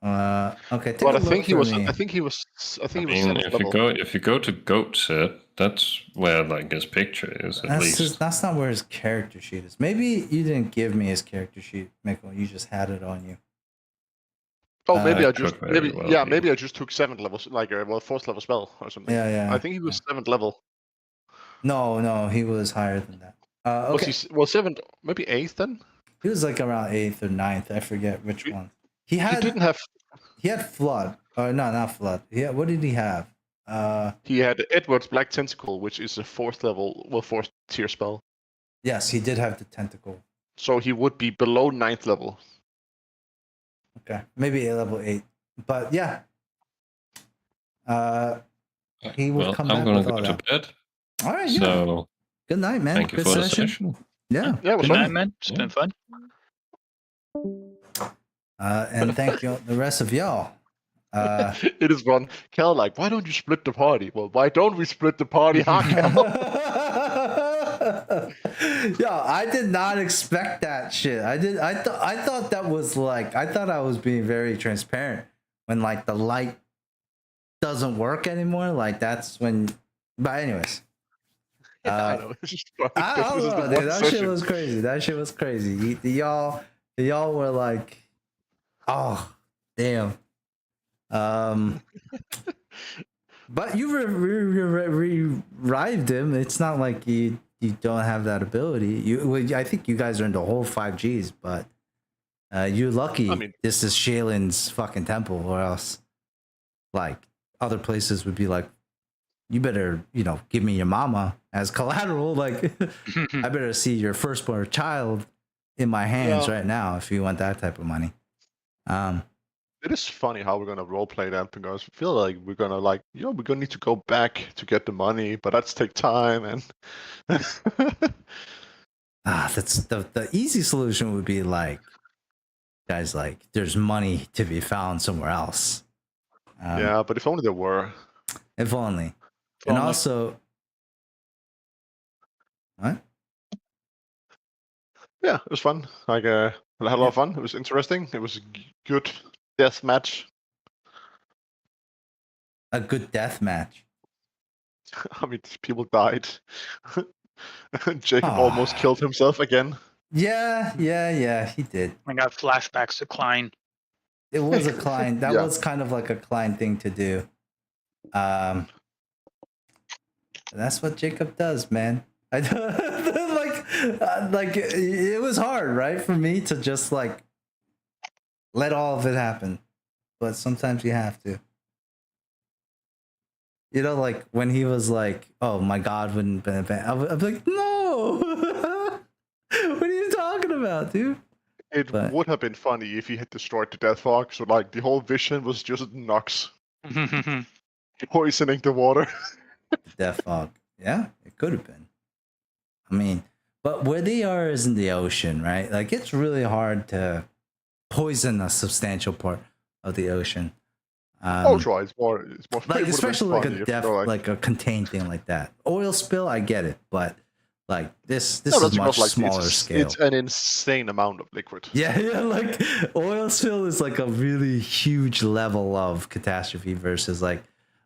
Okay, take But a I look think he for was. me. I think he was. I think he was I mean, 7th level. if you go to goat set, that's where like his picture is at least. That's not where his character sheet is. Maybe you didn't give me his character sheet, Mikkel. You just had it on you. Oh, maybe I That just could very well be. maybe I just took 7th level, like 4th level spell or something. Yeah. I think he was 7th level. No, he was higher than that. Okay. Was he 7th? Maybe 8th then? He was like around 8th or 9th. I forget which one. He He didn't have. flood. No, not flood. Yeah, what did he have? He had Edward's Black Tentacle, which is a 4th level, 4th tier spell. Yes, he did have the tentacle. So he would be below 9th level. Okay, maybe level 8. But yeah, he would come I'm back gonna with go all to that. bed. All right, yeah. So Good night, man. thank you Good for session. the session. Yeah. Yeah, it was Good fun. night, man. It's been fun. And thank you, the rest of y'all. It is fun. Cal, like, why don't you split the party? Well, why don't we split the party, huh, Cal? Yo, I did not expect that shit. I thought that was like, I thought I was being very transparent when like the light doesn't work anymore. Like that's when. But anyways. I know. It's just funny. I This don't is the know, one dude. That shit session. was crazy. That shit was crazy. Y'all were like, oh, damn. But you revived him. It's not like you don't have that ability. I think you guys are in the whole 5Gs, but you're lucky. I mean- this is Shaylin's fucking temple, or else, like, other places would be like, you better, give me your mama as collateral. Like, I better see your firstborn child in my hands right now if you want that type of money. It is funny how we're gonna roleplay that because I feel like we're gonna we're gonna need to go back to get the money, but that's take time and That's the easy solution would be like, guys, like there's money to be found somewhere else. yeah, but if only there were. If only. And also, what? Yeah, it was fun. Like I had a lot of fun. It was interesting. It was a good death match. A good death match. I mean, people died. Jacob almost killed himself again. Yeah, he did. I got flashbacks to Klein. It was a Klein. That Yeah. was kind of like a Klein thing to do. That's what Jacob does, man. I like it was hard, right, for me to just like let all of it happen, but sometimes you have to. Like when he was like, "Oh my God, wouldn't be I'd be like, no, what are you talking about, dude?" It would have been funny if he had destroyed the Death Fog, so like the whole vision was just Nox poisoning the water. Death Fog. Yeah, it could have been. I mean, but where they are is in the ocean, right? Like it's really hard to poison a substantial part of the ocean. Try. It's more. It Like would've been especially like funny a if death, they were like a contained thing like that. Oil spill, I get it, but like this No, is that's much because, like, smaller it's, scale. It's an insane amount of liquid. Yeah, like oil spill is like a really huge level of catastrophe versus like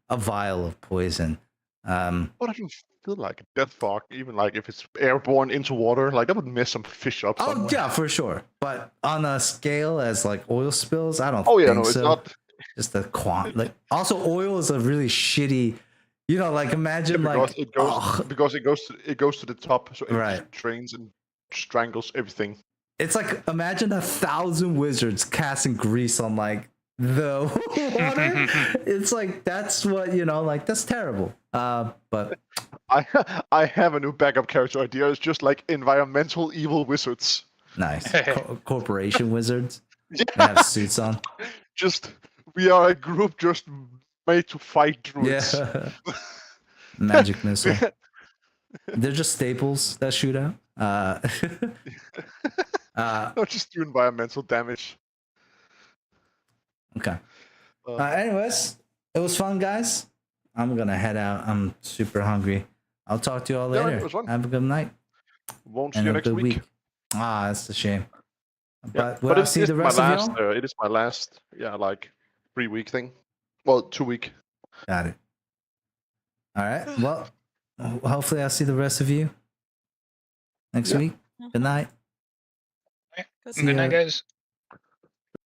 a vial of poison. But I don't feel like a Death Fog, even like if it's airborne into water, like that would mess some fish up. Oh somewhere. yeah, for sure. But on a scale as like oil spills, I don't. Oh yeah, think no, it's so. not. Just the like. Also, oil is a really shitty. Like imagine Because like it goes because it goes to the top, so it Right. drains and strangles everything. It's like imagine 1,000 wizards casting grease on like the water. It's like that's what like that's terrible. But I have a new backup character idea. It's just like environmental evil wizards. nice corporation wizards. They have suits on. Just we are a group just made to fight druids. Yeah. Magic missile. They're just staples that shoot out. Not just do environmental damage. Okay. Anyways, it was fun, guys. I'm gonna head out. I'm super hungry. I'll talk to you all Yeah, later. it was fun. Have a good night Won't see and you a next good week. week. Ah, that's a shame. Yeah, But I'll it's, see it's the my rest of last. y'all. It is my last. Yeah, like 3-week thing. Well, 2-week. Got it. All right. Well, hopefully I'll see the rest of you next Yeah. week. Good night. Good See Good night, ya. guys.